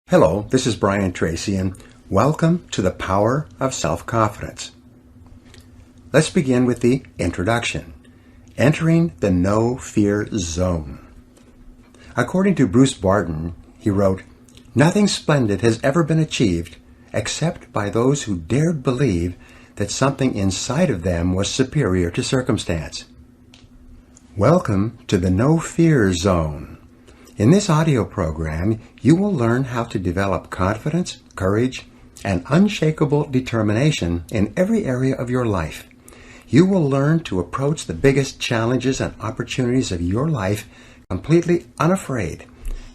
Hello, this is Brian Tracy, and welcome to the Power of Self-Confidence. Let's begin with the introduction, entering the no-fear zone. According to Bruce Barton, he wrote, "Nothing splendid has ever been achieved except by those who dared believe that something inside of them was superior to circumstance." Welcome to the no-fear zone. In this audio program, you will learn how to develop confidence, courage, and unshakable determination in every area of your life. You will learn to approach the biggest challenges and opportunities of your life completely unafraid,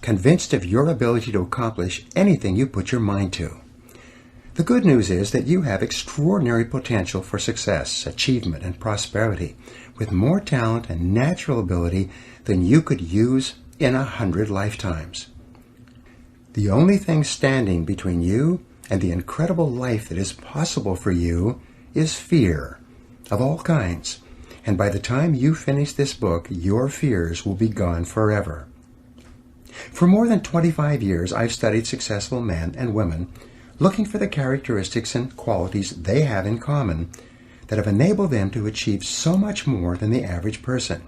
convinced of your ability to accomplish anything you put your mind to. The good news is that you have extraordinary potential for success, achievement, and prosperity, with more talent and natural ability than you could use in 100 lifetimes. The only thing standing between you and the incredible life that is possible for you is fear of all kinds. And by the time you finish this book, your fears will be gone forever. For more than 25 years, I've studied successful men and women, looking for the characteristics and qualities they have in common that have enabled them to achieve so much more than the average person.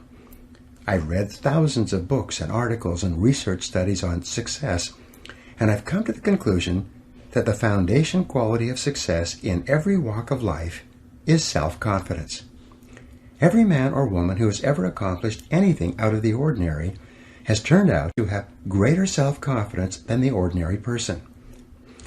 I've read thousands of books and articles and research studies on success, and I've come to the conclusion that the foundation quality of success in every walk of life is self-confidence. Every man or woman who has ever accomplished anything out of the ordinary has turned out to have greater self-confidence than the ordinary person.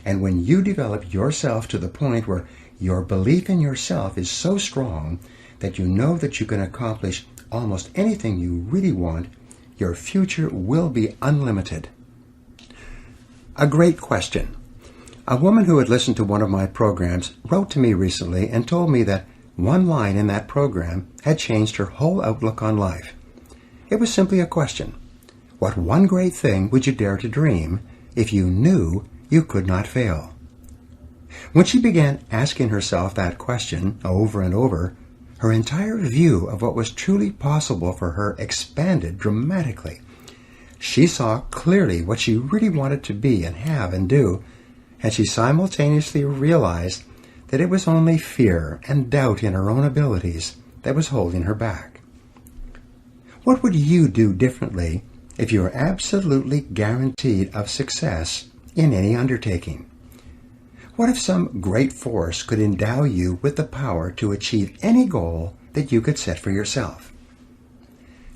And when you develop yourself to the point where your belief in yourself is so strong that you know that you can accomplish almost anything you really want, your future will be unlimited. A great question. A woman who had listened to one of my programs wrote to me recently and told me that one line in that program had changed her whole outlook on life. It was simply a question. What one great thing would you dare to dream if you knew you could not fail? When she began asking herself that question over and over, her entire view of what was truly possible for her expanded dramatically. She saw clearly what she really wanted to be and have and do, and she simultaneously realized that it was only fear and doubt in her own abilities that was holding her back. What would you do differently if you were absolutely guaranteed of success in any undertaking? What if some great force could endow you with the power to achieve any goal that you could set for yourself?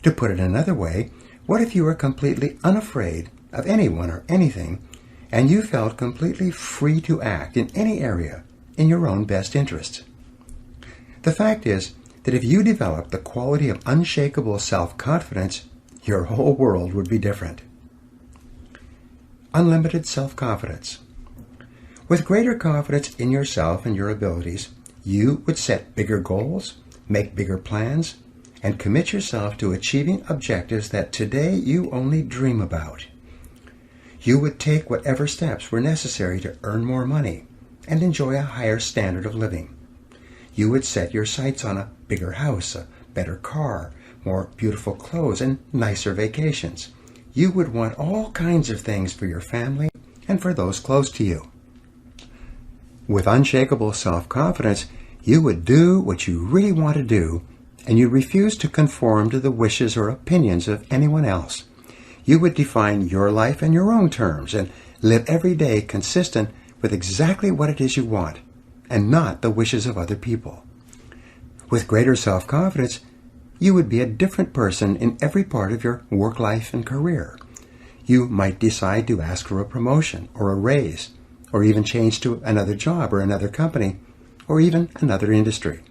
To put it another way, what if you were completely unafraid of anyone or anything, and you felt completely free to act in any area in your own best interests? The fact is that if you developed the quality of unshakable self-confidence, your whole world would be different. Unlimited self-confidence. With greater confidence in yourself and your abilities, you would set bigger goals, make bigger plans, and commit yourself to achieving objectives that today you only dream about. You would take whatever steps were necessary to earn more money and enjoy a higher standard of living. You would set your sights on a bigger house, a better car, more beautiful clothes, and nicer vacations. You would want all kinds of things for your family and for those close to you. With unshakable self-confidence, you would do what you really want to do, and you refuse to conform to the wishes or opinions of anyone else. You would define your life in your own terms and live every day consistent with exactly what it is you want, and not the wishes of other people. With greater self-confidence, you would be a different person in every part of your work life and career. You might decide to ask for a promotion or a raise, or even change to another job or another company, or even another industry.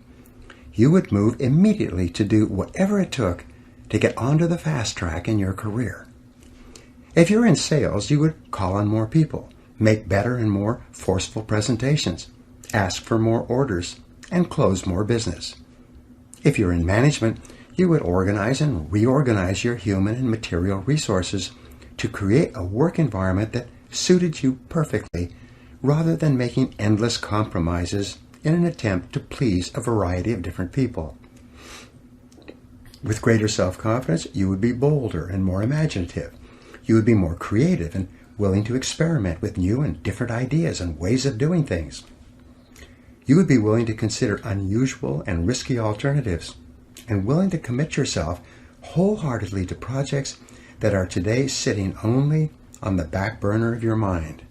You would move immediately to do whatever it took to get onto the fast track in your career. If you're in sales, you would call on more people, make better and more forceful presentations, ask for more orders, and close more business. If you're in management, you would organize and reorganize your human and material resources to create a work environment that suited you perfectly, rather than making endless compromises in an attempt to please a variety of different people. With greater self-confidence, you would be bolder and more imaginative. You would be more creative and willing to experiment with new and different ideas and ways of doing things. You would be willing to consider unusual and risky alternatives, and willing to commit yourself wholeheartedly to projects that are today sitting only on the back burner of your mind.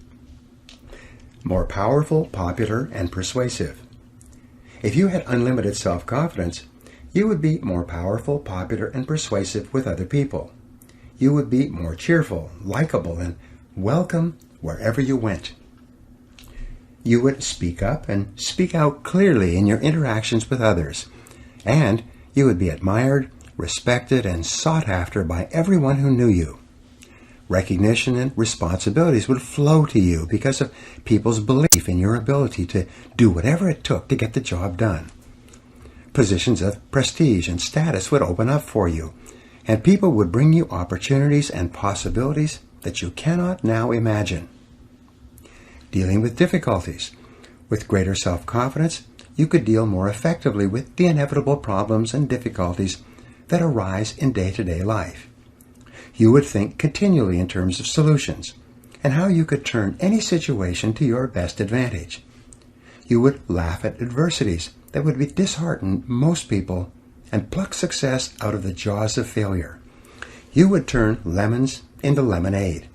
More powerful, popular, and persuasive. If you had unlimited self-confidence, you would be more powerful, popular, and persuasive with other people. You would be more cheerful, likable, and welcome wherever you went. You would speak up and speak out clearly in your interactions with others, and you would be admired, respected, and sought after by everyone who knew you. Recognition and responsibilities would flow to you because of people's belief in your ability to do whatever it took to get the job done. Positions of prestige and status would open up for you, and people would bring you opportunities and possibilities that you cannot now imagine. Dealing with difficulties. With greater self-confidence, you could deal more effectively with the inevitable problems and difficulties that arise in day-to-day life. You would think continually in terms of solutions and how you could turn any situation to your best advantage. You would laugh at adversities that would dishearten most people and pluck success out of the jaws of failure. You would turn lemons into lemonade.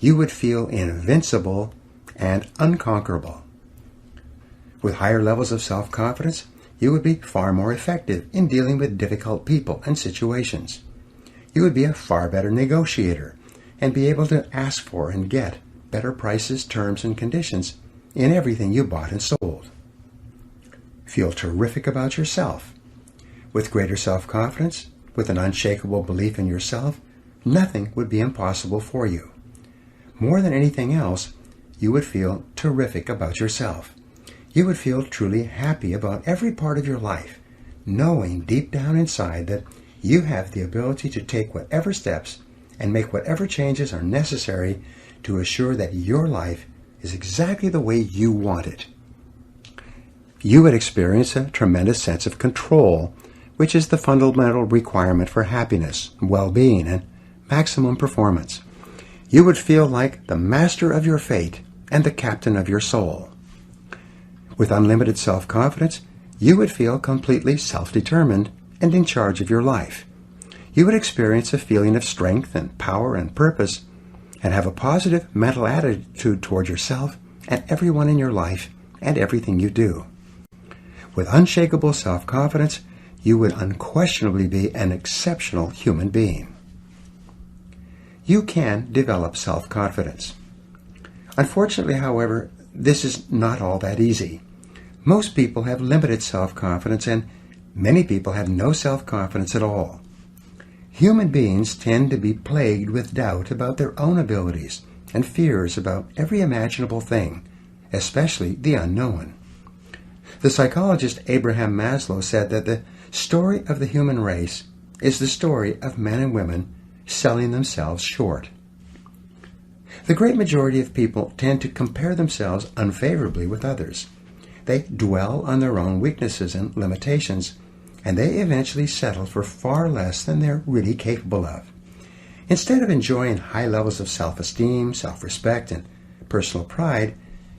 You would feel invincible and unconquerable. With higher levels of self-confidence, you would be far more effective in dealing with difficult people and situations. You would be a far better negotiator and be able to ask for and get better prices, terms, and conditions in everything you bought and sold. Feel terrific about yourself. With greater self-confidence, with an unshakable belief in yourself, nothing would be impossible for you. More than anything else, you would feel terrific about yourself. You would feel truly happy about every part of your life, knowing deep down inside that you have the ability to take whatever steps and make whatever changes are necessary to assure that your life is exactly the way you want it. You would experience a tremendous sense of control, which is the fundamental requirement for happiness, well-being, and maximum performance. You would feel like the master of your fate and the captain of your soul. With unlimited self-confidence, you would feel completely self-determined and in charge of your life. You would experience a feeling of strength and power and purpose, and have a positive mental attitude toward yourself and everyone in your life and everything you do. With unshakable self-confidence, you would unquestionably be an exceptional human being. You can develop self-confidence. Unfortunately, however, this is not all that easy. Most people have limited self-confidence, and many people have no self-confidence at all. Human beings tend to be plagued with doubt about their own abilities and fears about every imaginable thing, especially the unknown. The psychologist Abraham Maslow said that the story of the human race is the story of men and women selling themselves short. The great majority of people tend to compare themselves unfavorably with others. They dwell on their own weaknesses and limitations, and they eventually settle for far less than they're really capable of. Instead of enjoying high levels of self-esteem, self-respect, and personal pride,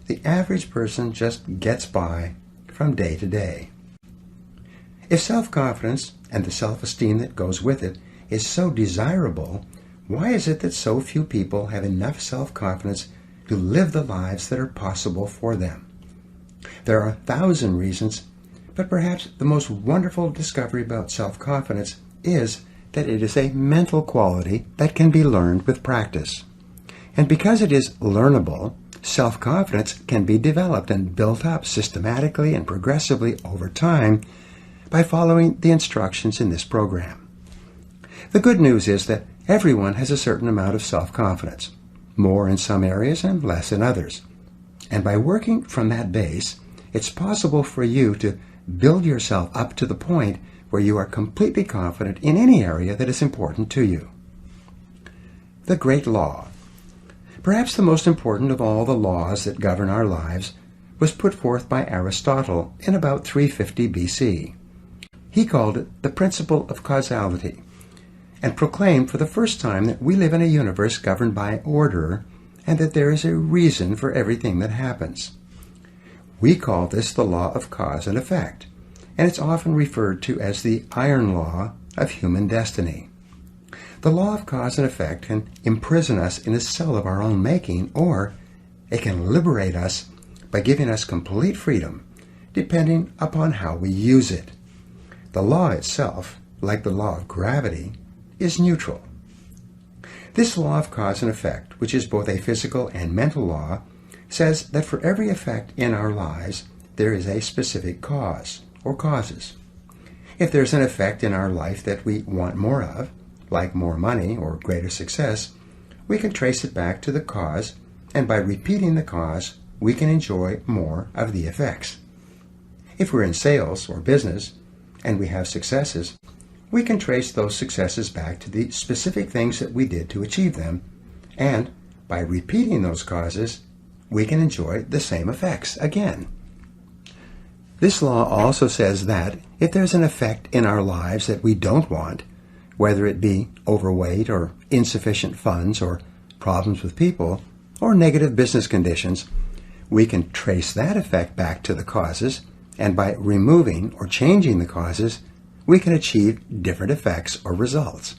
the average person just gets by from day to day. If self-confidence and the self-esteem that goes with it is so desirable, why is it that so few people have enough self-confidence to live the lives that are possible for them? There are 1,000 reasons, but perhaps the most wonderful discovery about self-confidence is that it is a mental quality that can be learned with practice. And because it is learnable, self-confidence can be developed and built up systematically and progressively over time by following the instructions in this program. The good news is that everyone has a certain amount of self-confidence, more in some areas and less in others. And by working from that base, it's possible for you to build yourself up to the point where you are completely confident in any area that is important to you. The Great Law. Perhaps the most important of all the laws that govern our lives was put forth by Aristotle in about 350 BC. He called it the principle of causality, and proclaimed for the first time that we live in a universe governed by order and that there is a reason for everything that happens. We call this the law of cause and effect, and it's often referred to as the iron law of human destiny. The law of cause and effect can imprison us in a cell of our own making, or it can liberate us by giving us complete freedom, depending upon how we use it. The law itself, like the law of gravity, is neutral. This law of cause and effect, which is both a physical and mental law, says that for every effect in our lives, there is a specific cause or causes. If there's an effect in our life that we want more of, like more money or greater success, we can trace it back to the cause, and by repeating the cause, we can enjoy more of the effects. If we're in sales or business, and we have successes, we can trace those successes back to the specific things that we did to achieve them, and by repeating those causes, we can enjoy the same effects again. This law also says that if there's an effect in our lives that we don't want, whether it be overweight or insufficient funds or problems with people or negative business conditions, we can trace that effect back to the causes, and by removing or changing the causes, we can achieve different effects or results.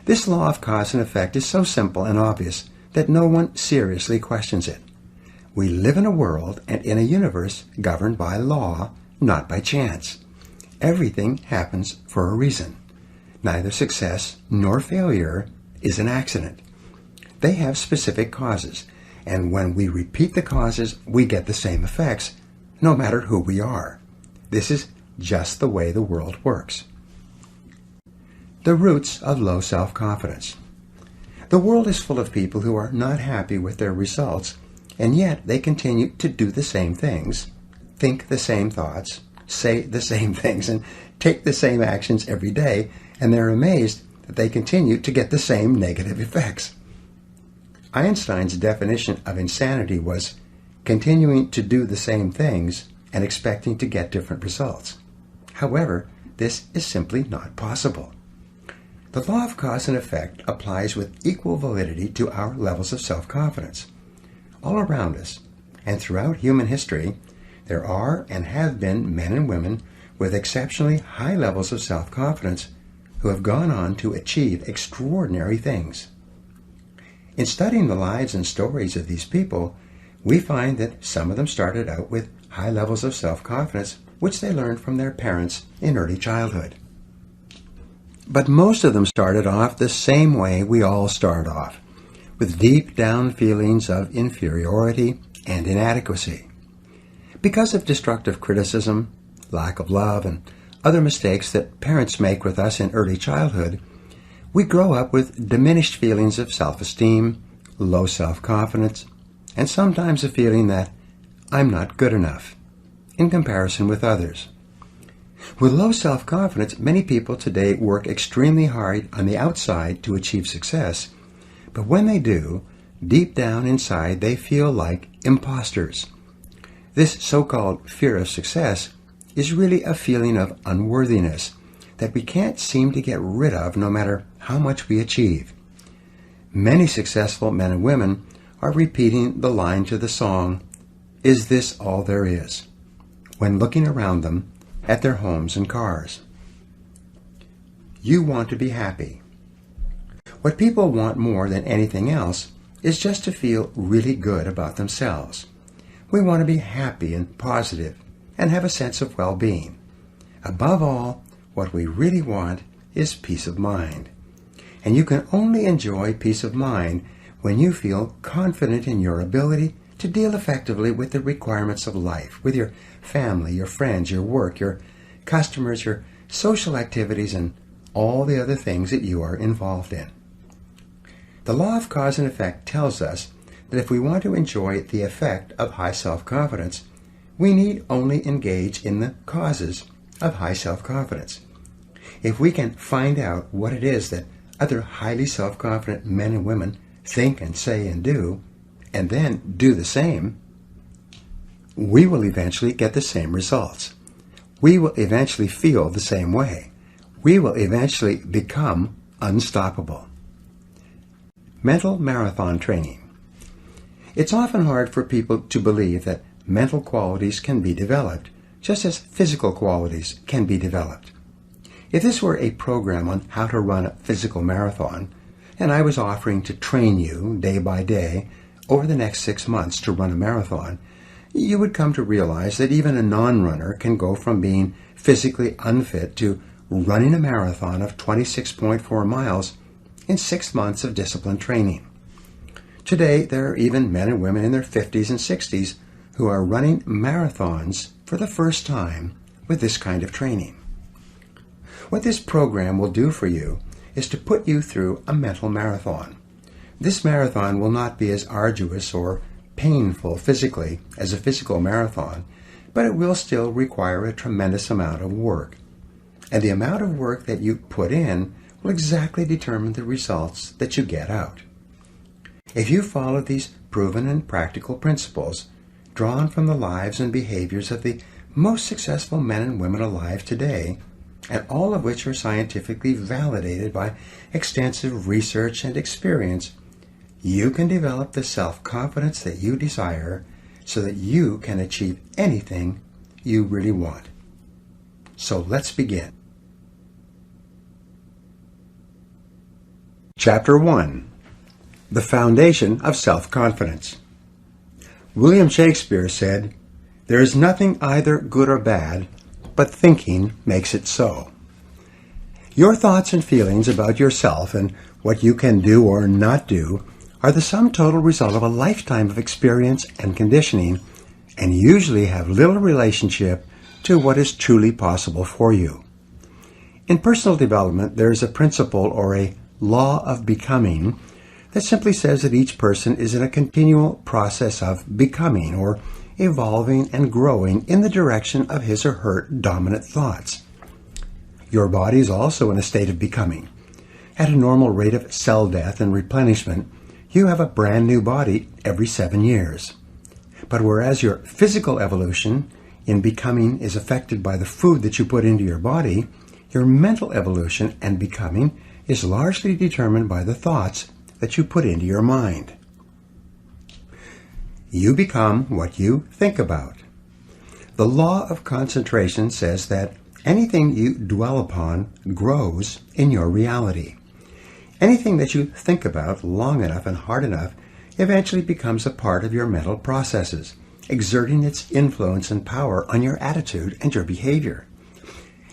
This law of cause and effect is so simple and obvious that no one seriously questions it. We live in a world and in a universe governed by law, not by chance. Everything happens for a reason. Neither success nor failure is an accident. They have specific causes, and when we repeat the causes, we get the same effects, no matter who we are. This is just the way the world works. The roots of low self-confidence. The world is full of people who are not happy with their results, and yet they continue to do the same things, think the same thoughts, say the same things, and take the same actions every day, and they're amazed that they continue to get the same negative effects. Einstein's definition of insanity was continuing to do the same things and expecting to get different results. However, this is simply not possible. The law of cause and effect applies with equal validity to our levels of self-confidence. All around us, and throughout human history, there are and have been men and women with exceptionally high levels of self-confidence who have gone on to achieve extraordinary things. In studying the lives and stories of these people, we find that some of them started out with high levels of self-confidence, which they learned from their parents in early childhood. But most of them started off the same way we all start off, with deep down feelings of inferiority and inadequacy. Because of destructive criticism, lack of love, and other mistakes that parents make with us in early childhood, we grow up with diminished feelings of self-esteem, low self-confidence, and sometimes a feeling that I'm not good enough in comparison with others. With low self-confidence, many people today work extremely hard on the outside to achieve success, but when they do, deep down inside they feel like imposters. This so-called fear of success is really a feeling of unworthiness that we can't seem to get rid of no matter how much we achieve. Many successful men and women are repeating the line to the song, "Is this all there is?" when looking around them at their homes and cars. You want to be happy. What people want more than anything else is just to feel really good about themselves. We want to be happy and positive and have a sense of well-being. Above all, what we really want is peace of mind. And you can only enjoy peace of mind when you feel confident in your ability to deal effectively with the requirements of life, with your family, your friends, your work, your customers, your social activities, and all the other things that you are involved in. The law of cause and effect tells us that if we want to enjoy the effect of high self-confidence, we need only engage in the causes of high self-confidence. If we can find out what it is that other highly self-confident men and women think and say and do, and then do the same, we will eventually get the same results. We will eventually feel the same way. We will eventually become unstoppable. Mental marathon training. It's often hard for people to believe that mental qualities can be developed, just as physical qualities can be developed. If this were a program on how to run a physical marathon, and I was offering to train you day by day over the next 6 months to run a marathon, you would come to realize that even a non-runner can go from being physically unfit to running a marathon of 26.4 miles in 6 months of disciplined training. Today, there are even men and women in their 50s and 60s who are running marathons for the first time with this kind of training. What this program will do for you is to put you through a mental marathon. This marathon will not be as arduous or painful physically as a physical marathon, but it will still require a tremendous amount of work. And the amount of work that you put in will exactly determine the results that you get out. If you follow these proven and practical principles, drawn from the lives and behaviors of the most successful men and women alive today, and all of which are scientifically validated by extensive research and experience, you can develop the self-confidence that you desire so that you can achieve anything you really want. So let's begin. Chapter 1. The Foundation of Self-Confidence. William Shakespeare said, "There is nothing either good or bad, but thinking makes it so." Your thoughts and feelings about yourself and what you can do or not do are the sum total result of a lifetime of experience and conditioning, and usually have little relationship to what is truly possible for you. In personal development, there is a principle or a law of becoming that simply says that each person is in a continual process of becoming or evolving and growing in the direction of his or her dominant thoughts. Your body is also in a state of becoming. At a normal rate of cell death and replenishment, you have a brand new body every 7 years. But whereas your physical evolution in becoming is affected by the food that you put into your body, your mental evolution and becoming is largely determined by the thoughts that you put into your mind. You become what you think about. The law of concentration says that anything you dwell upon grows in your reality. Anything that you think about long enough and hard enough eventually becomes a part of your mental processes, exerting its influence and power on your attitude and your behavior.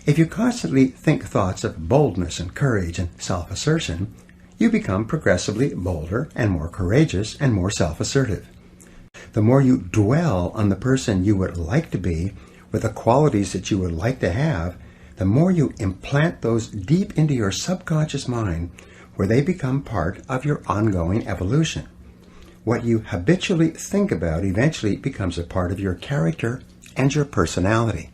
If you constantly think thoughts of boldness and courage and self-assertion, you become progressively bolder and more courageous and more self-assertive. The more you dwell on the person you would like to be with the qualities that you would like to have, the more you implant those deep into your subconscious mind, where they become part of your ongoing evolution. What you habitually think about eventually becomes a part of your character and your personality.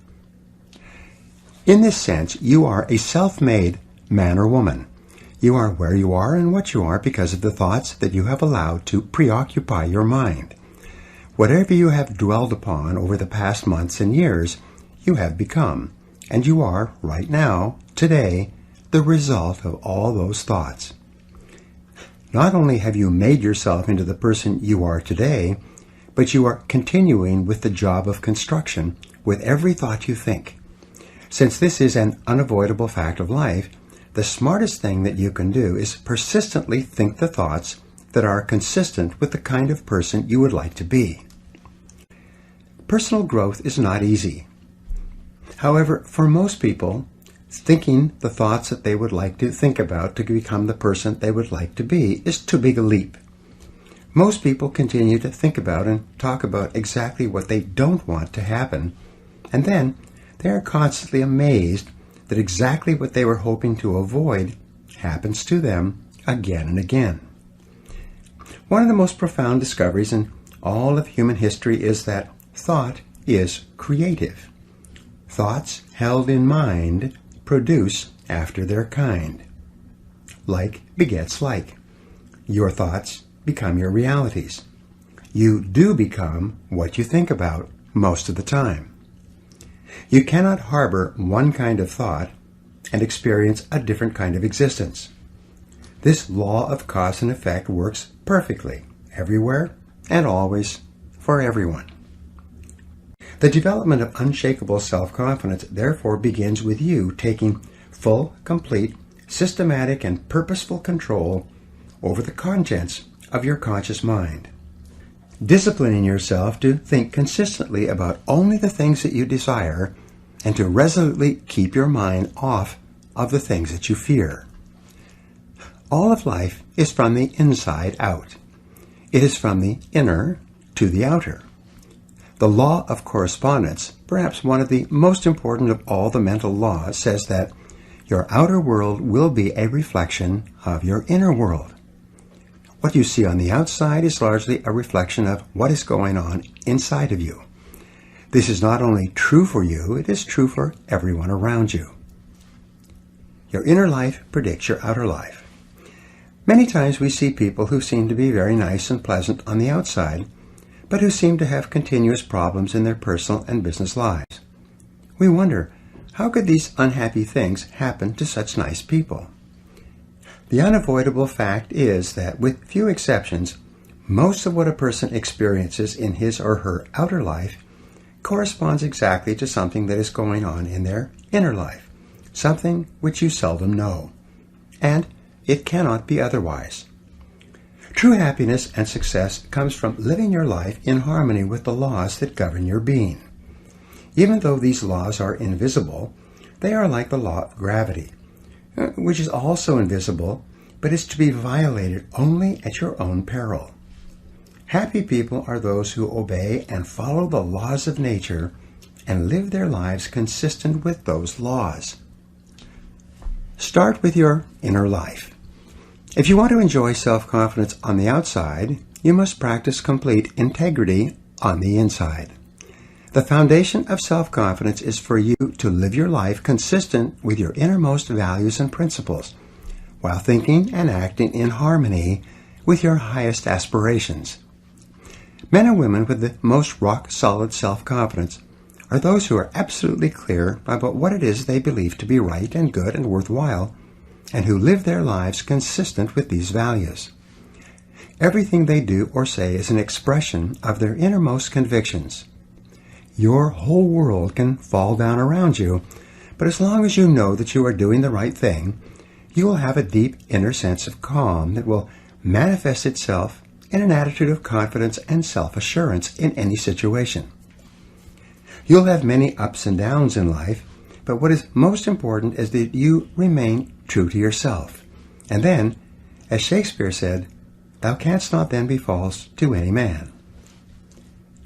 In this sense, you are a self-made man or woman. You are where you are and what you are because of the thoughts that you have allowed to preoccupy your mind. Whatever you have dwelled upon over the past months and years, you have become, and you are, right now, today, the result of all those thoughts. Not only have you made yourself into the person you are today, but you are continuing with the job of construction with every thought you think. Since this is an unavoidable fact of life, the smartest thing that you can do is persistently think the thoughts that are consistent with the kind of person you would like to be. Personal growth is not easy. However, for most people, thinking the thoughts that they would like to think about to become the person they would like to be is too big a leap. Most people continue to think about and talk about exactly what they don't want to happen, and then they are constantly amazed that exactly what they were hoping to avoid happens to them again and again. One of the most profound discoveries in all of human history is that thought is creative. Thoughts held in mind produce after their kind. Like begets like. Your thoughts become your realities. You do become what you think about most of the time. You cannot harbor one kind of thought and experience a different kind of existence. This law of cause and effect works perfectly, everywhere and always for everyone. The development of unshakable self-confidence therefore begins with you taking full, complete, systematic, and purposeful control over the contents of your conscious mind. Disciplining yourself to think consistently about only the things that you desire and to resolutely keep your mind off of the things that you fear. All of life is from the inside out. It is from the inner to the outer. The law of correspondence, perhaps one of the most important of all the mental laws, says that your outer world will be a reflection of your inner world. What you see on the outside is largely a reflection of what is going on inside of you. This is not only true for you, it is true for everyone around you. Your inner life predicts your outer life. Many times we see people who seem to be very nice and pleasant on the outside, but who seem to have continuous problems in their personal and business lives. We wonder, how could these unhappy things happen to such nice people? The unavoidable fact is that, with few exceptions, most of what a person experiences in his or her outer life corresponds exactly to something that is going on in their inner life, something which you seldom know. And it cannot be otherwise. True happiness and success comes from living your life in harmony with the laws that govern your being. Even though these laws are invisible, they are like the law of gravity, which is also invisible, but is to be violated only at your own peril. Happy people are those who obey and follow the laws of nature and live their lives consistent with those laws. Start with your inner life. If you want to enjoy self-confidence on the outside, you must practice complete integrity on the inside. The foundation of self-confidence is for you to live your life consistent with your innermost values and principles, while thinking and acting in harmony with your highest aspirations. Men and women with the most rock-solid self-confidence are those who are absolutely clear about what it is they believe to be right and good and worthwhile, and who live their lives consistent with these values. Everything they do or say is an expression of their innermost convictions. Your whole world can fall down around you, but as long as you know that you are doing the right thing, you will have a deep inner sense of calm that will manifest itself in an attitude of confidence and self-assurance in any situation. You'll have many ups and downs in life, but what is most important is that you remain true to yourself. And then, as Shakespeare said, "Thou canst not then be false to any man."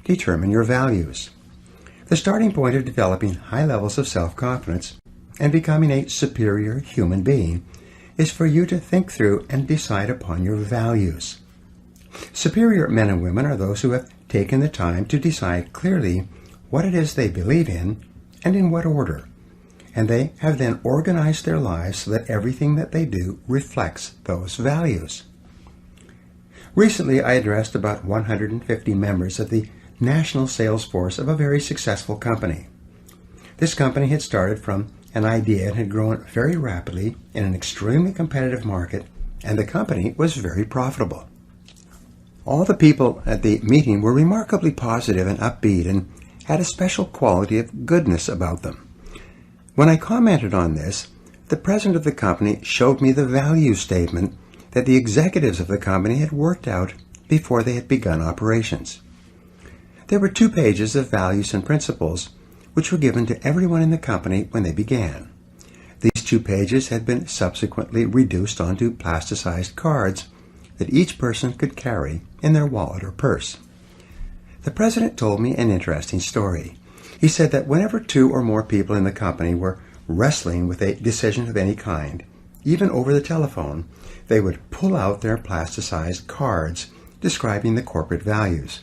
Determine your values. The starting point of developing high levels of self-confidence and becoming a superior human being is for you to think through and decide upon your values. Superior men and women are those who have taken the time to decide clearly what it is they believe in and in what order, and they have then organized their lives so that everything that they do reflects those values. Recently, I addressed about 150 members of the national sales force of a very successful company. This company had started from an idea and had grown very rapidly in an extremely competitive market, and the company was very profitable. All the people at the meeting were remarkably positive and upbeat and had a special quality of goodness about them. When I commented on this, the president of the company showed me the value statement that the executives of the company had worked out before they had begun operations. There were 2 pages of values and principles which were given to everyone in the company when they began. These 2 pages had been subsequently reduced onto plasticized cards that each person could carry in their wallet or purse. The president told me an interesting story. He said that whenever 2 or more people in the company were wrestling with a decision of any kind, even over the telephone, they would pull out their plasticized cards describing the corporate values.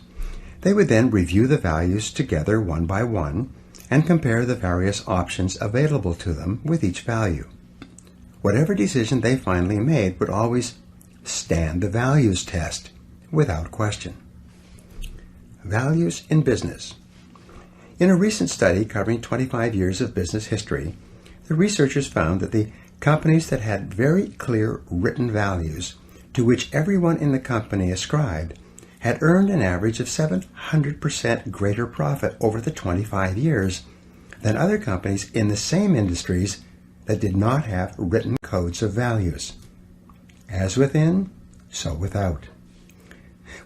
They would then review the values together one by one and compare the various options available to them with each value. Whatever decision they finally made would always stand the values test without question. Values in business. In a recent study covering 25 years of business history, the researchers found that the companies that had very clear written values to which everyone in the company ascribed had earned an average of 700% greater profit over the 25 years than other companies in the same industries that did not have written codes of values. As within, so without.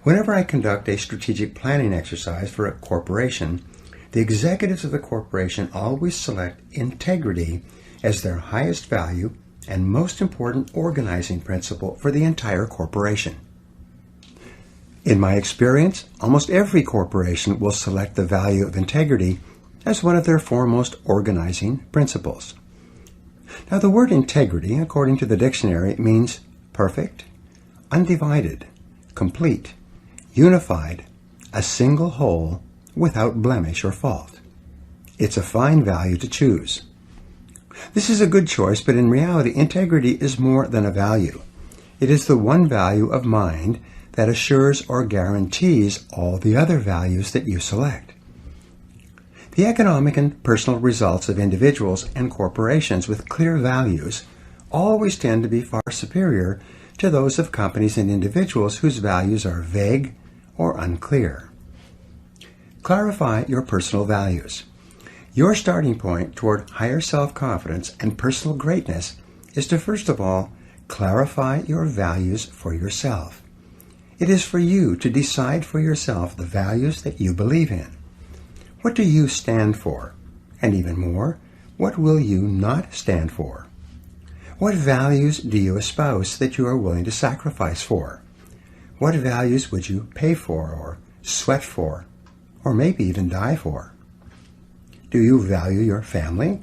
Whenever I conduct a strategic planning exercise for a corporation, the executives of the corporation always select integrity as their highest value and most important organizing principle for the entire corporation. In my experience, almost every corporation will select the value of integrity as one of their foremost organizing principles. Now, the word integrity, according to the dictionary, means perfect, undivided, complete, unified, a single whole, without blemish or fault. It's a fine value to choose. This is a good choice, but in reality, integrity is more than a value. It is the one value of mind that assures or guarantees all the other values that you select. The economic and personal results of individuals and corporations with clear values always tend to be far superior to those of companies and individuals whose values are vague or unclear. Clarify your personal values. Your starting point toward higher self-confidence and personal greatness is to, first of all, clarify your values for yourself. It is for you to decide for yourself the values that you believe in. What do you stand for? And even more, what will you not stand for? What values do you espouse that you are willing to sacrifice for? What values would you pay for or sweat for, or maybe even die for? Do you value your family,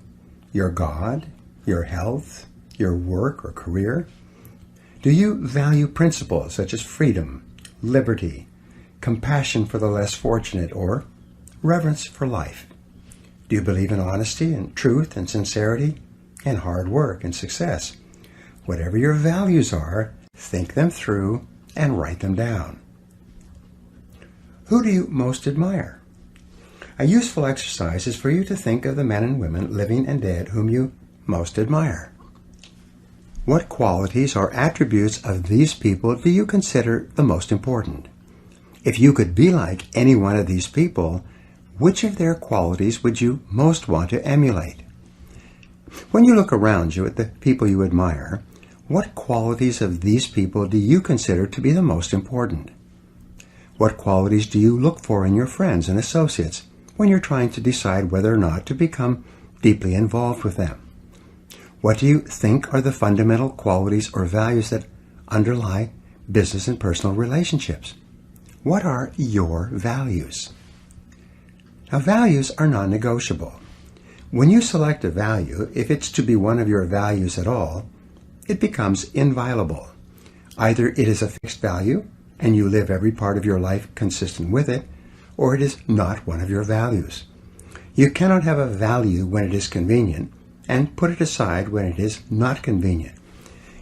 your God, your health, your work or career? Do you value principles such as freedom, liberty, compassion for the less fortunate, or reverence for life? Do you believe in honesty and truth and sincerity and hard work and success? Whatever your values are, think them through and write them down. Who do you most admire? A useful exercise is for you to think of the men and women, living and dead, whom you most admire. What qualities or attributes of these people do you consider the most important? If you could be like any one of these people, which of their qualities would you most want to emulate? When you look around you at the people you admire, what qualities of these people do you consider to be the most important? What qualities do you look for in your friends and associates when you're trying to decide whether or not to become deeply involved with them? What do you think are the fundamental qualities or values that underlie business and personal relationships? What are your values? Now, values are non-negotiable. When you select a value, if it's to be one of your values at all, it becomes inviolable. Either it is a fixed value, and you live every part of your life consistent with it, or it is not one of your values. You cannot have a value when it is convenient and put it aside when it is not convenient.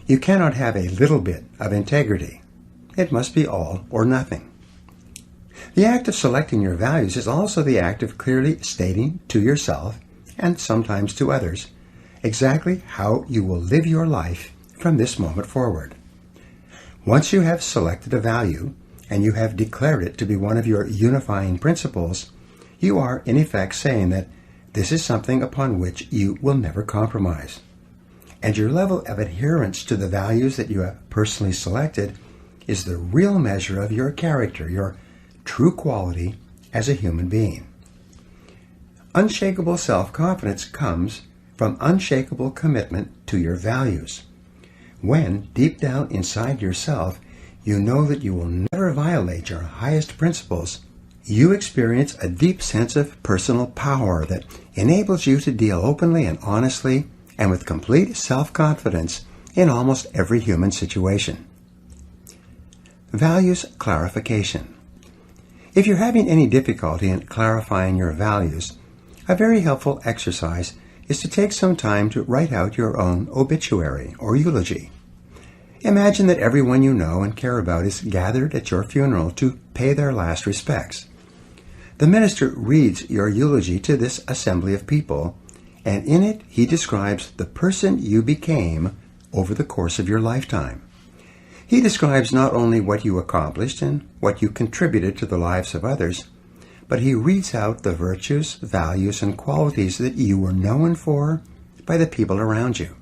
You cannot have a little bit of integrity. It must be all or nothing. The act of selecting your values is also the act of clearly stating to yourself, and sometimes to others, exactly how you will live your life from this moment forward. Once you have selected a value, and you have declared it to be one of your unifying principles, you are in effect saying that this is something upon which you will never compromise. And your level of adherence to the values that you have personally selected is the real measure of your character, your true quality as a human being. Unshakable self-confidence comes from unshakable commitment to your values. When, deep down inside yourself, you know that you will never violate your highest principles, you experience a deep sense of personal power that enables you to deal openly and honestly and with complete self-confidence in almost every human situation. Values clarification. If you're having any difficulty in clarifying your values, a very helpful exercise is to take some time to write out your own obituary or eulogy. Imagine that everyone you know and care about is gathered at your funeral to pay their last respects. The minister reads your eulogy to this assembly of people, and in it he describes the person you became over the course of your lifetime. He describes not only what you accomplished and what you contributed to the lives of others, but he reads out the virtues, values, and qualities that you were known for by the people around you.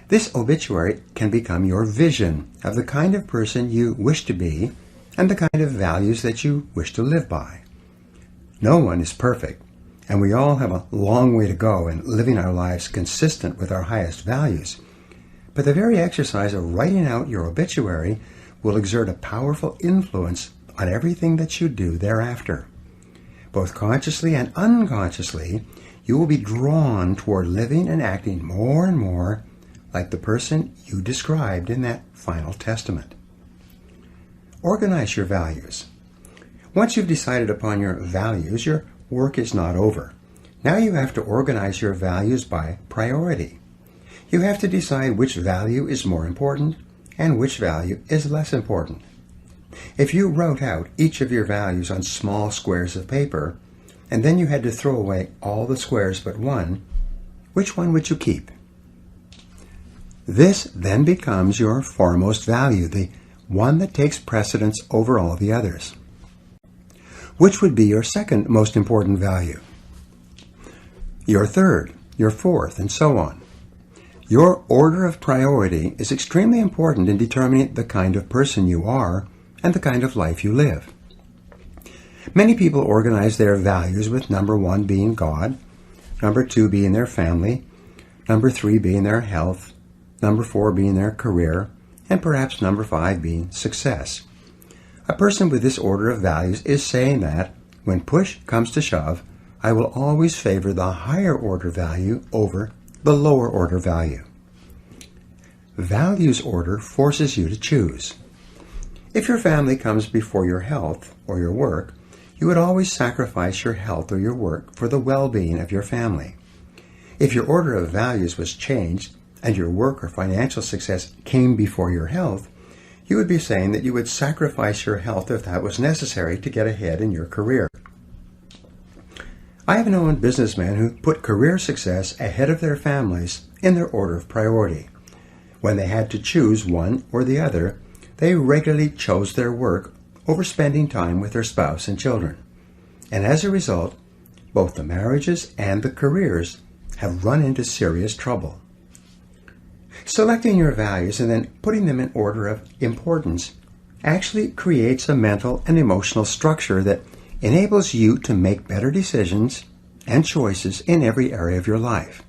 This obituary can become your vision of the kind of person you wish to be and the kind of values that you wish to live by. No one is perfect, and we all have a long way to go in living our lives consistent with our highest values. But the very exercise of writing out your obituary will exert a powerful influence on everything that you do thereafter. Both consciously and unconsciously, you will be drawn toward living and acting more and more like the person you described in that final testament. Organize your values. Once you've decided upon your values, your work is not over. Now you have to organize your values by priority. You have to decide which value is more important and which value is less important. If you wrote out each of your values on small squares of paper, and then you had to throw away all the squares but one, which one would you keep? This then becomes your foremost value, the one that takes precedence over all the others. Which would be your second most important value? Your third, your fourth, and so on. Your order of priority is extremely important in determining the kind of person you are and the kind of life you live. Many people organize their values with number 1 being God, number 2 being their family, number 3 being their health, number 4 being their career, and perhaps number 5 being success. A person with this order of values is saying that, when push comes to shove, I will always favor the higher order value over the lower order value. Values order forces you to choose. If your family comes before your health or your work, you would always sacrifice your health or your work for the well-being of your family. If your order of values was changed and your work or financial success came before your health, you would be saying that you would sacrifice your health if that was necessary to get ahead in your career. I have known businessmen who put career success ahead of their families in their order of priority. When they had to choose one or the other, they regularly chose their work over spending time with their spouse and children. And as a result, both the marriages and the careers have run into serious trouble. Selecting your values and then putting them in order of importance actually creates a mental and emotional structure that enables you to make better decisions and choices in every area of your life.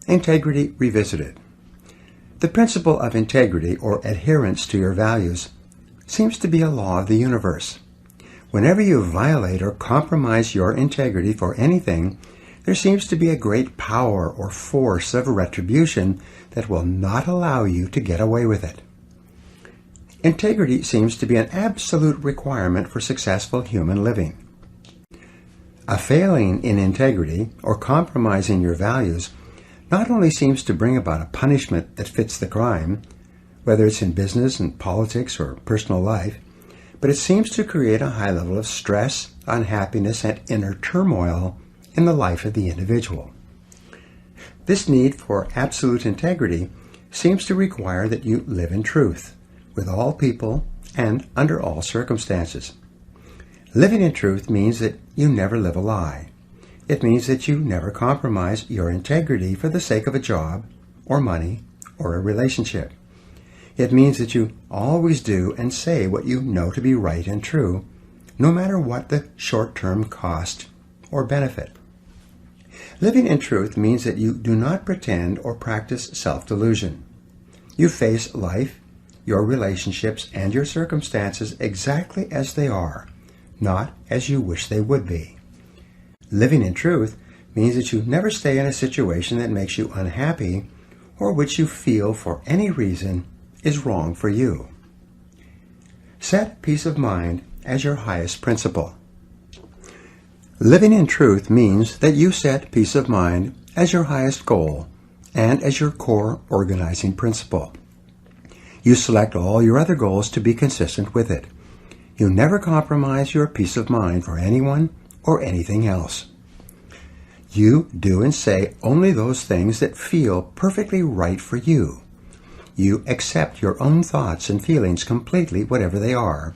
Integrity Revisited. The principle of integrity, or adherence to your values, seems to be a law of the universe. Whenever you violate or compromise your integrity for anything, there seems to be a great power or force of retribution that will not allow you to get away with it. Integrity seems to be an absolute requirement for successful human living. A failing in integrity or compromising your values not only seems to bring about a punishment that fits the crime, whether it's in business and politics or personal life, but it seems to create a high level of stress, unhappiness, and inner turmoil in the life of the individual. This need for absolute integrity seems to require that you live in truth with all people and under all circumstances. Living in truth means that you never live a lie. It means that you never compromise your integrity for the sake of a job or money or a relationship. It means that you always do and say what you know to be right and true, no matter what the short-term cost or benefit. Living in truth means that you do not pretend or practice self-delusion. You face life, your relationships, and your circumstances exactly as they are, not as you wish they would be. Living in truth means that you never stay in a situation that makes you unhappy or which you feel for any reason is wrong for you. Set peace of mind as your highest principle. Living in truth means that you set peace of mind as your highest goal and as your core organizing principle. You select all your other goals to be consistent with it. You never compromise your peace of mind for anyone or anything else. You do and say only those things that feel perfectly right for you. you accept your own thoughts and feelings completely, whatever they are,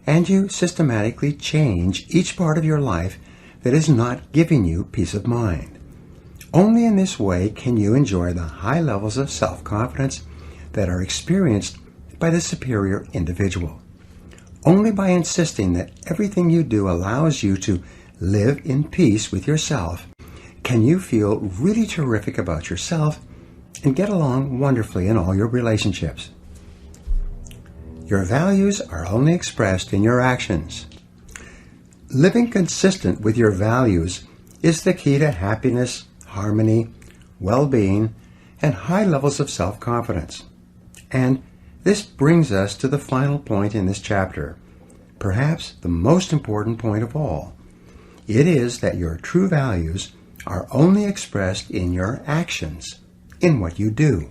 and you systematically change each part of your life that is not giving you peace of mind. Only in this way can you enjoy the high levels of self-confidence that are experienced by the superior individual. Only by insisting that everything you do allows you to live in peace with yourself can you feel really terrific about yourself and get along wonderfully in all your relationships. Your values are only expressed in your actions. Living consistent with your values is the key to happiness, harmony, well-being, and high levels of self-confidence. And this brings us to the final point in this chapter, perhaps the most important point of all. It is that your true values are only expressed in your actions, in what you do.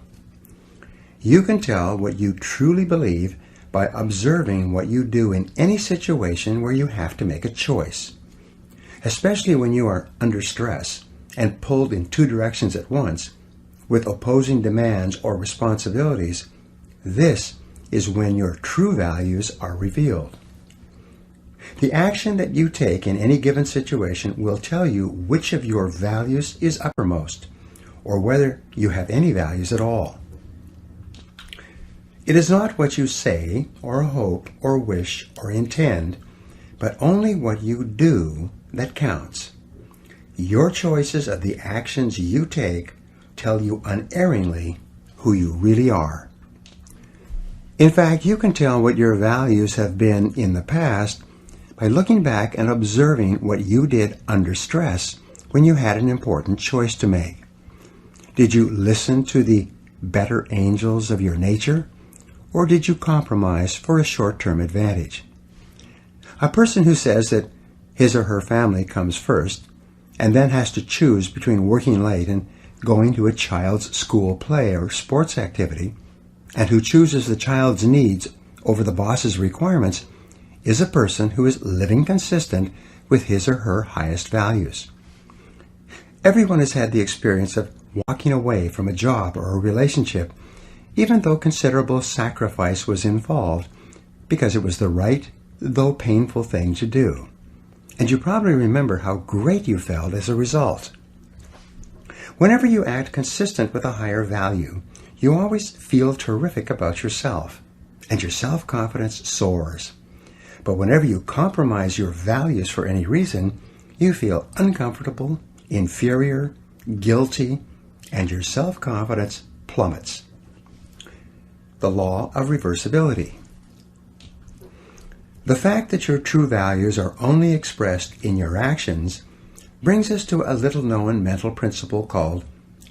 You can tell what you truly believe by observing what you do in any situation where you have to make a choice. Especially when you are under stress and pulled in two directions at once, with opposing demands or responsibilities, this is when your true values are revealed. The action that you take in any given situation will tell you which of your values is uppermost, or whether you have any values at all. It is not what you say, or hope, or wish, or intend, but only what you do that counts. Your choices of the actions you take tell you unerringly who you really are. In fact, you can tell what your values have been in the past by looking back and observing what you did under stress when you had an important choice to make. Did you listen to the better angels of your nature, or did you compromise for a short-term advantage? A person who says that his or her family comes first and then has to choose between working late and going to a child's school play or sports activity, and who chooses the child's needs over the boss's requirements, is a person who is living consistent with his or her highest values. Everyone has had the experience of walking away from a job or a relationship, even though considerable sacrifice was involved, because it was the right, though painful thing to do. And you probably remember how great you felt as a result. Whenever you act consistent with a higher value, you always feel terrific about yourself, and your self-confidence soars. But whenever you compromise your values for any reason, you feel uncomfortable, inferior, guilty, and your self-confidence plummets. The law of reversibility. The fact that your true values are only expressed in your actions brings us to a little-known mental principle called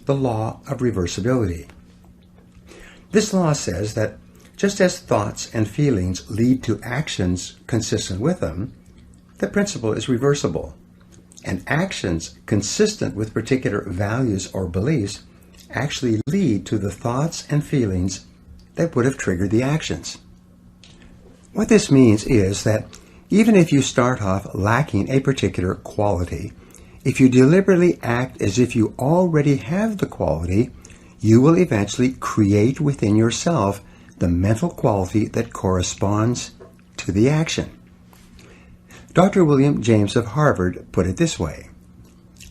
the law of reversibility. This law says that just as thoughts and feelings lead to actions consistent with them, the principle is reversible, and actions consistent with particular values or beliefs actually lead to the thoughts and feelings that would have triggered the actions. What this means is that even if you start off lacking a particular quality, if you deliberately act as if you already have the quality, you will eventually create within yourself the mental quality that corresponds to the action. Dr. William James of Harvard put it this way: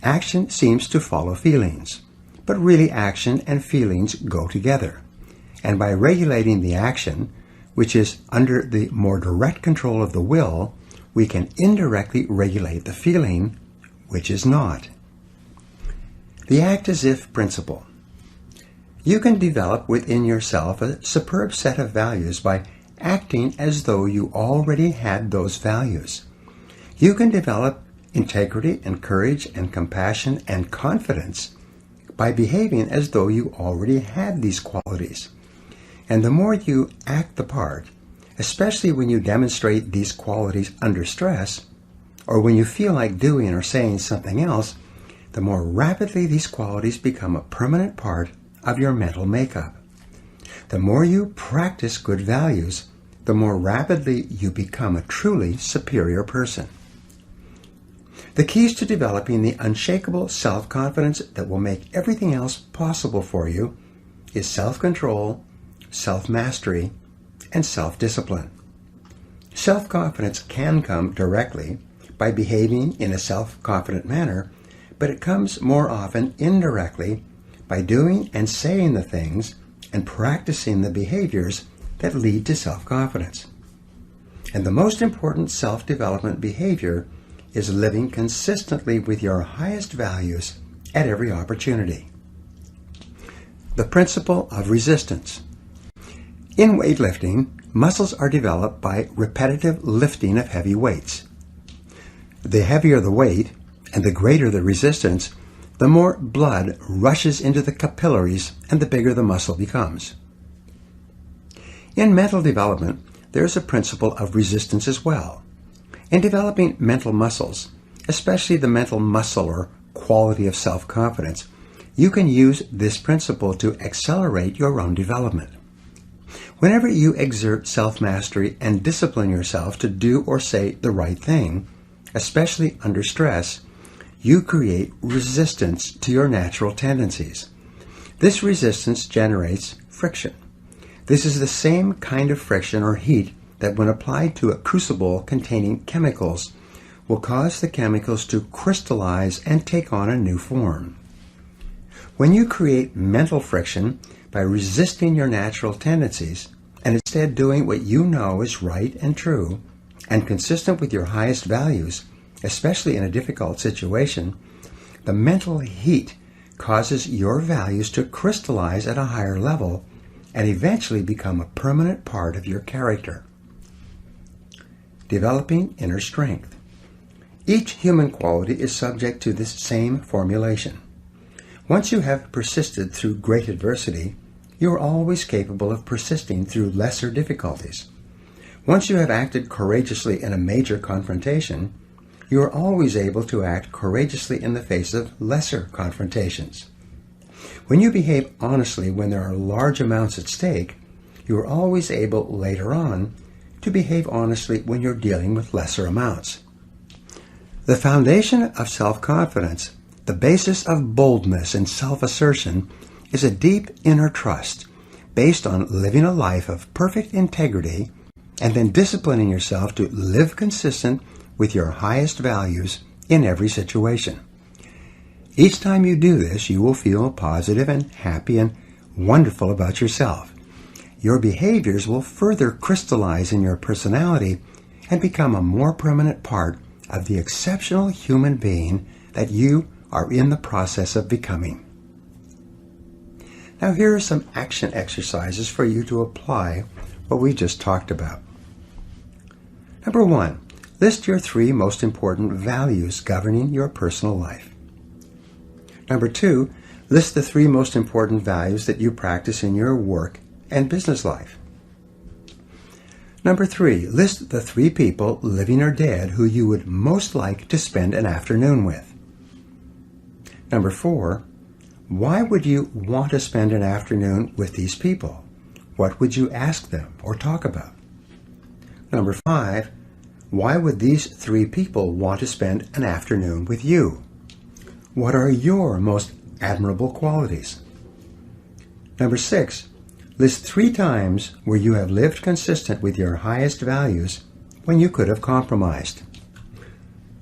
action seems to follow feelings, but really action and feelings go together. And by regulating the action, which is under the more direct control of the will, we can indirectly regulate the feeling, which is not. The act-as-if principle. You can develop within yourself a superb set of values by acting as though you already had those values. You can develop integrity and courage and compassion and confidence by behaving as though you already had these qualities. And the more you act the part, especially when you demonstrate these qualities under stress, or when you feel like doing or saying something else, the more rapidly these qualities become a permanent part of your mental makeup. The more you practice good values, the more rapidly you become a truly superior person. The keys to developing the unshakable self-confidence that will make everything else possible for you is self-control, self-mastery, and self-discipline. Self-confidence can come directly by behaving in a self-confident manner, but it comes more often indirectly by doing and saying the things and practicing the behaviors that lead to self-confidence. And the most important self-development behavior is living consistently with your highest values at every opportunity. The principle of resistance. In weightlifting, muscles are developed by repetitive lifting of heavy weights. The heavier the weight and the greater the resistance, the more blood rushes into the capillaries and the bigger the muscle becomes. In mental development, there is a principle of resistance as well. In developing mental muscles, especially the mental muscle or quality of self-confidence, you can use this principle to accelerate your own development. Whenever you exert self-mastery and discipline yourself to do or say the right thing, especially under stress, you create resistance to your natural tendencies. This resistance generates friction. This is the same kind of friction or heat that when applied to a crucible containing chemicals will cause the chemicals to crystallize and take on a new form. When you create mental friction by resisting your natural tendencies and instead doing what you know is right and true and consistent with your highest values, especially in a difficult situation, the mental heat causes your values to crystallize at a higher level and eventually become a permanent part of your character. Developing inner strength. Each human quality is subject to this same formulation. Once you have persisted through great adversity, you are always capable of persisting through lesser difficulties. Once you have acted courageously in a major confrontation, you are always able to act courageously in the face of lesser confrontations. When you behave honestly when there are large amounts at stake, you are always able later on to behave honestly when you're dealing with lesser amounts. The foundation of self-confidence, the basis of boldness and self-assertion, is a deep inner trust based on living a life of perfect integrity and then disciplining yourself to live consistent with your highest values in every situation. Each time you do this, you will feel positive and happy and wonderful about yourself. Your behaviors will further crystallize in your personality and become a more permanent part of the exceptional human being that you are in the process of becoming. Now here are some action exercises for you to apply what we just talked about. Number 1, list your 3 most important values governing your personal life. Number 2, list the 3 most important values that you practice in your work and business life. Number 3, list the 3 people, living or dead, who you would most like to spend an afternoon with. Number 4, why would you want to spend an afternoon with these people? What would you ask them or talk about? Number 5, why would these 3 people want to spend an afternoon with you? What are your most admirable qualities? Number 6, list 3 times where you have lived consistent with your highest values when you could have compromised.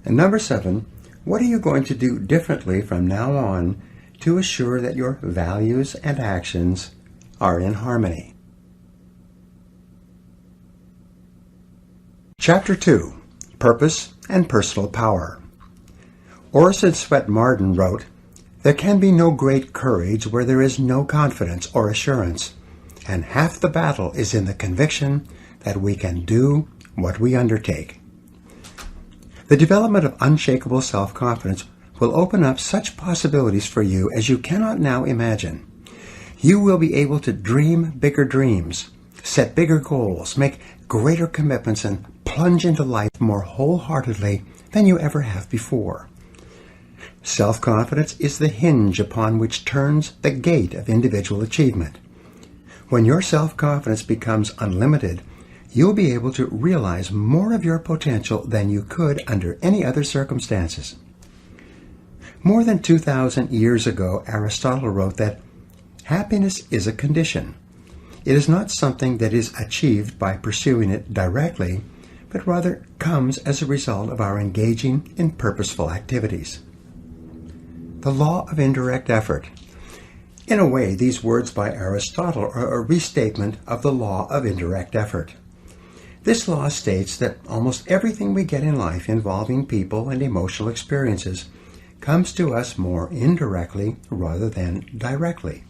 And number 7, what are you going to do differently from now on to assure that your values and actions are in harmony? Chapter 2, Purpose and Personal Power. Orison Swett Marden wrote, "There can be no great courage where there is no confidence or assurance, and half the battle is in the conviction that we can do what we undertake." The development of unshakable self-confidence will open up such possibilities for you as you cannot now imagine. You will be able to dream bigger dreams, set bigger goals, make greater commitments, and plunge into life more wholeheartedly than you ever have before. Self-confidence is the hinge upon which turns the gate of individual achievement. When your self-confidence becomes unlimited, you'll be able to realize more of your potential than you could under any other circumstances. More than 2,000 years ago, Aristotle wrote that happiness is a condition. It is not something that is achieved by pursuing it directly, but rather comes as a result of our engaging in purposeful activities. The law of indirect effort. In a way, these words by Aristotle are a restatement of the law of indirect effort. This law states that almost everything we get in life involving people and emotional experiences comes to us more indirectly rather than directly.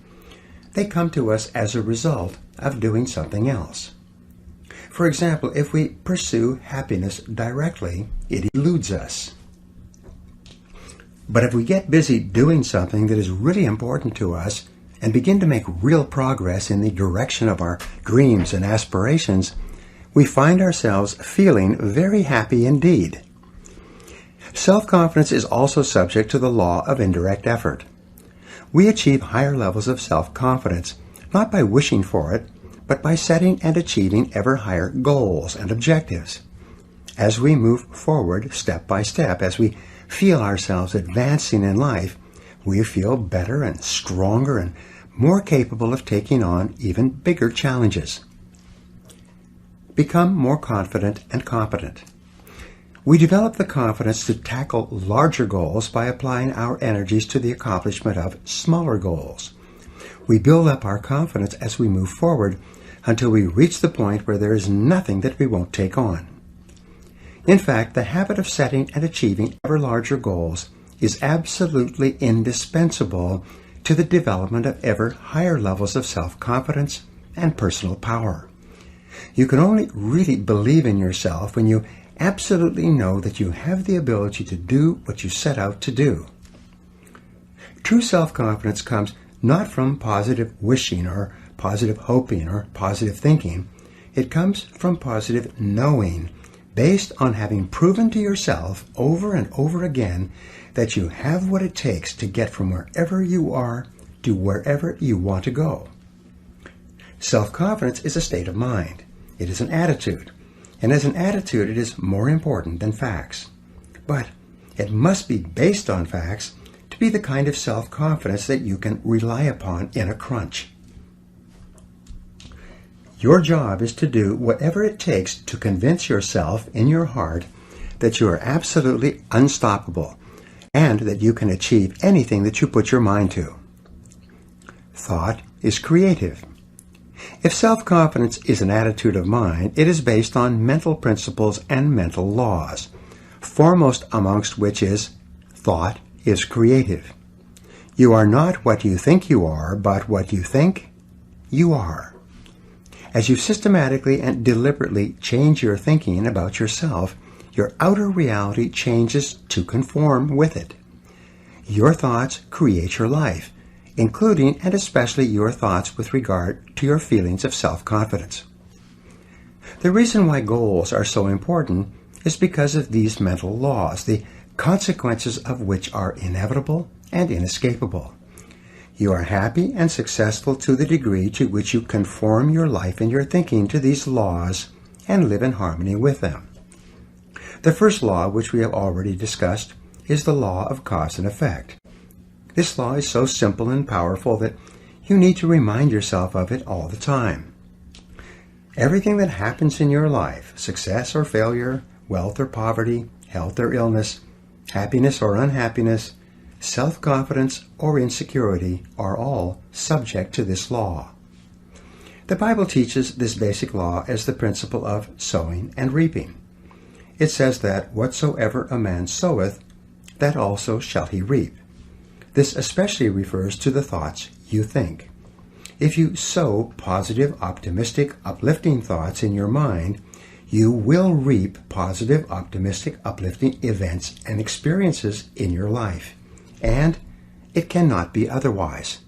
They come to us as a result of doing something else. For example, if we pursue happiness directly, it eludes us. But if we get busy doing something that is really important to us and begin to make real progress in the direction of our dreams and aspirations, we find ourselves feeling very happy indeed. Self-confidence is also subject to the law of indirect effort. We achieve higher levels of self-confidence not by wishing for it, but by setting and achieving ever higher goals and objectives. As we move forward step by step, as we feel ourselves advancing in life, we feel better and stronger and more capable of taking on even bigger challenges. Become more confident and competent. We develop the confidence to tackle larger goals by applying our energies to the accomplishment of smaller goals. We build up our confidence as we move forward until we reach the point where there is nothing that we won't take on. In fact, the habit of setting and achieving ever larger goals is absolutely indispensable to the development of ever higher levels of self-confidence and personal power. You can only really believe in yourself when you absolutely know that you have the ability to do what you set out to do. True self-confidence comes not from positive wishing or positive hoping or positive thinking. It comes from positive knowing, based on having proven to yourself over and over again that you have what it takes to get from wherever you are to wherever you want to go. Self-confidence is a state of mind. It is an attitude. And as an attitude, it is more important than facts. But it must be based on facts to be the kind of self-confidence that you can rely upon in a crunch. Your job is to do whatever it takes to convince yourself in your heart that you are absolutely unstoppable and that you can achieve anything that you put your mind to. Thought is creative. If self-confidence is an attitude of mind, it is based on mental principles and mental laws, foremost amongst which is thought is creative. You are not what you think you are, but what you think you are. As you systematically and deliberately change your thinking about yourself, your outer reality changes to conform with it. Your thoughts create your life, including and especially your thoughts with regard to your feelings of self-confidence. The reason why goals are so important is because of these mental laws, the consequences of which are inevitable and inescapable. You are happy and successful to the degree to which you conform your life and your thinking to these laws and live in harmony with them. The first law, which we have already discussed, is the law of cause and effect. This law is so simple and powerful that you need to remind yourself of it all the time. Everything that happens in your life, success or failure, wealth or poverty, health or illness, happiness or unhappiness, self-confidence or insecurity, are all subject to this law. The Bible teaches this basic law as the principle of sowing and reaping. It says that whatsoever a man soweth, that also shall he reap. This especially refers to the thoughts you think. If you sow positive, optimistic, uplifting thoughts in your mind, you will reap positive, optimistic, uplifting events and experiences in your life. And it cannot be otherwise.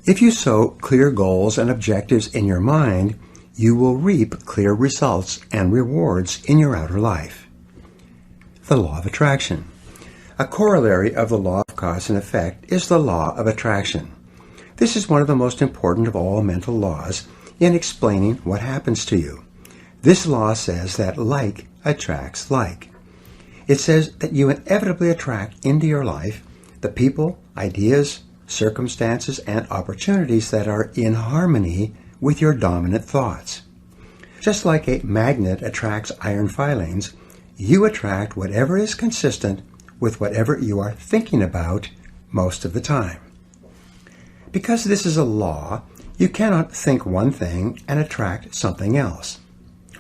If you sow clear goals and objectives in your mind, you will reap clear results and rewards in your outer life. The law of attraction. A corollary of the law of cause and effect is the law of attraction. This is one of the most important of all mental laws in explaining what happens to you. This law says that like attracts like. It says that you inevitably attract into your life the people, ideas, circumstances, and opportunities that are in harmony with your dominant thoughts. Just like a magnet attracts iron filings, you attract whatever is consistent with whatever you are thinking about most of the time. Because this is a law, you cannot think one thing and attract something else.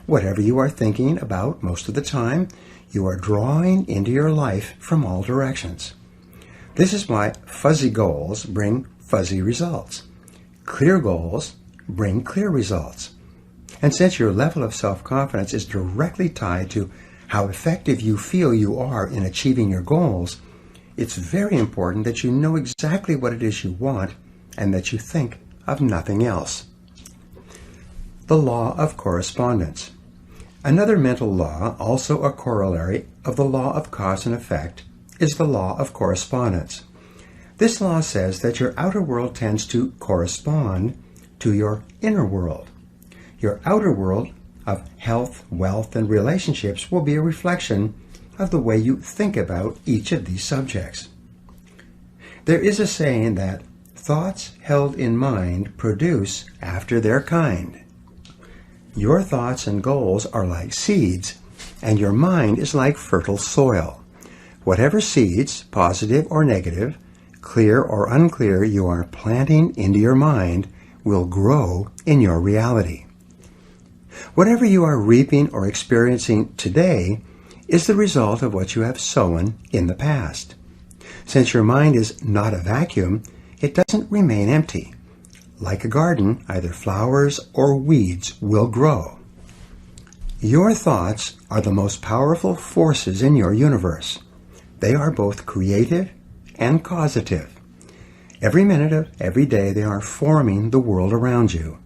Whatever you are thinking about most of the time, you are drawing into your life from all directions. This is why fuzzy goals bring fuzzy results. Clear goals bring clear results. And since your level of self-confidence is directly tied to how effective you feel you are in achieving your goals, it's very important that you know exactly what it is you want and that you think of nothing else. The law of correspondence. Another mental law, also a corollary of the law of cause and effect, is the law of correspondence. This law says that your outer world tends to correspond to your inner world. Your outer world of health, wealth, and relationships will be a reflection of the way you think about each of these subjects. There is a saying that thoughts held in mind produce after their kind. Your thoughts and goals are like seeds, and your mind is like fertile soil. Whatever seeds, positive or negative, clear or unclear, you are planting into your mind will grow in your reality. Whatever you are reaping or experiencing today is the result of what you have sown in the past. Since your mind is not a vacuum, it doesn't remain empty. Like a garden, either flowers or weeds will grow. Your thoughts are the most powerful forces in your universe. They are both creative and causative. Every minute of every day they are forming the world around you.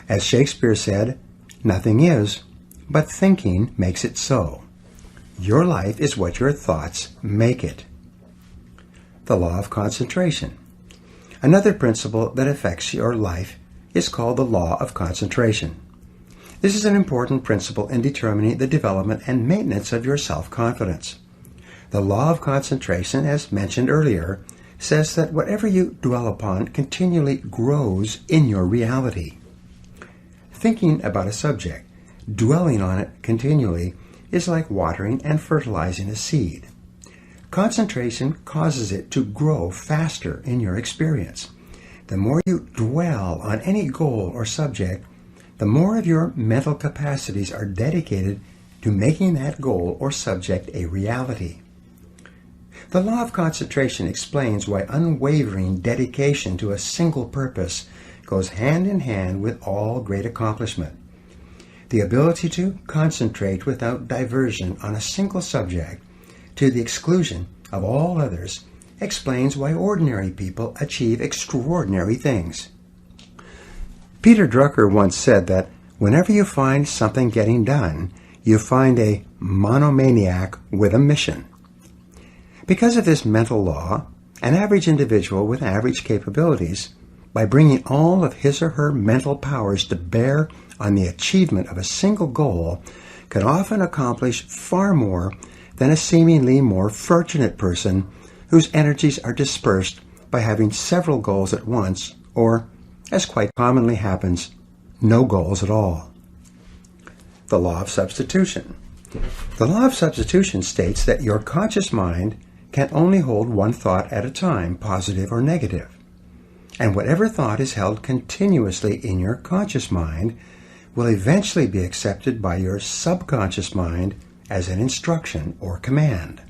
As Shakespeare said, nothing is, but thinking makes it so. Your life is what your thoughts make it. The law of concentration. Another principle that affects your life is called the law of concentration. This is an important principle in determining the development and maintenance of your self-confidence. The law of concentration, as mentioned earlier, says that whatever you dwell upon continually grows in your reality. Thinking about a subject, dwelling on it continually, is like watering and fertilizing a seed. Concentration causes it to grow faster in your experience. The more you dwell on any goal or subject, the more of your mental capacities are dedicated to making that goal or subject a reality. The law of concentration explains why unwavering dedication to a single purpose goes hand in hand with all great accomplishment. The ability to concentrate without diversion on a single subject to the exclusion of all others explains why ordinary people achieve extraordinary things. Peter Drucker once said that whenever you find something getting done, you find a monomaniac with a mission. Because of this mental law, an average individual with average capabilities, by bringing all of his or her mental powers to bear on the achievement of a single goal, can often accomplish far more than a seemingly more fortunate person whose energies are dispersed by having several goals at once, or, as quite commonly happens, no goals at all. The law of substitution. The law of substitution states that your conscious mind can only hold one thought at a time, positive or negative. And whatever thought is held continuously in your conscious mind will eventually be accepted by your subconscious mind as an instruction or command.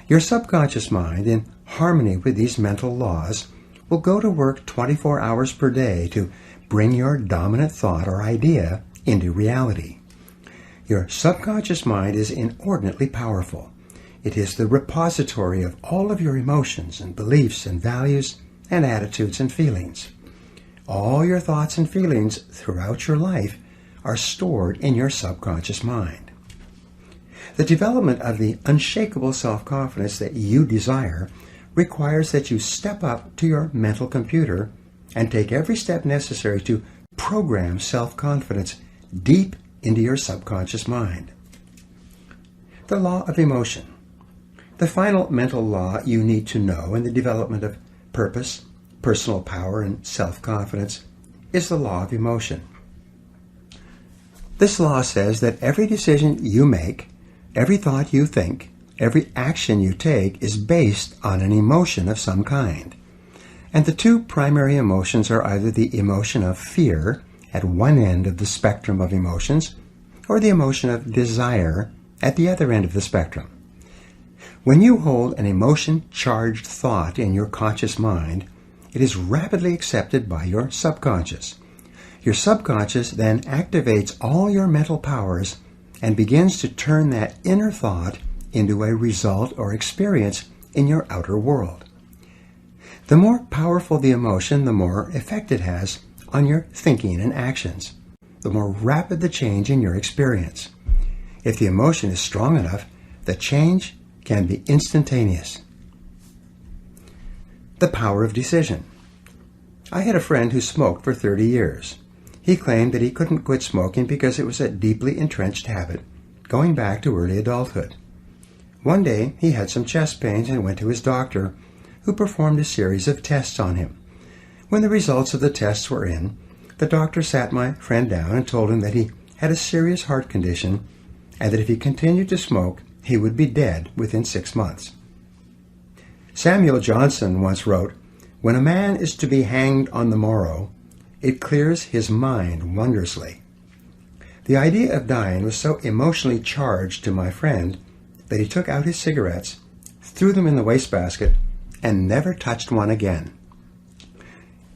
Your subconscious mind, in harmony with these mental laws, will go to work 24 hours per day to bring your dominant thought or idea into reality. Your subconscious mind is inordinately powerful. It is the repository of all of your emotions and beliefs and values and attitudes and feelings. All your thoughts and feelings throughout your life are stored in your subconscious mind. The development of the unshakable self-confidence that you desire requires that you step up to your mental computer and take every step necessary to program self-confidence deep into your subconscious mind. The law of emotion. The final mental law you need to know in the development of purpose, personal power, and self-confidence is the law of emotion. This law says that every decision you make, every thought you think, every action you take is based on an emotion of some kind. And the two primary emotions are either the emotion of fear at one end of the spectrum of emotions, or the emotion of desire at the other end of the spectrum. When you hold an emotion-charged thought in your conscious mind, it is rapidly accepted by your subconscious. Your subconscious then activates all your mental powers and begins to turn that inner thought into a result or experience in your outer world. The more powerful the emotion, the more effect it has on your thinking and actions, the more rapid the change in your experience. If the emotion is strong enough, the change can be instantaneous. The power of decision. I had a friend who smoked for 30 years. He claimed that he couldn't quit smoking because it was a deeply entrenched habit, going back to early adulthood. One day, he had some chest pains and went to his doctor, who performed a series of tests on him. When the results of the tests were in, the doctor sat my friend down and told him that he had a serious heart condition and that if he continued to smoke, he would be dead within 6 months. Samuel Johnson once wrote, "When a man is to be hanged on the morrow, it clears his mind wondrously." The idea of dying was so emotionally charged to my friend that he took out his cigarettes, threw them in the wastebasket, and never touched one again.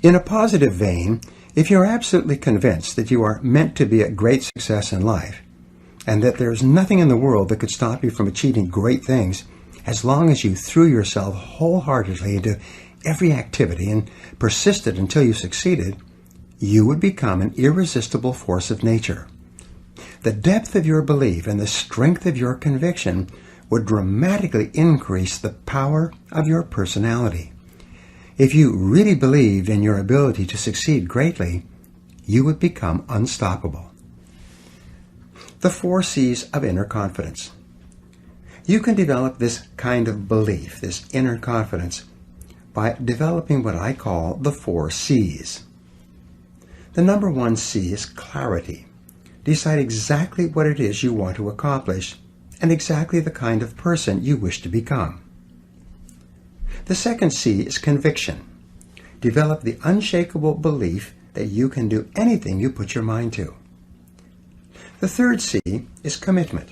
In a positive vein, if you're absolutely convinced that you are meant to be a great success in life, and that there's nothing in the world that could stop you from achieving great things, as long as you threw yourself wholeheartedly into every activity and persisted until you succeeded, you would become an irresistible force of nature. The depth of your belief and the strength of your conviction would dramatically increase the power of your personality. If you really believed in your ability to succeed greatly, you would become unstoppable. The 4 C's of inner confidence. You can develop this kind of belief, this inner confidence, by developing what I call the 4 C's. The number 1 C is clarity. Decide exactly what it is you want to accomplish and exactly the kind of person you wish to become. The second C is conviction. Develop the unshakable belief that you can do anything you put your mind to. The third C is commitment.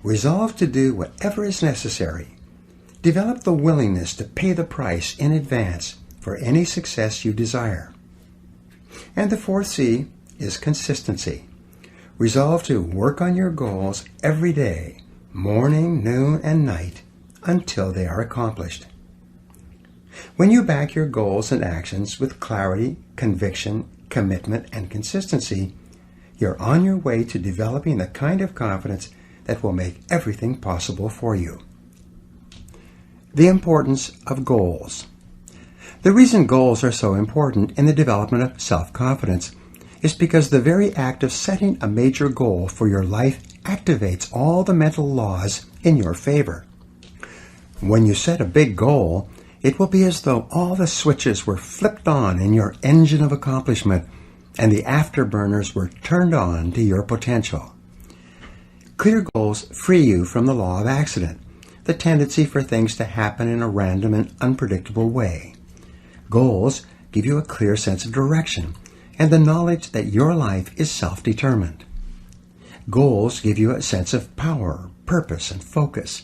Resolve to do whatever is necessary. Develop the willingness to pay the price in advance for any success you desire. And the fourth C is consistency. Resolve to work on your goals every day, morning, noon, and night, until they are accomplished. When you back your goals and actions with clarity, conviction, commitment, and consistency, you're on your way to developing the kind of confidence that will make everything possible for you. The importance of goals. The reason goals are so important in the development of self-confidence is because the very act of setting a major goal for your life activates all the mental laws in your favor. When you set a big goal, it will be as though all the switches were flipped on in your engine of accomplishment and the afterburners were turned on to your potential. Clear goals free you from the law of accident, the tendency for things to happen in a random and unpredictable way. Goals give you a clear sense of direction and the knowledge that your life is self-determined. Goals give you a sense of power, purpose, and focus.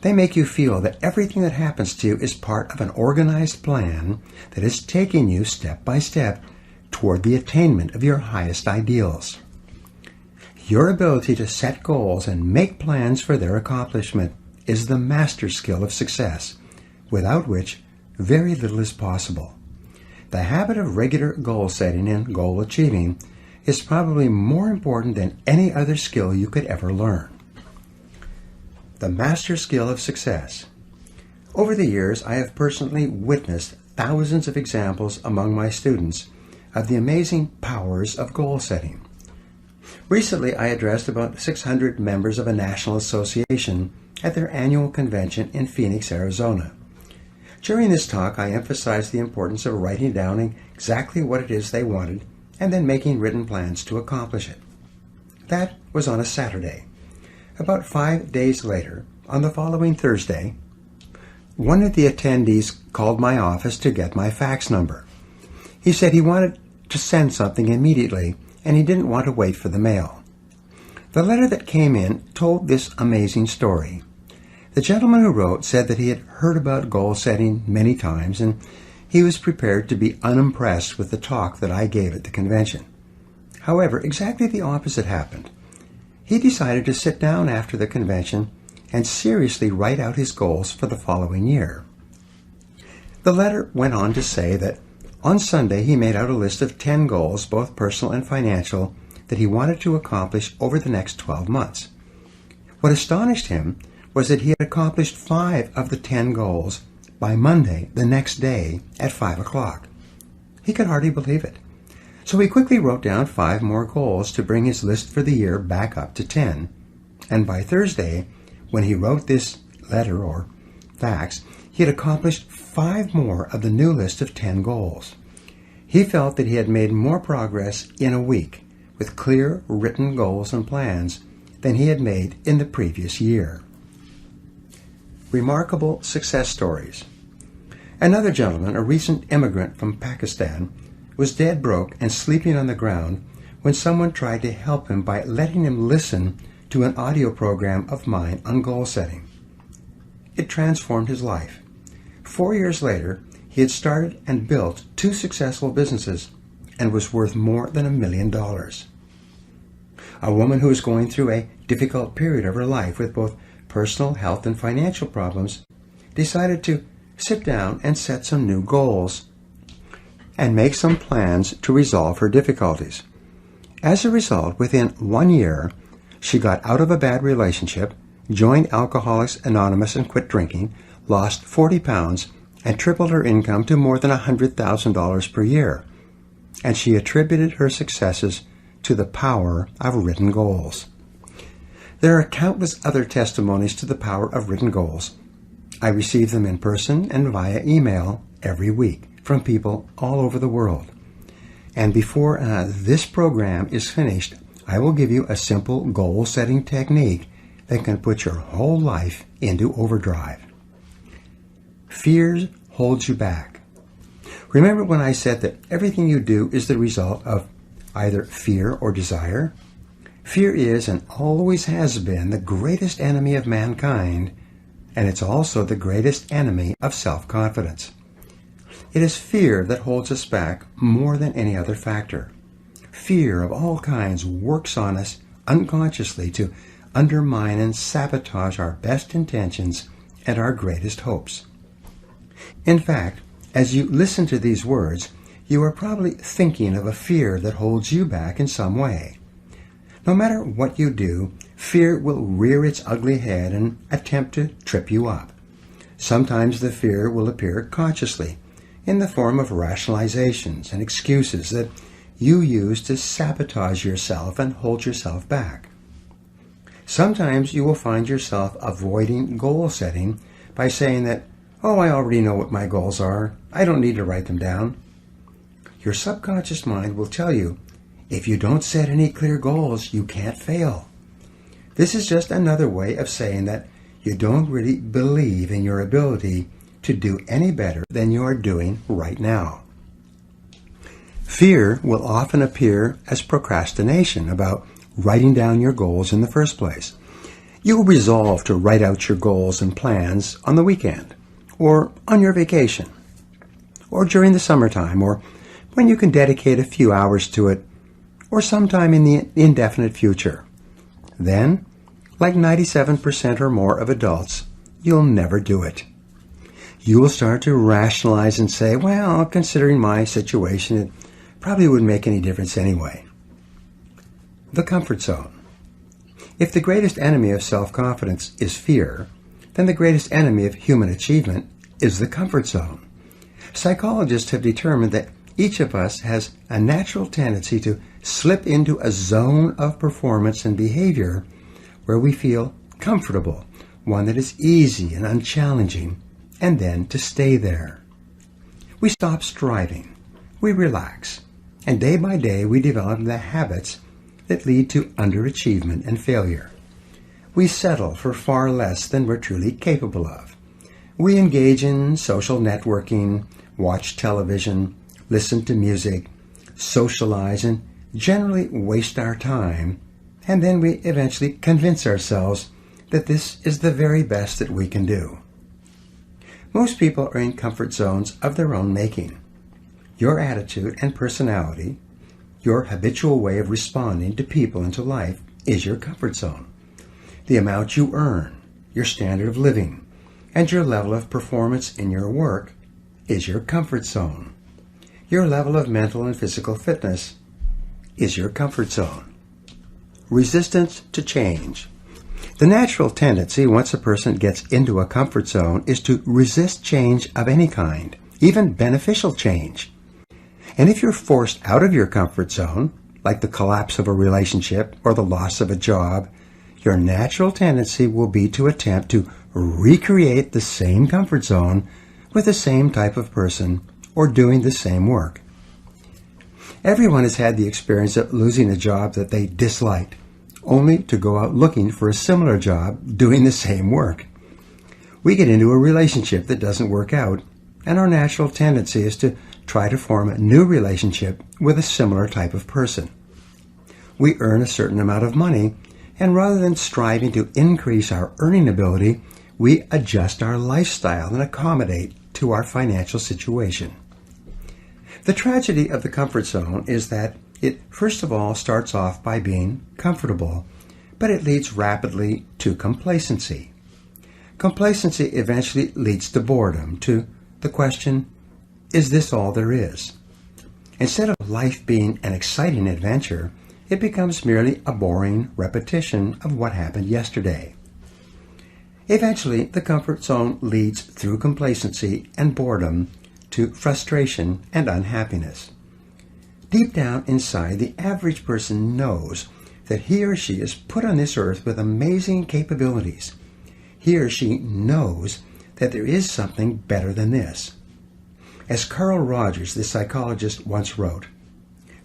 They make you feel that everything that happens to you is part of an organized plan that is taking you step by step toward the attainment of your highest ideals. Your ability to set goals and make plans for their accomplishment is the master skill of success, without which very little is possible. The habit of regular goal setting and goal achieving is probably more important than any other skill you could ever learn. The master skill of success. Over the years, I have personally witnessed thousands of examples among my students of the amazing powers of goal setting. Recently, I addressed about 600 members of a national association at their annual convention in Phoenix, Arizona. During this talk, I emphasized the importance of writing down exactly what it is they wanted and then making written plans to accomplish it. That was on a Saturday. About 5 days later, on the following Thursday, one of the attendees called my office to get my fax number. He said he wanted to send something immediately and he didn't want to wait for the mail. The letter that came in told this amazing story. The gentleman who wrote said that he had heard about goal setting many times and he was prepared to be unimpressed with the talk that I gave at the convention. However, exactly the opposite happened. He decided to sit down after the convention and seriously write out his goals for the following year. The letter went on to say that on Sunday he made out a list of 10 goals, both personal and financial, that he wanted to accomplish over the next 12 months. What astonished him was that he had accomplished 5 of the 10 goals by Monday, the next day, at 5 o'clock. He could hardly believe it. So he quickly wrote down 5 more goals to bring his list for the year back up to 10. And by Thursday, when he wrote this letter or fax, he had accomplished 5 more of the new list of 10 goals. He felt that he had made more progress in a week with clear written goals and plans than he had made in the previous year. Remarkable success stories. Another gentleman, a recent immigrant from Pakistan, was dead broke and sleeping on the ground when someone tried to help him by letting him listen to an audio program of mine on goal setting. It transformed his life. 4 years later, he had started and built 2 successful businesses and was worth more than $1 million. A woman who was going through a difficult period of her life with both personal, health, and financial problems decided to sit down and set some new goals and make some plans to resolve her difficulties. As a result, within 1 year, she got out of a bad relationship, joined Alcoholics Anonymous and quit drinking, lost 40 pounds, and tripled her income to more than $100,000 per year. And she attributed her successes to the power of written goals. There are countless other testimonies to the power of written goals. I receive them in person and via email every week from people all over the world. And before this program is finished, I will give you a simple goal-setting technique that can put your whole life into overdrive. Fear holds you back. Remember when I said that everything you do is the result of either fear or desire? Fear is and always has been the greatest enemy of mankind, and it's also the greatest enemy of self-confidence. It is fear that holds us back more than any other factor. Fear of all kinds works on us unconsciously to undermine and sabotage our best intentions and our greatest hopes. In fact, as you listen to these words, you are probably thinking of a fear that holds you back in some way. No matter what you do, fear will rear its ugly head and attempt to trip you up. Sometimes the fear will appear consciously in the form of rationalizations and excuses that you use to sabotage yourself and hold yourself back. Sometimes you will find yourself avoiding goal setting by saying that, "Oh, I already know what my goals are. I don't need to write them down." Your subconscious mind will tell you, if you don't set any clear goals, you can't fail. This is just another way of saying that you don't really believe in your ability to do any better than you are doing right now. Fear will often appear as procrastination about writing down your goals in the first place. You will resolve to write out your goals and plans on the weekend, or on your vacation, or during the summertime, or when you can dedicate a few hours to it, or sometime in the indefinite future. Then, like 97% or more of adults, you'll never do it. You will start to rationalize and say, "Well, considering my situation, it probably wouldn't make any difference anyway." The comfort zone. If the greatest enemy of self-confidence is fear, then the greatest enemy of human achievement is the comfort zone. Psychologists have determined that each of us has a natural tendency to slip into a zone of performance and behavior where we feel comfortable, one that is easy and unchallenging, and then to stay there. We stop striving, we relax, and day by day we develop the habits that lead to underachievement and failure. We settle for far less than we're truly capable of. We engage in social networking, watch television, listen to music, socialize, and generally waste our time, and then we eventually convince ourselves that this is the very best that we can do. Most people are in comfort zones of their own making. Your attitude and personality, your habitual way of responding to people and to life is your comfort zone. The amount you earn, your standard of living, and your level of performance in your work is your comfort zone. Your level of mental and physical fitness is your comfort zone. Resistance to change. The natural tendency once a person gets into a comfort zone is to resist change of any kind, even beneficial change. And if you're forced out of your comfort zone, like the collapse of a relationship or the loss of a job, your natural tendency will be to attempt to recreate the same comfort zone with the same type of person or doing the same work. Everyone has had the experience of losing a job that they disliked, only to go out looking for a similar job doing the same work. We get into a relationship that doesn't work out, and our natural tendency is to try to form a new relationship with a similar type of person. We earn a certain amount of money, and rather than striving to increase our earning ability, we adjust our lifestyle and accommodate to our financial situation. The tragedy of the comfort zone is that it first of all starts off by being comfortable, but it leads rapidly to complacency. Complacency eventually leads to boredom, to the question, is this all there is? Instead of life being an exciting adventure, it becomes merely a boring repetition of what happened yesterday. Eventually, the comfort zone leads through complacency and boredom to frustration and unhappiness. Deep down inside, the average person knows that he or she is put on this earth with amazing capabilities. He or she knows that there is something better than this. As Carl Rogers, the psychologist, once wrote,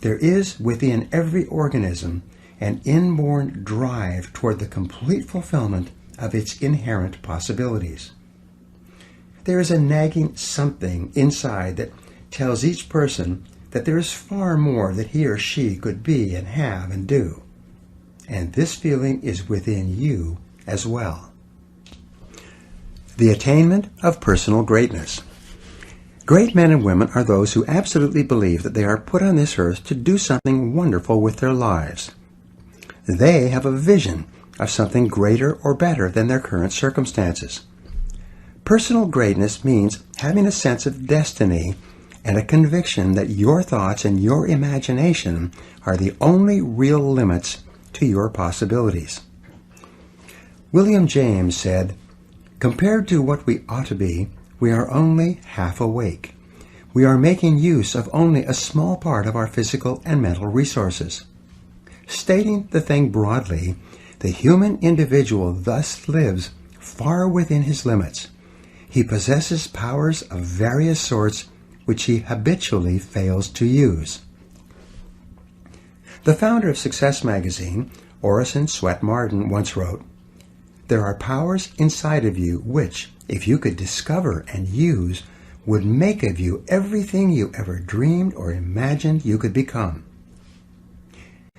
"There is within every organism an inborn drive toward the complete fulfillment of its inherent possibilities." There is a nagging something inside that tells each person that there is far more that he or she could be and have and do. And this feeling is within you as well. The attainment of personal greatness. Great men and women are those who absolutely believe that they are put on this earth to do something wonderful with their lives. They have a vision of something greater or better than their current circumstances. Personal greatness means having a sense of destiny and a conviction that your thoughts and your imagination are the only real limits to your possibilities. William James said, "Compared to what we ought to be, we are only half awake. We are making use of only a small part of our physical and mental resources." Stating the thing broadly, the human individual thus lives far within his limits. He possesses powers of various sorts which he habitually fails to use. The founder of Success magazine, Orison Swett Marden, once wrote, "There are powers inside of you which, if you could discover and use, would make of you everything you ever dreamed or imagined you could become."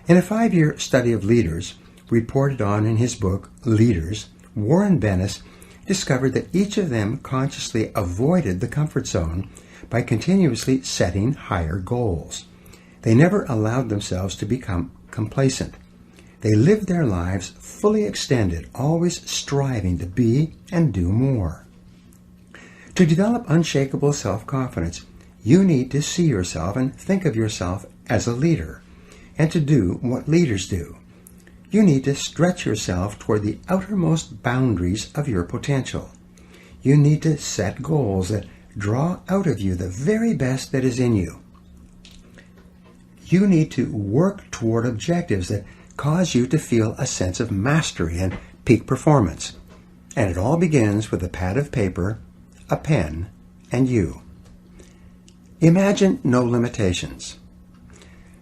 In a 5-year study of leaders, reported on in his book, Leaders, Warren Bennis discovered that each of them consciously avoided the comfort zone by continuously setting higher goals. They never allowed themselves to become complacent. They lived their lives fully extended, always striving to be and do more. To develop unshakable self-confidence, you need to see yourself and think of yourself as a leader, and to do what leaders do. You need to stretch yourself toward the outermost boundaries of your potential. You need to set goals that draw out of you the very best that is in you. You need to work toward objectives that cause you to feel a sense of mastery and peak performance. And it all begins with a pad of paper, a pen, and you. Imagine no limitations.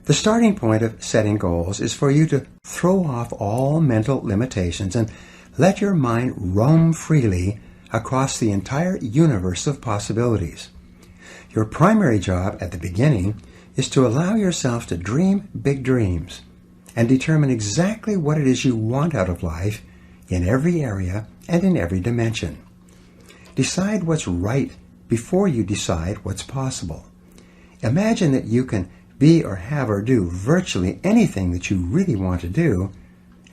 The starting point of setting goals is for you to throw off all mental limitations and let your mind roam freely across the entire universe of possibilities. Your primary job at the beginning is to allow yourself to dream big dreams and determine exactly what it is you want out of life in every area and in every dimension. Decide what's right before you decide what's possible. Imagine that you can be or have or do virtually anything that you really want to do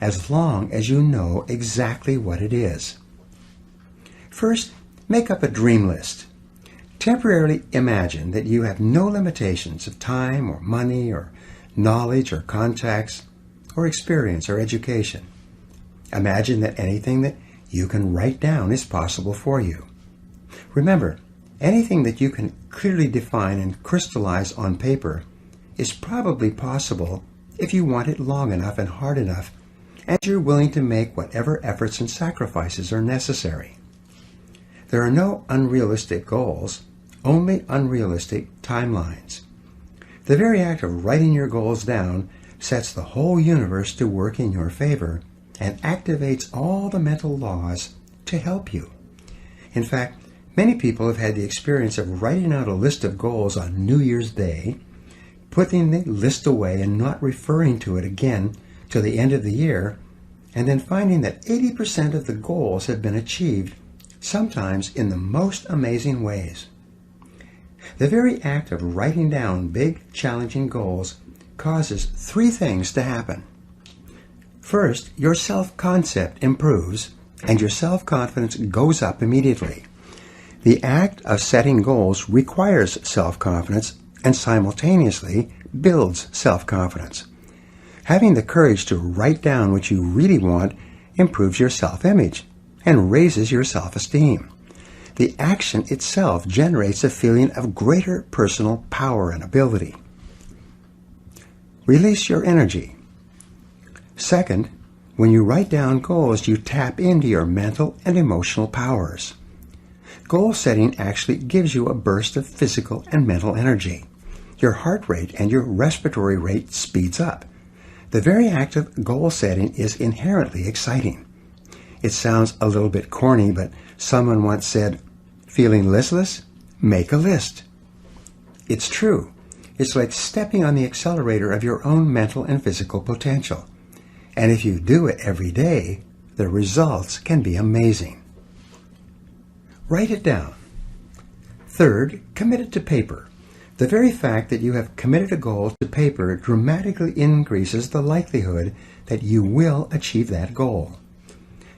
as long as you know exactly what it is. First, make up a dream list. Temporarily imagine that you have no limitations of time or money or knowledge or contacts or experience or education. Imagine that anything that you can write down is possible for you. Remember, anything that you can clearly define and crystallize on paper is probably possible if you want it long enough and hard enough, and you're willing to make whatever efforts and sacrifices are necessary. There are no unrealistic goals, only unrealistic timelines. The very act of writing your goals down sets the whole universe to work in your favor and activates all the mental laws to help you. In fact, many people have had the experience of writing out a list of goals on New Year's Day, putting the list away and not referring to it again till the end of the year, and then finding that 80% of the goals have been achieved, sometimes in the most amazing ways. The very act of writing down big, challenging goals causes three things to happen. First, your self-concept improves and your self-confidence goes up immediately. The act of setting goals requires self-confidence and simultaneously builds self-confidence. Having the courage to write down what you really want improves your self-image and raises your self-esteem. The action itself generates a feeling of greater personal power and ability. Release your energy. Second, when you write down goals, you tap into your mental and emotional powers. Goal setting actually gives you a burst of physical and mental energy. Your heart rate and your respiratory rate speeds up. The very act of goal setting is inherently exciting. It sounds a little bit corny, but someone once said, "Feeling listless? Make a list." It's true. It's like stepping on the accelerator of your own mental and physical potential. And if you do it every day, the results can be amazing. Write it down. Third, commit it to paper. The very fact that you have committed a goal to paper dramatically increases the likelihood that you will achieve that goal.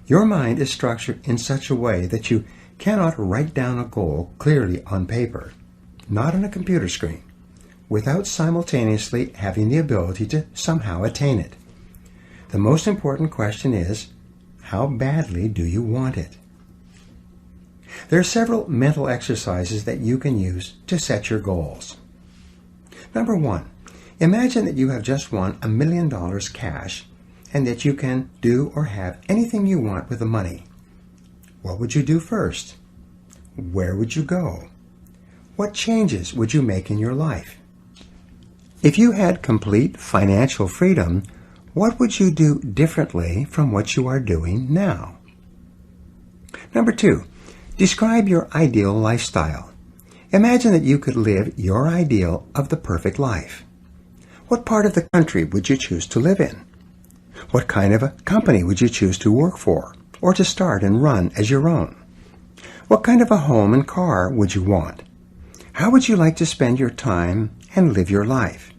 Your mind is structured in such a way that you cannot write down a goal clearly on paper, not on a computer screen, without simultaneously having the ability to somehow attain it. The most important question is, how badly do you want it? There are several mental exercises that you can use to set your goals. Number one, imagine that you have just won $1 million cash and that you can do or have anything you want with the money. What would you do first? Where would you go? What changes would you make in your life? If you had complete financial freedom, what would you do differently from what you are doing now? Number two, describe your ideal lifestyle. Imagine that you could live your ideal of the perfect life. What part of the country would you choose to live in? What kind of a company would you choose to work for or to start and run as your own? What kind of a home and car would you want? How would you like to spend your time and live your life?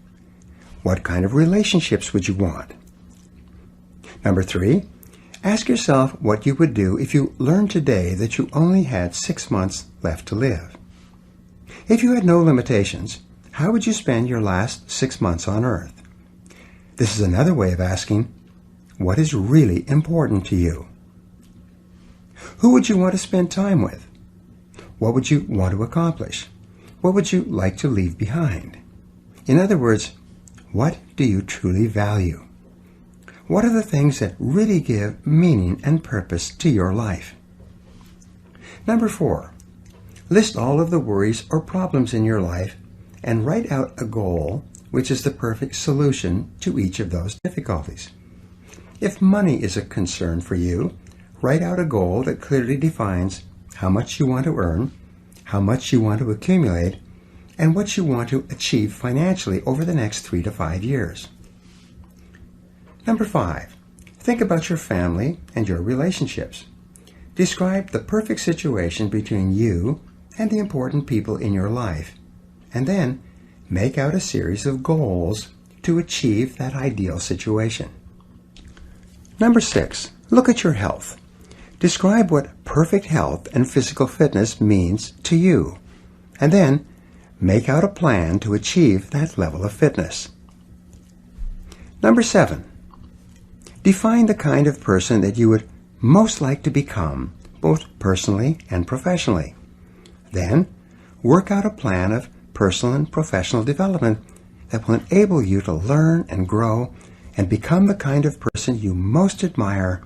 What kind of relationships would you want? Number three, ask yourself what you would do if you learned today that you only had 6 months left to live. If you had no limitations, how would you spend your last 6 months on Earth? This is another way of asking, what is really important to you? Who would you want to spend time with? What would you want to accomplish? What would you like to leave behind? In other words, what do you truly value? What are the things that really give meaning and purpose to your life? Number four, List all of the worries or problems in your life and write out a goal which is the perfect solution to each of those difficulties. If money is a concern for you, write out a goal that clearly defines how much you want to earn, how much you want to accumulate, and what you want to achieve financially over the next 3 to 5 years. Number 5, think about your family and your relationships. Describe the perfect situation between you and the important people in your life, and then make out a series of goals to achieve that ideal situation. Number 6, look at your health. Describe what perfect health and physical fitness means to you, and then make out a plan to achieve that level of fitness. Number 7, define the kind of person that you would most like to become, both personally and professionally. Then, work out a plan of personal and professional development that will enable you to learn and grow and become the kind of person you most admire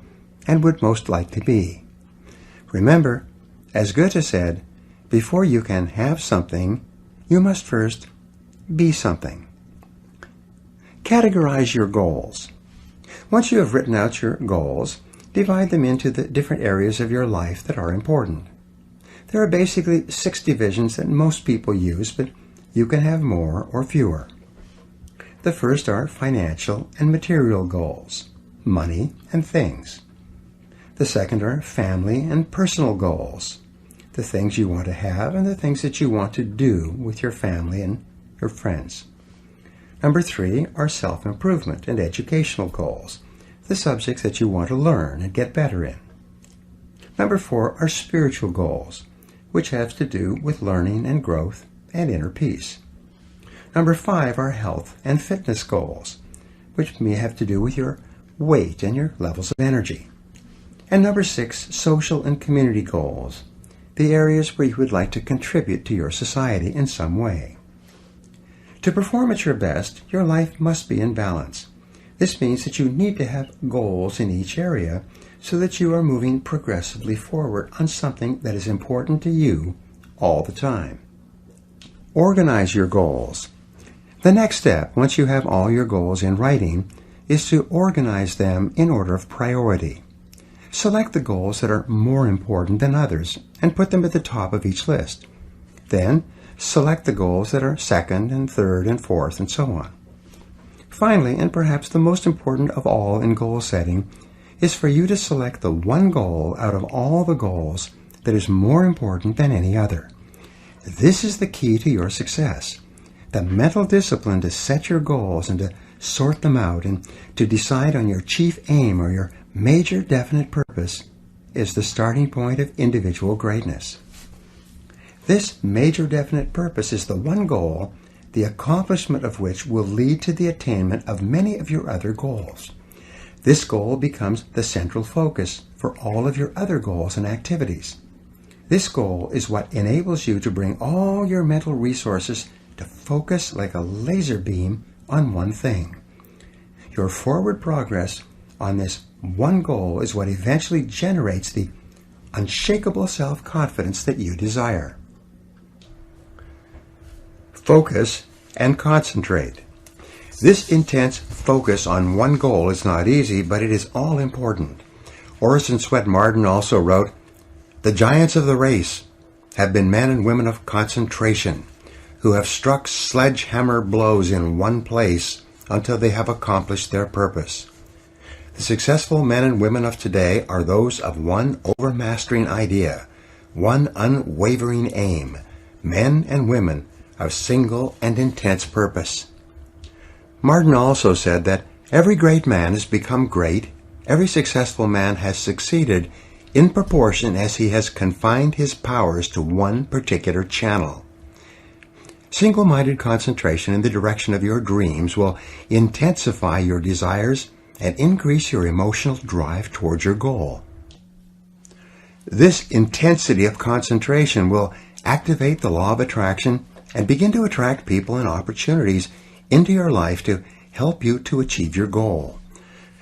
and would most like to be. Remember, as Goethe said, before you can have something, you must first be something. Categorize your goals. Once you have written out your goals, divide them into the different areas of your life that are important. There are basically 6 divisions that most people use, but you can have more or fewer. The first are financial and material goals, money and things. The second are family and personal goals, the things you want to have and the things that you want to do with your family and your friends. Number 3 are self-improvement and educational goals, the subjects that you want to learn and get better in. Number 4 are spiritual goals, which have to do with learning and growth and inner peace. Number 5 are health and fitness goals, which may have to do with your weight and your levels of energy. And number 6, social and community goals, the areas where you would like to contribute to your society in some way. To perform at your best, your life must be in balance. This means that you need to have goals in each area so that you are moving progressively forward on something that is important to you all the time. Organize your goals. The next step, once you have all your goals in writing, is to organize them in order of priority. Select the goals that are more important than others and put them at the top of each list. Then, select the goals that are second and third and fourth and so on. Finally, and perhaps the most important of all in goal setting, is for you to select the one goal out of all the goals that is more important than any other. This is the key to your success. The mental discipline to set your goals and to sort them out and to decide on your chief aim or your major definite purpose is the starting point of individual greatness. This major definite purpose is the one goal, the accomplishment of which will lead to the attainment of many of your other goals. This goal becomes the central focus for all of your other goals and activities. This goal is what enables you to bring all your mental resources to focus like a laser beam on one thing. Your forward progress on this one goal is what eventually generates the unshakable self-confidence that you desire. Focus and concentrate. This intense focus on one goal is not easy, but it is all important. Orison Swett Marden also wrote, "The giants of the race have been men and women of concentration, who have struck sledgehammer blows in one place until they have accomplished their purpose. The successful men and women of today are those of one overmastering idea, one unwavering aim, men and women of single and intense purpose." Martin also said that every great man has become great, every successful man has succeeded in proportion as he has confined his powers to one particular channel. Single-minded concentration in the direction of your dreams will intensify your desires and increase your emotional drive towards your goal. This intensity of concentration will activate the law of attraction and begin to attract people and opportunities into your life to help you to achieve your goal.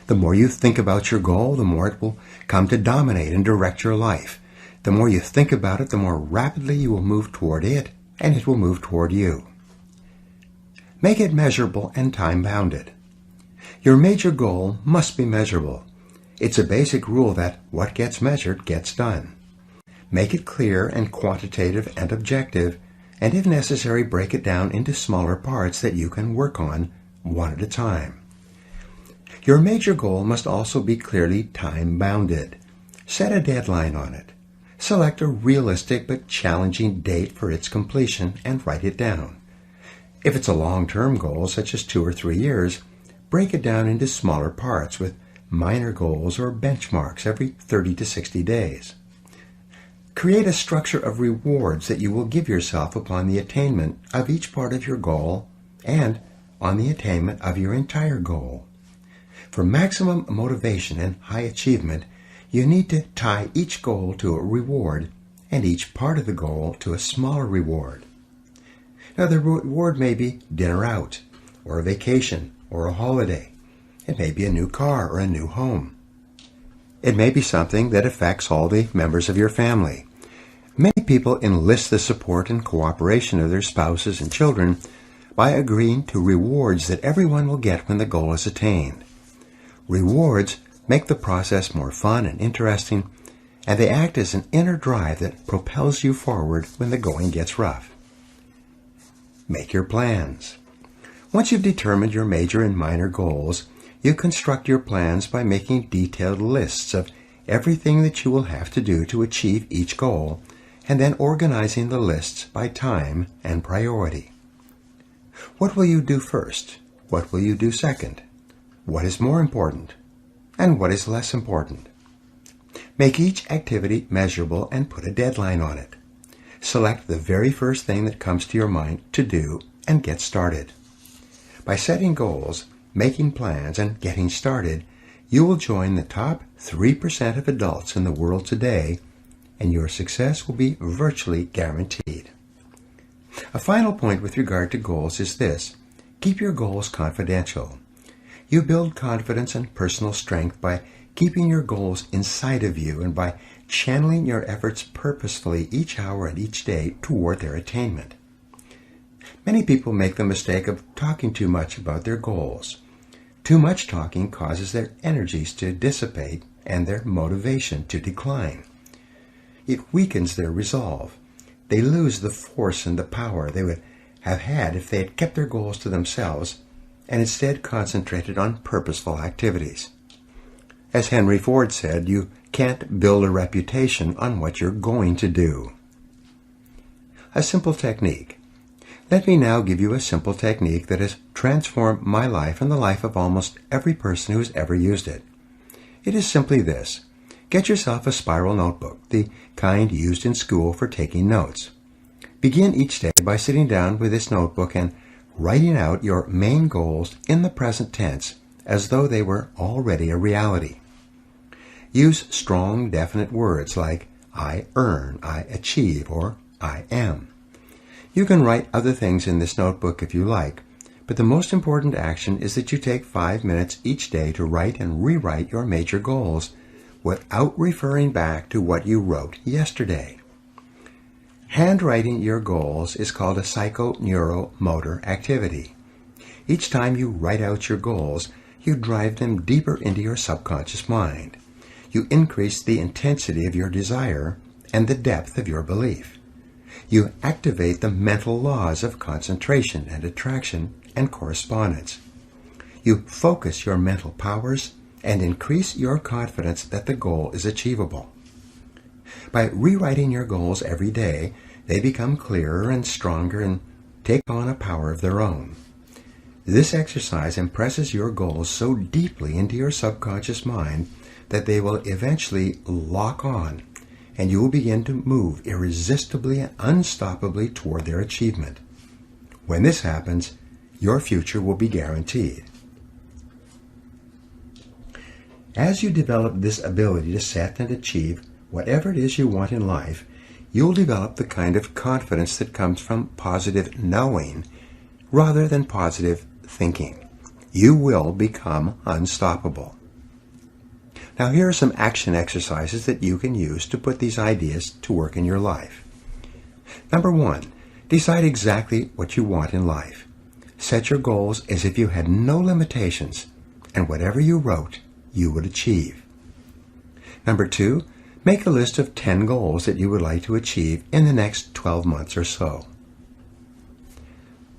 The more you think about your goal, the more it will come to dominate and direct your life. The more you think about it, the more rapidly you will move toward it, and it will move toward you. Make it measurable and time-bounded. Your major goal must be measurable. It's a basic rule that what gets measured gets done. Make it clear and quantitative and objective, and if necessary, break it down into smaller parts that you can work on one at a time. Your major goal must also be clearly time-bounded. Set a deadline on it. Select a realistic but challenging date for its completion and write it down. If it's a long-term goal, such as 2 or 3 years, break it down into smaller parts with minor goals or benchmarks every 30 to 60 days. Create a structure of rewards that you will give yourself upon the attainment of each part of your goal and on the attainment of your entire goal. For maximum motivation and high achievement, you need to tie each goal to a reward and each part of the goal to a smaller reward. Now, the reward may be dinner out, or a vacation, or a holiday. It may be a new car or a new home. It may be something that affects all the members of your family. Many people enlist the support and cooperation of their spouses and children by agreeing to rewards that everyone will get when the goal is attained. Rewards make the process more fun and interesting, and they act as an inner drive that propels you forward when the going gets rough. Make your plans. Once you've determined your major and minor goals, you construct your plans by making detailed lists of everything that you will have to do to achieve each goal, and then organizing the lists by time and priority. What will you do first? What will you do second? What is more important? And what is less important? Make each activity measurable and put a deadline on it. Select the very first thing that comes to your mind to do and get started. By setting goals, making plans, and getting started, you will join the top 3% of adults in the world today, and your success will be virtually guaranteed. A final point with regard to goals is this: keep your goals confidential. You build confidence and personal strength by keeping your goals inside of you and by channeling your efforts purposefully each hour and each day toward their attainment. Many people make the mistake of talking too much about their goals. Too much talking causes their energies to dissipate and their motivation to decline. It weakens their resolve. They lose the force and the power they would have had if they had kept their goals to themselves and instead concentrated on purposeful activities. As Henry Ford said, you can't build a reputation on what you're going to do. A simple technique. Let me now give you a simple technique that has transformed my life and the life of almost every person who has ever used it. It is simply this: get yourself a spiral notebook, the kind used in school for taking notes. Begin each day by sitting down with this notebook and writing out your main goals in the present tense as though they were already a reality. Use strong, definite words like I earn, I achieve, or I am. You can write other things in this notebook if you like, but the most important action is that you take 5 minutes each day to write and rewrite your major goals without referring back to what you wrote yesterday. Handwriting your goals is called a psychoneuromotor activity. Each time you write out your goals, you drive them deeper into your subconscious mind. You increase the intensity of your desire and the depth of your belief. You activate the mental laws of concentration and attraction and correspondence. You focus your mental powers and increase your confidence that the goal is achievable. By rewriting your goals every day, they become clearer and stronger and take on a power of their own. This exercise impresses your goals so deeply into your subconscious mind that they will eventually lock on, and you will begin to move irresistibly and unstoppably toward their achievement. When this happens, your future will be guaranteed. As you develop this ability to set and achieve whatever it is you want in life, you'll develop the kind of confidence that comes from positive knowing rather than positive thinking. You will become unstoppable. Now here are some action exercises that you can use to put these ideas to work in your life. Number 1, decide exactly what you want in life. Set your goals as if you had no limitations, and whatever you wrote, you would achieve. Number 2, make a list of 10 goals that you would like to achieve in the next 12 months or so.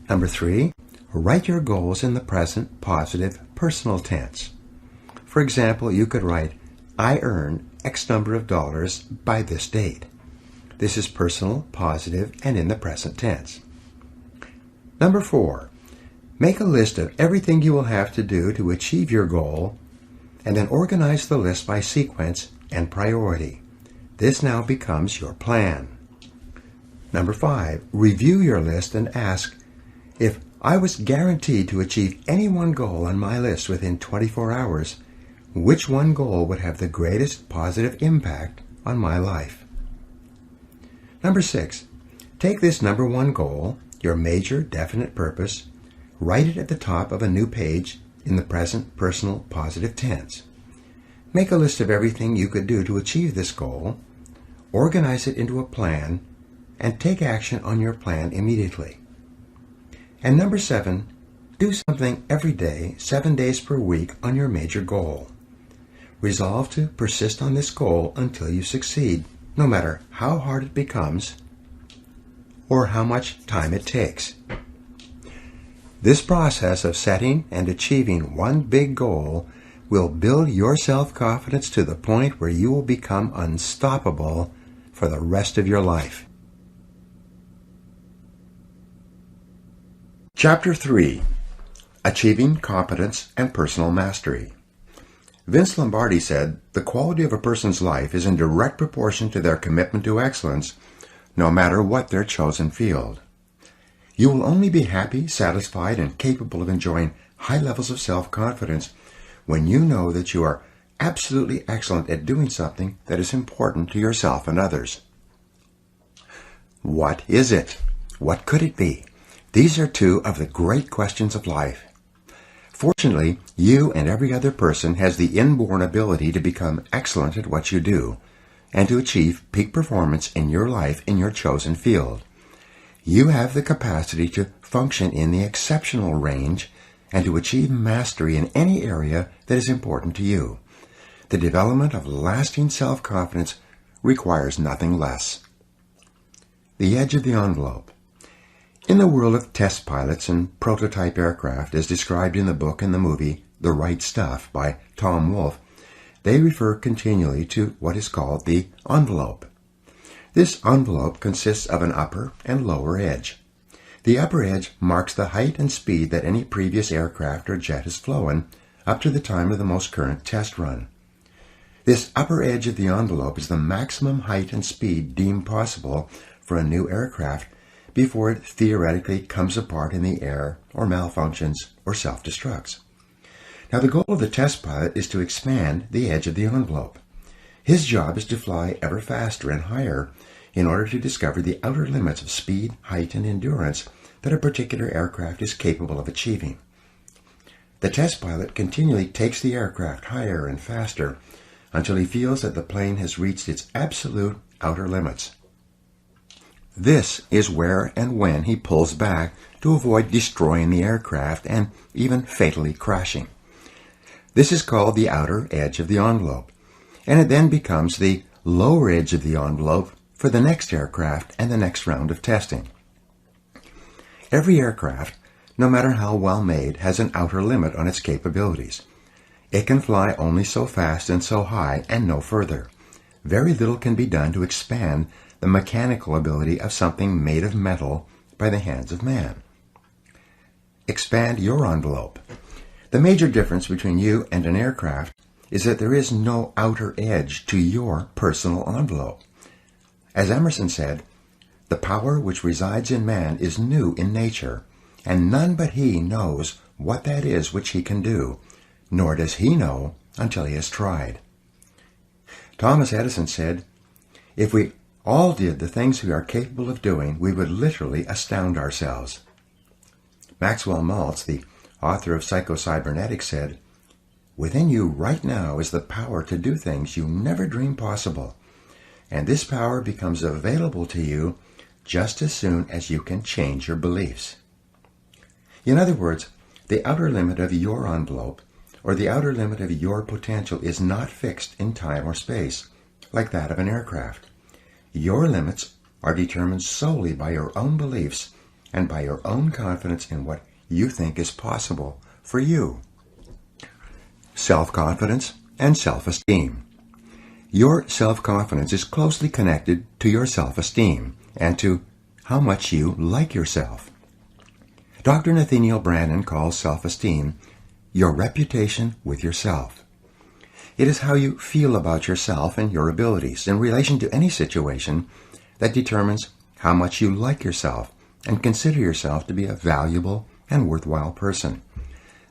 Number 3, write your goals in the present positive personal tense. For example, you could write, I earn X number of dollars by this date. This is personal, positive, and in the present tense. Number 4, make a list of everything you will have to do to achieve your goal, and then organize the list by sequence and priority. This now becomes your plan. Number 5, review your list and ask, if I was guaranteed to achieve any one goal on my list within 24 hours, which one goal would have the greatest positive impact on my life? Number 6, take this number 1 goal, your major definite purpose, write it at the top of a new page in the present personal positive tense. Make a list of everything you could do to achieve this goal, organize it into a plan, and take action on your plan immediately. And number 7, do something every day, 7 days per week on your major goal. Resolve to persist on this goal until you succeed, no matter how hard it becomes or how much time it takes. This process of setting and achieving one big goal will build your self-confidence to the point where you will become unstoppable for the rest of your life. Chapter 3, Achieving Competence and Personal Mastery. Vince Lombardi said, the quality of a person's life is in direct proportion to their commitment to excellence, no matter what their chosen field. You will only be happy, satisfied, and capable of enjoying high levels of self-confidence when you know that you are absolutely excellent at doing something that is important to yourself and others. What is it? What could it be? These are two of the great questions of life. Fortunately, you and every other person has the inborn ability to become excellent at what you do and to achieve peak performance in your life in your chosen field. You have the capacity to function in the exceptional range and to achieve mastery in any area that is important to you. The development of lasting self-confidence requires nothing less. The edge of the envelope. In the world of test pilots and prototype aircraft, as described in the book and the movie The Right Stuff by Tom Wolfe, they refer continually to what is called the envelope. This envelope consists of an upper and lower edge. The upper edge marks the height and speed that any previous aircraft or jet has flown up to the time of the most current test run. This upper edge of the envelope is the maximum height and speed deemed possible for a new aircraft before it theoretically comes apart in the air or malfunctions or self-destructs. Now the goal of the test pilot is to expand the edge of the envelope. His job is to fly ever faster and higher in order to discover the outer limits of speed, height, and endurance that a particular aircraft is capable of achieving. The test pilot continually takes the aircraft higher and faster until he feels that the plane has reached its absolute outer limits. This is where and when he pulls back to avoid destroying the aircraft and even fatally crashing. This is called the outer edge of the envelope, and it then becomes the lower edge of the envelope for the next aircraft and the next round of testing. Every aircraft, no matter how well made, has an outer limit on its capabilities. It can fly only so fast and so high and no further. Very little can be done to expand the mechanical ability of something made of metal by the hands of man. Expand your envelope. The major difference between you and an aircraft is that there is no outer edge to your personal envelope. As Emerson said, the power which resides in man is new in nature, and none but he knows what that is which he can do, nor does he know until he has tried. Thomas Edison said, if we all did the things we are capable of doing, we would literally astound ourselves. Maxwell Maltz, the author of Psycho-Cybernetics, said, Within you right now is the power to do things you never dreamed possible. And this power becomes available to you just as soon as you can change your beliefs. In other words, the outer limit of your envelope, or the outer limit of your potential, is not fixed in time or space, like that of an aircraft. Your limits are determined solely by your own beliefs and by your own confidence in what you think is possible for you. Self-confidence and self-esteem. Your self-confidence is closely connected to your self-esteem and to how much you like yourself. Dr. Nathaniel Branden calls self-esteem your reputation with yourself. It is how you feel about yourself and your abilities in relation to any situation that determines how much you like yourself and consider yourself to be a valuable and worthwhile person.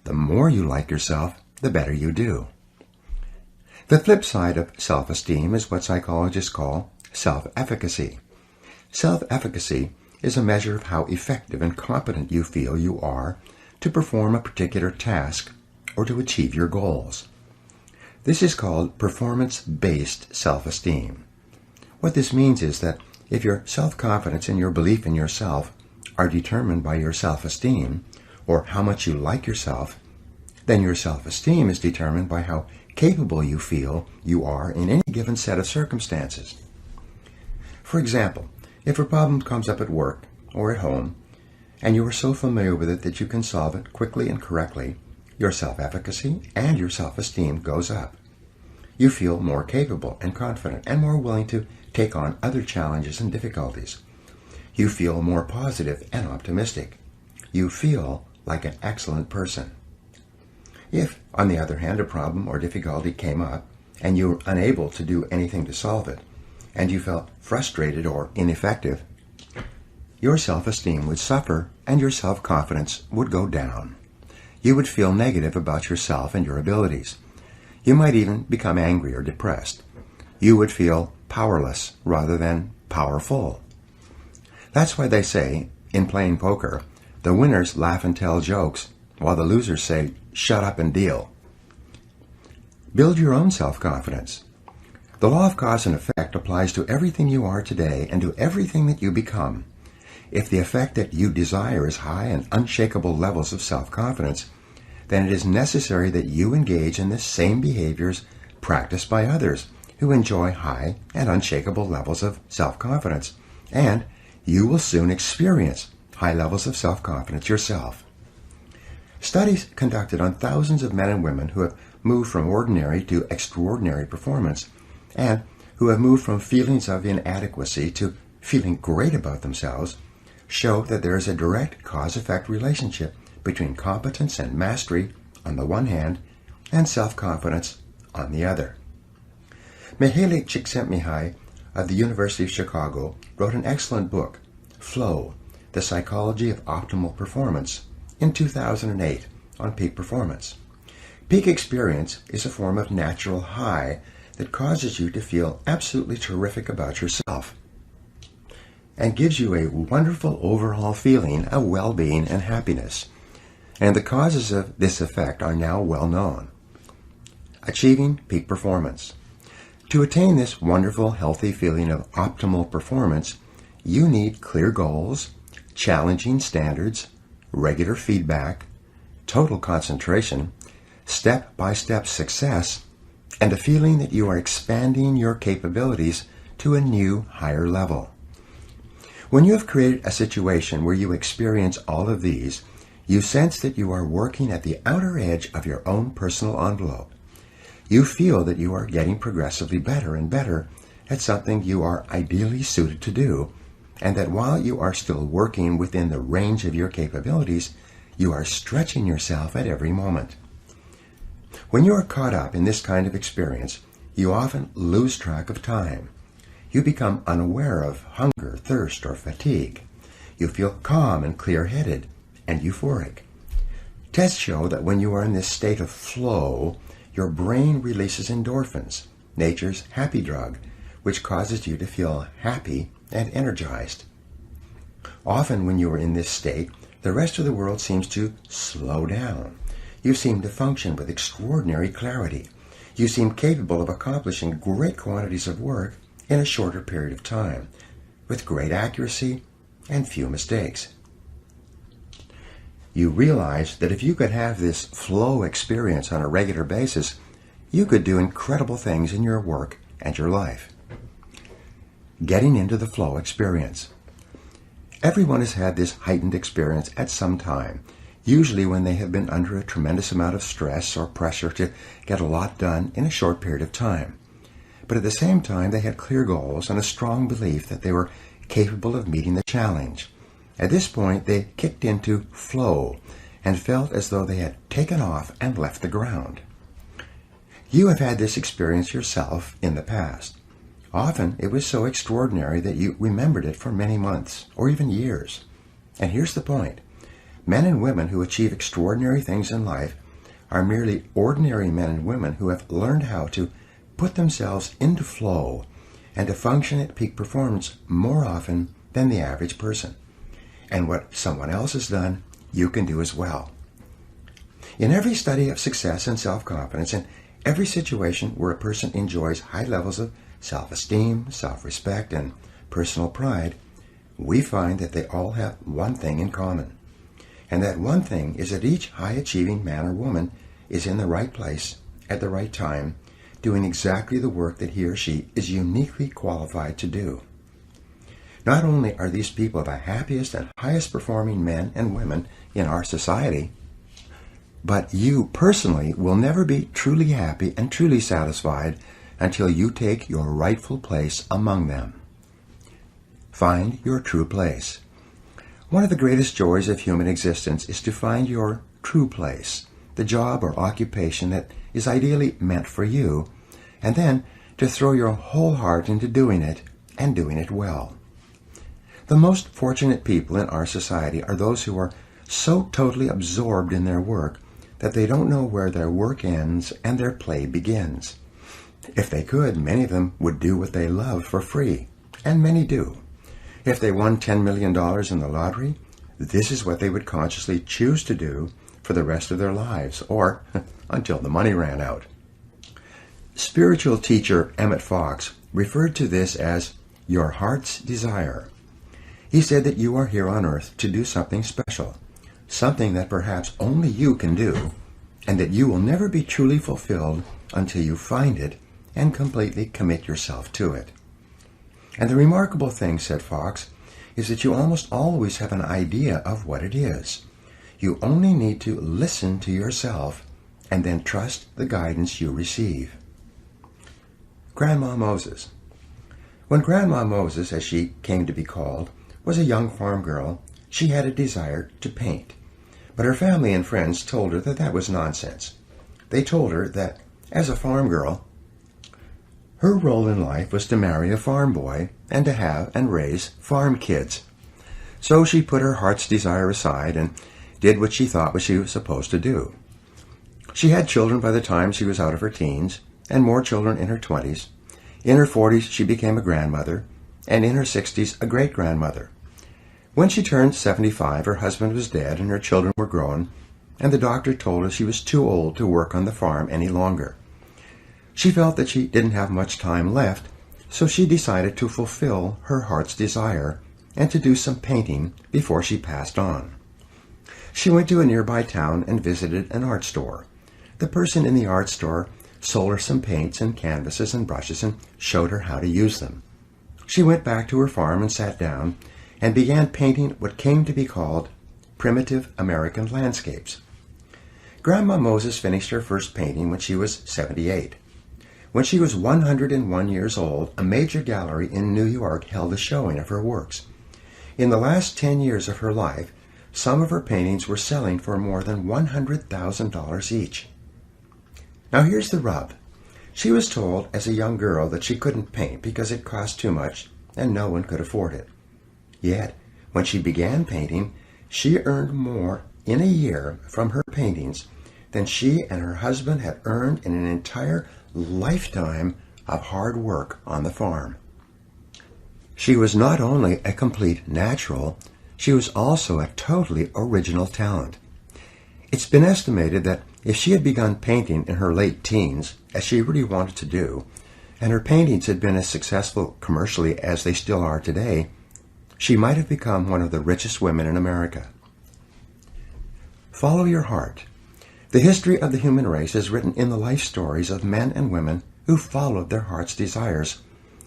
The more you like yourself, the better you do. The flip side of self-esteem is what psychologists call self-efficacy. Self-efficacy is a measure of how effective and competent you feel you are to perform a particular task or to achieve your goals. This is called performance-based self-esteem. What this means is that if your self-confidence and your belief in yourself are determined by your self-esteem, or how much you like yourself, then your self-esteem is determined by how capable you feel you are in any given set of circumstances. For example, if a problem comes up at work or at home, and you are so familiar with it that you can solve it quickly and correctly, your self-efficacy and your self-esteem goes up. You feel more capable and confident and more willing to take on other challenges and difficulties. You feel more positive and optimistic. You feel like an excellent person. If, on the other hand, a problem or difficulty came up and you were unable to do anything to solve it, and you felt frustrated or ineffective, your self-esteem would suffer and your self-confidence would go down. You would feel negative about yourself and your abilities. You might even become angry or depressed. You would feel powerless rather than powerful. That's why they say, in playing poker, the winners laugh and tell jokes, while the losers say, shut up and deal. Build your own self-confidence. The law of cause and effect applies to everything you are today and to everything that you become. If the effect that you desire is high and unshakable levels of self-confidence, then it is necessary that you engage in the same behaviors practiced by others who enjoy high and unshakable levels of self-confidence, and you will soon experience high levels of self-confidence yourself. Studies conducted on thousands of men and women who have moved from ordinary to extraordinary performance, and who have moved from feelings of inadequacy to feeling great about themselves, show that there is a direct cause-effect relationship between competence and mastery on the one hand and self-confidence on the other. Mihaly Csikszentmihalyi of the University of Chicago wrote an excellent book, Flow, The Psychology of Optimal Performance, in 2008 on peak performance. Peak experience is a form of natural high that causes you to feel absolutely terrific about yourself and gives you a wonderful overall feeling of well-being and happiness. And the causes of this effect are now well known. Achieving peak performance. To attain this wonderful, healthy feeling of optimal performance, you need clear goals, challenging standards, regular feedback, total concentration, step-by-step success, and a feeling that you are expanding your capabilities to a new, higher level. When you have created a situation where you experience all of these, you sense that you are working at the outer edge of your own personal envelope. You feel that you are getting progressively better and better at something you are ideally suited to do, and that while you are still working within the range of your capabilities, you are stretching yourself at every moment. When you are caught up in this kind of experience, you often lose track of time. You become unaware of hunger, thirst, or fatigue. You feel calm and clear-headed and euphoric. Tests show that when you are in this state of flow, your brain releases endorphins, nature's happy drug, which causes you to feel happy and energized. Often when you are in this state, the rest of the world seems to slow down. You seem to function with extraordinary clarity. You seem capable of accomplishing great quantities of work in a shorter period of time, with great accuracy and few mistakes. You realize that if you could have this flow experience on a regular basis, you could do incredible things in your work and your life. Getting into the flow experience. Everyone has had this heightened experience at some time, usually when they have been under a tremendous amount of stress or pressure to get a lot done in a short period of time. But at the same time, they had clear goals and a strong belief that they were capable of meeting the challenge. At this point, they kicked into flow and felt as though they had taken off and left the ground. You have had this experience yourself in the past. Often, it was so extraordinary that you remembered it for many months or even years. And here's the point. Men and women who achieve extraordinary things in life are merely ordinary men and women who have learned how to put themselves into flow and to function at peak performance more often than the average person. And what someone else has done, you can do as well. In every study of success and self-confidence, in every situation where a person enjoys high levels of self-esteem, self-respect, and personal pride, we find that they all have one thing in common. And that one thing is that each high-achieving man or woman is in the right place at the right time, doing exactly the work that he or she is uniquely qualified to do. Not only are these people the happiest and highest performing men and women in our society, but you personally will never be truly happy and truly satisfied until you take your rightful place among them. Find your true place. One of the greatest joys of human existence is to find your true place, the job or occupation that is ideally meant for you, and then to throw your whole heart into doing it and doing it well. The most fortunate people in our society are those who are so totally absorbed in their work that they don't know where their work ends and their play begins. If they could, many of them would do what they love for free, and many do. If they won $10 million in the lottery, this is what they would consciously choose to do for the rest of their lives, or until the money ran out. Spiritual teacher Emmett Fox referred to this as your heart's desire. He said that you are here on earth to do something special, something that perhaps only you can do, and that you will never be truly fulfilled until you find it and completely commit yourself to it. And the remarkable thing, said Fox, is that you almost always have an idea of what it is. You only need to listen to yourself and then trust the guidance you receive. Grandma Moses. When Grandma Moses, as she came to be called, was a young farm girl, she had a desire to paint. But her family and friends told her that that was nonsense. They told her that, as a farm girl, her role in life was to marry a farm boy and to have and raise farm kids. So she put her heart's desire aside and did what she thought she was supposed to do. She had children by the time she was out of her teens, and more children in her 20s. In her 40s, she became a grandmother, and in her 60s, a great-grandmother. When she turned 75, her husband was dead and her children were grown, and the doctor told her she was too old to work on the farm any longer. She felt that she didn't have much time left, so she decided to fulfill her heart's desire and to do some painting before she passed on. She went to a nearby town and visited an art store. The person in the art store sold her some paints and canvases and brushes and showed her how to use them. She went back to her farm and sat down and began painting what came to be called primitive American landscapes. Grandma Moses finished her first painting when she was 78. When she was 101 years old, a major gallery in New York held a showing of her works. In the last 10 years of her life, some of her paintings were selling for more than $100,000 each. Now here's the rub. She was told as a young girl that she couldn't paint because it cost too much and no one could afford it. Yet, when she began painting, she earned more in a year from her paintings than she and her husband had earned in an entire lifetime of hard work on the farm. She was not only a complete natural, she was also a totally original talent. It's been estimated that If she had begun painting in her late teens, as she really wanted to do, and her paintings had been as successful commercially as they still are today, she might have become one of the richest women in America. Follow your heart. The history of the human race is written in the life stories of men and women who followed their heart's desires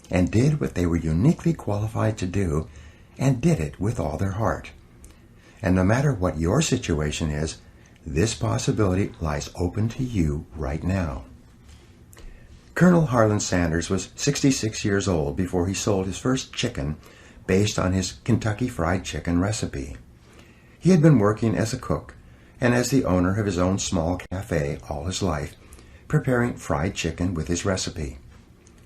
and did what they were uniquely qualified to do, and did it with all their heart. And no matter what your situation is, this possibility lies open to you right now. Colonel Harlan Sanders was 66 years old before he sold his first chicken based on his Kentucky Fried Chicken recipe. He had been working as a cook and as the owner of his own small cafe all his life, preparing fried chicken with his recipe.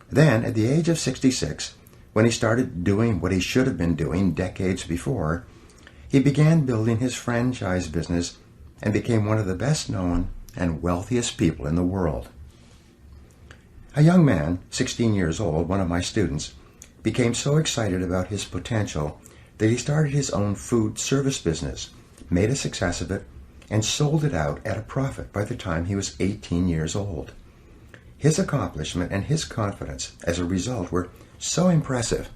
Then, at the age of 66, when he started doing what he should have been doing decades before, he began building his franchise business and became one of the best known and wealthiest people in the world. A young man, 16 years old, one of my students, became so excited about his potential that he started his own food service business, made a success of it, and sold it out at a profit by the time he was 18 years old. His accomplishment and his confidence as a result were so impressive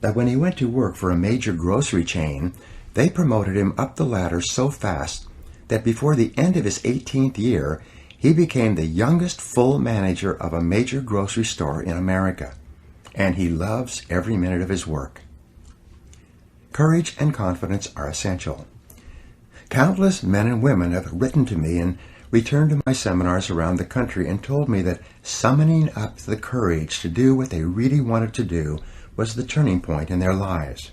that when he went to work for a major grocery chain, they promoted him up the ladder so fast that before the end of his 18th year, he became the youngest full manager of a major grocery store in America, and he loves every minute of his work. Courage and confidence are essential. Countless men and women have written to me and returned to my seminars around the country and told me that summoning up the courage to do what they really wanted to do was the turning point in their lives.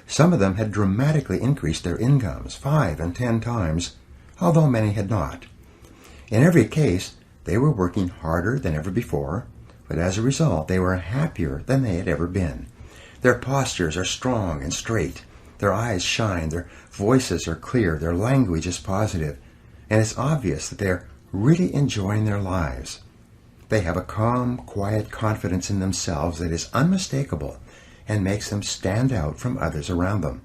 Some of them had dramatically increased their incomes 5 and 10 times, although many had not. In every case, they were working harder than ever before, but as a result, they were happier than they had ever been. Their postures are strong and straight. Their eyes shine, their voices are clear, their language is positive, and it's obvious that they're really enjoying their lives. They have a calm, quiet confidence in themselves that is unmistakable and makes them stand out from others around them.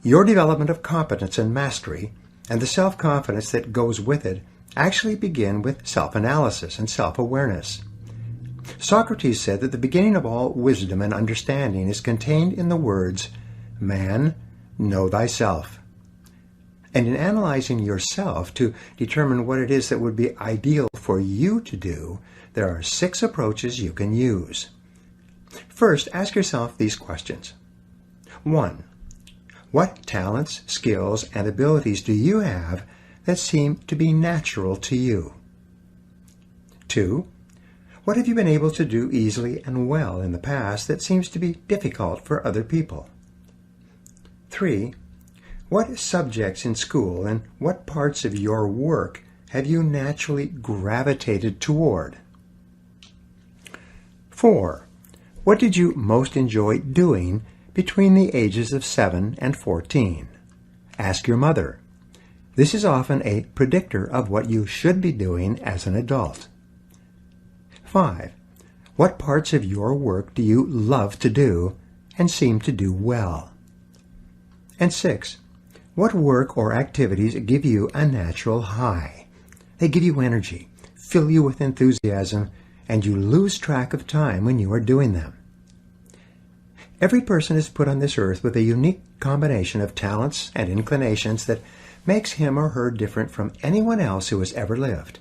Your development of competence and mastery, and the self-confidence that goes with it, actually begin with self-analysis and self-awareness. Socrates said that the beginning of all wisdom and understanding is contained in the words, "Man, know thyself." And in analyzing yourself to determine what it is that would be ideal for you to do, there are 6 approaches you can use. First, ask yourself these questions. 1. What talents, skills, and abilities do you have that seem to be natural to you? 2. What have you been able to do easily and well in the past that seems to be difficult for other people? 3. What subjects in school and what parts of your work have you naturally gravitated toward? 4. What did you most enjoy doing between the ages of 7 and 14? Ask your mother. This is often a predictor of what you should be doing as an adult. 5. What parts of your work do you love to do and seem to do well? And 6. What work or activities give you a natural high? They give you energy, fill you with enthusiasm, and you lose track of time when you are doing them. Every person is put on this earth with a unique combination of talents and inclinations that makes him or her different from anyone else who has ever lived.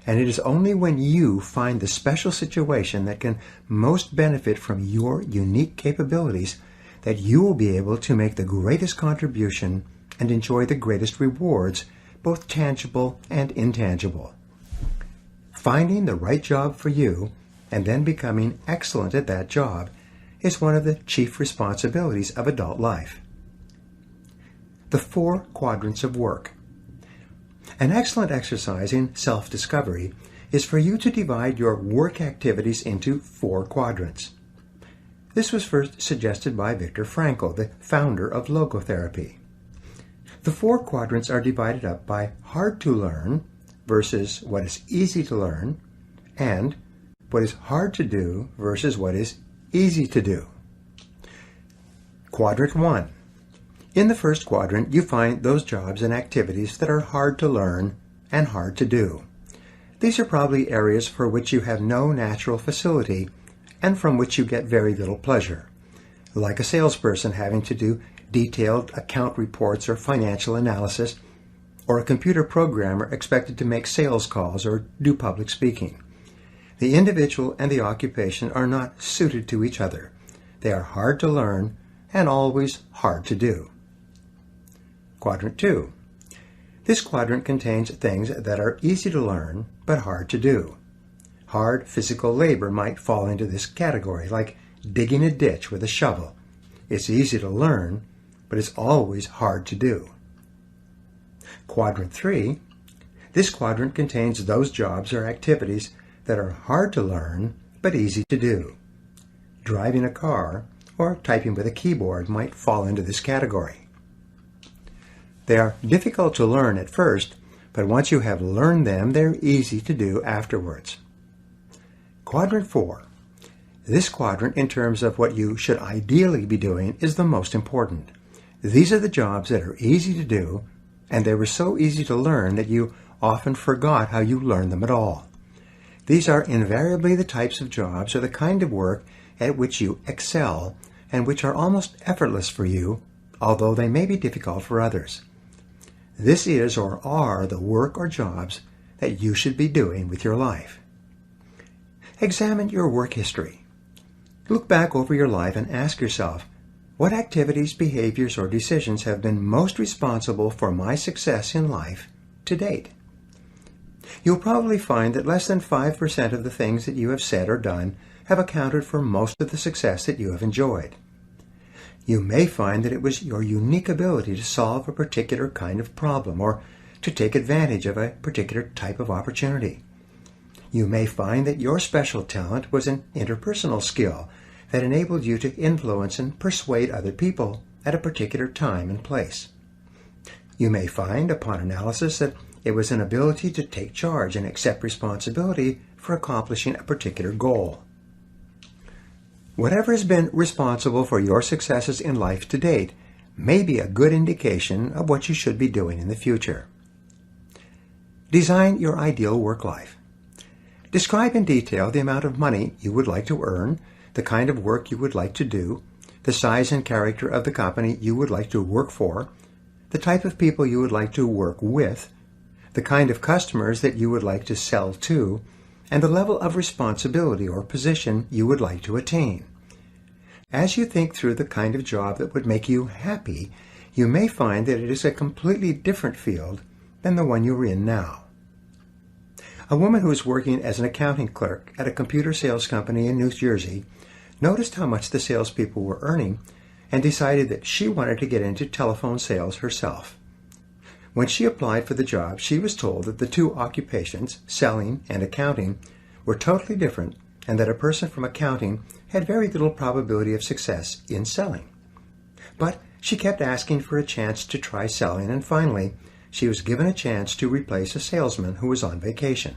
And it is only when you find the special situation that can most benefit from your unique capabilities that you will be able to make the greatest contribution and enjoy the greatest rewards, both tangible and intangible. Finding the right job for you and then becoming excellent at that job is one of the chief responsibilities of adult life. The 4 quadrants of work. An excellent exercise in self-discovery is for you to divide your work activities into 4 quadrants. This was first suggested by Viktor Frankl, the founder of logotherapy. The 4 quadrants are divided up by hard to learn versus what is easy to learn, and what is hard to do versus what is easy to do. Quadrant 1. In the first quadrant, you find those jobs and activities that are hard to learn and hard to do. These are probably areas for which you have no natural facility and from which you get very little pleasure, like a salesperson having to do detailed account reports or financial analysis, or a computer programmer expected to make sales calls or do public speaking. The individual and the occupation are not suited to each other. They are hard to learn and always hard to do. Quadrant 2. This quadrant contains things that are easy to learn but hard to do. Hard physical labor might fall into this category, like digging a ditch with a shovel. It's easy to learn, but it's always hard to do. Quadrant 3. This quadrant contains those jobs or activities that are hard to learn but easy to do. Driving a car or typing with a keyboard might fall into this category. They are difficult to learn at first, but once you have learned them, they're easy to do afterwards. Quadrant 4. This quadrant, in terms of what you should ideally be doing, is the most important. These are the jobs that are easy to do, and they were so easy to learn that you often forgot how you learned them at all. These are invariably the types of jobs or the kind of work at which you excel and which are almost effortless for you, although they may be difficult for others. This is or are the work or jobs that you should be doing with your life. Examine your work history. Look back over your life and ask yourself, what activities, behaviors, or decisions have been most responsible for my success in life to date? You'll probably find that less than 5% of the things that you have said or done have accounted for most of the success that you have enjoyed. You may find that it was your unique ability to solve a particular kind of problem or to take advantage of a particular type of opportunity. You may find that your special talent was an interpersonal skill that enabled you to influence and persuade other people at a particular time and place. You may find, upon analysis, that it was an ability to take charge and accept responsibility for accomplishing a particular goal. Whatever has been responsible for your successes in life to date may be a good indication of what you should be doing in the future. Design your ideal work life. Describe in detail the amount of money you would like to earn, the kind of work you would like to do, the size and character of the company you would like to work for, the type of people you would like to work with, the kind of customers that you would like to sell to, and the level of responsibility or position you would like to attain. As you think through the kind of job that would make you happy, you may find that it is a completely different field than the one you're in now. A woman who was working as an accounting clerk at a computer sales company in New Jersey noticed how much the salespeople were earning and decided that she wanted to get into telephone sales herself. When she applied for the job, she was told that the two occupations, selling and accounting, were totally different and that a person from accounting had very little probability of success in selling. But she kept asking for a chance to try selling, and finally, she was given a chance to replace a salesman who was on vacation.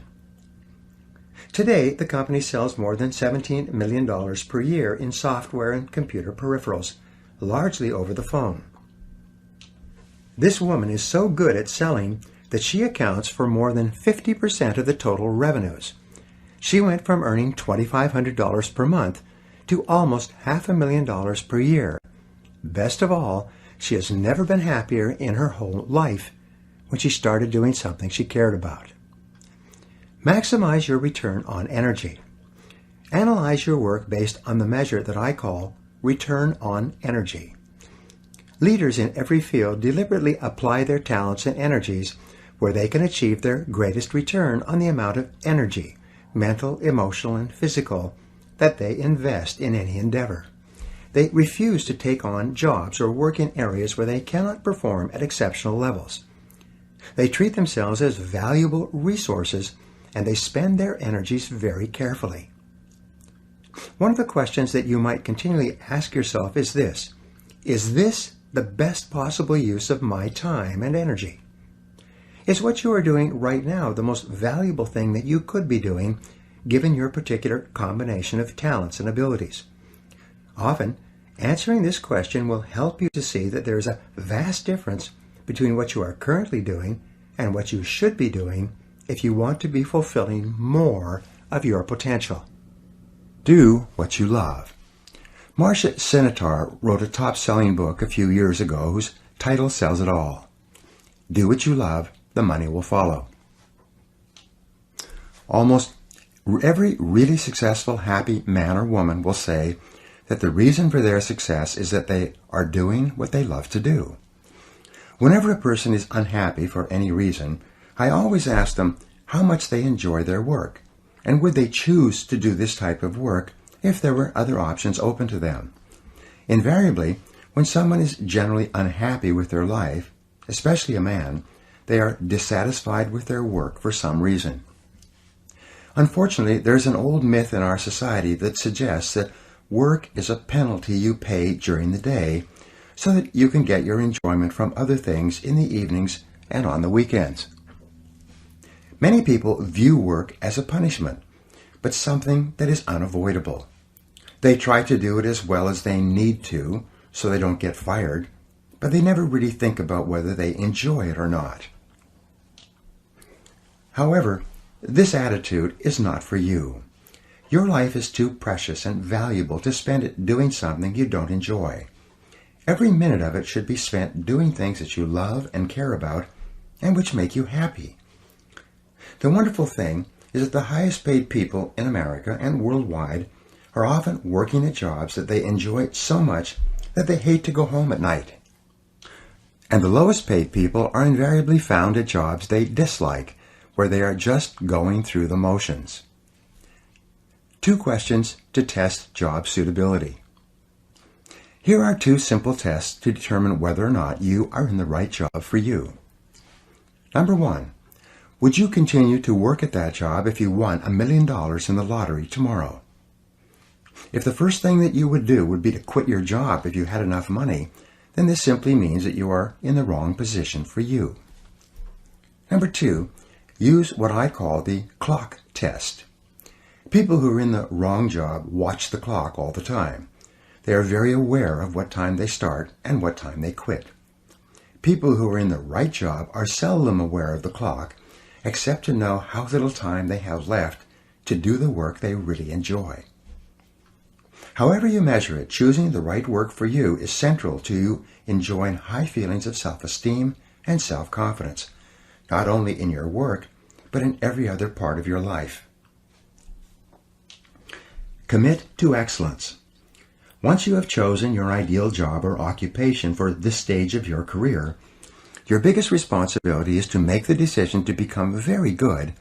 Today, the company sells more than $17 million per year in software and computer peripherals, largely over the phone. This woman is so good at selling that she accounts for more than 50% of the total revenues. She went from earning $2,500 per month to almost $500,000 per year. Best of all, she has never been happier in her whole life when she started doing something she cared about. Maximize your return on energy. Analyze your work based on the measure that I call return on energy. Leaders in every field deliberately apply their talents and energies where they can achieve their greatest return on the amount of energy, mental, emotional, and physical, that they invest in any endeavor. They refuse to take on jobs or work in areas where they cannot perform at exceptional levels. They treat themselves as valuable resources, and they spend their energies very carefully. One of the questions that you might continually ask yourself is this: is this the best possible use of my time and energy? Is what you are doing right now the most valuable thing that you could be doing, given your particular combination of talents and abilities? Often, Answering this question will help you to see that there is a vast difference between what you are currently doing and what you should be doing if you want to be fulfilling more of your potential. Do what you love. Marcia Sinitar wrote a top-selling book a few years ago whose title says it all. Do what you love, the money will follow. Almost every really successful, happy man or woman will say that the reason for their success is that they are doing what they love to do. Whenever a person is unhappy for any reason, I always ask them how much they enjoy their work, and would they choose to do this type of work if there were other options open to them. Invariably, when someone is generally unhappy with their life, especially a man, they are dissatisfied with their work for some reason. Unfortunately, there's an old myth in our society that suggests that work is a penalty you pay during the day so that you can get your enjoyment from other things in the evenings and on the weekends. Many people view work as a punishment, but something that is unavoidable. They try to do it as well as they need to so they don't get fired, but they never really think about whether they enjoy it or not. However, this attitude is not for you. Your life is too precious and valuable to spend it doing something you don't enjoy. Every minute of it should be spent doing things that you love and care about and which make you happy. The wonderful thing is that the highest paid people in America and worldwide are often working at jobs that they enjoy so much that they hate to go home at night. And the lowest paid people are invariably found at jobs they dislike, where they are just going through the motions. 2 questions to test job suitability. Here are 2 simple tests to determine whether or not you are in the right job for you. Number 1, would you continue to work at that job if you won $1 million in the lottery tomorrow? If the first thing that you would do would be to quit your job if you had enough money, then this simply means that you are in the wrong position for you. Number 2, use what I call the clock test. People who are in the wrong job watch the clock all the time. They are very aware of what time they start and what time they quit. People who are in the right job are seldom aware of the clock, except to know how little time they have left to do the work they really enjoy. However you measure it, choosing the right work for you is central to you enjoying high feelings of self-esteem and self-confidence, not only in your work, but in every other part of your life. Commit to excellence. Once you have chosen your ideal job or occupation for this stage of your career, your biggest responsibility is to make the decision to become very good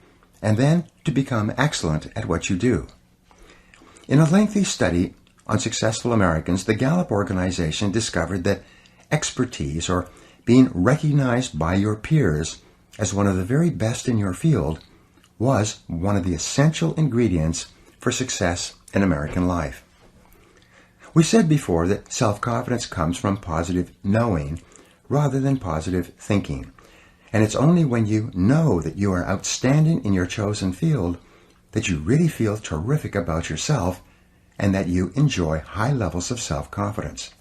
and then to become excellent at what you do. In a lengthy study on successful Americans, the Gallup organization discovered that expertise, or being recognized by your peers as one of the very best in your field, was one of the essential ingredients for success in American life. We said before that self-confidence comes from positive knowing rather than positive thinking, and it's only when you know that you are outstanding in your chosen field that you really feel terrific about yourself and that you enjoy high levels of self-confidence.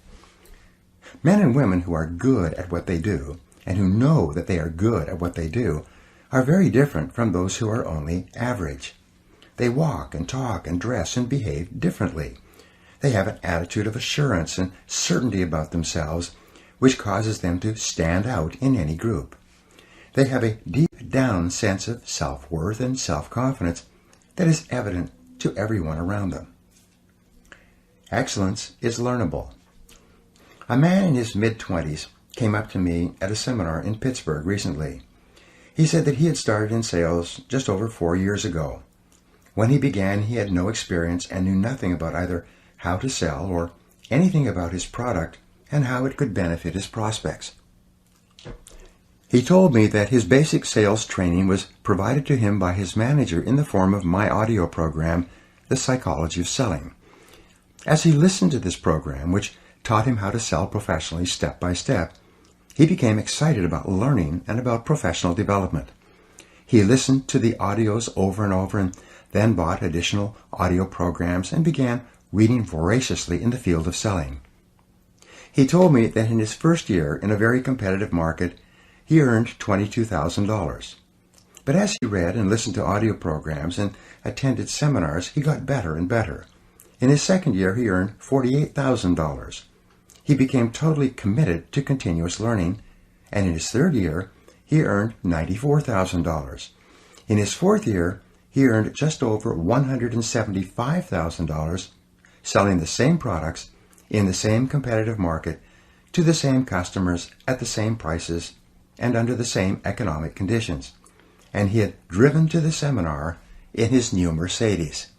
Men and women who are good at what they do and who know that they are good at what they do are very different from those who are only average. They walk and talk and dress and behave differently. They have an attitude of assurance and certainty about themselves, which causes them to stand out in any group. They have a deep-down sense of self-worth and self-confidence that is evident to everyone around them. Excellence is learnable. A man in his mid-20s came up to me at a seminar in Pittsburgh recently. He said that he had started in sales just over 4 years ago. When he began, he had no experience and knew nothing about either how to sell or anything about his product and how it could benefit his prospects. He told me that his basic sales training was provided to him by his manager in the form of my audio program, The Psychology of Selling. As he listened to this program, which taught him how to sell professionally step by step, he became excited about learning and about professional development. He listened to the audios over and over and then bought additional audio programs and began reading voraciously in the field of selling. He told me that in his first year in a very competitive market, he earned $22,000. But as he read and listened to audio programs and attended seminars, he got better and better. In his second year, he earned $48,000. He became totally committed to continuous learning, and in his third year, he earned $94,000. In his fourth year, he earned just over $175,000 selling the same products in the same competitive market to the same customers at the same prices and under the same economic conditions. And he had driven to the seminar in his new Mercedes.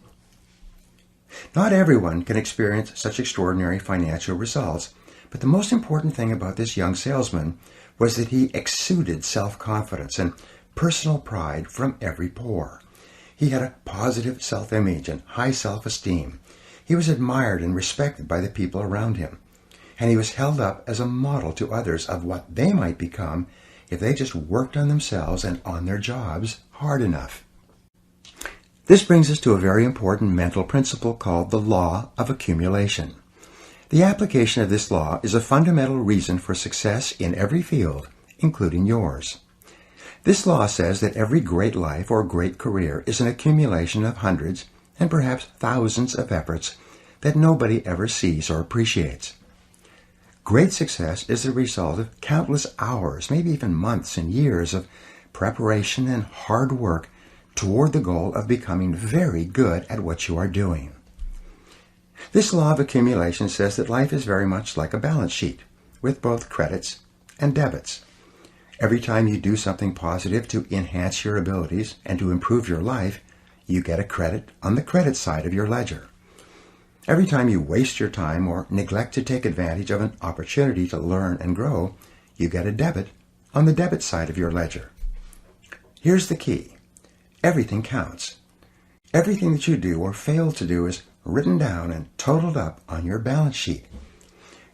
Not everyone can experience such extraordinary financial results, but the most important thing about this young salesman was that he exuded self-confidence and personal pride from every pore. He had a positive self-image and high self-esteem. He was admired and respected by the people around him, and he was held up as a model to others of what they might become if they just worked on themselves and on their jobs hard enough. This brings us to a very important mental principle called the law of accumulation. The application of this law is a fundamental reason for success in every field, including yours. This law says that every great life or great career is an accumulation of hundreds and perhaps thousands of efforts that nobody ever sees or appreciates. Great success is the result of countless hours, maybe even months and years of preparation and hard work toward the goal of becoming very good at what you are doing. This law of accumulation says that life is very much like a balance sheet, with both credits and debits. Every time you do something positive to enhance your abilities and to improve your life, you get a credit on the credit side of your ledger. Every time you waste your time or neglect to take advantage of an opportunity to learn and grow, you get a debit on the debit side of your ledger. Here's the key. Everything counts. Everything that you do or fail to do is written down and totaled up on your balance sheet.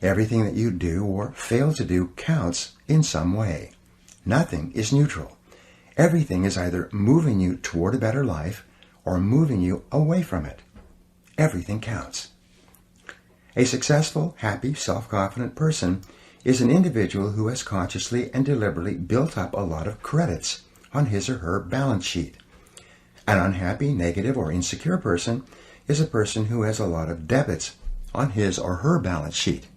Everything that you do or fail to do counts in some way. Nothing is neutral. Everything is either moving you toward a better life or moving you away from it. Everything counts. A successful, happy, self-confident person is an individual who has consciously and deliberately built up a lot of credits on his or her balance sheet. An unhappy, negative, or insecure person is a person who has a lot of debits on his or her balance sheet.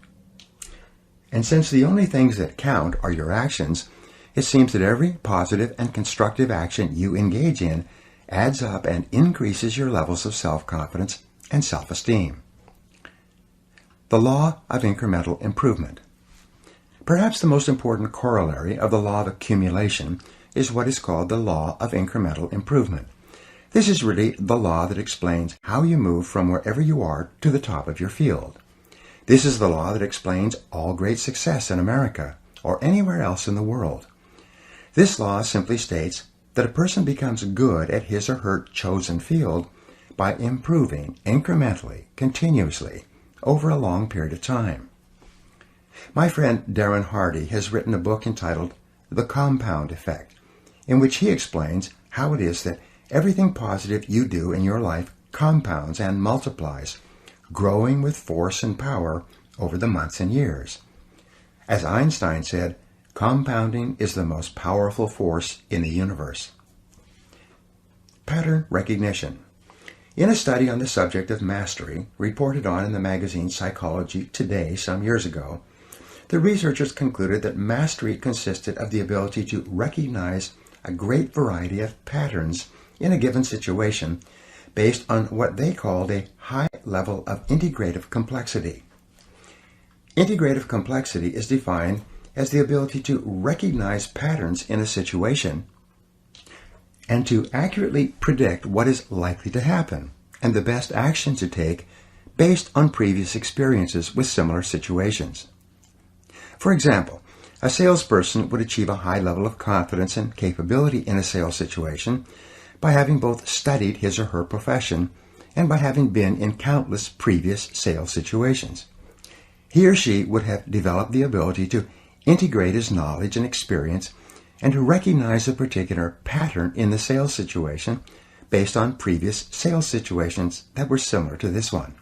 And since the only things that count are your actions, it seems that every positive and constructive action you engage in adds up and increases your levels of self-confidence and self-esteem. The law of incremental improvement. Perhaps the most important corollary of the law of accumulation is what is called the law of incremental improvement. This is really the law that explains how you move from wherever you are to the top of your field. This is the law that explains all great success in America or anywhere else in the world. This law simply states that a person becomes good at his or her chosen field by improving incrementally, continuously, over a long period of time. My friend Darren Hardy has written a book entitled The Compound Effect, in which he explains how it is that everything positive you do in your life compounds and multiplies, growing with force and power over the months and years. As Einstein said, compounding is the most powerful force in the universe. Pattern recognition. In a study on the subject of mastery, reported on in the magazine Psychology Today some years ago, the researchers concluded that mastery consisted of the ability to recognize a great variety of patterns in a given situation based on what they called a high level of integrative complexity. Integrative complexity is defined as the ability to recognize patterns in a situation and to accurately predict what is likely to happen and the best action to take based on previous experiences with similar situations. For example, a salesperson would achieve a high level of confidence and capability in a sales situation by having both studied his or her profession and by having been in countless previous sales situations. He or she would have developed the ability to integrate his knowledge and experience and to recognize a particular pattern in the sales situation based on previous sales situations that were similar to this one.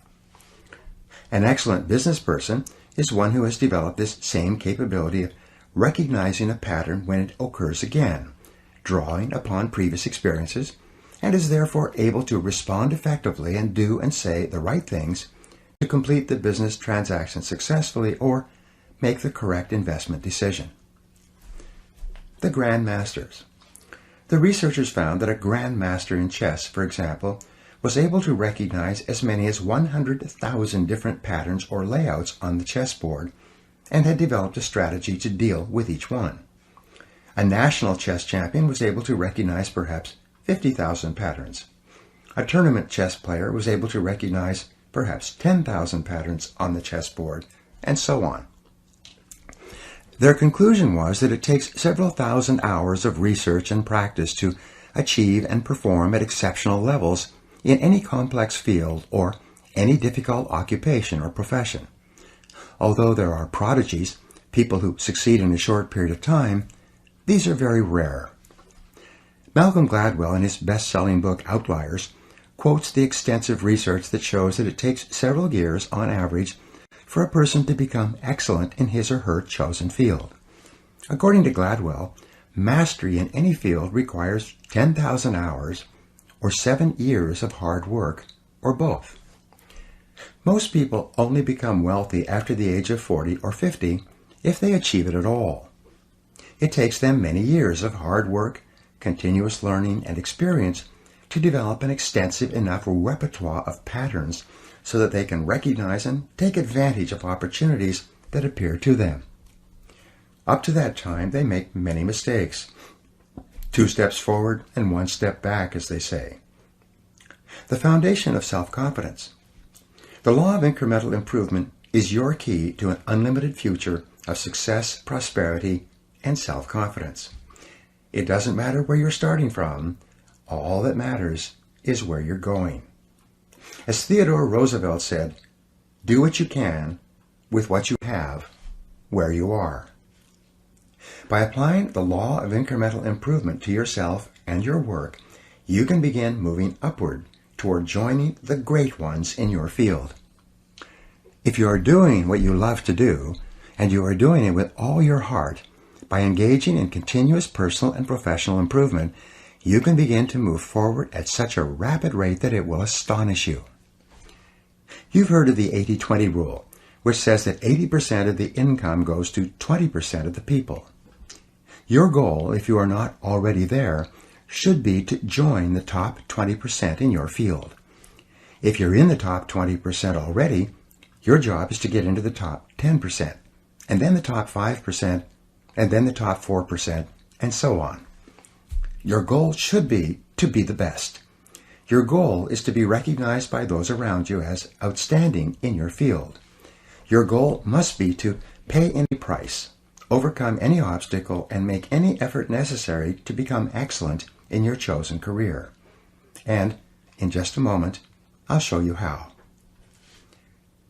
An excellent business person is one who has developed this same capability of recognizing a pattern when it occurs again, drawing upon previous experiences, and is therefore able to respond effectively and do and say the right things to complete the business transaction successfully or make the correct investment decision. The Grand Masters. The researchers found that a Grand Master in chess, for example, was able to recognize as many as 100,000 different patterns or layouts on the chessboard and had developed a strategy to deal with each one. A national chess champion was able to recognize perhaps 50,000 patterns. A tournament chess player was able to recognize perhaps 10,000 patterns on the chessboard, and so on. Their conclusion was that it takes several thousand hours of research and practice to achieve and perform at exceptional levels in any complex field or any difficult occupation or profession. Although there are prodigies, people who succeed in a short period of time, these are very rare. Malcolm Gladwell, in his best-selling book Outliers, quotes the extensive research that shows that it takes several years on average for a person to become excellent in his or her chosen field. According to Gladwell, mastery in any field requires 10,000 hours or 7 years of hard work, or both. Most people only become wealthy after the age of 40 or 50 if they achieve it at all. It takes them many years of hard work, continuous learning, and experience to develop an extensive enough repertoire of patterns so that they can recognize and take advantage of opportunities that appear to them. Up to that time, they make many mistakes. 2 steps forward and 1 step back, as they say. The foundation of self-confidence. The law of incremental improvement is your key to an unlimited future of success, prosperity, and self-confidence. It doesn't matter where you're starting from. All that matters is where you're going. As Theodore Roosevelt said, do what you can with what you have where you are. By applying the law of incremental improvement to yourself and your work, you can begin moving upward toward joining the great ones in your field. If you are doing what you love to do, and you are doing it with all your heart, by engaging in continuous personal and professional improvement, you can begin to move forward at such a rapid rate that it will astonish you. You've heard of the 80-20 rule, which says that 80% of the income goes to 20% of the people. Your goal, if you are not already there, should be to join the top 20% in your field. If you're in the top 20% already, your job is to get into the top 10%, and then the top 5%, and then the top 4%, and so on. Your goal should be to be the best. Your goal is to be recognized by those around you as outstanding in your field. Your goal must be to pay any price, overcome any obstacle, and make any effort necessary to become excellent in your chosen career. And, in just a moment, I'll show you how.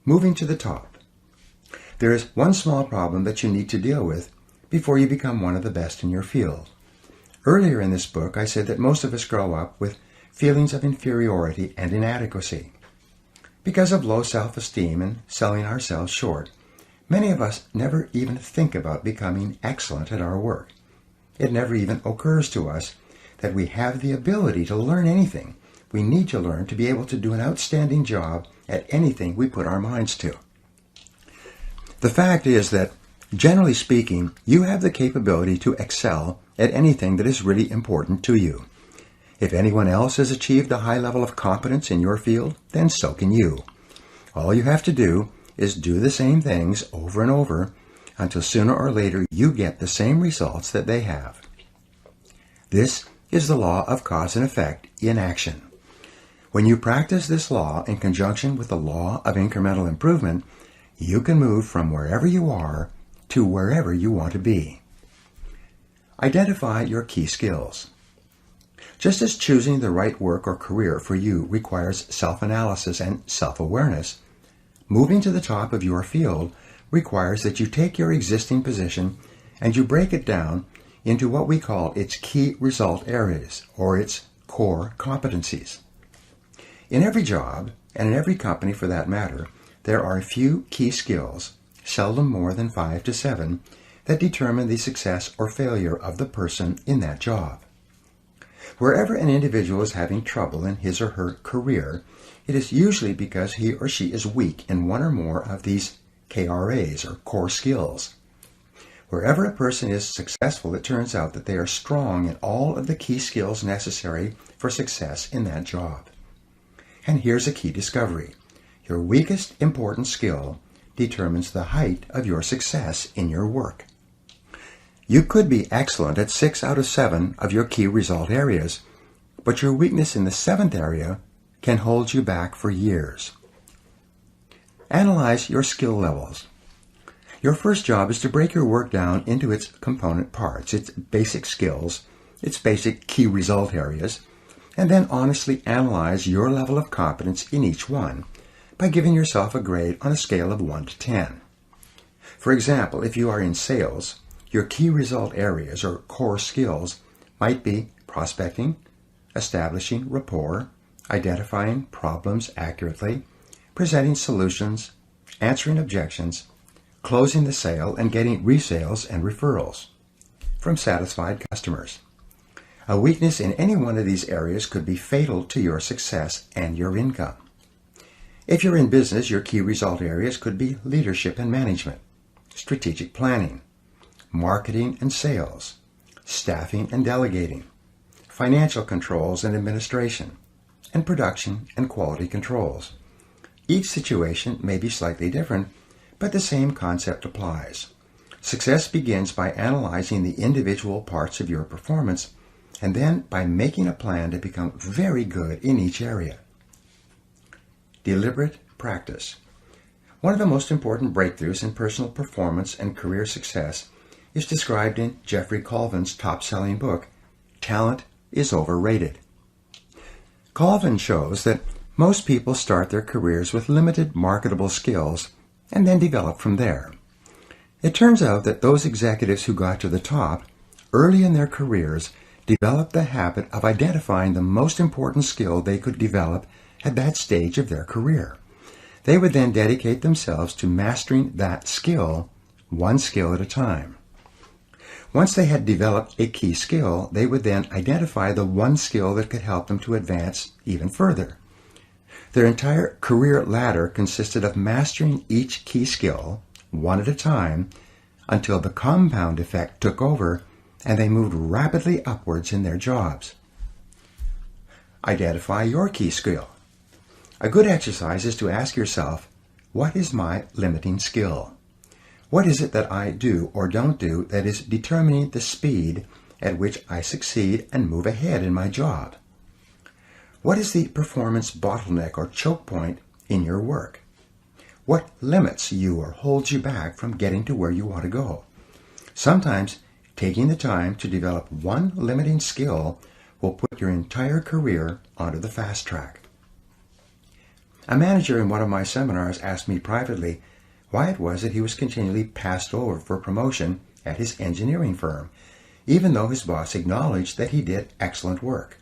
Moving to the top. There is one small problem that you need to deal with before you become one of the best in your field. Earlier in this book, I said that most of us grow up with feelings of inferiority and inadequacy. Because of low self-esteem and selling ourselves short, many of us never even think about becoming excellent at our work. It never even occurs to us that we have the ability to learn anything we need to learn to be able to do an outstanding job at anything we put our minds to. The fact is that, generally speaking, you have the capability to excel at anything that is really important to you. If anyone else has achieved a high level of competence in your field, then so can you. All you have to do is do the same things over and over until sooner or later you get the same results that they have. This is the law of cause and effect in action. When you practice this law in conjunction with the law of incremental improvement, you can move from wherever you are to wherever you want to be. Identify your key skills. Just as choosing the right work or career for you requires self-analysis and self-awareness, moving to the top of your field requires that you take your existing position and you break it down into what we call its key result areas, or its core competencies. In every job, and in every company for that matter, there are a few key skills, seldom more than 5 to 7, that determine the success or failure of the person in that job. Wherever an individual is having trouble in his or her career, it is usually because he or she is weak in one or more of these KRAs, or core skills. Wherever a person is successful, it turns out that they are strong in all of the key skills necessary for success in that job. And here's a key discovery. Your weakest important skill determines the height of your success in your work. You could be excellent at 6 out of 7 of your key result areas, but your weakness in the 7th area can hold you back for years. Analyze your skill levels. Your first job is to break your work down into its component parts, its basic skills, its basic key result areas, and then honestly analyze your level of competence in each one by giving yourself a grade on a scale of 1 to 10. For example, if you are in sales, your key result areas or core skills might be prospecting, establishing rapport, identifying problems accurately, presenting solutions, answering objections, closing the sale, and getting resales and referrals from satisfied customers. A weakness in any one of these areas could be fatal to your success and your income. If you're in business, your key result areas could be leadership and management, strategic planning, marketing and sales, staffing and delegating, financial controls and administration, and production and quality controls. Each situation may be slightly different, but the same concept applies. Success begins by analyzing the individual parts of your performance and then by making a plan to become very good in each area. Deliberate practice. One of the most important breakthroughs in personal performance and career success is described in Jeffrey Colvin's top-selling book, Talent is Overrated. Colvin shows that most people start their careers with limited marketable skills and then develop from there. It turns out that those executives who got to the top early in their careers developed the habit of identifying the most important skill they could develop at that stage of their career. They would then dedicate themselves to mastering that skill, one skill at a time. Once they had developed a key skill, they would then identify the one skill that could help them to advance even further. Their entire career ladder consisted of mastering each key skill, one at a time, until the compound effect took over and they moved rapidly upwards in their jobs. Identify your key skill. A good exercise is to ask yourself, what is my limiting skill? What is it that I do or don't do that is determining the speed at which I succeed and move ahead in my job? What is the performance bottleneck or choke point in your work? What limits you or holds you back from getting to where you want to go? Sometimes taking the time to develop one limiting skill will put your entire career onto the fast track. A manager in one of my seminars asked me privately why it was that he was continually passed over for promotion at his engineering firm, even though his boss acknowledged that he did excellent work.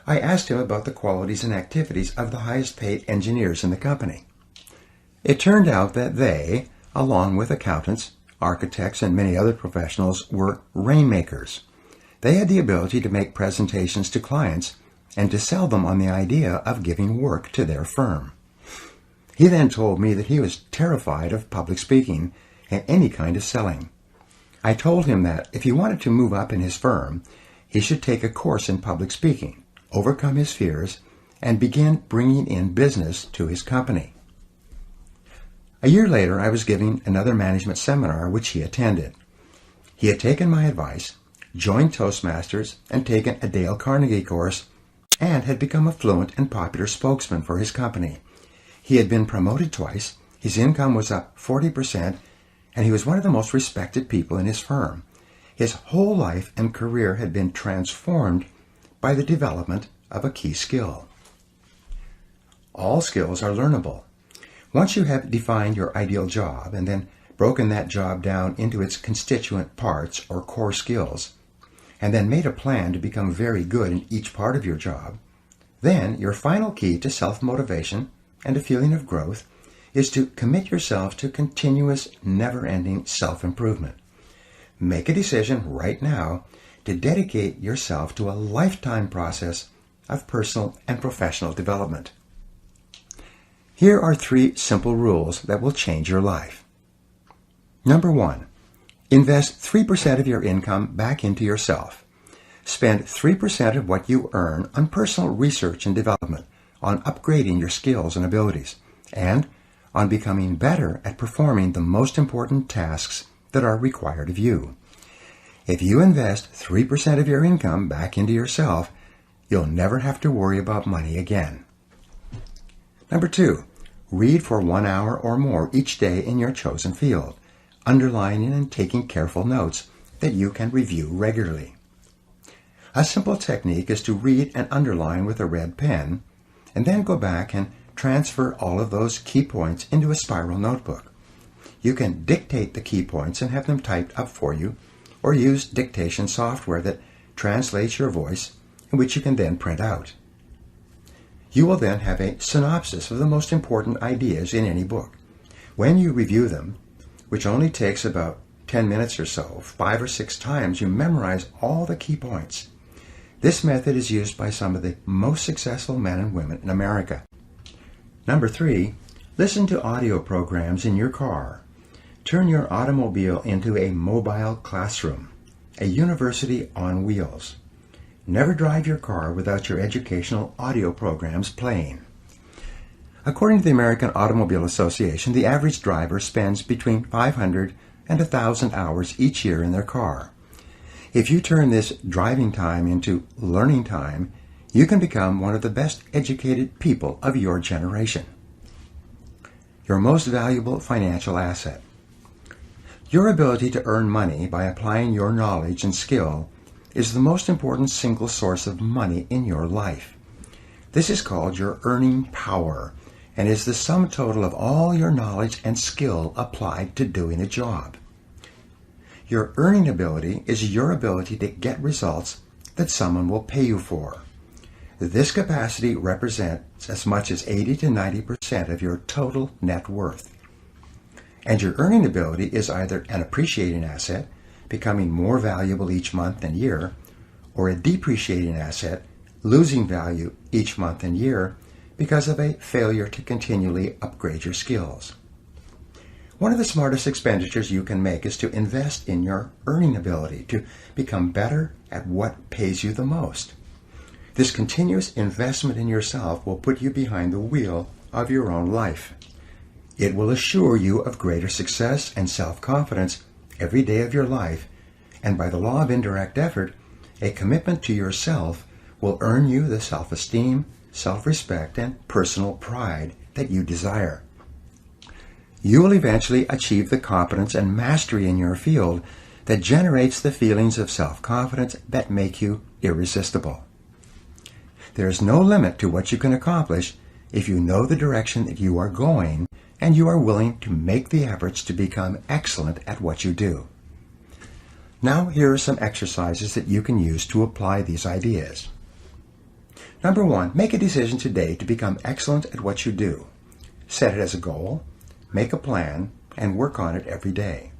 I asked him about the qualities and activities of the highest paid engineers in the company. It turned out that they, along with accountants, architects, and many other professionals, were rainmakers. They had the ability to make presentations to clients and to sell them on the idea of giving work to their firm. He then told me that he was terrified of public speaking and any kind of selling. I told him that if he wanted to move up in his firm, he should take a course in public speaking, overcome his fears, and begin bringing in business to his company. A year later, I was giving another management seminar which he attended. He had taken my advice, joined Toastmasters, and taken a Dale Carnegie course, and had become a fluent and popular spokesman for his company. He had been promoted twice, his income was up 40%, and he was one of the most respected people in his firm. His whole life and career had been transformed by the development of a key skill. All skills are learnable. Once you have defined your ideal job and then broken that job down into its constituent parts or core skills, and then made a plan to become very good in each part of your job, then your final key to self-motivation and a feeling of growth is to commit yourself to continuous, never-ending self-improvement. Make a decision right now to dedicate yourself to a lifetime process of personal and professional development. Here are 3 simple rules that will change your life. Number 1, invest 3% of your income back into yourself. Spend 3% of what you earn on personal research and development, on upgrading your skills and abilities, and on becoming better at performing the most important tasks that are required of you. If you invest 3% of your income back into yourself, you'll never have to worry about money again. Number 2, read for 1 hour or more each day in your chosen field, underlining and taking careful notes that you can review regularly. A simple technique is to read and underline with a red pen, and then go back and transfer all of those key points into a spiral notebook. You can dictate the key points and have them typed up for you, or use dictation software that translates your voice and which you can then print out. You will then have a synopsis of the most important ideas in any book. When you review them, which only takes about 10 minutes or so, 5 or 6 times, you memorize all the key points. This method is used by some of the most successful men and women in America. Number 3, listen to audio programs in your car. Turn your automobile into a mobile classroom, a university on wheels. Never drive your car without your educational audio programs playing. According to the American Automobile Association, the average driver spends between 500 and 1,000 hours each year in their car. If you turn this driving time into learning time, you can become one of the best educated people of your generation. Your most valuable financial asset. Your ability to earn money by applying your knowledge and skill is the most important single source of money in your life. This is called your earning power and is the sum total of all your knowledge and skill applied to doing a job. Your earning ability is your ability to get results that someone will pay you for. This capacity represents as much as 80 to 90% of your total net worth. And your earning ability is either an appreciating asset, becoming more valuable each month and year, or a depreciating asset, losing value each month and year because of a failure to continually upgrade your skills. One of the smartest expenditures you can make is to invest in your earning ability, to become better at what pays you the most. This continuous investment in yourself will put you behind the wheel of your own life. It will assure you of greater success and self-confidence every day of your life, and by the law of indirect effort, a commitment to yourself will earn you the self-esteem, self-respect, and personal pride that you desire. You will eventually achieve the competence and mastery in your field that generates the feelings of self-confidence that make you irresistible. There is no limit to what you can accomplish if you know the direction that you are going and you are willing to make the efforts to become excellent at what you do. Now, here are some exercises that you can use to apply these ideas. Number 1, make a decision today to become excellent at what you do. Set it as a goal, make a plan, and work on it every day.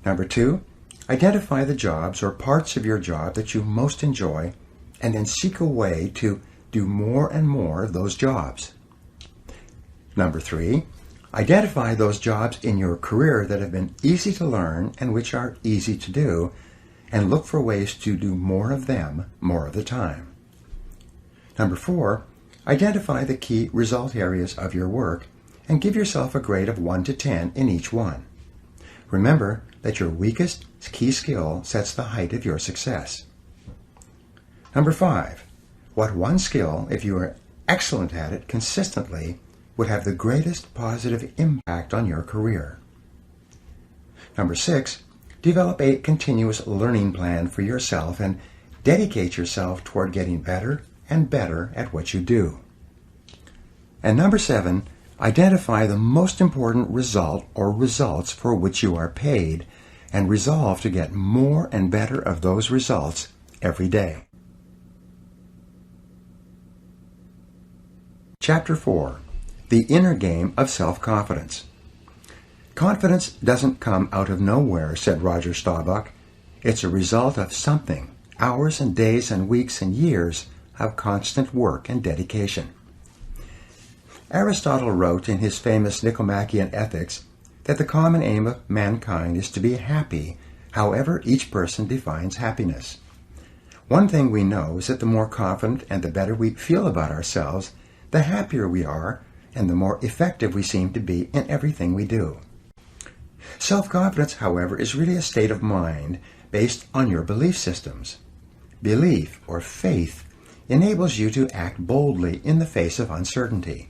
Number 2, identify the jobs or parts of your job that you most enjoy, and then seek a way to do more and more of those jobs. Number 3, identify those jobs in your career that have been easy to learn and which are easy to do, and look for ways to do more of them more of the time. Number 4, identify the key result areas of your work and give yourself a grade of 1 to 10 in each one. Remember that your weakest key skill sets the height of your success. Number 5, what one skill, if you are excellent at it consistently, would have the greatest positive impact on your career. Number 6, develop a continuous learning plan for yourself and dedicate yourself toward getting better and better at what you do. And number 7, identify the most important result or results for which you are paid and resolve to get more and better of those results every day. Chapter 4, the inner game of self-confidence. Confidence doesn't come out of nowhere, said Roger Staubach. It's a result of something, hours and days and weeks and years of constant work and dedication. Aristotle wrote in his famous Nicomachean Ethics that the common aim of mankind is to be happy, however each person defines happiness. One thing we know is that the more confident and the better we feel about ourselves, the happier we are and the more effective we seem to be in everything we do. Self-confidence, however, is really a state of mind based on your belief systems. Belief, or faith, enables you to act boldly in the face of uncertainty.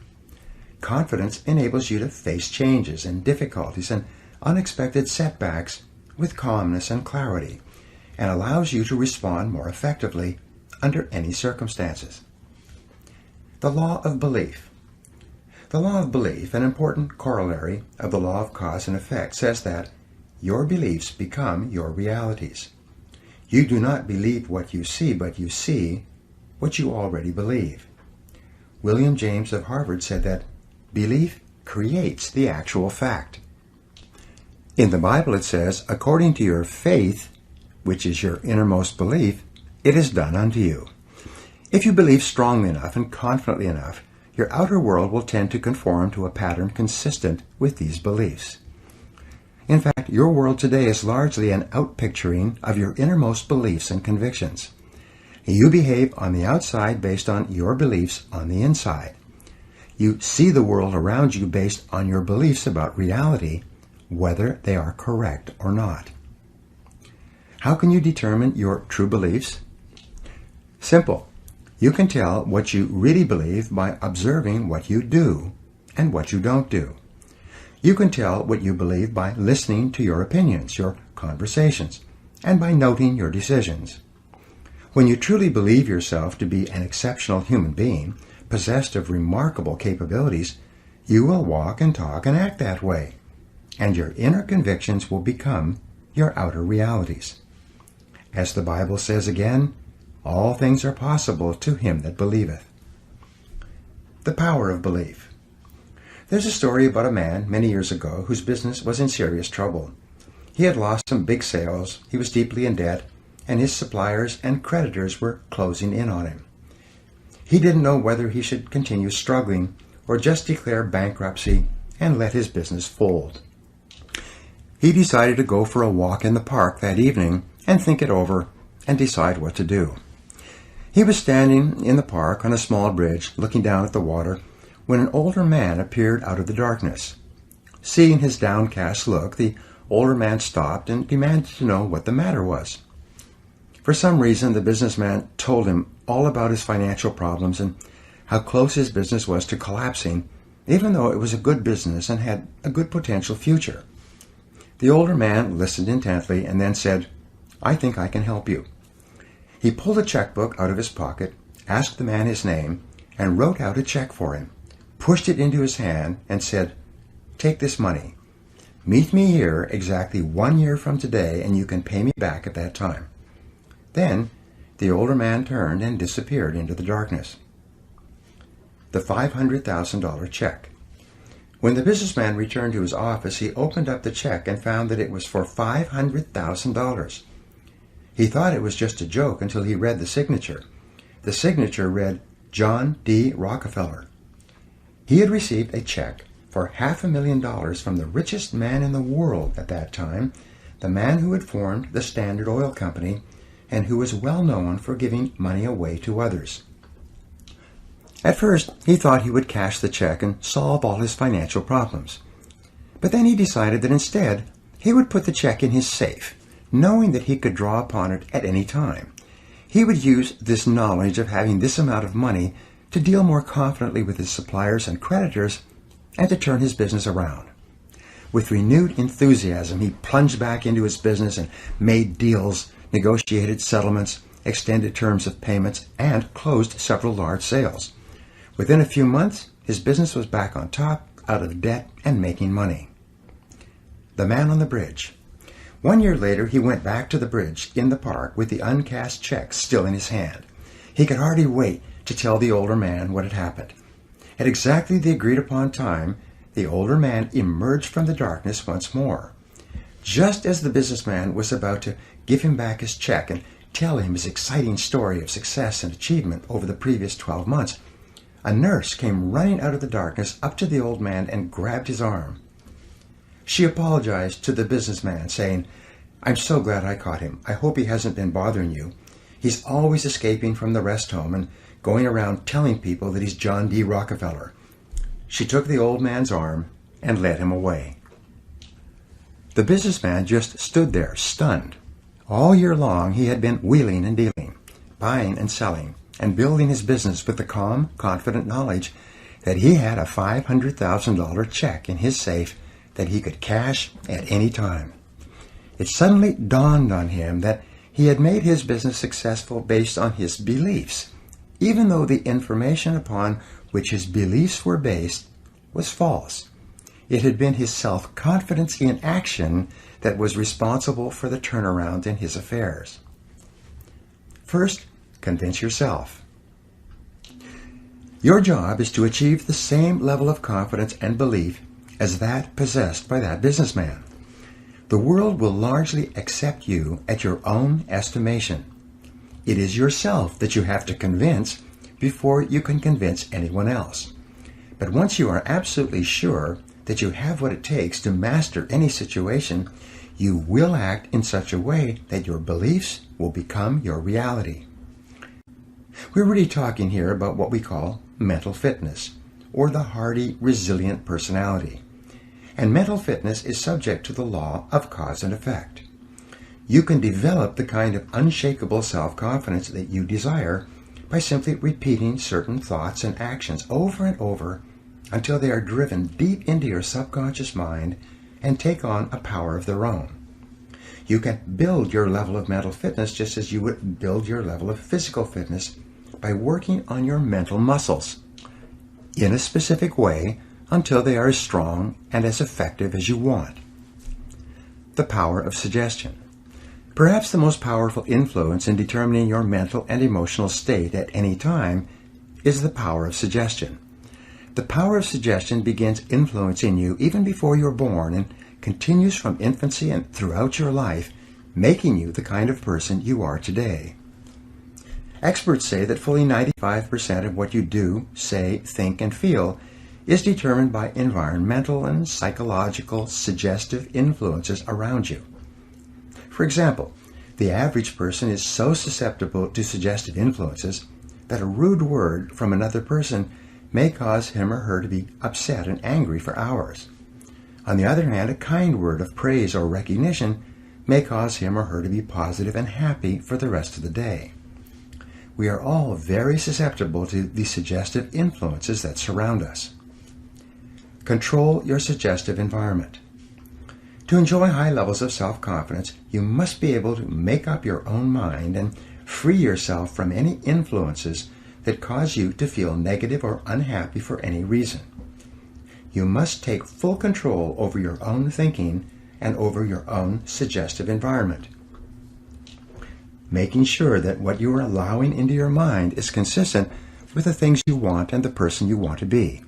Confidence enables you to face changes and difficulties and unexpected setbacks with calmness and clarity, and allows you to respond more effectively under any circumstances. The law of belief. The law of belief, an important corollary of the law of cause and effect, says that your beliefs become your realities. You do not believe what you see, but you see what you already believe. William James of Harvard said that belief creates the actual fact. In the Bible it says, according to your faith, which is your innermost belief, it is done unto you. If you believe strongly enough and confidently enough, your outer world will tend to conform to a pattern consistent with these beliefs. In fact, your world today is largely an outpicturing of your innermost beliefs and convictions. You behave on the outside based on your beliefs on the inside. You see the world around you based on your beliefs about reality, whether they are correct or not. How can you determine your true beliefs? Simple. You can tell what you really believe by observing what you do and what you don't do. You can tell what you believe by listening to your opinions, your conversations, and by noting your decisions. When you truly believe yourself to be an exceptional human being, possessed of remarkable capabilities, you will walk and talk and act that way, and your inner convictions will become your outer realities. As the Bible says again, all things are possible to him that believeth. The power of belief. There's a story about a man many years ago whose business was in serious trouble. He had lost some big sales, he was deeply in debt, and his suppliers and creditors were closing in on him. He didn't know whether he should continue struggling or just declare bankruptcy and let his business fold. He decided to go for a walk in the park that evening and think it over and decide what to do. He was standing in the park on a small bridge looking down at the water when an older man appeared out of the darkness. Seeing his downcast look, the older man stopped and demanded to know what the matter was. For some reason, the businessman told him all about his financial problems and how close his business was to collapsing, even though it was a good business and had a good potential future. The older man listened intently and then said, "I think I can help you." He pulled a checkbook out of his pocket, asked the man his name, and wrote out a check for him, pushed it into his hand, and said, "Take this money. Meet me here exactly 1 year from today, and you can pay me back at that time." Then the older man turned and disappeared into the darkness. The $500,000 check. When the businessman returned to his office, he opened up the check and found that it was for $500,000. He thought it was just a joke until he read the signature. The signature read, John D. Rockefeller. He had received a check for $500,000 from the richest man in the world at that time, the man who had formed the Standard Oil Company and who was well known for giving money away to others. At first, he thought he would cash the check and solve all his financial problems. But then he decided that instead, he would put the check in his safe, knowing that he could draw upon it at any time. He would use this knowledge of having this amount of money to deal more confidently with his suppliers and creditors and to turn his business around. With renewed enthusiasm, he plunged back into his business and made deals, negotiated settlements, extended terms of payments, and closed several large sales. Within a few months, his business was back on top, out of debt, and making money. The man on the bridge. 1 year later, he went back to the bridge in the park with the uncashed check still in his hand. He could hardly wait to tell the older man what had happened. At exactly the agreed upon time, the older man emerged from the darkness once more. Just as the businessman was about to give him back his check and tell him his exciting story of success and achievement over the previous 12 months, a nurse came running out of the darkness up to the old man and grabbed his arm. She apologized to the businessman, saying, "I'm so glad I caught him. I hope he hasn't been bothering you. He's always escaping from the rest home and going around telling people that he's John D. Rockefeller." She took the old man's arm and led him away. The businessman just stood there, stunned. All year long he had been wheeling and dealing, buying and selling, and building his business with the calm, confident knowledge that he had a $500,000 check in his safe that he could cash at any time. It suddenly dawned on him that he had made his business successful based on his beliefs, even though the information upon which his beliefs were based was false. It had been his self-confidence in action that was responsible for the turnaround in his affairs. First, convince yourself. Your job is to achieve the same level of confidence and belief as that possessed by that businessman. The world will largely accept you at your own estimation. It is yourself that you have to convince before you can convince anyone else. But once you are absolutely sure that you have what it takes to master any situation, you will act in such a way that your beliefs will become your reality. We're really talking here about what we call mental fitness, or the hardy, resilient personality. And mental fitness is subject to the law of cause and effect. You can develop the kind of unshakable self-confidence that you desire by simply repeating certain thoughts and actions over and over until they are driven deep into your subconscious mind and take on a power of their own. You can build your level of mental fitness just as you would build your level of physical fitness by working on your mental muscles in a specific way until they are as strong and as effective as you want. The power of suggestion. Perhaps the most powerful influence in determining your mental and emotional state at any time is the power of suggestion. The power of suggestion begins influencing you even before you're born and continues from infancy and throughout your life, making you the kind of person you are today. Experts say that fully 95% of what you do, say, think, and feel is determined by environmental and psychological suggestive influences around you. For example, the average person is so susceptible to suggestive influences that a rude word from another person may cause him or her to be upset and angry for hours. On the other hand, a kind word of praise or recognition may cause him or her to be positive and happy for the rest of the day. We are all very susceptible to the suggestive influences that surround us. Control your suggestive environment. To enjoy high levels of self-confidence, you must be able to make up your own mind and free yourself from any influences that cause you to feel negative or unhappy for any reason. You must take full control over your own thinking and over your own suggestive environment, making sure that what you are allowing into your mind is consistent with the things you want and the person you want to be.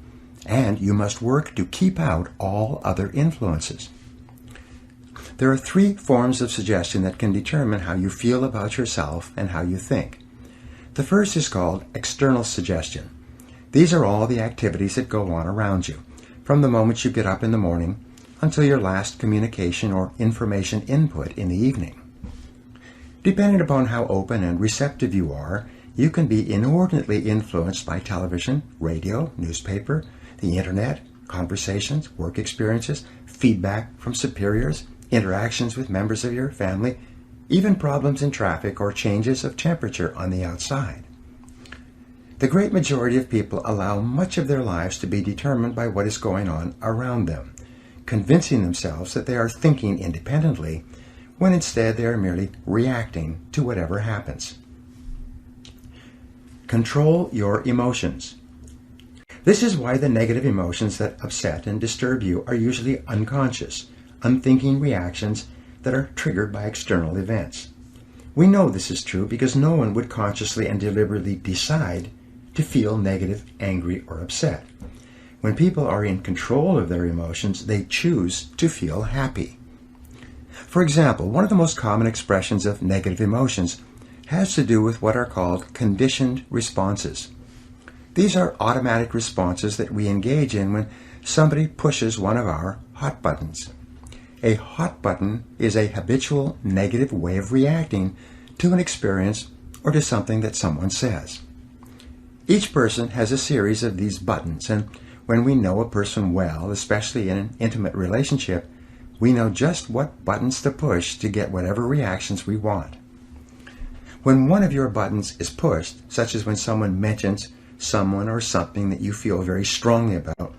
And you must work to keep out all other influences. There are 3 forms of suggestion that can determine how you feel about yourself and how you think. The first is called external suggestion. These are all the activities that go on around you, from the moment you get up in the morning until your last communication or information input in the evening. Depending upon how open and receptive you are, you can be inordinately influenced by television, radio, newspaper, the internet, conversations, work experiences, feedback from superiors, interactions with members of your family, even problems in traffic or changes of temperature on the outside. The great majority of people allow much of their lives to be determined by what is going on around them, convincing themselves that they are thinking independently, when instead they are merely reacting to whatever happens. Control your emotions. This is why the negative emotions that upset and disturb you are usually unconscious, unthinking reactions that are triggered by external events. We know this is true because no one would consciously and deliberately decide to feel negative, angry, or upset. When people are in control of their emotions, they choose to feel happy. For example, one of the most common expressions of negative emotions has to do with what are called conditioned responses. These are automatic responses that we engage in when somebody pushes one of our hot buttons. A hot button is a habitual negative way of reacting to an experience or to something that someone says. Each person has a series of these buttons, and when we know a person well, especially in an intimate relationship, we know just what buttons to push to get whatever reactions we want. When one of your buttons is pushed, such as when someone mentions someone or something that you feel very strongly about,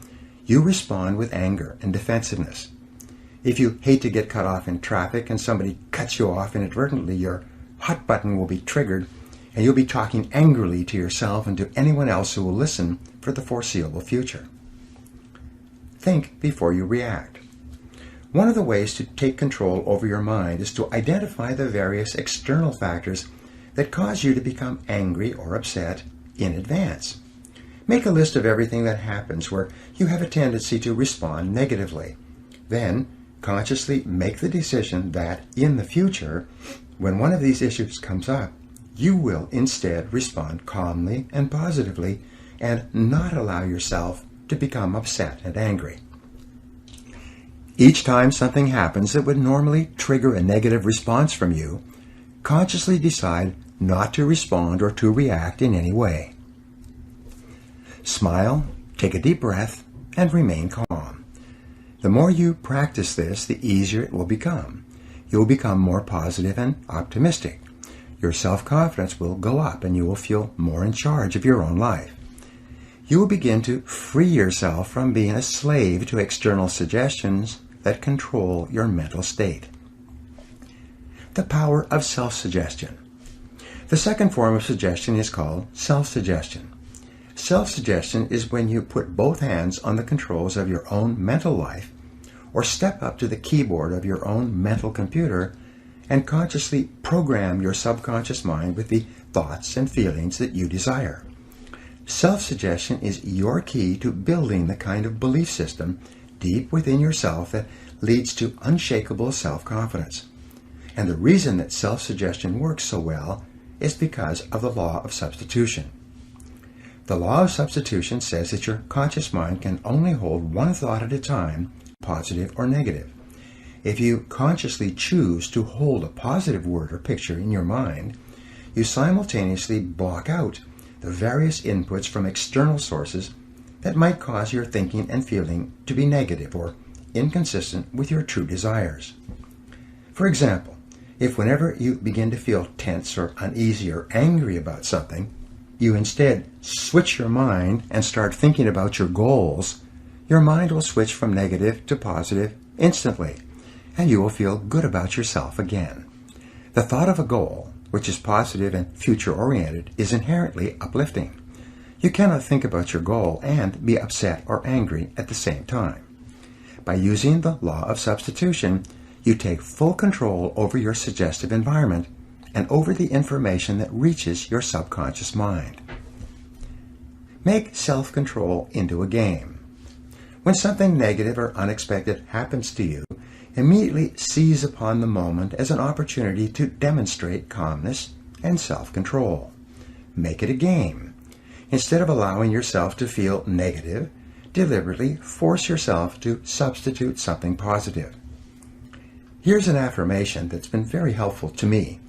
you respond with anger and defensiveness. If you hate to get cut off in traffic and somebody cuts you off inadvertently, your hot button will be triggered and you'll be talking angrily to yourself and to anyone else who will listen for the foreseeable future. Think before you react. One of the ways to take control over your mind is to identify the various external factors that cause you to become angry or upset in advance. Make a list of everything that happens where you have a tendency to respond negatively. Then, consciously make the decision that, in the future, when one of these issues comes up, you will instead respond calmly and positively and not allow yourself to become upset and angry. Each time something happens that would normally trigger a negative response from you, consciously decide not to respond or to react in any way. Smile, take a deep breath, and remain calm. The more you practice this, the easier it will become. You will become more positive and optimistic. Your self-confidence will go up and you will feel more in charge of your own life. You will begin to free yourself from being a slave to external suggestions that control your mental state. The power of self-suggestion. The second form of suggestion is called self-suggestion. Self-suggestion is when you put both hands on the controls of your own mental life or step up to the keyboard of your own mental computer and consciously program your subconscious mind with the thoughts and feelings that you desire. Self-suggestion is your key to building the kind of belief system deep within yourself that leads to unshakable self-confidence. And the reason that self-suggestion works so well is because of the law of substitution. The law of substitution says that your conscious mind can only hold one thought at a time, positive or negative. If you consciously choose to hold a positive word or picture in your mind, you simultaneously block out the various inputs from external sources that might cause your thinking and feeling to be negative or inconsistent with your true desires. For example, if whenever you begin to feel tense or uneasy or angry about something, you instead switch your mind and start thinking about your goals, your mind will switch from negative to positive instantly, and you will feel good about yourself again. The thought of a goal, which is positive and future-oriented, is inherently uplifting. You cannot think about your goal and be upset or angry at the same time. By using the law of substitution, you take full control over your suggestive environment and over the information that reaches your subconscious mind. Make self-control into a game. When something negative or unexpected happens to you, immediately seize upon the moment as an opportunity to demonstrate calmness and self-control. Make it a game. Instead of allowing yourself to feel negative, deliberately force yourself to substitute something positive. Here's an affirmation that's been very helpful to me.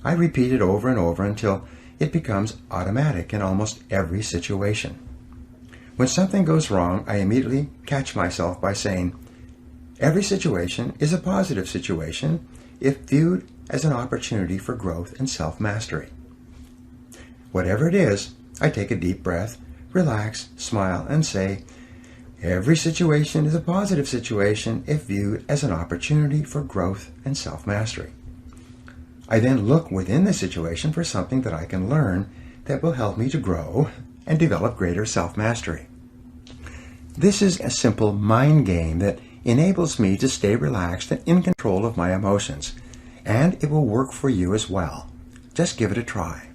I repeat it over and over until it becomes automatic in almost every situation. When something goes wrong, I immediately catch myself by saying, every situation is a positive situation if viewed as an opportunity for growth and self-mastery. Whatever it is, I take a deep breath, relax, smile, and say, every situation is a positive situation if viewed as an opportunity for growth and self-mastery. I then look within the situation for something that I can learn that will help me to grow and develop greater self-mastery. This is a simple mind game that enables me to stay relaxed and in control of my emotions, and it will work for you as well. Just give it a try.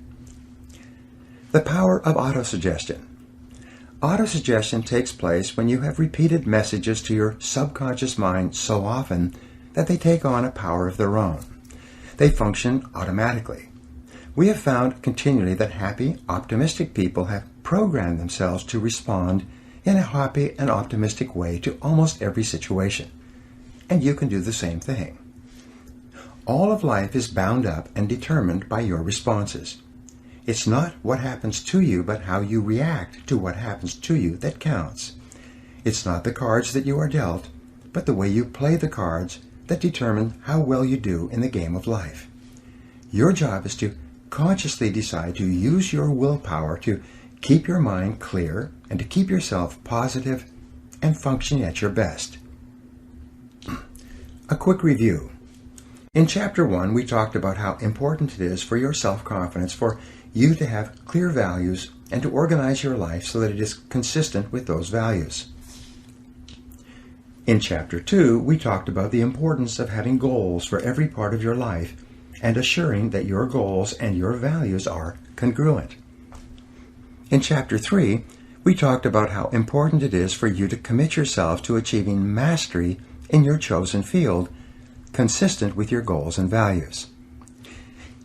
The power of autosuggestion. Autosuggestion takes place when you have repeated messages to your subconscious mind so often that they take on a power of their own. They function automatically. We have found continually that happy, optimistic people have programmed themselves to respond in a happy and optimistic way to almost every situation. And you can do the same thing. All of life is bound up and determined by your responses. It's not what happens to you, but how you react to what happens to you that counts. It's not the cards that you are dealt, but the way you play the cards that determine how well you do in the game of life. Your job is to consciously decide to use your willpower to keep your mind clear and to keep yourself positive and functioning at your best. A quick review. In Chapter 1, we talked about how important it is for your self-confidence for you to have clear values and to organize your life so that it is consistent with those values. In Chapter 2, we talked about the importance of having goals for every part of your life and assuring that your goals and your values are congruent. In Chapter 3, we talked about how important it is for you to commit yourself to achieving mastery in your chosen field, consistent with your goals and values.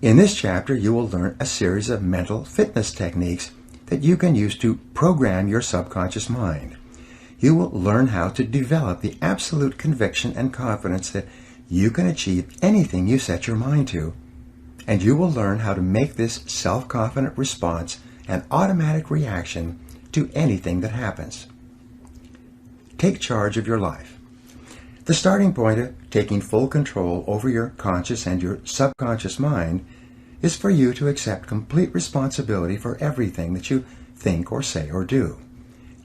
In this chapter, you will learn a series of mental fitness techniques that you can use to program your subconscious mind. You will learn how to develop the absolute conviction and confidence that you can achieve anything you set your mind to, and you will learn how to make this self-confident response an automatic reaction to anything that happens. Take charge of your life. The starting point of taking full control over your conscious and your subconscious mind is for you to accept complete responsibility for everything that you think or say or do.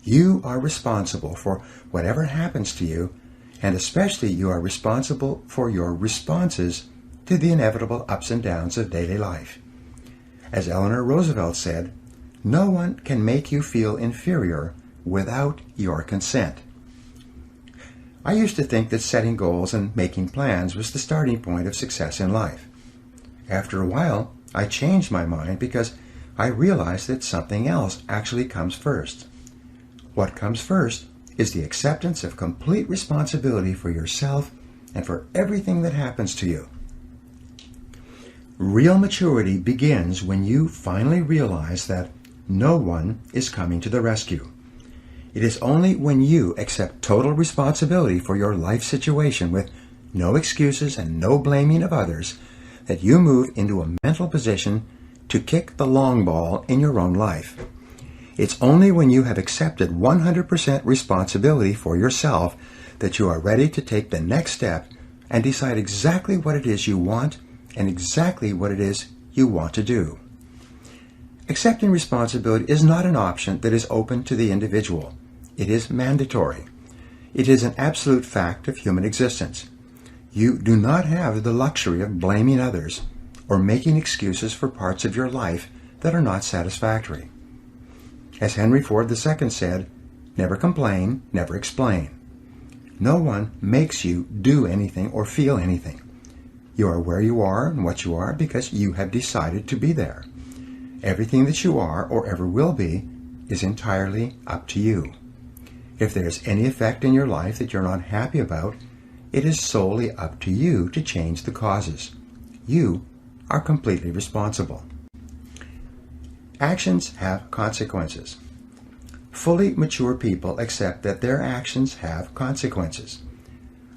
You are responsible for whatever happens to you, and especially you are responsible for your responses to the inevitable ups and downs of daily life. As Eleanor Roosevelt said, no one can make you feel inferior without your consent. I used to think that setting goals and making plans was the starting point of success in life. After a while, I changed my mind because I realized that something else actually comes first. What comes first is the acceptance of complete responsibility for yourself and for everything that happens to you. Real maturity begins when you finally realize that no one is coming to the rescue. It is only when you accept total responsibility for your life situation with no excuses and no blaming of others that you move into a mental position to kick the long ball in your own life. It's only when you have accepted 100% responsibility for yourself that you are ready to take the next step and decide exactly what it is you want and exactly what it is you want to do. Accepting responsibility is not an option that is open to the individual. It is mandatory. It is an absolute fact of human existence. You do not have the luxury of blaming others or making excuses for parts of your life that are not satisfactory. As Henry Ford II said, never complain, never explain. No one makes you do anything or feel anything. You are where you are and what you are because you have decided to be there. Everything that you are or ever will be is entirely up to you. If there is any effect in your life that you're not happy about, it is solely up to you to change the causes. You are completely responsible. Actions have consequences. Fully mature people accept that their actions have consequences.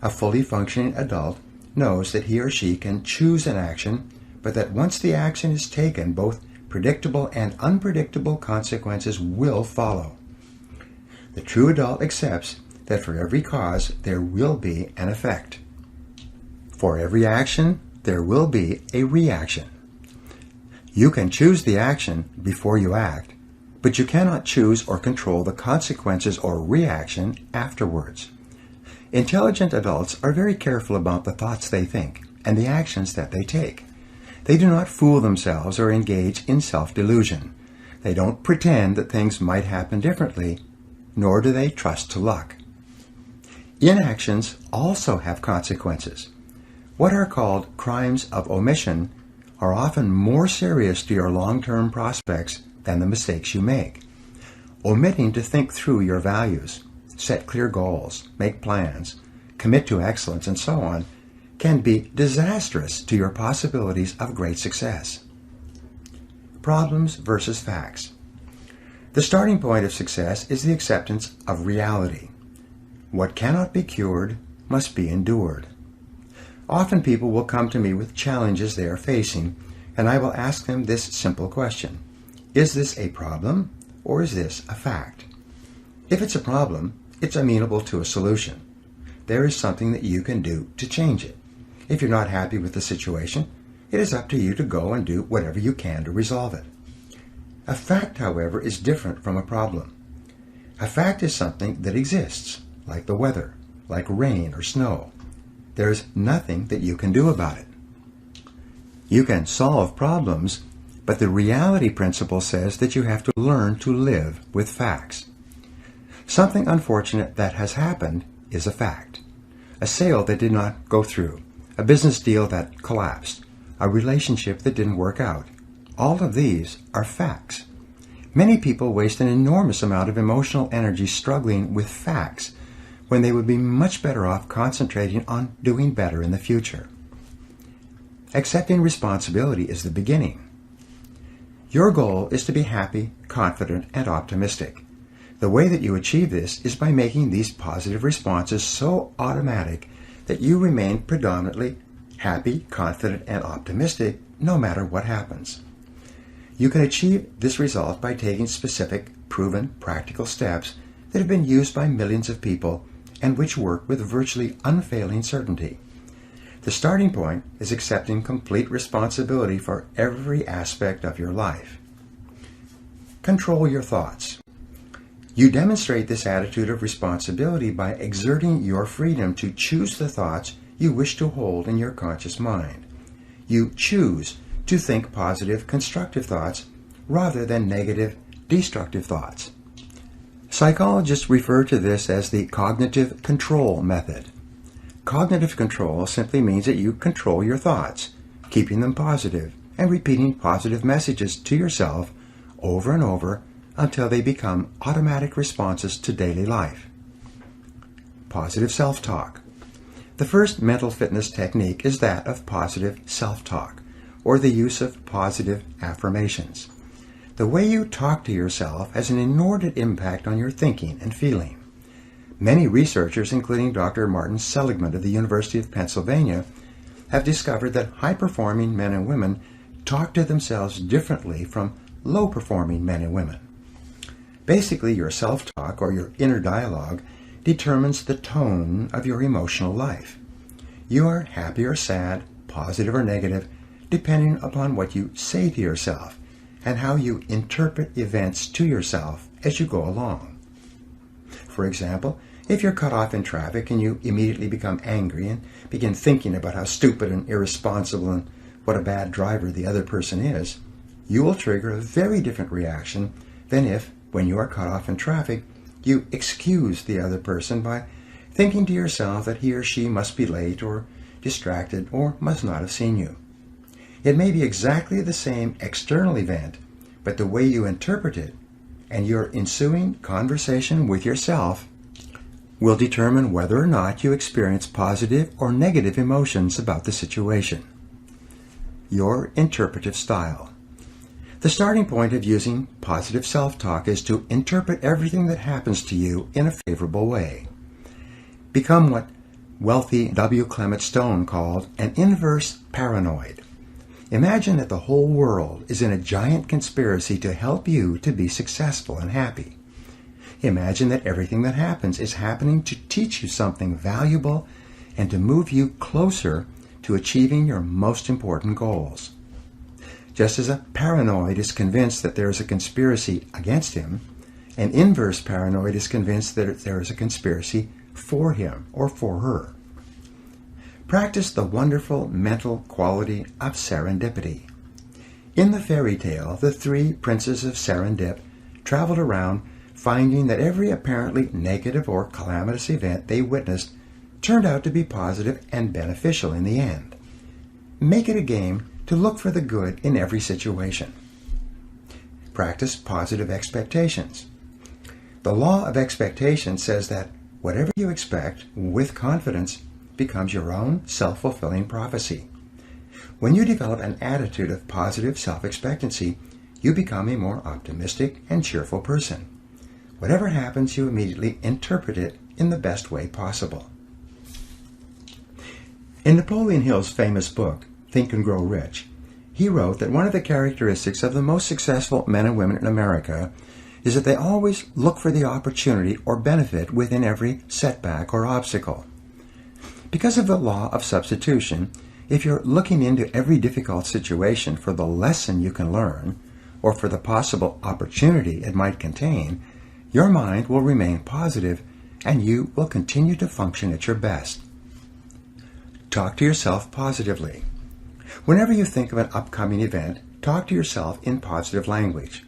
A fully functioning adult knows that he or she can choose an action, but that once the action is taken, both predictable and unpredictable consequences will follow. The true adult accepts that for every cause there will be an effect. For every action, there will be a reaction. You can choose the action before you act, but you cannot choose or control the consequences or reaction afterwards. Intelligent adults are very careful about the thoughts they think and the actions that they take. They do not fool themselves or engage in self-delusion. They don't pretend that things might happen differently, nor do they trust to luck. Inactions also have consequences. What are called crimes of omission are often more serious to your long-term prospects than the mistakes you make. Omitting to think through your values, set clear goals, make plans, commit to excellence, and so on, can be disastrous to your possibilities of great success. Problems versus facts. The starting point of success is the acceptance of reality. What cannot be cured must be endured. Often people will come to me with challenges they are facing, and I will ask them this simple question: is this a problem, or is this a fact? If it's a problem, it's amenable to a solution. There is something that you can do to change it. If you're not happy with the situation, it is up to you to go and do whatever you can to resolve it. A fact, however, is different from a problem. A fact is something that exists, like the weather, like rain or snow. There is nothing that you can do about it. You can solve problems, but the reality principle says that you have to learn to live with facts. Something unfortunate that has happened is a fact. A sale that did not go through, a business deal that collapsed, a relationship that didn't work out. All of these are facts. Many people waste an enormous amount of emotional energy struggling with facts when they would be much better off concentrating on doing better in the future. Accepting responsibility is the beginning. Your goal is to be happy, confident, and optimistic. The way that you achieve this is by making these positive responses so automatic that you remain predominantly happy, confident, and optimistic no matter what happens. You can achieve this result by taking specific, proven, practical steps that have been used by millions of people and which work with virtually unfailing certainty. The starting point is accepting complete responsibility for every aspect of your life. Control your thoughts. You demonstrate this attitude of responsibility by exerting your freedom to choose the thoughts you wish to hold in your conscious mind. You choose to think positive, constructive thoughts rather than negative, destructive thoughts. Psychologists refer to this as the cognitive control method. Cognitive control simply means that you control your thoughts, keeping them positive and repeating positive messages to yourself over and over until they become automatic responses to daily life. Positive self-talk. The first mental fitness technique is that of positive self-talk, or the use of positive affirmations. The way you talk to yourself has an inordinate impact on your thinking and feeling. Many researchers, including Dr. Martin Seligman of the University of Pennsylvania, have discovered that high-performing men and women talk to themselves differently from low-performing men and women. Basically, your self-talk, or your inner dialogue, determines the tone of your emotional life. You are happy or sad, positive or negative, depending upon what you say to yourself and how you interpret events to yourself as you go along. For example, if you're cut off in traffic and you immediately become angry and begin thinking about how stupid and irresponsible and what a bad driver the other person is, you will trigger a very different reaction than if, when you are cut off in traffic, you excuse the other person by thinking to yourself that he or she must be late or distracted or must not have seen you. It may be exactly the same external event, but the way you interpret it and your ensuing conversation with yourself will determine whether or not you experience positive or negative emotions about the situation. Your interpretive style. The starting point of using positive self-talk is to interpret everything that happens to you in a favorable way. Become what wealthy W. Clement Stone called an inverse paranoid. Imagine that the whole world is in a giant conspiracy to help you to be successful and happy. Imagine that everything that happens is happening to teach you something valuable and to move you closer to achieving your most important goals. Just as a paranoid is convinced that there is a conspiracy against him, an inverse paranoid is convinced that there is a conspiracy for him or for her. Practice the wonderful mental quality of serendipity. In the fairy tale, the three princes of Serendip traveled around finding that every apparently negative or calamitous event they witnessed turned out to be positive and beneficial in the end. Make it a game to look for the good in every situation. practice positive expectations. The law of expectation says that whatever you expect with confidence becomes your own self-fulfilling prophecy. When you develop an attitude of positive self-expectancy, you become a more optimistic and cheerful person. Whatever happens, you immediately interpret it in the best way possible. In Napoleon Hill's famous book, Think and Grow Rich, he wrote that one of the characteristics of the most successful men and women in America is that they always look for the opportunity or benefit within every setback or obstacle. Because of the law of substitution, if you're looking into every difficult situation for the lesson you can learn, or for the possible opportunity it might contain, your mind will remain positive and you will continue to function at your best. Talk to yourself positively. Whenever you think of an upcoming event, talk to yourself in positive language.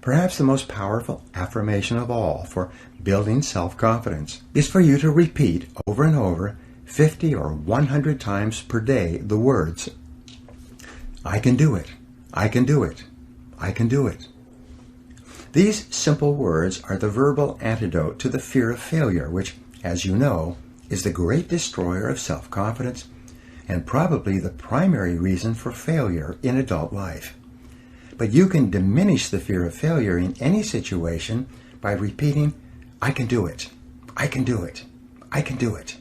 Perhaps the most powerful affirmation of all for building self-confidence is for you to repeat over and over 50 or 100 times per day the words, I can do it, I can do it, I can do it. These simple words are the verbal antidote to the fear of failure, which, as you know, is the great destroyer of self-confidence and probably the primary reason for failure in adult life. But you can diminish the fear of failure in any situation by repeating, I can do it, I can do it, I can do it.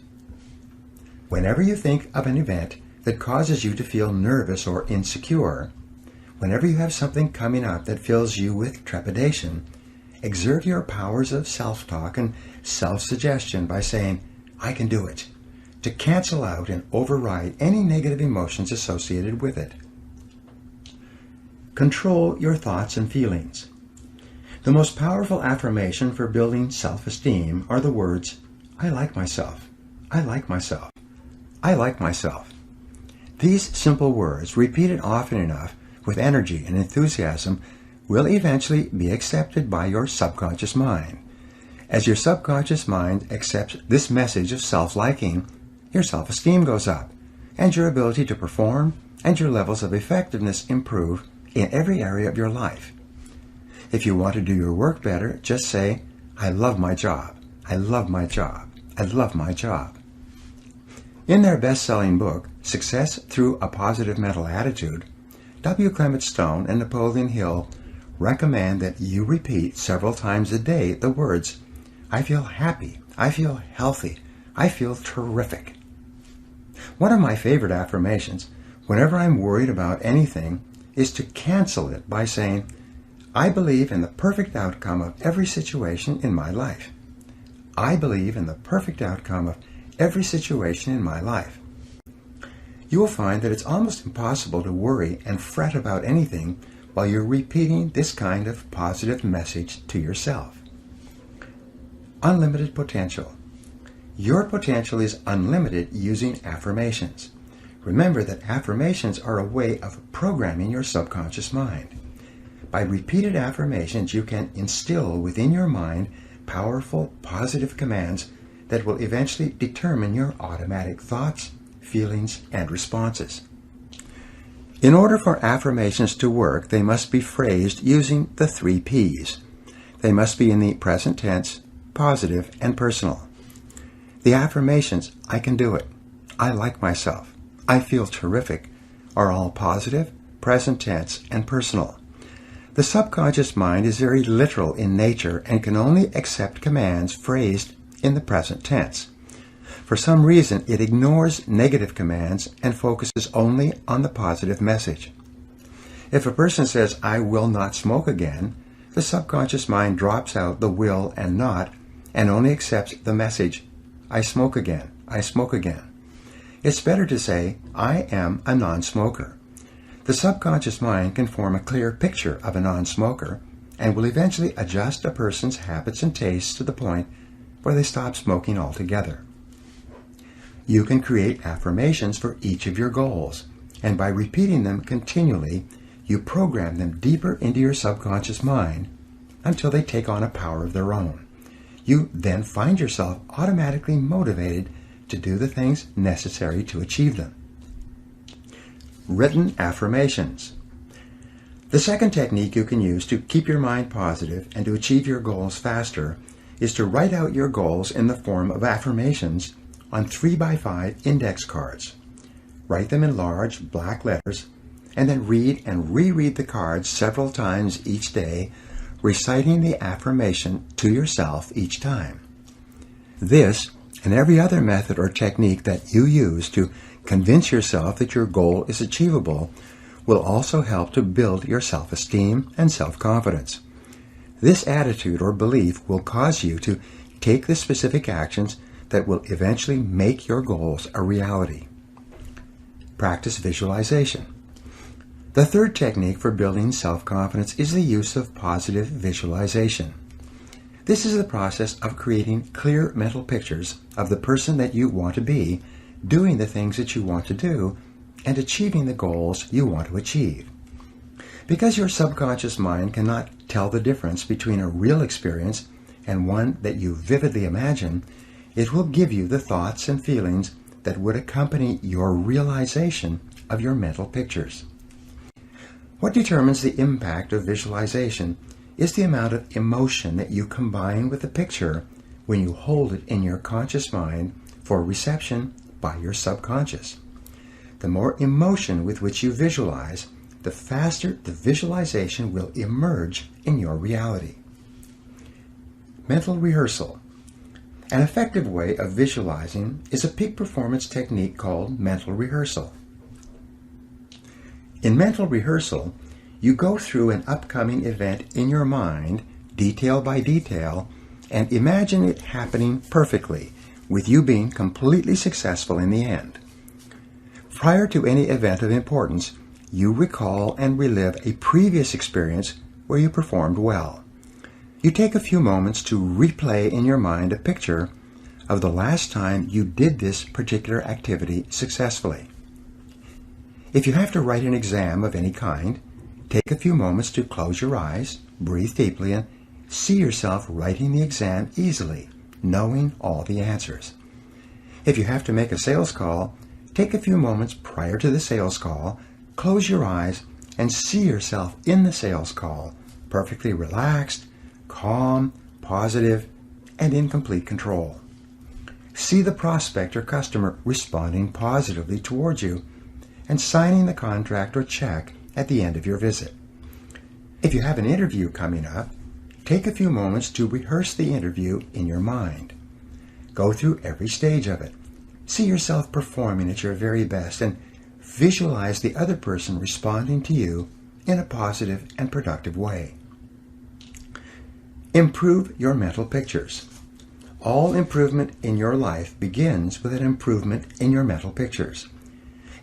Whenever you think of an event that causes you to feel nervous or insecure, whenever you have something coming up that fills you with trepidation, exert your powers of self-talk and self-suggestion by saying, I can do it, to cancel out and override any negative emotions associated with it. Control your thoughts and feelings. The most powerful affirmation for building self-esteem are the words, I like myself, I like myself, I like myself. These simple words, repeated often enough with energy and enthusiasm, will eventually be accepted by your subconscious mind. As your subconscious mind accepts this message of self-liking, your self-esteem goes up, and your ability to perform and your levels of effectiveness improve in every area of your life. If you want to do your work better, just say, I love my job, I love my job, I love my job. In their best-selling book, Success Through a Positive Mental Attitude, W. Clement Stone and Napoleon Hill recommend that you repeat several times a day the words, I feel happy, I feel healthy, I feel terrific. One of my favorite affirmations, whenever I'm worried about anything, is to cancel it by saying, I believe in the perfect outcome of every situation in my life. I believe in the perfect outcome of every situation in my life. You will find that it's almost impossible to worry and fret about anything while you're repeating this kind of positive message to yourself. Unlimited potential. Your potential is unlimited using affirmations. Remember that affirmations are a way of programming your subconscious mind. By repeated affirmations, you can instill within your mind powerful, positive commands that will eventually determine your automatic thoughts, feelings, and responses. In order for affirmations to work, they must be phrased using the 3 Ps. They must be in the present tense, positive, and personal. The affirmations, I can do it, I like myself, I feel terrific, are all positive, present tense, and personal. The subconscious mind is very literal in nature and can only accept commands phrased in the present tense. For some reason, it ignores negative commands and focuses only on the positive message. If a person says, I will not smoke again, the subconscious mind drops out the will and not and only accepts the message, I smoke again, I smoke again. It's better to say, I am a non-smoker. The subconscious mind can form a clear picture of a non-smoker and will eventually adjust a person's habits and tastes to the point where they stop smoking altogether. You can create affirmations for each of your goals, and by repeating them continually, you program them deeper into your subconscious mind until they take on a power of their own. You then find yourself automatically motivated to do the things necessary to achieve them. Written affirmations. The second technique you can use to keep your mind positive and to achieve your goals faster is to write out your goals in the form of affirmations on 3x5 index cards. Write them in large black letters and then read and reread the cards several times each day, reciting the affirmation to yourself each time. This and every other method or technique that you use to convince yourself that your goal is achievable will also help to build your self-esteem and self-confidence. This attitude or belief will cause you to take the specific actions that will eventually make your goals a reality. Practice visualization. The third technique for building self-confidence is the use of positive visualization. This is the process of creating clear mental pictures of the person that you want to be, doing the things that you want to do, and achieving the goals you want to achieve. Because your subconscious mind cannot tell the difference between a real experience and one that you vividly imagine, it will give you the thoughts and feelings that would accompany your realization of your mental pictures. What determines the impact of visualization is the amount of emotion that you combine with the picture when you hold it in your conscious mind for reception by your subconscious. The more emotion with which you visualize, the faster the visualization will emerge in your reality. Mental rehearsal. An effective way of visualizing is a peak performance technique called mental rehearsal. In mental rehearsal, you go through an upcoming event in your mind, detail by detail, and imagine it happening perfectly, with you being completely successful in the end. Prior to any event of importance, you recall and relive a previous experience where you performed well. You take a few moments to replay in your mind a picture of the last time you did this particular activity successfully. If you have to write an exam of any kind, take a few moments to close your eyes, breathe deeply, and see yourself writing the exam easily, knowing all the answers. If you have to make a sales call, take a few moments prior to the sales call, close your eyes, and see yourself in the sales call, perfectly relaxed, calm, positive, and in complete control. See the prospect or customer responding positively towards you and signing the contract or check at the end of your visit. If you have an interview coming up, take a few moments to rehearse the interview in your mind. Go through every stage of it. See yourself performing at your very best and visualize the other person responding to you in a positive and productive way. Improve your mental pictures. All improvement in your life begins with an improvement in your mental pictures.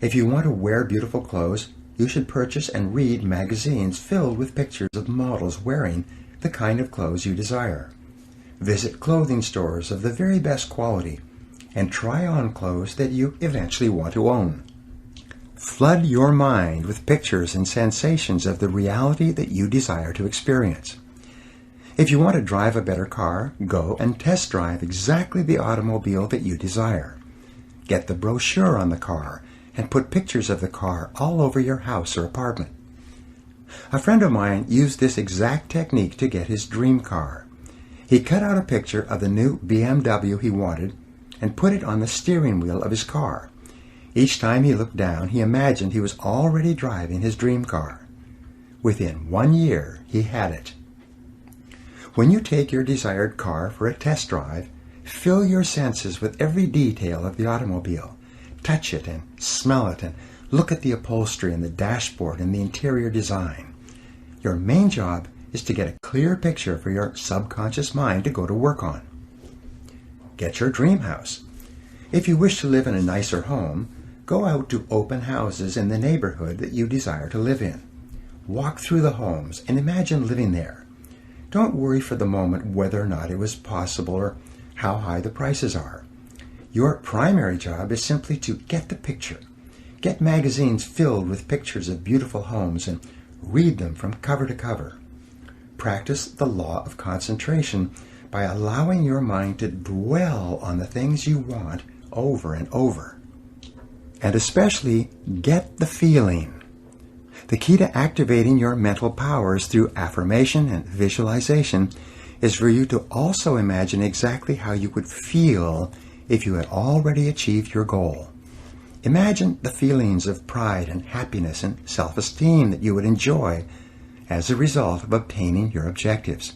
If you want to wear beautiful clothes, you should purchase and read magazines filled with pictures of models wearing the kind of clothes you desire. Visit clothing stores of the very best quality and try on clothes that you eventually want to own. Flood your mind with pictures and sensations of the reality that you desire to experience. If you want to drive a better car, go and test drive exactly the automobile that you desire. Get the brochure on the car and put pictures of the car all over your house or apartment. A friend of mine used this exact technique to get his dream car. He cut out a picture of the new BMW he wanted and put it on the steering wheel of his car. Each time he looked down, he imagined he was already driving his dream car. Within 1 year, he had it. When you take your desired car for a test drive, fill your senses with every detail of the automobile. Touch it and smell it and look at the upholstery and the dashboard and the interior design. Your main job is to get a clear picture for your subconscious mind to go to work on. Get your dream house. If you wish to live in a nicer home, go out to open houses in the neighborhood that you desire to live in. Walk through the homes and imagine living there. Don't worry for the moment whether or not it was possible or how high the prices are. Your primary job is simply to get the picture. Get magazines filled with pictures of beautiful homes and read them from cover to cover. Practice the law of concentration by allowing your mind to dwell on the things you want over and over. And especially get the feeling. The key to activating your mental powers through affirmation and visualization is for you to also imagine exactly how you would feel if you had already achieved your goal. Imagine the feelings of pride and happiness and self-esteem that you would enjoy as a result of obtaining your objectives.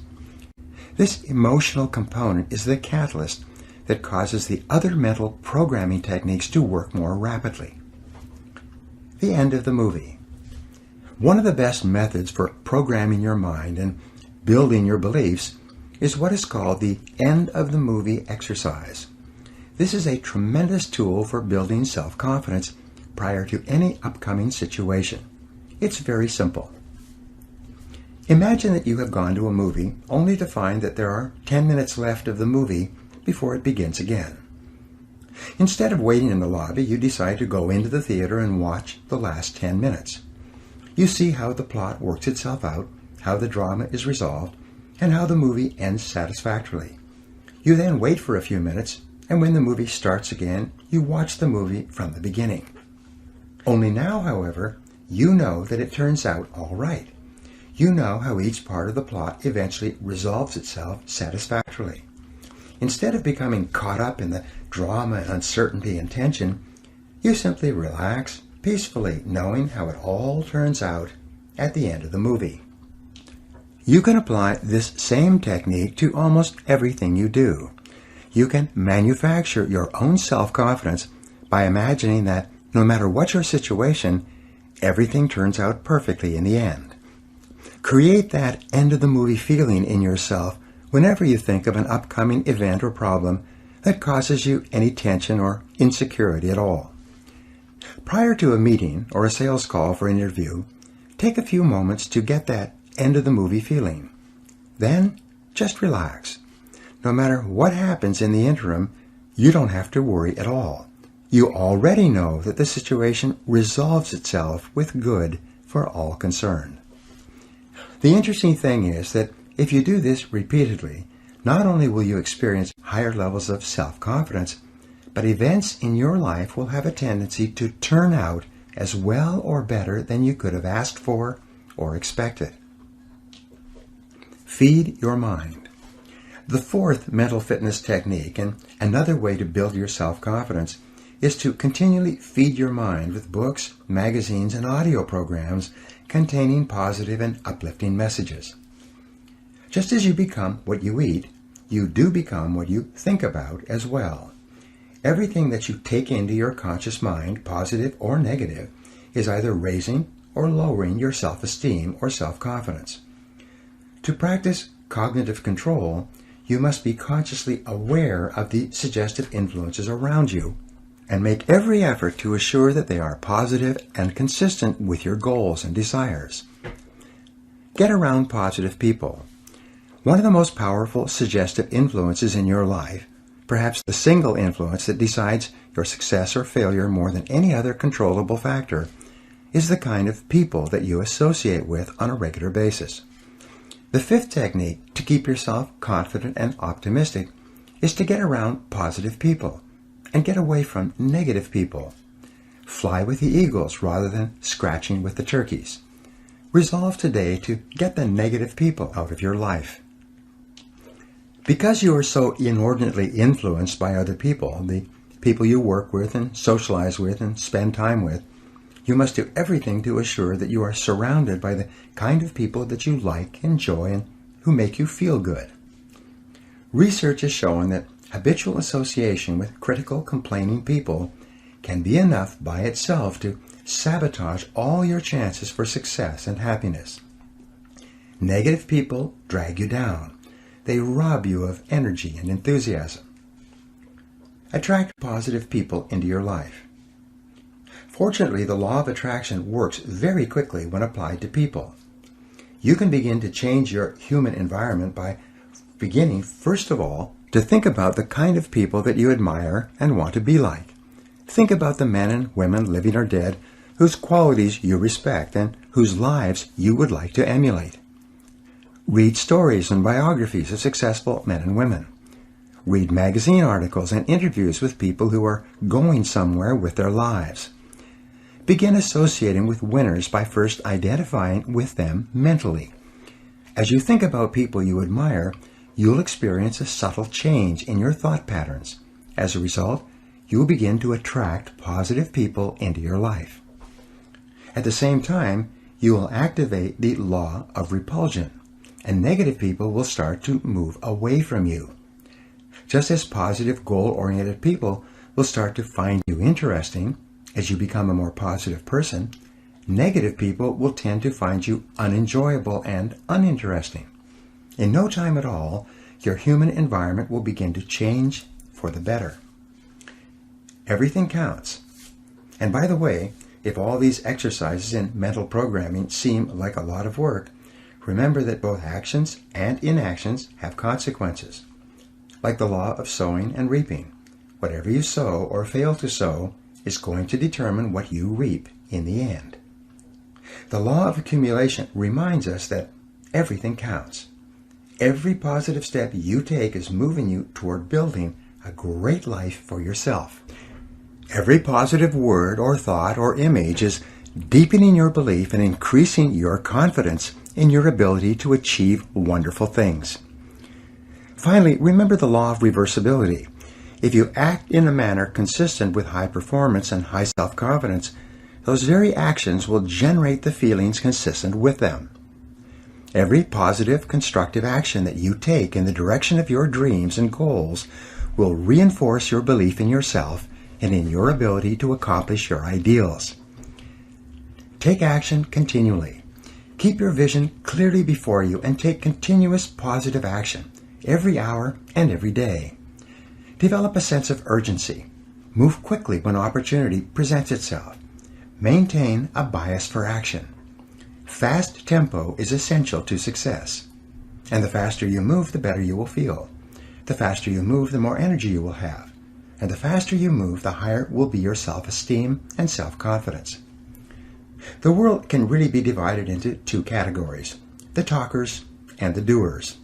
This emotional component is the catalyst that causes the other mental programming techniques to work more rapidly. The end of the movie. One of the best methods for programming your mind and building your beliefs is what is called the end of the movie exercise. This is a tremendous tool for building self-confidence prior to any upcoming situation. It's very simple. Imagine that you have gone to a movie only to find that there are 10 minutes left of the movie before it begins again. Instead of waiting in the lobby, you decide to go into the theater and watch the last 10 minutes. You see how the plot works itself out, how the drama is resolved, and how the movie ends satisfactorily. You then wait for a few minutes, and when the movie starts again, you watch the movie from the beginning. Only now, however, you know that it turns out all right. You know how each part of the plot eventually resolves itself satisfactorily. Instead of becoming caught up in the drama and uncertainty and tension, you simply relax peacefully, knowing how it all turns out at the end of the movie. You can apply this same technique to almost everything you do. You can manufacture your own self-confidence by imagining that no matter what your situation, everything turns out perfectly in the end. Create that end-of-the-movie feeling in yourself whenever you think of an upcoming event or problem that causes you any tension or insecurity at all. Prior to a meeting or a sales call for an interview, take a few moments to get that end-of-the-movie feeling. Then, just relax. No matter what happens in the interim, you don't have to worry at all. You already know that the situation resolves itself with good for all concerned. The interesting thing is that if you do this repeatedly, not only will you experience higher levels of self-confidence, but events in your life will have a tendency to turn out as well or better than you could have asked for or expected. Feed your mind. The fourth mental fitness technique, and another way to build your self-confidence, is to continually feed your mind with books, magazines, and audio programs containing positive and uplifting messages. Just as you become what you eat, you do become what you think about as well. Everything that you take into your conscious mind, positive or negative, is either raising or lowering your self-esteem or self-confidence. To practice cognitive control, you must be consciously aware of the suggestive influences around you and make every effort to assure that they are positive and consistent with your goals and desires. Get around positive people. One of the most powerful suggestive influences in your life, perhaps the single influence that decides your success or failure more than any other controllable factor, is the kind of people that you associate with on a regular basis. The fifth technique to keep yourself confident and optimistic is to get around positive people and get away from negative people. Fly with the eagles rather than scratching with the turkeys. Resolve today to get the negative people out of your life. Because you are so inordinately influenced by other people, the people you work with and socialize with and spend time with, you must do everything to assure that you are surrounded by the kind of people that you like, enjoy, and who make you feel good. Research has shown that habitual association with critical, complaining people can be enough by itself to sabotage all your chances for success and happiness. Negative people drag you down. They rob you of energy and enthusiasm. Attract positive people into your life. Fortunately, the law of attraction works very quickly when applied to people. You can begin to change your human environment by beginning, first of all, to think about the kind of people that you admire and want to be like. Think about the men and women, living or dead, whose qualities you respect and whose lives you would like to emulate. Read stories and biographies of successful men and women. Read magazine articles and interviews with people who are going somewhere with their lives. begin associating with winners by first identifying with them mentally. As you think about people you admire, you'll experience a subtle change in your thought patterns. As a result, you'll begin to attract positive people into your life. At the same time, you will activate the law of repulsion, and negative people will start to move away from you. Just as positive, goal-oriented people will start to find you interesting as you become a more positive person, negative people will tend to find you unenjoyable and uninteresting. In no time at all, your human environment will begin to change for the better. Everything counts. And by the way, if all these exercises in mental programming seem like a lot of work, remember that both actions and inactions have consequences. Like the law of sowing and reaping, whatever you sow or fail to sow is going to determine what you reap in the end. The law of accumulation reminds us that everything counts. Every positive step you take is moving you toward building a great life for yourself. Every positive word or thought or image is deepening your belief and increasing your confidence in your ability to achieve wonderful things. Finally, remember the law of reversibility. If you act in a manner consistent with high performance and high self-confidence, those very actions will generate the feelings consistent with them. Every positive, constructive action that you take in the direction of your dreams and goals will reinforce your belief in yourself and in your ability to accomplish your ideals. Take action continually. Keep your vision clearly before you and take continuous positive action every hour and every day. Develop a sense of urgency. Move quickly when opportunity presents itself. Maintain a bias for action. Fast tempo is essential to success. And the faster you move, the better you will feel. The faster you move, the more energy you will have. And the faster you move, the higher will be your self-esteem and self-confidence. The world can really be divided into two categories, the talkers and the doers.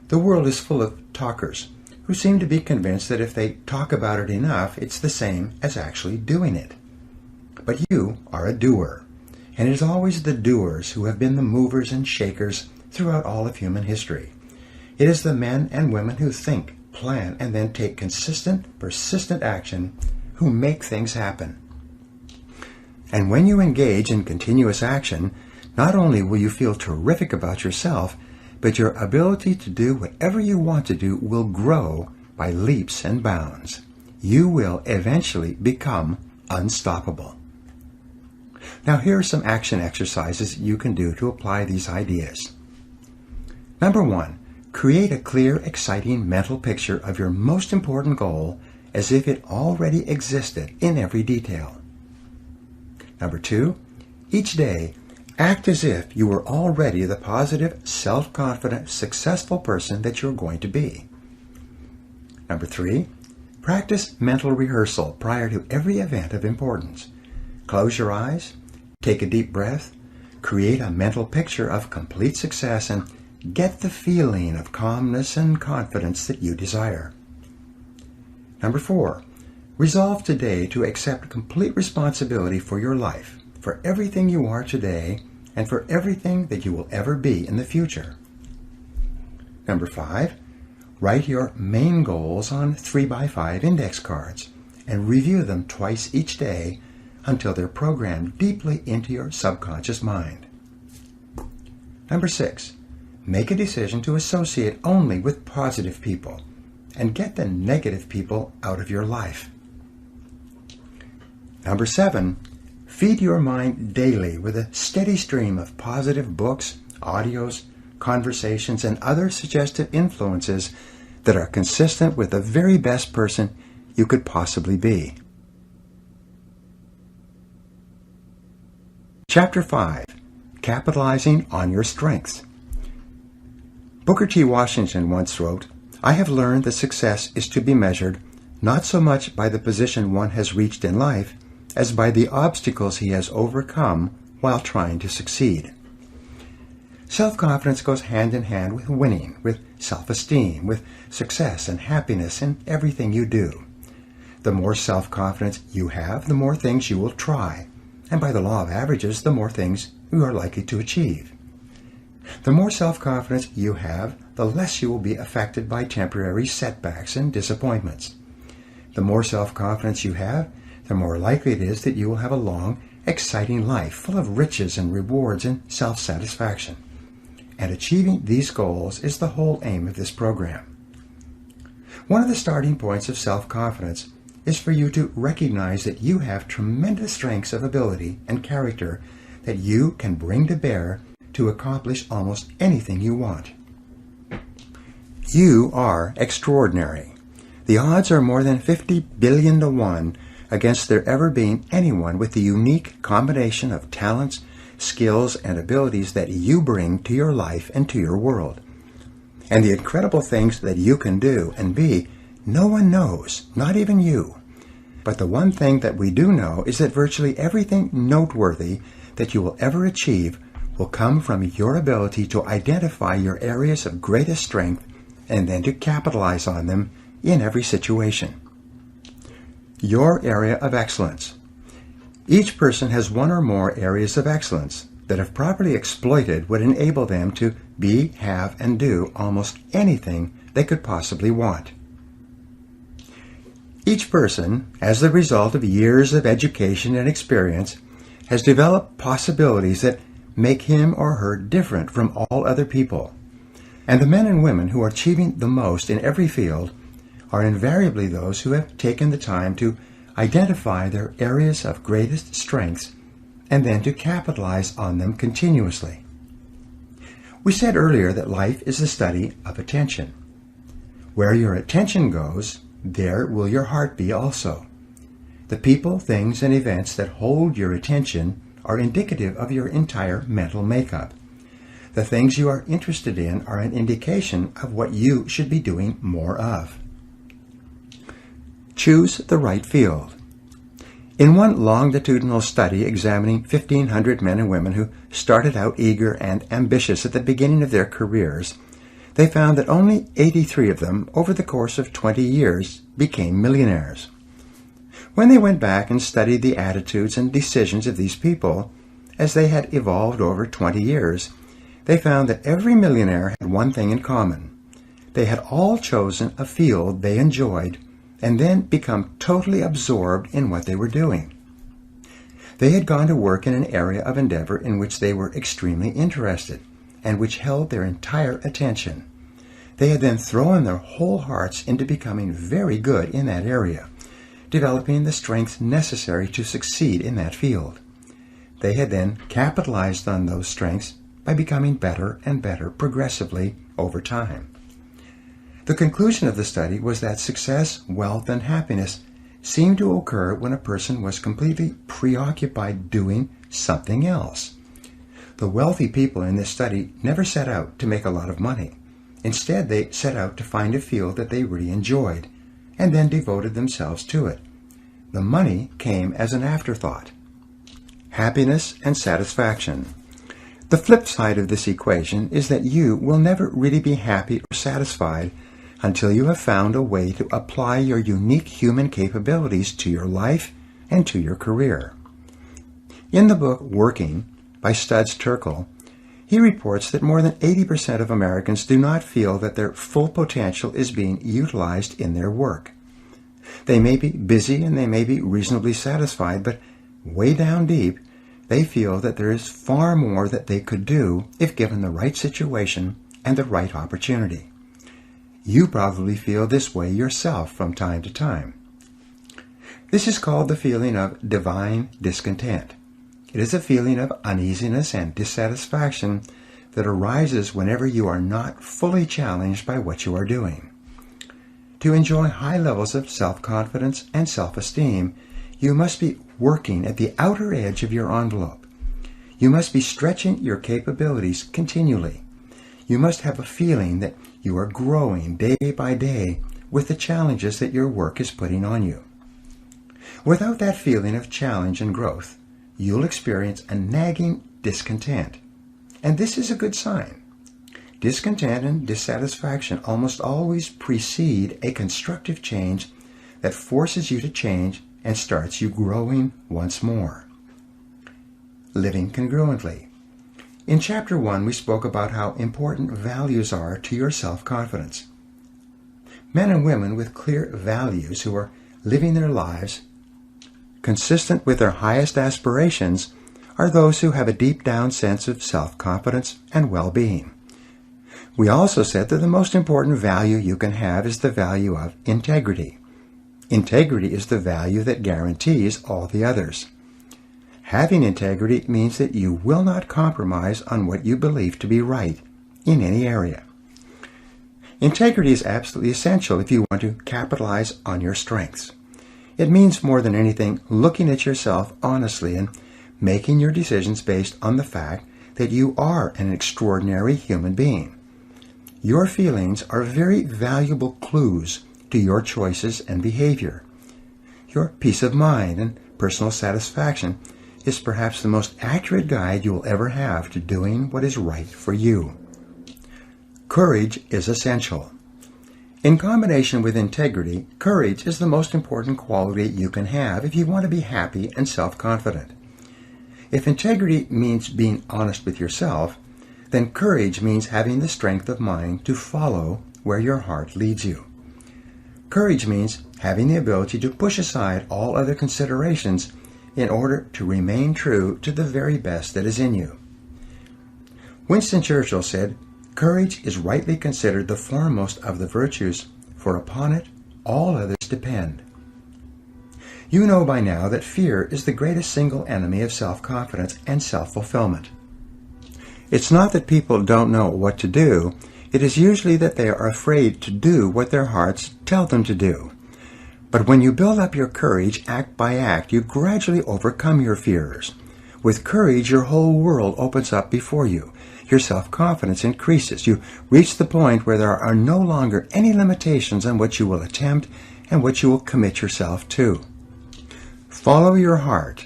The world is full of talkers who seem to be convinced that if they talk about it enough, it's the same as actually doing it. But you are a doer, and it is always the doers who have been the movers and shakers throughout all of human history. It is the men and women who think, plan, and then take consistent, persistent action who make things happen. And when you engage in continuous action, not only will you feel terrific about yourself, but your ability to do whatever you want to do will grow by leaps and bounds. You will eventually become unstoppable. Now here are some action exercises you can do to apply these ideas. Number 1, create a clear, exciting mental picture of your most important goal as if it already existed in every detail. Number 2, each day, act as if you were already the positive, self-confident, successful person that you're going to be. Number 3, practice mental rehearsal prior to every event of importance. Close your eyes, take a deep breath, create a mental picture of complete success, and get the feeling of calmness and confidence that you desire. Number 4, resolve today to accept complete responsibility for your life, for everything you are today, and for everything that you will ever be in the future. Number 5, write your main goals on 3x5 index cards and review them twice each day until they're programmed deeply into your subconscious mind. Number 6, make a decision to associate only with positive people and get the negative people out of your life. Number 7, feed your mind daily with a steady stream of positive books, audios, conversations, and other suggestive influences that are consistent with the very best person you could possibly be. Chapter 5, Capitalizing on Your Strengths. Booker T. Washington once wrote, "I have learned that success is to be measured not so much by the position one has reached in life as by the obstacles he has overcome while trying to succeed." Self-confidence goes hand in hand with winning, with self-esteem, with success and happiness in everything you do. The more self-confidence you have, the more things you will try. and by the law of averages, the more things you are likely to achieve. The more self-confidence you have, the less you will be affected by temporary setbacks and disappointments. The more self-confidence you have, the more likely it is that you will have a long, exciting life full of riches and rewards and self-satisfaction. And achieving these goals is the whole aim of this program. One of the starting points of self-confidence is for you to recognize that you have tremendous strengths of ability and character that you can bring to bear to accomplish almost anything you want. You are extraordinary. The odds are more than 50 billion to 1 against there ever being anyone with the unique combination of talents, skills, and abilities that you bring to your life and to your world. And the incredible things that you can do and be, no one knows, not even you. But the one thing that we do know is that virtually everything noteworthy that you will ever achieve will come from your ability to identify your areas of greatest strength and then to capitalize on them in every situation. Your area of excellence. Each person has one or more areas of excellence that, if properly exploited, would enable them to be, have, and do almost anything they could possibly want. Each person, as the result of years of education and experience, has developed possibilities that make him or her different from all other people. And the men and women who are achieving the most in every field are invariably those who have taken the time to identify their areas of greatest strengths and then to capitalize on them continuously. We said earlier that life is the study of attention. Where your attention goes, there will your heart be also. The people, things, and events that hold your attention are indicative of your entire mental makeup. The things you are interested in are an indication of what you should be doing more of. Choose the right field. In one longitudinal study examining 1,500 men and women who started out eager and ambitious at the beginning of their careers, they found that only 83 of them, over the course of 20 years, became millionaires. When they went back and studied the attitudes and decisions of these people, as they had evolved over 20 years, they found that every millionaire had one thing in common. They had all chosen a field they enjoyed and then become totally absorbed in what they were doing. They had gone to work in an area of endeavor in which they were extremely interested and which held their entire attention. They had then thrown their whole hearts into becoming very good in that area, developing the strength necessary to succeed in that field. They had then capitalized on those strengths by becoming better and better progressively over time. The conclusion of the study was that success, wealth, and happiness seemed to occur when a person was completely preoccupied doing something else. The wealthy people in this study never set out to make a lot of money. Instead, they set out to find a field that they really enjoyed, and then devoted themselves to it. The money came as an afterthought. Happiness and satisfaction. The flip side of this equation is that you will never really be happy or satisfied until you have found a way to apply your unique human capabilities to your life and to your career. In the book Working by Studs Terkel, he reports that more than 80% of Americans do not feel that their full potential is being utilized in their work. They may be busy and they may be reasonably satisfied, but way down deep, they feel that there is far more that they could do if given the right situation and the right opportunity. You probably feel this way yourself from time to time. This is called the feeling of divine discontent. It is a feeling of uneasiness and dissatisfaction that arises whenever you are not fully challenged by what you are doing. To enjoy high levels of self-confidence and self-esteem, you must be working at the outer edge of your envelope. You must be stretching your capabilities continually. You must have a feeling that you are growing day by day with the challenges that your work is putting on you. Without that feeling of challenge and growth, you'll experience a nagging discontent. And this is a good sign. Discontent and dissatisfaction almost always precede a constructive change that forces you to change and starts you growing once more. living congruently. In Chapter 1, we spoke about how important values are to your self-confidence. Men and women with clear values who are living their lives consistent with their highest aspirations are those who have a deep-down sense of self-confidence and well-being. We also said that the most important value you can have is the value of integrity. Integrity is the value that guarantees all the others. Having integrity means that you will not compromise on what you believe to be right in any area. Integrity is absolutely essential if you want to capitalize on your strengths. It means more than anything looking at yourself honestly and making your decisions based on the fact that you are an extraordinary human being. Your feelings are very valuable clues to your choices and behavior. Your peace of mind and personal satisfaction is perhaps the most accurate guide you will ever have to doing what is right for you. Courage is essential. In combination with integrity, courage is the most important quality you can have if you want to be happy and self-confident. If integrity means being honest with yourself, then courage means having the strength of mind to follow where your heart leads you. Courage means having the ability to push aside all other considerations in order to remain true to the very best that is in you. Winston Churchill said, "Courage is rightly considered the foremost of the virtues, for upon it all others depend." You know by now that fear is the greatest single enemy of self-confidence and self-fulfillment. It's not that people don't know what to do, it is usually that they are afraid to do what their hearts tell them to do. But when you build up your courage act by act, you gradually overcome your fears. With courage, your whole world opens up before you. Your self-confidence increases. You reach the point where there are no longer any limitations on what you will attempt and what you will commit yourself to. Follow your heart.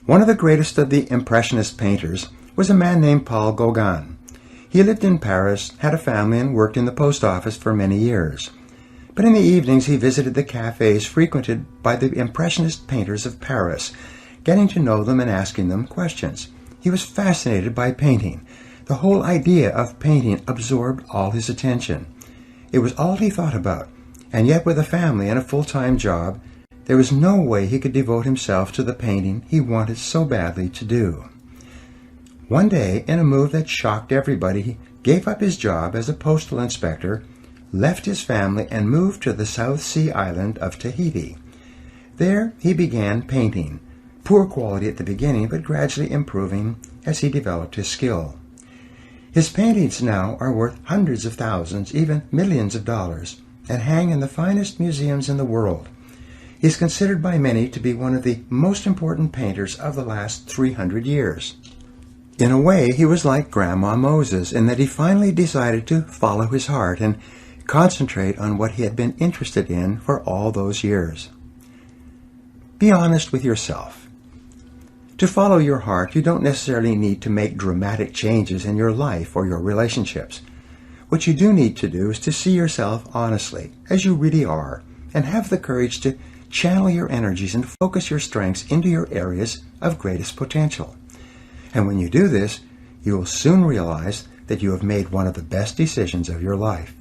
One of the greatest of the Impressionist painters was a man named Paul Gauguin. He lived in Paris, had a family, and worked in the post office for many years. But in the evenings he visited the cafes frequented by the Impressionist painters of Paris, getting to know them and asking them questions. He was fascinated by painting. The whole idea of painting absorbed all his attention. It was all he thought about, and yet with a family and a full-time job, there was no way he could devote himself to the painting he wanted so badly to do. One day, in a move that shocked everybody, he gave up his job as a postal inspector, left his family, and moved to the South Sea island of Tahiti. There he began painting, poor quality at the beginning, but gradually improving as he developed his skill. His paintings now are worth hundreds of thousands, even millions of dollars, and hang in the finest museums in the world. He is considered by many to be one of the most important painters of the last 300 years. In a way, he was like Grandma Moses in that he finally decided to follow his heart and concentrate on what he had been interested in for all those years. Be honest with yourself. To follow your heart, you don't necessarily need to make dramatic changes in your life or your relationships. What you do need to do is to see yourself honestly, as you really are, and have the courage to channel your energies and focus your strengths into your areas of greatest potential. And when you do this, you will soon realize that you have made one of the best decisions of your life.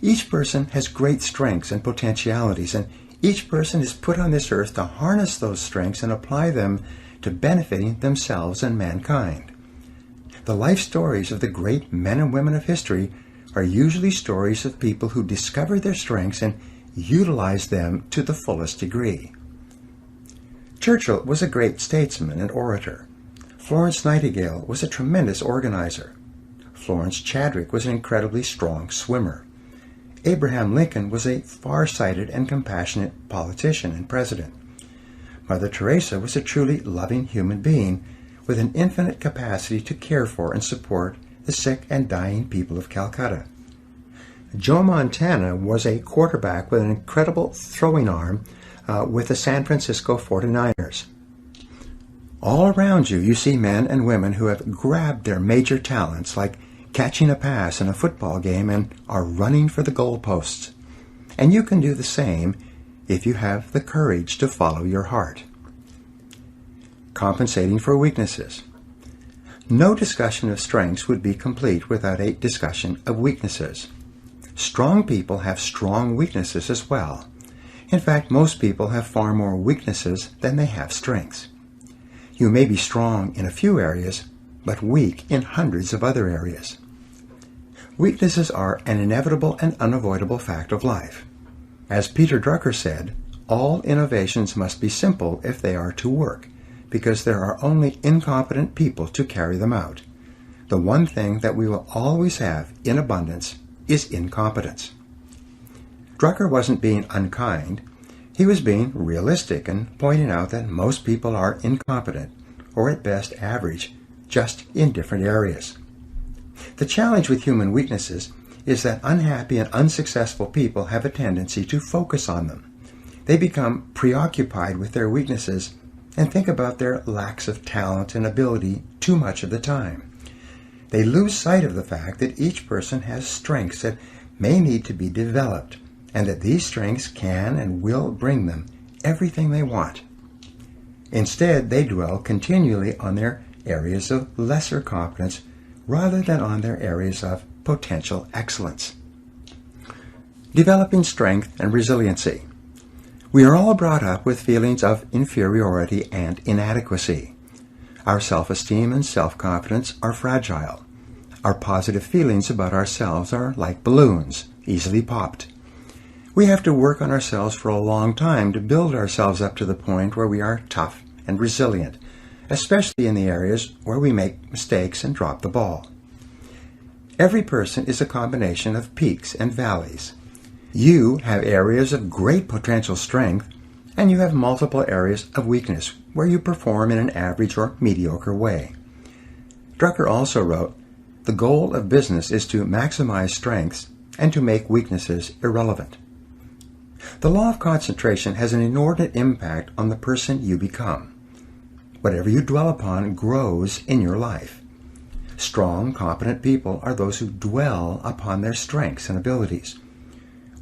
Each person has great strengths and potentialities, and each person is put on this earth to harness those strengths and apply them to benefiting themselves and mankind. The life stories of the great men and women of history are usually stories of people who discovered their strengths and utilized them to the fullest degree. Churchill was a great statesman and orator. Florence Nightingale was a tremendous organizer. Florence Chadwick was an incredibly strong swimmer. Abraham Lincoln was a far-sighted and compassionate politician and president. Mother Teresa was a truly loving human being with an infinite capacity to care for and support the sick and dying people of Calcutta. Joe Montana was a quarterback with an incredible throwing arm with the San Francisco 49ers. All around you, you see men and women who have grabbed their major talents, like catching a pass in a football game, and are running for the goalposts. And you can do the same if you have the courage to follow your heart. compensating for weaknesses. No discussion of strengths would be complete without a discussion of weaknesses. Strong people have strong weaknesses as well. In fact, most people have far more weaknesses than they have strengths. You may be strong in a few areas, but weak in hundreds of other areas. Weaknesses are an inevitable and unavoidable fact of life. As Peter Drucker said, all innovations must be simple if they are to work, because there are only incompetent people to carry them out. The one thing that we will always have in abundance is incompetence. Drucker wasn't being unkind. He was being realistic and pointing out that most people are incompetent, or at best average, just in different areas. The challenge with human weaknesses is that unhappy and unsuccessful people have a tendency to focus on them. They become preoccupied with their weaknesses and think about their lacks of talent and ability too much of the time. They lose sight of the fact that each person has strengths that may need to be developed, and that these strengths can and will bring them everything they want. Instead, they dwell continually on their areas of lesser competence rather than on their areas of potential excellence. Developing strength and resiliency. We are all brought up with feelings of inferiority and inadequacy. Our self-esteem and self-confidence are fragile. Our positive feelings about ourselves are like balloons, easily popped. We have to work on ourselves for a long time to build ourselves up to the point where we are tough and resilient, especially in the areas where we make mistakes and drop the ball. Every person is a combination of peaks and valleys. You have areas of great potential strength, and you have multiple areas of weakness where you perform in an average or mediocre way. Drucker also wrote, "The goal of business is to maximize strengths and to make weaknesses irrelevant." The law of concentration has an inordinate impact on the person you become. Whatever you dwell upon grows in your life. Strong, competent people are those who dwell upon their strengths and abilities.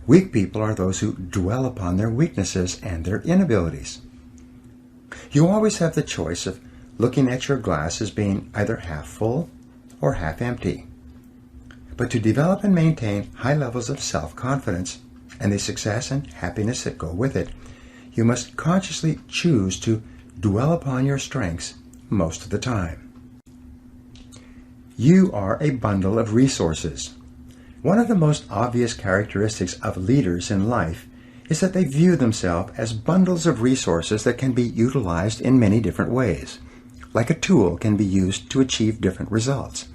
Weak people are those who dwell upon their weaknesses and their inabilities. You always have the choice of looking at your glass as being either half full or half empty. But to develop and maintain high levels of self-confidence and the success and happiness that go with it, you must consciously choose to dwell upon your strengths most of the time. You are a bundle of resources. One of the most obvious characteristics of leaders in life is that they view themselves as bundles of resources that can be utilized in many different ways, like a tool can be used to achieve different results.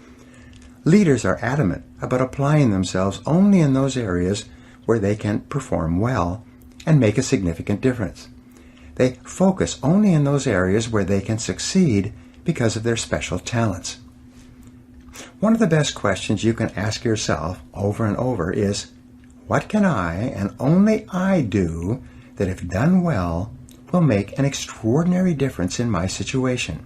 Leaders are adamant about applying themselves only in those areas where they can perform well and make a significant difference. They focus only in those areas where they can succeed because of their special talents. One of the best questions you can ask yourself over and over is, what can I and only I do that, if done well, will make an extraordinary difference in my situation?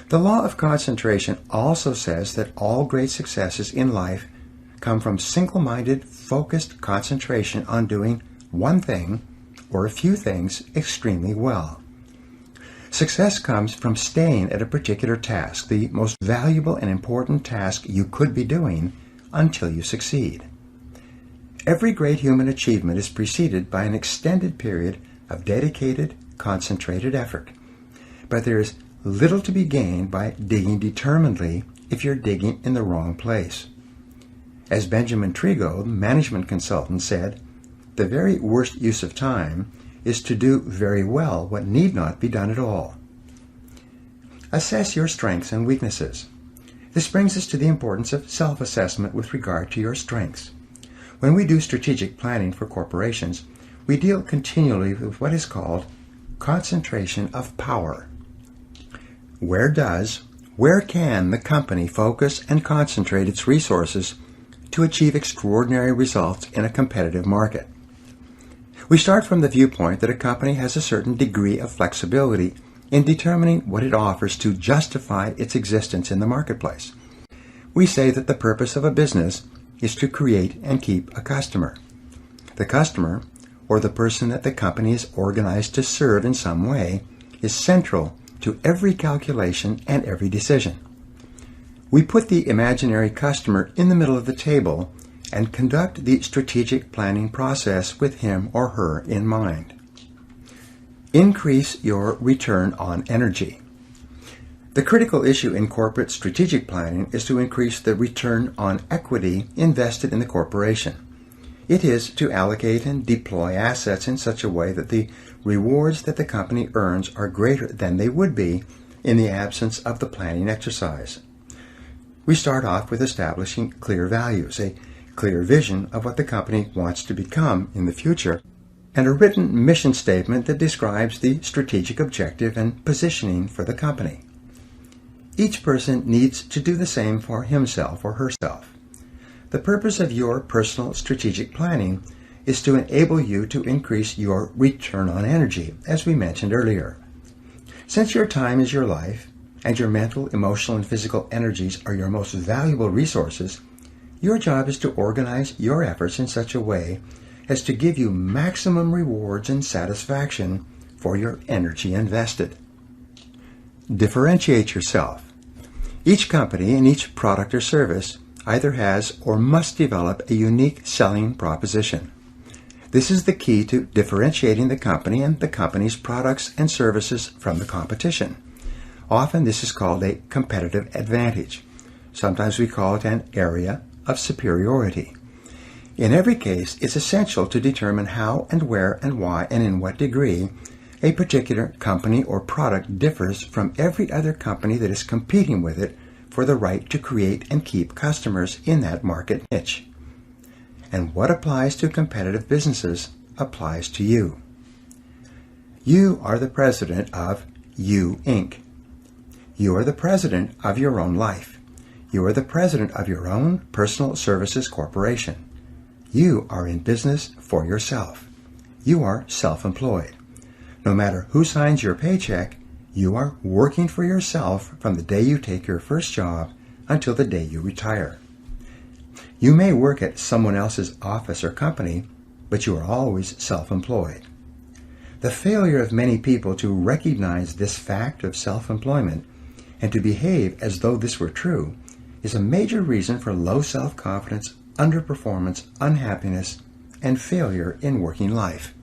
The law of concentration also says that all great successes in life come from single-minded, focused concentration on doing one thing or a few things extremely well. Success comes from staying at a particular task, the most valuable and important task you could be doing, until you succeed. Every great human achievement is preceded by an extended period of dedicated, concentrated effort. But there is little to be gained by digging determinedly if you're digging in the wrong place. As Benjamin Trigo, the management consultant, said, "The very worst use of time is to do very well what need not be done at all." Assess your strengths and weaknesses. This brings us to the importance of self-assessment with regard to your strengths. When we do strategic planning for corporations, we deal continually with what is called concentration of power. Where can the company focus and concentrate its resources to achieve extraordinary results in a competitive market? We start from the viewpoint that a company has a certain degree of flexibility in determining what it offers to justify its existence in the marketplace. We say that the purpose of a business is to create and keep a customer. The customer, or the person that the company is organized to serve in some way, is central to every calculation and every decision. We put the imaginary customer in the middle of the table and conduct the strategic planning process with him or her in mind. Increase your return on energy. The critical issue in corporate strategic planning is to increase the return on equity invested in the corporation. It is to allocate and deploy assets in such a way that the rewards that the company earns are greater than they would be in the absence of the planning exercise. We start off with establishing clear values, a clear vision of what the company wants to become in the future, and a written mission statement that describes the strategic objective and positioning for the company. Each person needs to do the same for himself or herself. The purpose of your personal strategic planning is to enable you to increase your return on energy, as we mentioned earlier. Since your time is your life, and your mental, emotional, and physical energies are your most valuable resources, your job is to organize your efforts in such a way as to give you maximum rewards and satisfaction for your energy invested. Differentiate yourself. Each company and each product or service either has or must develop a unique selling proposition. This is the key to differentiating the company and the company's products and services from the competition. Often this is called a competitive advantage. Sometimes we call it an area of superiority. In every case, it's essential to determine how and where and why and in what degree a particular company or product differs from every other company that is competing with it for the right to create and keep customers in that market niche. And what applies to competitive businesses applies to you. You are the president of You, Inc. You are the president of your own life. You are the president of your own personal services corporation. You are in business for yourself. You are self-employed. No matter who signs your paycheck, you are working for yourself from the day you take your first job until the day you retire. You may work at someone else's office or company, but you are always self-employed. The failure of many people to recognize this fact of self-employment and to behave as though this were true is a major reason for low self-confidence, underperformance, unhappiness, and failure in working life.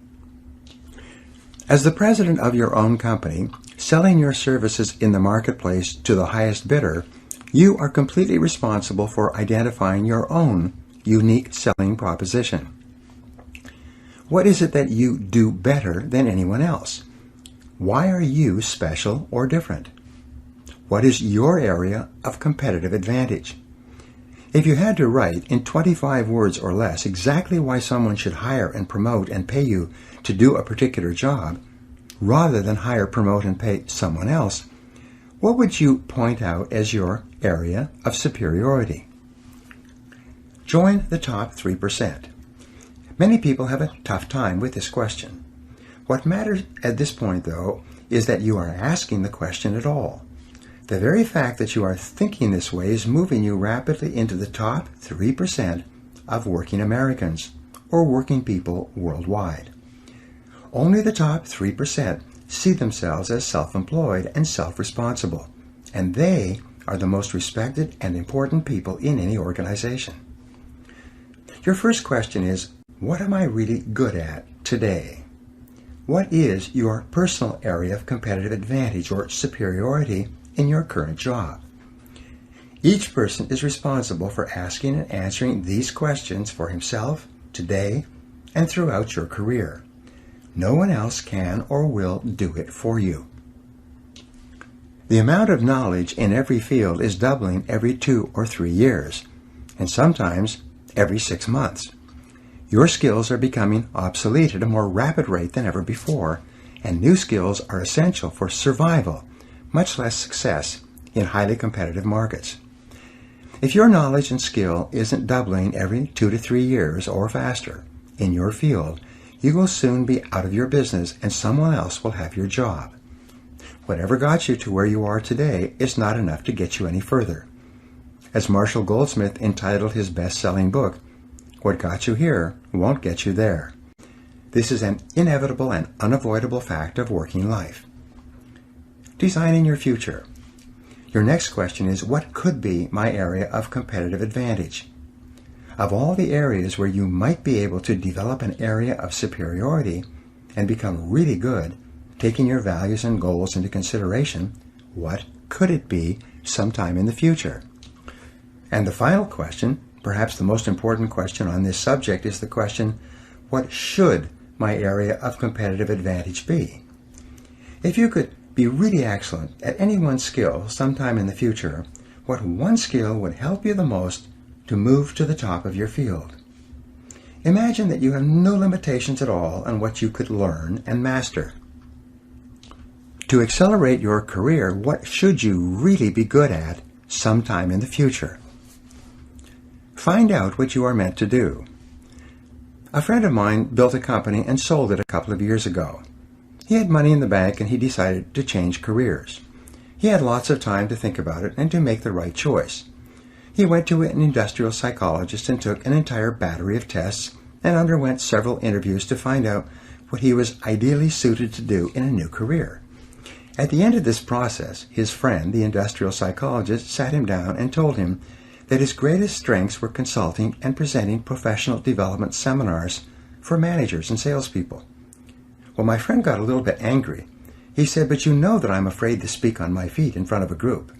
As the president of your own company, selling your services in the marketplace to the highest bidder, you are completely responsible for identifying your own unique selling proposition. What is it that you do better than anyone else? Why are you special or different? What is your area of competitive advantage? If you had to write in 25 words or less exactly why someone should hire and promote and pay you to do a particular job, rather than hire, promote, and pay someone else, what would you point out as your area of superiority? Join the top 3%. Many people have a tough time with this question. What matters at this point, though, is that you are asking the question at all. The very fact that you are thinking this way is moving you rapidly into the top 3% of working Americans, or working people worldwide. Only the top 3% see themselves as self-employed and self-responsible, and they are the most respected and important people in any organization. Your first question is, what am I really good at today? What is your personal area of competitive advantage or superiority in your current job? Each person is responsible for asking and answering these questions for himself, today, and throughout your career. No one else can or will do it for you. The amount of knowledge in every field is doubling every 2 or 3 years, and sometimes every 6 months. Your skills are becoming obsolete at a more rapid rate than ever before, and new skills are essential for survival, much less success in highly competitive markets. If your knowledge and skill isn't doubling every 2 to 3 years or faster in your field, you will soon be out of your business and someone else will have your job. Whatever got you to where you are today is not enough to get you any further. As Marshall Goldsmith entitled his best-selling book, "What got you here won't get you there." This is an inevitable and unavoidable fact of working life. designing your future. Your next question is, what could be my area of competitive advantage? Of all the areas where you might be able to develop an area of superiority and become really good, taking your values and goals into consideration, what could it be sometime in the future? And the final question, perhaps the most important question on this subject, is the question, what should my area of competitive advantage be? If you could be really excellent at any one skill sometime in the future, what one skill would help you the most to move to the top of your field? Imagine that you have no limitations at all on what you could learn and master. To accelerate your career, what should you really be good at sometime in the future? Find out what you are meant to do. A friend of mine built a company and sold it a couple of years ago. He had money in the bank and he decided to change careers. He had lots of time to think about it and to make the right choice. He went to an industrial psychologist and took an entire battery of tests and underwent several interviews to find out what he was ideally suited to do in a new career. At the end of this process, his friend, the industrial psychologist, sat him down and told him that his greatest strengths were consulting and presenting professional development seminars for managers and salespeople. Well, my friend got a little bit angry. He said, "But you know that I'm afraid to speak on my feet in front of a group.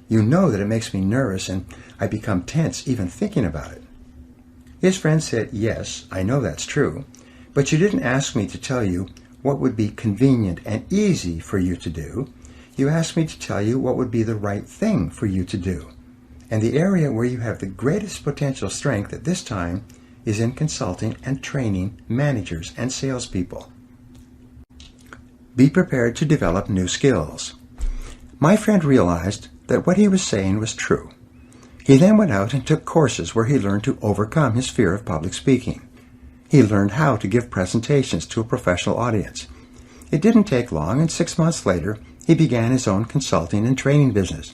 You know that it makes me nervous and I become tense even thinking about it." His friend said, "Yes, I know that's true, but you didn't ask me to tell you what would be convenient and easy for you to do. You asked me to tell you what would be the right thing for you to do. And the area where you have the greatest potential strength at this time is in consulting and training managers and salespeople. Be prepared to develop new skills." My friend realized that what he was saying was true. He then went out and took courses where he learned to overcome his fear of public speaking. He learned how to give presentations to a professional audience. It didn't take long, and 6 months later, he began his own consulting and training business.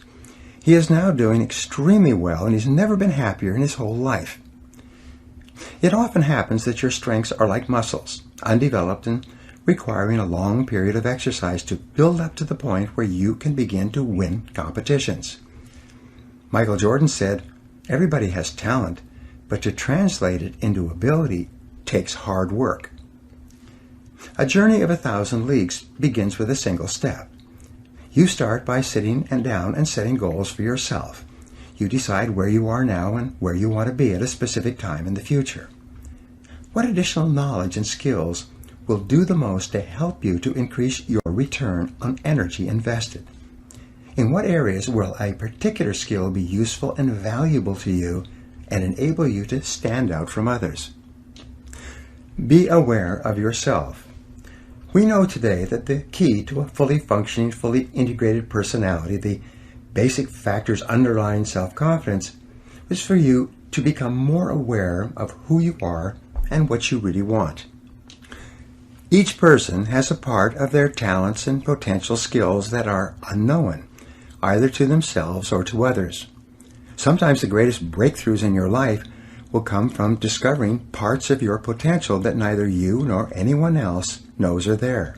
He is now doing extremely well, and he's never been happier in his whole life. It often happens that your strengths are like muscles, undeveloped and requiring a long period of exercise to build up to the point where you can begin to win competitions. Michael Jordan said, "Everybody has talent, but to translate it into ability takes hard work." A journey of 1,000 leagues begins with a single step. You start by sitting down and setting goals for yourself. You decide where you are now and where you want to be at a specific time in the future. What additional knowledge and skills will do the most to help you to increase your return on energy invested? In what areas will a particular skill be useful and valuable to you and enable you to stand out from others? Be aware of yourself. We know today that the key to a fully functioning, fully integrated personality, the basic factors underlying self-confidence, is for you to become more aware of who you are and what you really want. Each person has a part of their talents and potential skills that are unknown, either to themselves or to others. Sometimes the greatest breakthroughs in your life will come from discovering parts of your potential that neither you nor anyone else knows are there.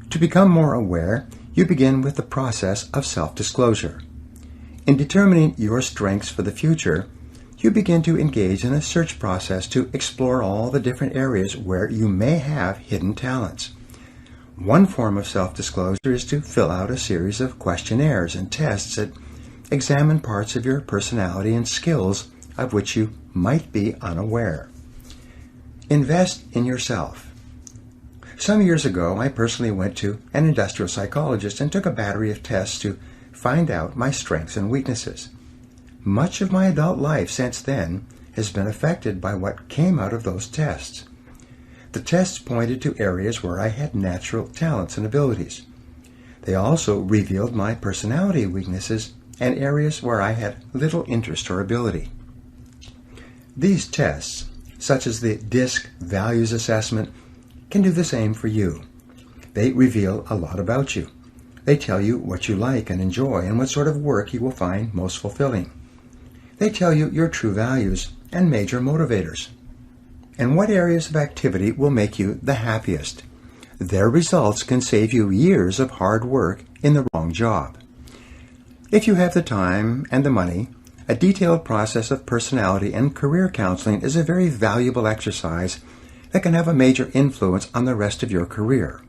To become more aware, you begin with the process of self-disclosure. In determining your strengths for the future, you begin to engage in a search process to explore all the different areas where you may have hidden talents. One form of self-disclosure is to fill out a series of questionnaires and tests that examine parts of your personality and skills of which you might be unaware. Invest in yourself. Some years ago, I personally went to an industrial psychologist and took a battery of tests to find out my strengths and weaknesses. Much of my adult life since then has been affected by what came out of those tests. The tests pointed to areas where I had natural talents and abilities. They also revealed my personality weaknesses and areas where I had little interest or ability. These tests, such as the DISC Values Assessment, can do the same for you. They reveal a lot about you. They tell you what you like and enjoy and what sort of work you will find most fulfilling. They tell you your true values and major motivators, and what areas of activity will make you the happiest. their results can save you years of hard work in the wrong job. If you have the time and the money, a detailed process of personality and career counseling is a very valuable exercise that can have a major influence on the rest of your career.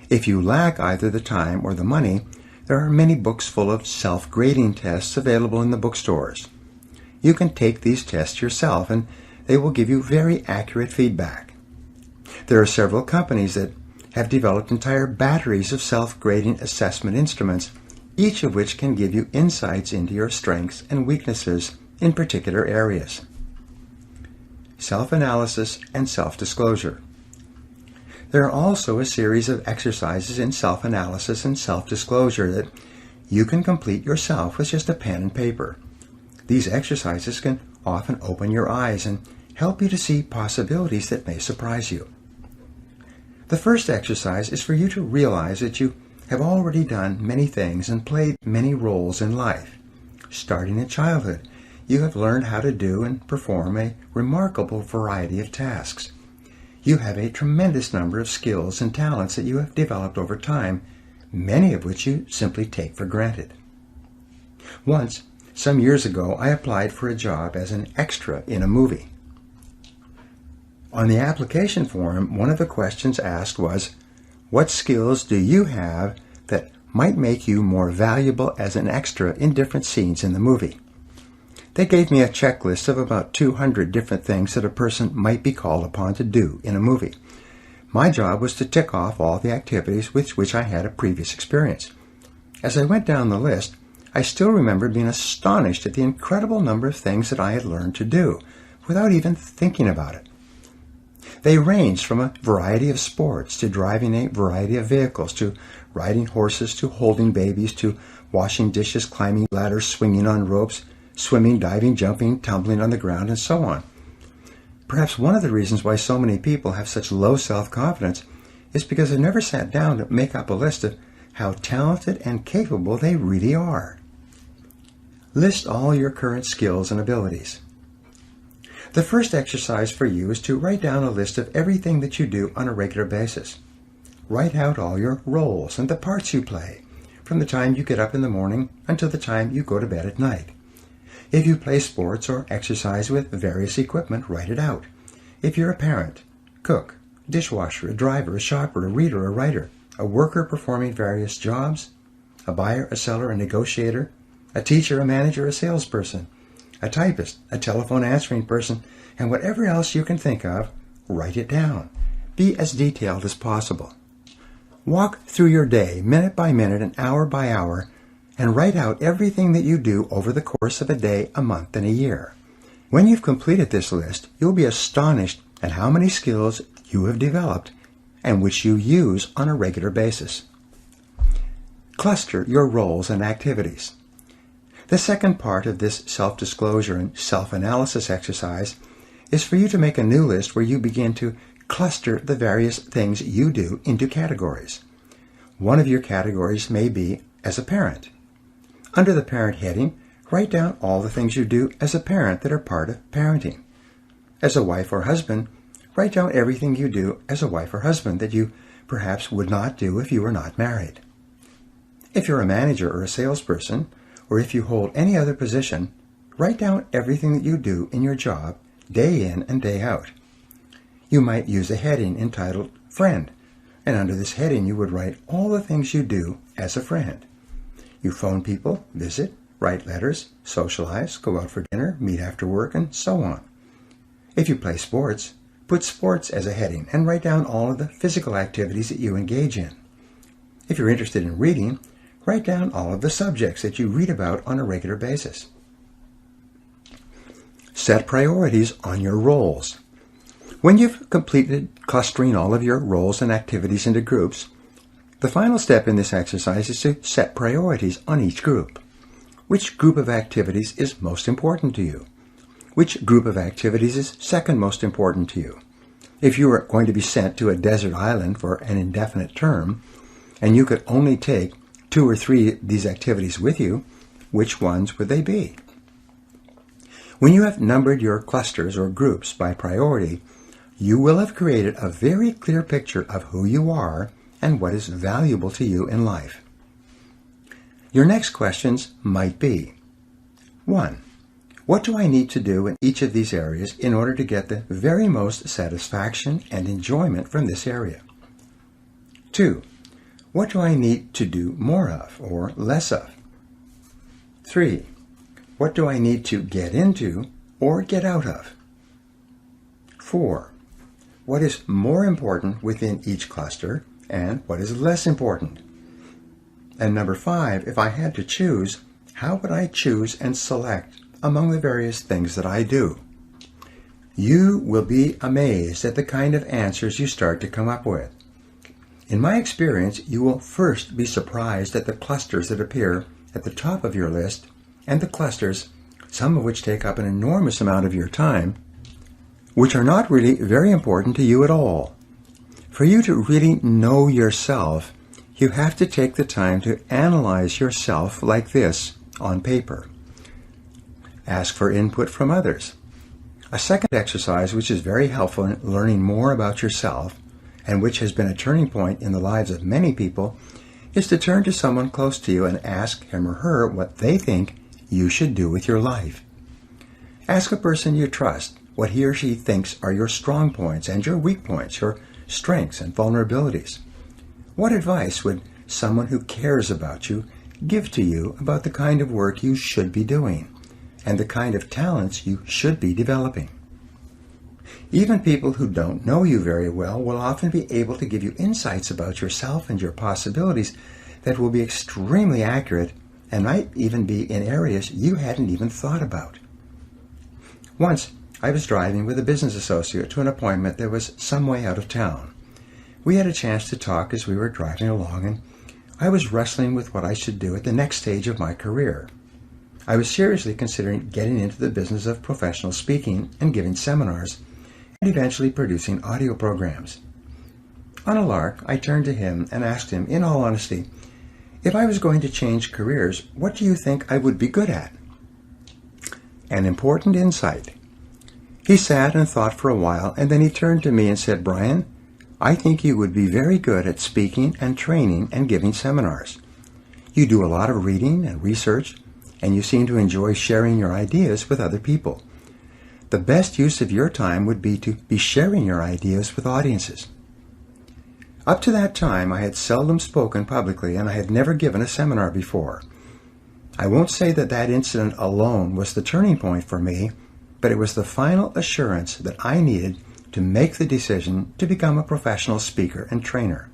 If you lack either the time or the money, there are many books full of self-grading tests available in the bookstores. You can take these tests yourself and they will give you very accurate feedback. There are several companies that have developed entire batteries of self-grading assessment instruments, each of which can give you insights into your strengths and weaknesses in particular areas. Self-analysis and self-disclosure. There are also a series of exercises in self-analysis and self-disclosure that you can complete yourself with just a pen and paper. These exercises can often open your eyes and help you to see possibilities that may surprise you. The first exercise is for you to realize that you have already done many things and played many roles in life. Starting in childhood, you have learned how to do and perform a remarkable variety of tasks. You have a tremendous number of skills and talents that you have developed over time, many of which you simply take for granted. Once, some years ago, I applied for a job as an extra in a movie. On the application form, one of the questions asked was, "What skills do you have that might make you more valuable as an extra in different scenes in the movie?" They gave me a checklist of about 200 different things that a person might be called upon to do in a movie. My job was to tick off all the activities with which I had a previous experience. As I went down the list, I still remember being astonished at the incredible number of things that I had learned to do without even thinking about it. They ranged from a variety of sports to driving a variety of vehicles to riding horses to holding babies to washing dishes, climbing ladders, swinging on ropes, swimming, diving, jumping, tumbling on the ground, and so on. Perhaps one of the reasons why so many people have such low self-confidence is because they never sat down to make up a list of how talented and capable they really are. List all your current skills and abilities. The first exercise for you is to write down a list of everything that you do on a regular basis. Write out all your roles and the parts you play, from the time you get up in the morning until the time you go to bed at night. If you play sports or exercise with various equipment, write it out. If you're a parent, cook, dishwasher, a driver, a shopper, a reader, a writer, a worker performing various jobs, a buyer, a seller, a negotiator, a teacher, a manager, a salesperson, a typist, a telephone answering person, and whatever else you can think of, write it down. Be as detailed as possible. Walk through your day, minute by minute and hour by hour, and write out everything that you do over the course of a day, a month, and a year. When you've completed this list, you'll be astonished at how many skills you have developed and which you use on a regular basis. Cluster your roles and activities. The second part of this self-disclosure and self-analysis exercise is for you to make a new list where you begin to cluster the various things you do into categories. One of your categories may be as a parent. Under the parent heading, write down all the things you do as a parent that are part of parenting. As a wife or husband, write down everything you do as a wife or husband that you perhaps would not do if you were not married. If you're a manager or a salesperson, or if you hold any other position, write down everything that you do in your job day in and day out. You might use a heading entitled Friend, and under this heading you would write all the things you do as a friend. You phone people, visit, write letters, socialize, go out for dinner, meet after work, and so on. If you play sports, put sports as a heading and write down all of the physical activities that you engage in. If you're interested in reading, write down all of the subjects that you read about on a regular basis. Set priorities on your roles. When you've completed clustering all of your roles and activities into groups, the final step in this exercise is to set priorities on each group. Which group of activities is most important to you? Which group of activities is second most important to you? If you were going to be sent to a desert island for an indefinite term, and you could only take 2 or 3 of these activities with you, which ones would they be? When you have numbered your clusters or groups by priority, you will have created a very clear picture of who you are and what is valuable to you in life. Your next questions might be: 1. What do I need to do in each of these areas in order to get the very most satisfaction and enjoyment from this area? 2. What do I need to do more of or less of? 3. What do I need to get into or get out of? 4. What is more important within each cluster and what is less important? And number 5, if I had to choose, how would I choose and select among the various things that I do? You will be amazed at the kind of answers you start to come up with. In my experience, you will first be surprised at the clusters that appear at the top of your list and the clusters, some of which take up an enormous amount of your time, which are not really very important to you at all. For you to really know yourself, you have to take the time to analyze yourself like this on paper. Ask for input from others. A second exercise which is very helpful in learning more about yourself and which has been a turning point in the lives of many people is to turn to someone close to you and ask him or her what they think you should do with your life. Ask a person you trust what he or she thinks are your strong points and your weak points, your strengths and vulnerabilities. What advice would someone who cares about you give to you about the kind of work you should be doing and the kind of talents you should be developing? Even people who don't know you very well will often be able to give you insights about yourself and your possibilities that will be extremely accurate and might even be in areas you hadn't even thought about. Once, I was driving with a business associate to an appointment that was some way out of town. We had a chance to talk as we were driving along, and I was wrestling with what I should do at the next stage of my career. I was seriously considering getting into the business of professional speaking and giving seminars, and eventually producing audio programs. On a lark, I turned to him and asked him, in all honesty, if I was going to change careers, what do you think I would be good at? An important insight. He sat and thought for a while, and then he turned to me and said, "Brian, I think you would be very good at speaking and training and giving seminars. You do a lot of reading and research, and you seem to enjoy sharing your ideas with other people. The best use of your time would be to be sharing your ideas with audiences." Up to that time, I had seldom spoken publicly, and I had never given a seminar before. I won't say that that incident alone was the turning point for me, but it was the final assurance that I needed to make the decision to become a professional speaker and trainer.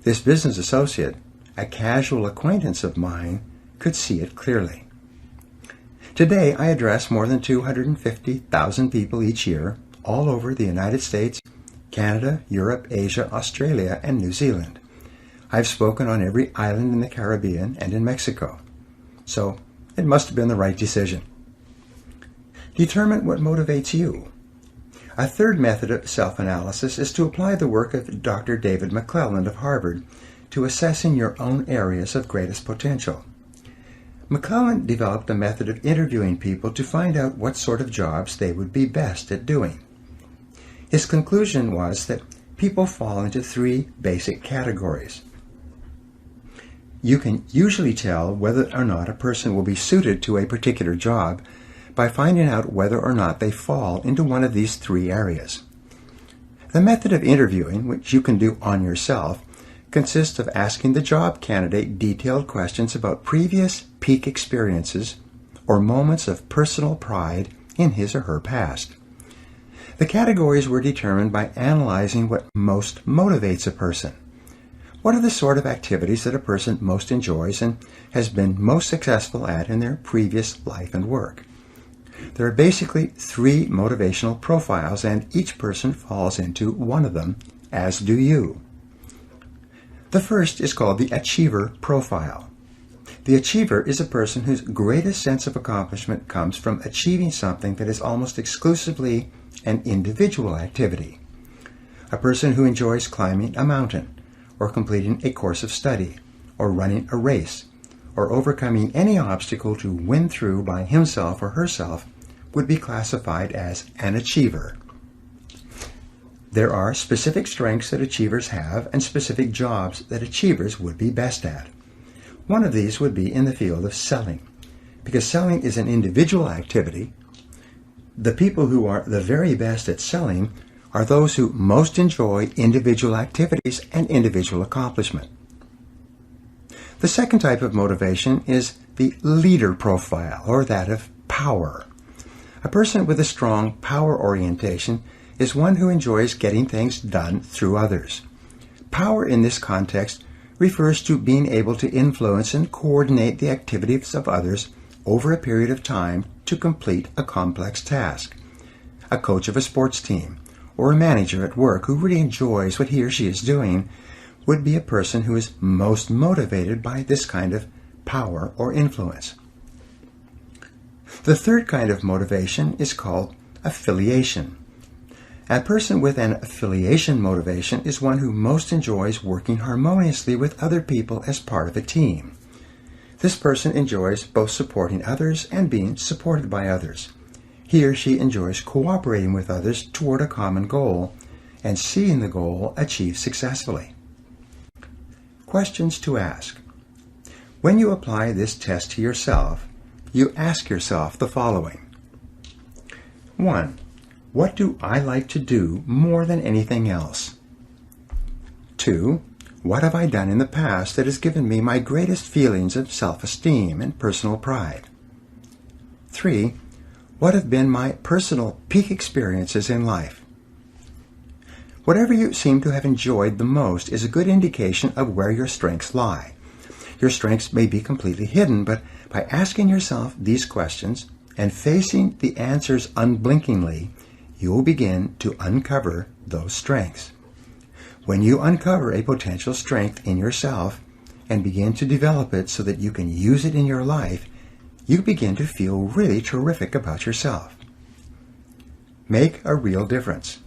This business associate, a casual acquaintance of mine, could see it clearly. Today, I address more than 250,000 people each year, all over the United States, Canada, Europe, Asia, Australia, and New Zealand. I've spoken on every island in the Caribbean and in Mexico. So, it must have been the right decision. Determine what motivates you. A third method of self-analysis is to apply the work of Dr. David McClelland of Harvard to assessing your own areas of greatest potential. McClelland developed a method of interviewing people to find out what sort of jobs they would be best at doing. His conclusion was that people fall into 3 basic categories. You can usually tell whether or not a person will be suited to a particular job by finding out whether or not they fall into one of these 3 areas. The method of interviewing, which you can do on yourself, consists of asking the job candidate detailed questions about previous peak experiences or moments of personal pride in his or her past. The categories were determined by analyzing what most motivates a person. What are the sort of activities that a person most enjoys and has been most successful at in their previous life and work? There are basically 3 motivational profiles, and each person falls into one of them, as do you. The first is called the achiever profile. The achiever is a person whose greatest sense of accomplishment comes from achieving something that is almost exclusively an individual activity. A person who enjoys climbing a mountain, or completing a course of study, or running a race, or overcoming any obstacle to win through by himself or herself would be classified as an achiever. There are specific strengths that achievers have and specific jobs that achievers would be best at. One of these would be in the field of selling. Because selling is an individual activity, the people who are the very best at selling are those who most enjoy individual activities and individual accomplishment. The second type of motivation is the leader profile, or that of power. A person with a strong power orientation is one who enjoys getting things done through others. Power in this context refers to being able to influence and coordinate the activities of others over a period of time to complete a complex task. A coach of a sports team or a manager at work who really enjoys what he or she is doing would be a person who is most motivated by this kind of power or influence. The third kind of motivation is called affiliation. A person with an affiliation motivation is one who most enjoys working harmoniously with other people as part of a team. This person enjoys both supporting others and being supported by others. He or she enjoys cooperating with others toward a common goal and seeing the goal achieved successfully. Questions to ask. When you apply this test to yourself, you ask yourself the following. 1. What do I like to do more than anything else? 2. What have I done in the past that has given me my greatest feelings of self-esteem and personal pride? 3. What have been my personal peak experiences in life? Whatever you seem to have enjoyed the most is a good indication of where your strengths lie. Your strengths may be completely hidden, but by asking yourself these questions and facing the answers unblinkingly, you will begin to uncover those strengths. When you uncover a potential strength in yourself and begin to develop it so that you can use it in your life, you begin to feel really terrific about yourself. Make a real difference.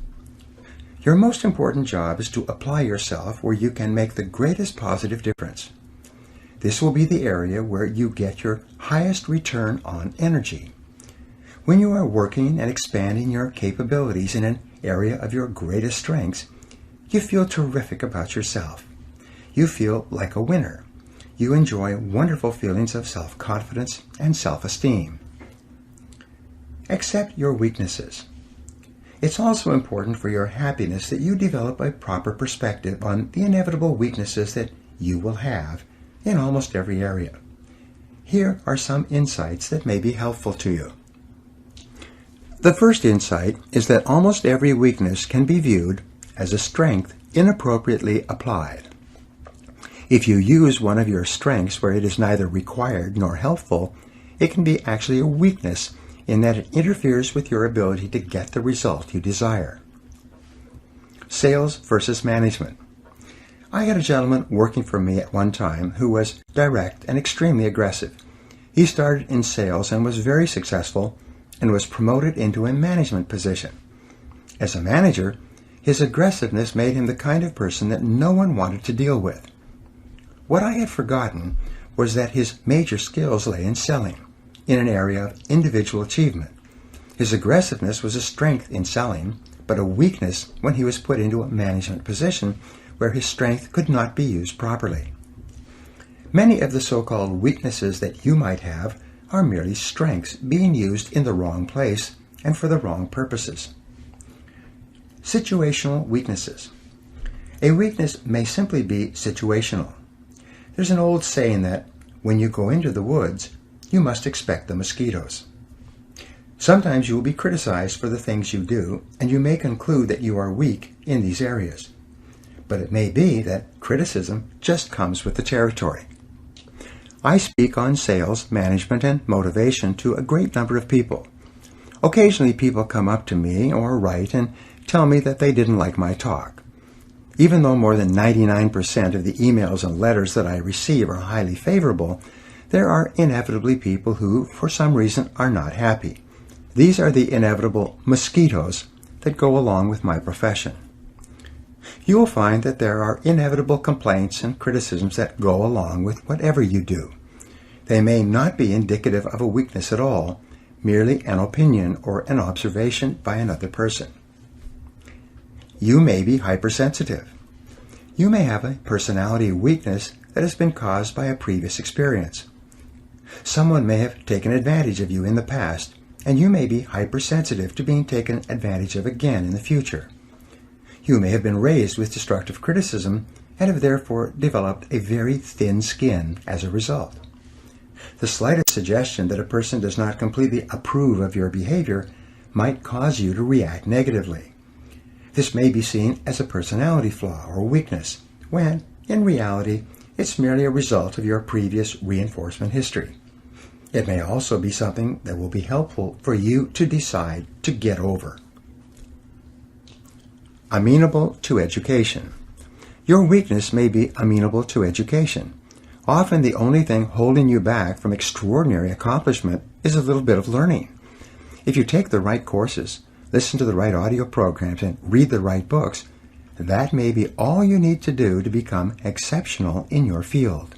Your most important job is to apply yourself where you can make the greatest positive difference. This will be the area where you get your highest return on energy. When you are working and expanding your capabilities in an area of your greatest strengths, you feel terrific about yourself. You feel like a winner. You enjoy wonderful feelings of self-confidence and self-esteem. Accept your weaknesses. It's also important for your happiness that you develop a proper perspective on the inevitable weaknesses that you will have in almost every area. Here are some insights that may be helpful to you. The first insight is that almost every weakness can be viewed as a strength inappropriately applied. If you use one of your strengths where it is neither required nor helpful, it can be actually a weakness in that it interferes with your ability to get the result you desire. Sales versus management. I had a gentleman working for me at one time who was direct and extremely aggressive. He started in sales and was very successful and was promoted into a management position. As a manager, his aggressiveness made him the kind of person that no one wanted to deal with. What I had forgotten was that his major skills lay in selling, in an area of individual achievement. His aggressiveness was a strength in selling, but a weakness when he was put into a management position where his strength could not be used properly. Many of the so-called weaknesses that you might have are merely strengths being used in the wrong place and for the wrong purposes. Situational weaknesses. A weakness may simply be situational. There's an old saying that when you go into the woods, you must expect the mosquitoes. Sometimes you will be criticized for the things you do, and you may conclude that you are weak in these areas. But it may be that criticism just comes with the territory. I speak on sales, management, and motivation to a great number of people. Occasionally people come up to me or write and tell me that they didn't like my talk. Even though more than 99% of the emails and letters that I receive are highly favorable, there are inevitably people who, for some reason, are not happy. These are the inevitable mosquitoes that go along with my profession. You will find that there are inevitable complaints and criticisms that go along with whatever you do. They may not be indicative of a weakness at all, merely an opinion or an observation by another person. You may be hypersensitive. You may have a personality weakness that has been caused by a previous experience. Someone may have taken advantage of you in the past, and you may be hypersensitive to being taken advantage of again in the future. You may have been raised with destructive criticism and have therefore developed a very thin skin as a result. The slightest suggestion that a person does not completely approve of your behavior might cause you to react negatively. This may be seen as a personality flaw or weakness, when, in reality, it's merely a result of your previous reinforcement history. It may also be something that will be helpful for you to decide to get over. Amenable to education. Your weakness may be amenable to education. Often the only thing holding you back from extraordinary accomplishment is a little bit of learning. If you take the right courses, listen to the right audio programs, and read the right books, that may be all you need to do to become exceptional in your field.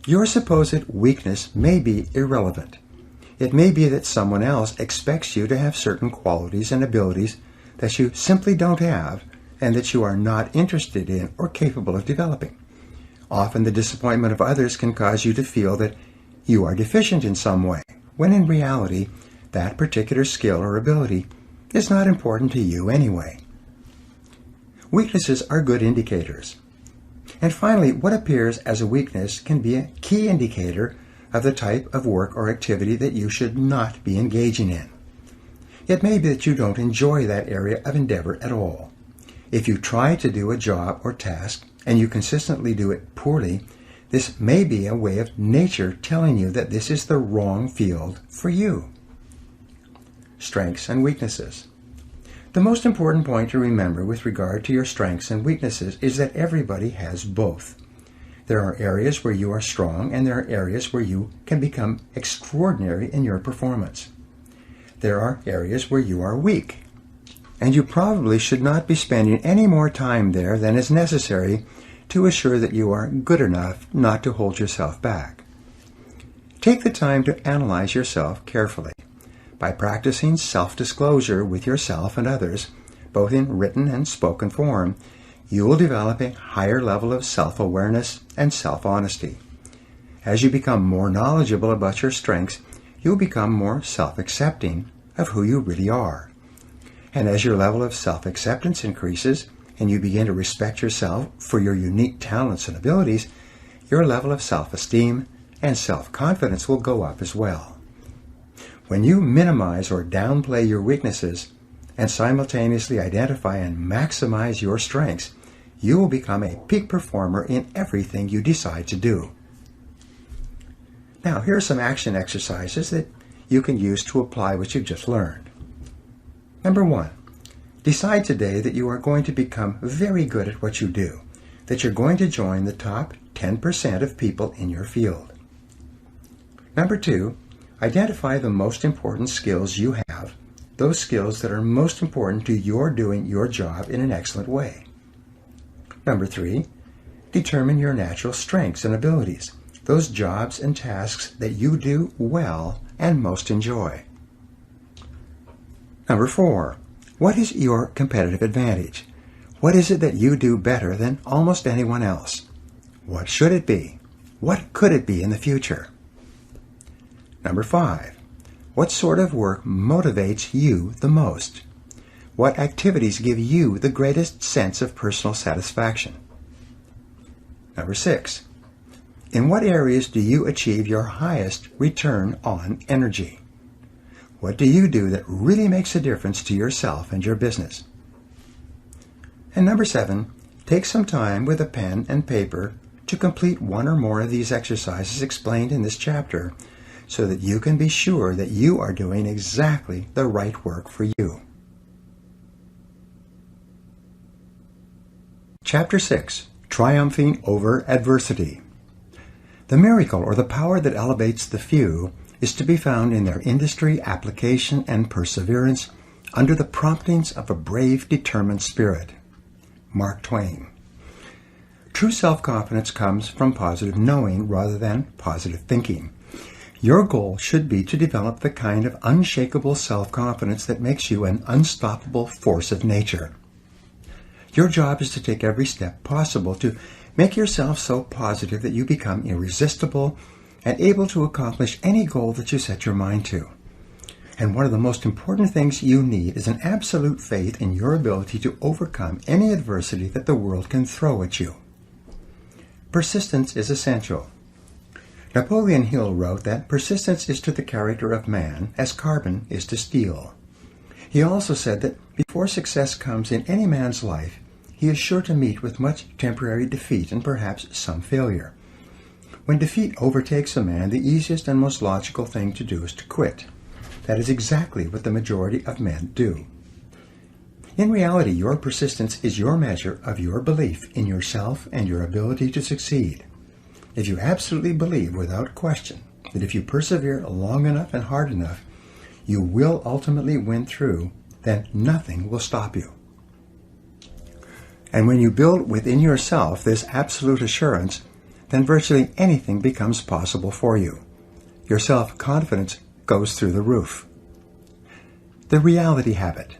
Your supposed weakness may be irrelevant. It may be that someone else expects you to have certain qualities and abilities that you simply don't have and that you are not interested in or capable of developing. Often the disappointment of others can cause you to feel that you are deficient in some way, when in reality, that particular skill or ability is not important to you anyway. Weaknesses are good indicators. And finally, what appears as a weakness can be a key indicator of the type of work or activity that you should not be engaging in. It may be that you don't enjoy that area of endeavor at all. If you try to do a job or task and you consistently do it poorly, this may be a way of nature telling you that this is the wrong field for you. Strengths and weaknesses. The most important point to remember with regard to your strengths and weaknesses is that everybody has both. There are areas where you are strong and there are areas where you can become extraordinary in your performance. There are areas where you are weak, and you probably should not be spending any more time there than is necessary to assure that you are good enough not to hold yourself back. Take the time to analyze yourself carefully. By practicing self-disclosure with yourself and others, both in written and spoken form, you will develop a higher level of self-awareness and self-honesty. As you become more knowledgeable about your strengths, you'll become more self-accepting of who you really are. And as your level of self-acceptance increases, and you begin to respect yourself for your unique talents and abilities, your level of self-esteem and self-confidence will go up as well. When you minimize or downplay your weaknesses and simultaneously identify and maximize your strengths, you will become a peak performer in everything you decide to do. Now, here are some action exercises that you can use to apply what you've just learned. Number 1, decide today that you are going to become very good at what you do, that you're going to join the top 10% of people in your field. Number 2, identify the most important skills you have, those skills that are most important to your doing your job in an excellent way. Number 3, determine your natural strengths and abilities, those jobs and tasks that you do well and most enjoy. Number 4, what is your competitive advantage? What is it that you do better than almost anyone else? What should it be? What could it be in the future? Number 5, what sort of work motivates you the most? What activities give you the greatest sense of personal satisfaction? Number 6, in what areas do you achieve your highest return on energy? What do you do that really makes a difference to yourself and your business? And number 7, take some time with a pen and paper to complete one or more of these exercises explained in this chapter, so that you can be sure that you are doing exactly the right work for you. Chapter 6, Triumphing Over Adversity. The miracle or the power that elevates the few is to be found in their industry, application, and perseverance under the promptings of a brave, determined spirit. Mark Twain. True self-confidence comes from positive knowing rather than positive thinking. Your goal should be to develop the kind of unshakable self-confidence that makes you an unstoppable force of nature. Your job is to take every step possible to make yourself so positive that you become irresistible and able to accomplish any goal that you set your mind to. And one of the most important things you need is an absolute faith in your ability to overcome any adversity that the world can throw at you. Persistence is essential. Napoleon Hill wrote that persistence is to the character of man as carbon is to steel. He also said that before success comes in any man's life, he is sure to meet with much temporary defeat and perhaps some failure. When defeat overtakes a man, the easiest and most logical thing to do is to quit. That is exactly what the majority of men do. In reality, your persistence is your measure of your belief in yourself and your ability to succeed. If you absolutely believe without question that if you persevere long enough and hard enough, you will ultimately win through, then nothing will stop you. And when you build within yourself this absolute assurance, then virtually anything becomes possible for you. Your self-confidence goes through the roof. The reality habit.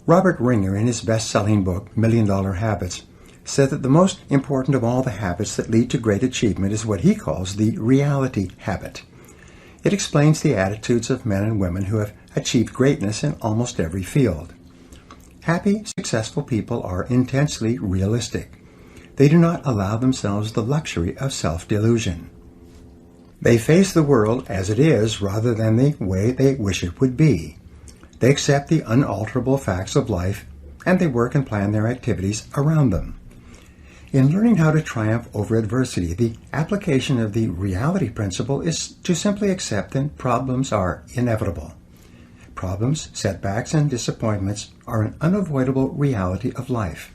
Robert Ringer, in his best-selling book, $1 Million Habits, said that the most important of all the habits that lead to great achievement is what he calls the reality habit. It explains the attitudes of men and women who have achieved greatness in almost every field. Happy, successful people are intensely realistic. They do not allow themselves the luxury of self-delusion. They face the world as it is rather than the way they wish it would be. They accept the unalterable facts of life, and they work and plan their activities around them. In learning how to triumph over adversity, the application of the reality principle is to simply accept that problems are inevitable. Problems, setbacks, and disappointments are an unavoidable reality of life.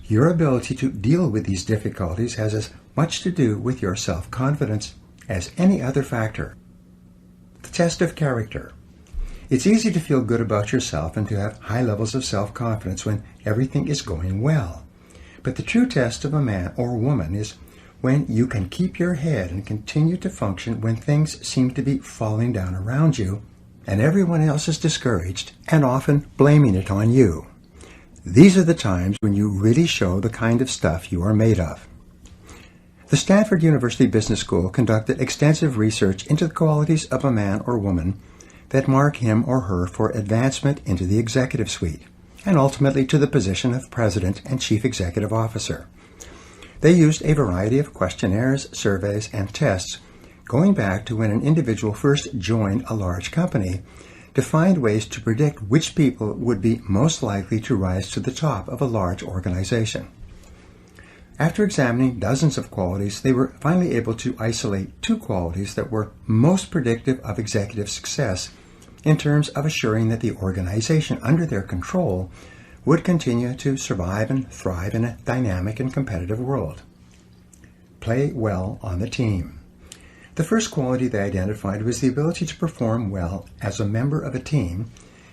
Your ability to deal with these difficulties has as much to do with your self-confidence as any other factor. The test of character. It's easy to feel good about yourself and to have high levels of self-confidence when everything is going well. But the true test of a man or woman is when you can keep your head and continue to function when things seem to be falling down around you and everyone else is discouraged and often blaming it on you. These are the times when you really show the kind of stuff you are made of. The Stanford University Business School conducted extensive research into the qualities of a man or woman that mark him or her for advancement into the executive suite, and ultimately to the position of president and chief executive officer. They used a variety of questionnaires, surveys, and tests going back to when an individual first joined a large company to find ways to predict which people would be most likely to rise to the top of a large organization. After examining dozens of qualities, they were finally able to isolate 2 qualities that were most predictive of executive success in terms of assuring that the organization under their control would continue to survive and thrive in a dynamic and competitive world. Play well on the team. The first quality they identified was the ability to perform well as a member of a team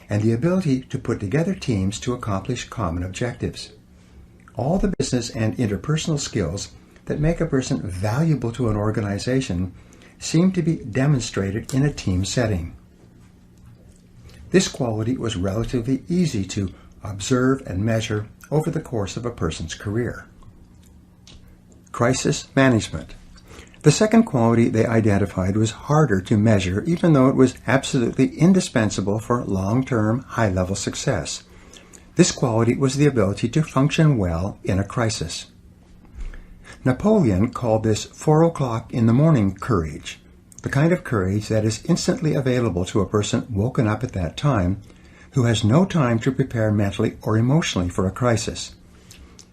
and the ability to put together teams to accomplish common objectives. All the business and interpersonal skills that make a person valuable to an organization seem to be demonstrated in a team setting. This quality was relatively easy to observe and measure over the course of a person's career. Crisis management. The second quality they identified was harder to measure, even though it was absolutely indispensable for long-term, high-level success. This quality was the ability to function well in a crisis. Napoleon called this 4 o'clock in the morning courage, the kind of courage that is instantly available to a person woken up at that time who has no time to prepare mentally or emotionally for a crisis.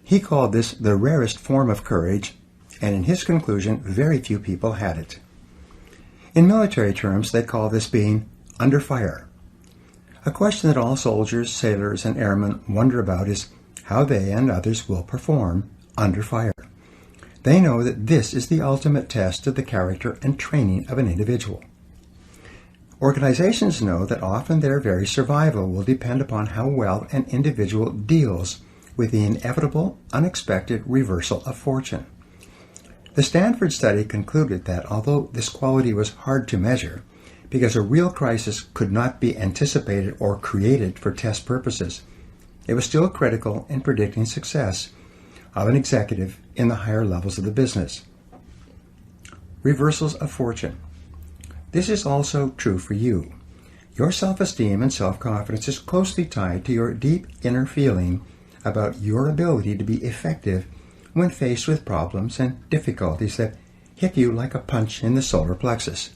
He called this the rarest form of courage, and in his conclusion, very few people had it. In military terms, they call this being under fire. A question that all soldiers, sailors, and airmen wonder about is how they and others will perform under fire. They know that this is the ultimate test of the character and training of an individual. Organizations know that often their very survival will depend upon how well an individual deals with the inevitable, unexpected reversal of fortune. The Stanford study concluded that although this quality was hard to measure, because a real crisis could not be anticipated or created for test purposes, it was still critical in predicting success of an executive in the higher levels of the business. Reversals of fortune. This is also true for you. Your self-esteem and self-confidence is closely tied to your deep inner feeling about your ability to be effective when faced with problems and difficulties that hit you like a punch in the solar plexus.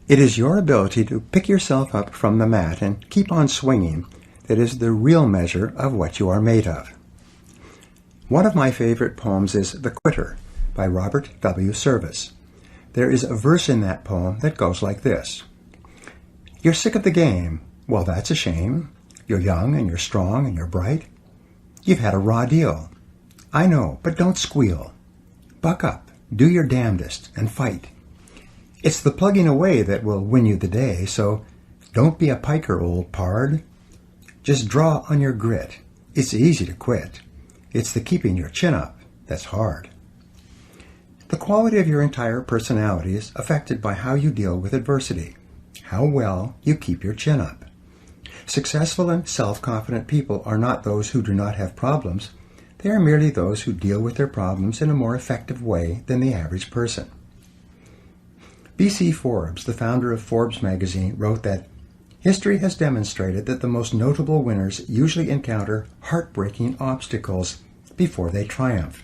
It is your ability to pick yourself up from the mat and keep on swinging that is the real measure of what you are made of. One of my favorite poems is The Quitter by Robert W. Service. There is a verse in that poem that goes like this. You're sick of the game. Well, that's a shame. You're young and you're strong and you're bright. You've had a raw deal. I know, but don't squeal. Buck up, do your damnedest, and fight. It's the plugging away that will win you the day, so don't be a piker, old pard. Just draw on your grit. It's easy to quit. It's the keeping your chin up that's hard. The quality of your entire personality is affected by how you deal with adversity, how well you keep your chin up. Successful and self-confident people are not those who do not have problems. They are merely those who deal with their problems in a more effective way than the average person. B.C. Forbes, the founder of Forbes magazine, wrote that history has demonstrated that the most notable winners usually encounter heartbreaking obstacles before they triumph.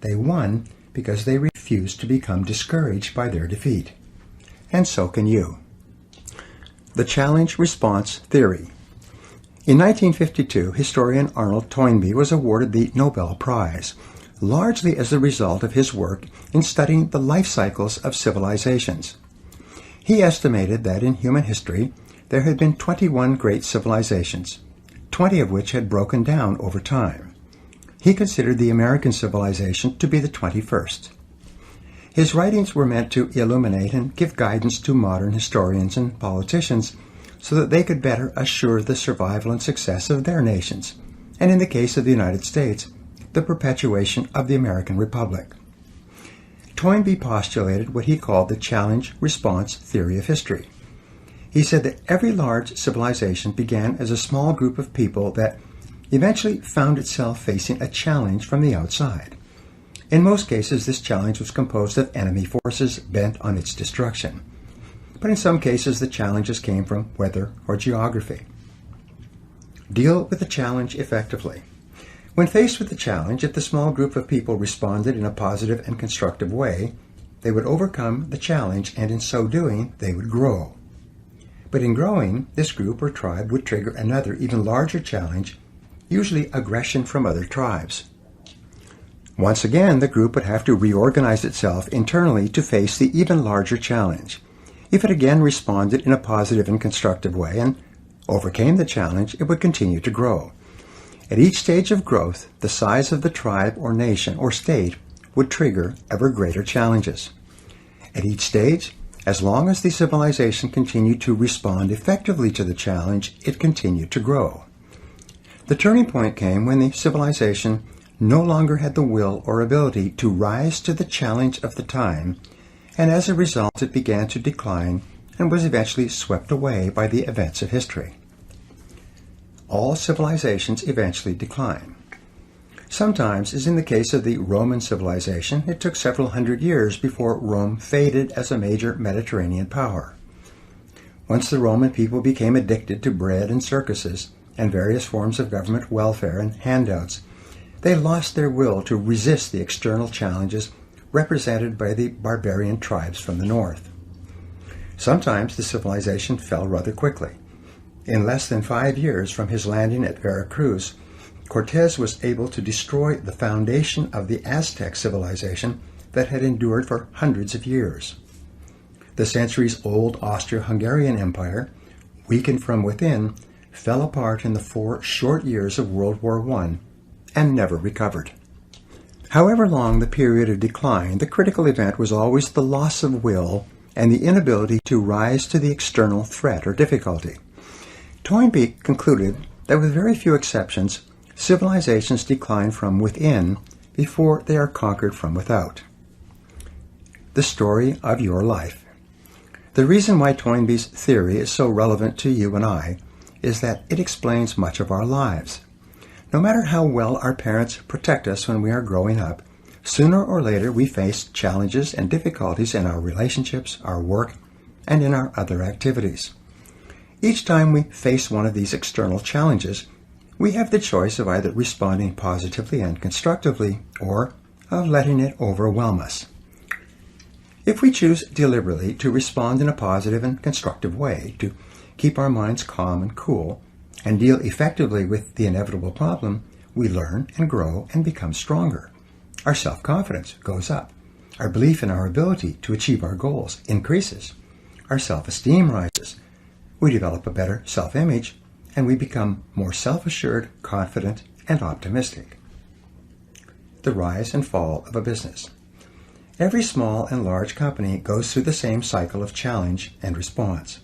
They won because they refused to become discouraged by their defeat. And so can you. The challenge-response theory. In 1952, historian Arnold Toynbee was awarded the Nobel Prize, largely as a result of his work in studying the life cycles of civilizations. He estimated that in human history, there had been 21 great civilizations, 20 of which had broken down over time. He considered the American civilization to be the 21st. His writings were meant to illuminate and give guidance to modern historians and politicians so that they could better assure the survival and success of their nations, and in the case of the United States, the perpetuation of the American Republic. Toynbee postulated what he called the challenge-response theory of history. He said that every large civilization began as a small group of people that eventually found itself facing a challenge from the outside. In most cases, this challenge was composed of enemy forces bent on its destruction. But in some cases, the challenges came from weather or geography. Deal with the challenge effectively. When faced with the challenge, if the small group of people responded in a positive and constructive way, they would overcome the challenge, and in so doing, they would grow. But in growing, this group or tribe would trigger another, even larger challenge, usually aggression from other tribes. Once again, the group would have to reorganize itself internally to face the even larger challenge. If it again responded in a positive and constructive way and overcame the challenge, it would continue to grow. At each stage of growth, the size of the tribe or nation or state would trigger ever greater challenges. At each stage, as long as the civilization continued to respond effectively to the challenge, it continued to grow. The turning point came when the civilization no longer had the will or ability to rise to the challenge of the time, and as a result it began to decline and was eventually swept away by the events of history. All civilizations eventually decline. Sometimes, as in the case of the Roman civilization, it took several hundred years before Rome faded as a major Mediterranean power. Once the Roman people became addicted to bread and circuses and various forms of government welfare and handouts, they lost their will to resist the external challenges represented by the barbarian tribes from the north. Sometimes the civilization fell rather quickly. In less than 5 years from his landing at Veracruz, Cortés was able to destroy the foundation of the Aztec civilization that had endured for hundreds of years. The centuries-old Austro-Hungarian Empire, weakened from within, fell apart in the 4 short years of World War I and never recovered. However long the period of decline, the critical event was always the loss of will and the inability to rise to the external threat or difficulty. Toynbee concluded that with very few exceptions, civilizations decline from within before they are conquered from without. The story of your life. The reason why Toynbee's theory is so relevant to you and I is that it explains much of our lives. No matter how well our parents protect us when we are growing up, sooner or later we face challenges and difficulties in our relationships, our work, and in our other activities. Each time we face one of these external challenges, we have the choice of either responding positively and constructively or of letting it overwhelm us. If we choose deliberately to respond in a positive and constructive way, to keep our minds calm and cool, and deal effectively with the inevitable problem, we learn and grow and become stronger. Our self-confidence goes up. Our belief in our ability to achieve our goals increases. Our self-esteem rises. We develop a better self-image, and we become more self-assured, confident, and optimistic. The rise and fall of a business. Every small and large company goes through the same cycle of challenge and response.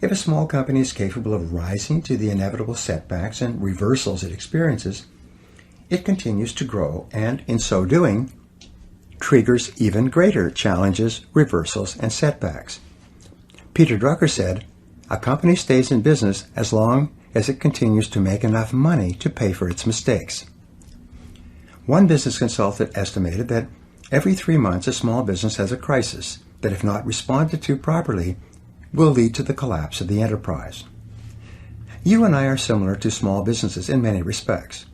If a small company is capable of rising to the inevitable setbacks and reversals it experiences, it continues to grow and, in so doing, triggers even greater challenges, reversals, and setbacks. Peter Drucker said, "A company stays in business as long as it continues to make enough money to pay for its mistakes." One business consultant estimated that every 3 months a small business has a crisis that, if not responded to properly, will lead to the collapse of the enterprise. You and I are similar to small businesses in many respects.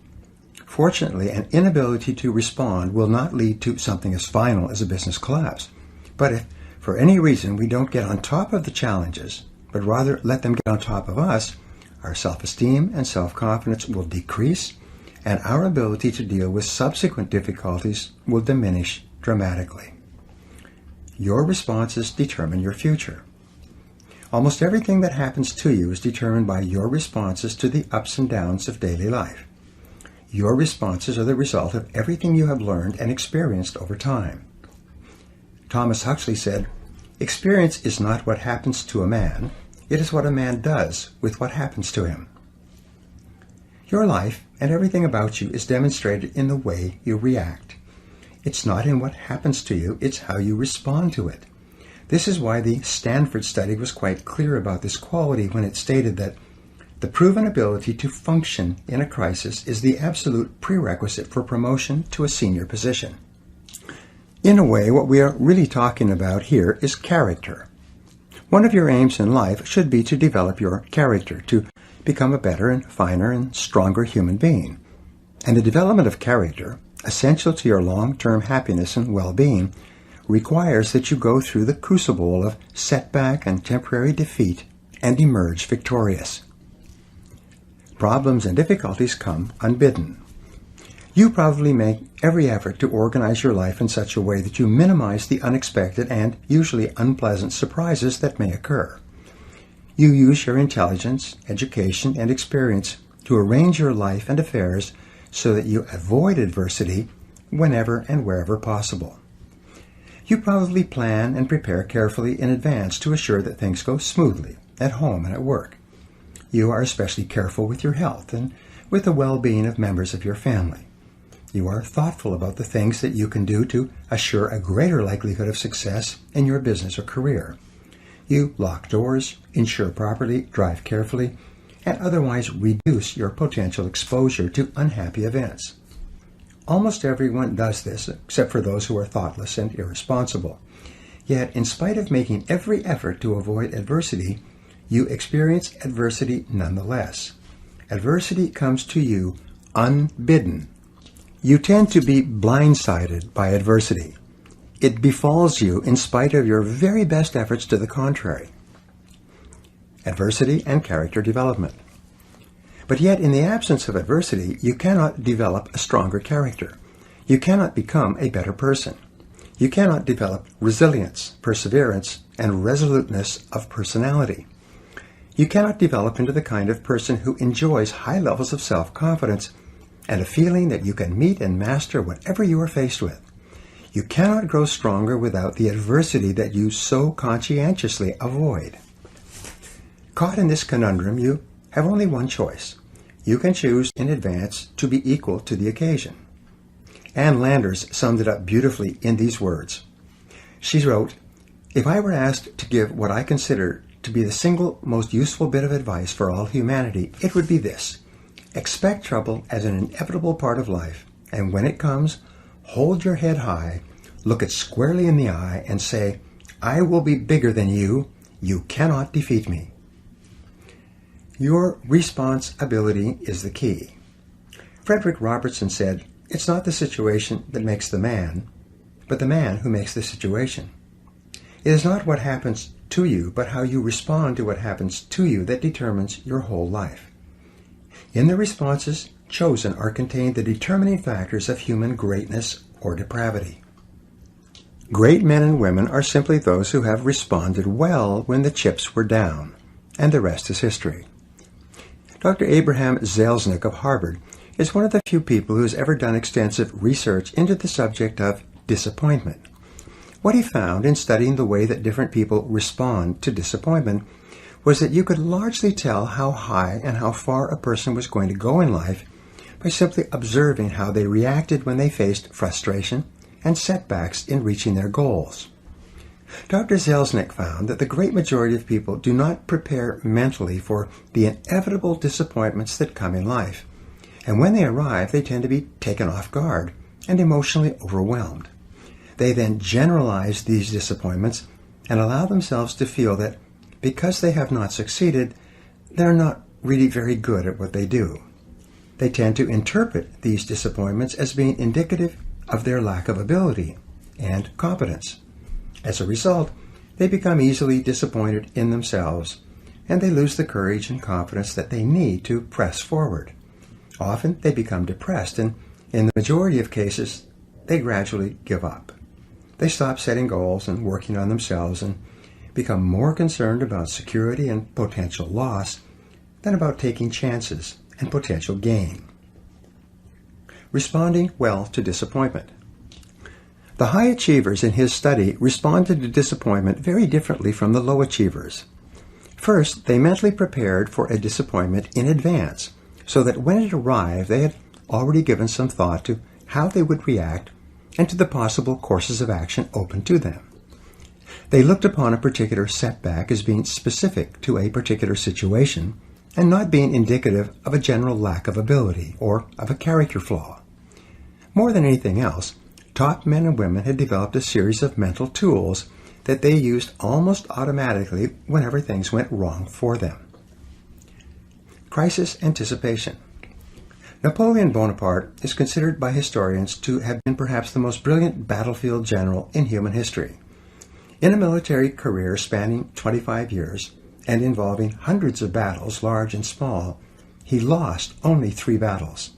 Fortunately, an inability to respond will not lead to something as final as a business collapse. But if, for any reason, we don't get on top of the challenges, but rather let them get on top of us, our self-esteem and self-confidence will decrease, and our ability to deal with subsequent difficulties will diminish dramatically. Your responses determine your future. Almost everything that happens to you is determined by your responses to the ups and downs of daily life. Your responses are the result of everything you have learned and experienced over time. Thomas Huxley said, "Experience is not what happens to a man, it is what a man does with what happens to him." Your life and everything about you is demonstrated in the way you react. It's not in what happens to you, it's how you respond to it. This is why the Stanford study was quite clear about this quality when it stated that the proven ability to function in a crisis is the absolute prerequisite for promotion to a senior position. In a way, what we are really talking about here is character. One of your aims in life should be to develop your character, to become a better and finer and stronger human being. And the development of character, essential to your long-term happiness and well-being, requires that you go through the crucible of setback and temporary defeat and emerge victorious. Problems and difficulties come unbidden. You probably make every effort to organize your life in such a way that you minimize the unexpected and usually unpleasant surprises that may occur. You use your intelligence, education, and experience to arrange your life and affairs so that you avoid adversity whenever and wherever possible. You probably plan and prepare carefully in advance to assure that things go smoothly at home and at work. You are especially careful with your health and with the well-being of members of your family. You are thoughtful about the things that you can do to assure a greater likelihood of success in your business or career. You lock doors, insure properly, drive carefully, and otherwise reduce your potential exposure to unhappy events. Almost everyone does this, except for those who are thoughtless and irresponsible. Yet, in spite of making every effort to avoid adversity, you experience adversity nonetheless. Adversity comes to you unbidden. You tend to be blindsided by adversity. It befalls you in spite of your very best efforts to the contrary. Adversity and character development. But yet, in the absence of adversity, you cannot develop a stronger character. You cannot become a better person. You cannot develop resilience, perseverance, and resoluteness of personality. You cannot develop into the kind of person who enjoys high levels of self-confidence and a feeling that you can meet and master whatever you are faced with. You cannot grow stronger without the adversity that you so conscientiously avoid. Caught in this conundrum, you have only one choice. You can choose in advance to be equal to the occasion. Ann Landers summed it up beautifully in these words. She wrote, "If I were asked to give what I consider to be the single most useful bit of advice for all humanity, it would be this. Expect trouble as an inevitable part of life, and when it comes, hold your head high, look it squarely in the eye, and say, I will be bigger than you. You cannot defeat me. Your responsibility is the key. Frederick Robertson said, it's not the situation that makes the man, but the man who makes the situation. It is not what happens to you, but how you respond to what happens to you that determines your whole life. In the responses chosen are contained the determining factors of human greatness or depravity. Great men and women are simply those who have responded well when the chips were down, and the rest is history. Dr. Abraham Zelznick of Harvard is one of the few people who has ever done extensive research into the subject of disappointment. What he found in studying the way that different people respond to disappointment was that you could largely tell how high and how far a person was going to go in life by simply observing how they reacted when they faced frustration and setbacks in reaching their goals. Dr. Zelznick found that the great majority of people do not prepare mentally for the inevitable disappointments that come in life, and when they arrive, they tend to be taken off guard and emotionally overwhelmed. They then generalize these disappointments and allow themselves to feel that because they have not succeeded, they're not really very good at what they do. They tend to interpret these disappointments as being indicative of their lack of ability and competence. As a result, they become easily disappointed in themselves, and they lose the courage and confidence that they need to press forward. Often they become depressed, and in the majority of cases, they gradually give up. They stop setting goals and working on themselves and become more concerned about security and potential loss than about taking chances and potential gain. Responding well to disappointment. The high achievers in his study responded to disappointment very differently from the low achievers. First, they mentally prepared for a disappointment in advance, so that when it arrived, they had already given some thought to how they would react and to the possible courses of action open to them. They looked upon a particular setback as being specific to a particular situation and not being indicative of a general lack of ability or of a character flaw. More than anything else, top men and women had developed a series of mental tools that they used almost automatically whenever things went wrong for them. Crisis anticipation. Napoleon Bonaparte is considered by historians to have been perhaps the most brilliant battlefield general in human history. In a military career spanning 25 years and involving hundreds of battles, large and small, he lost only 3 battles.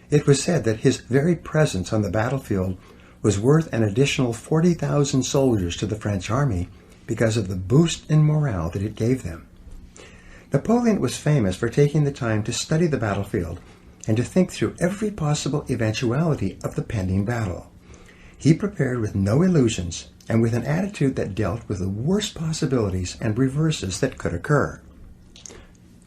It was said that his very presence on the battlefield was worth an additional 40,000 soldiers to the French army because of the boost in morale that it gave them. Napoleon was famous for taking the time to study the battlefield and to think through every possible eventuality of the pending battle. He prepared with no illusions and with an attitude that dealt with the worst possibilities and reverses that could occur.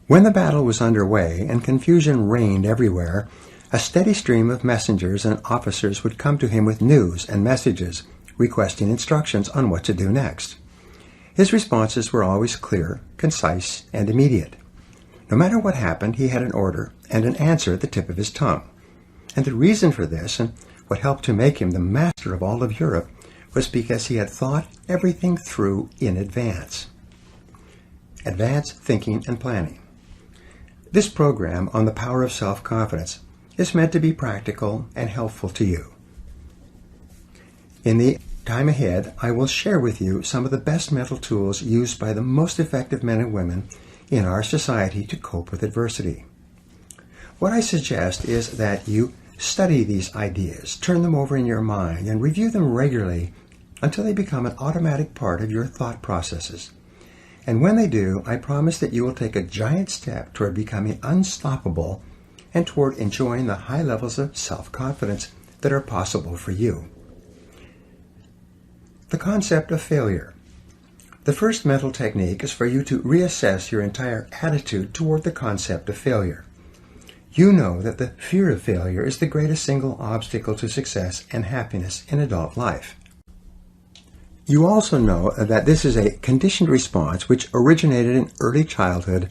When the battle was underway and confusion reigned everywhere, a steady stream of messengers and officers would come to him with news and messages, requesting instructions on what to do next. His responses were always clear, concise, and immediate. No matter what happened, he had an order and an answer at the tip of his tongue. And the reason for this, and what helped to make him the master of all of Europe, was because he had thought everything through in advance. Advanced thinking and planning. This program on the power of self-confidence is meant to be practical and helpful to you. In the time ahead, I will share with you some of the best mental tools used by the most effective men and women in our society to cope with adversity. What I suggest is that you study these ideas, turn them over in your mind, and review them regularly until they become an automatic part of your thought processes. And when they do, I promise that you will take a giant step toward becoming unstoppable and toward enjoying the high levels of self-confidence that are possible for you. The concept of failure. The first mental technique is for you to reassess your entire attitude toward the concept of failure. You know that the fear of failure is the greatest single obstacle to success and happiness in adult life. You also know that this is a conditioned response which originated in early childhood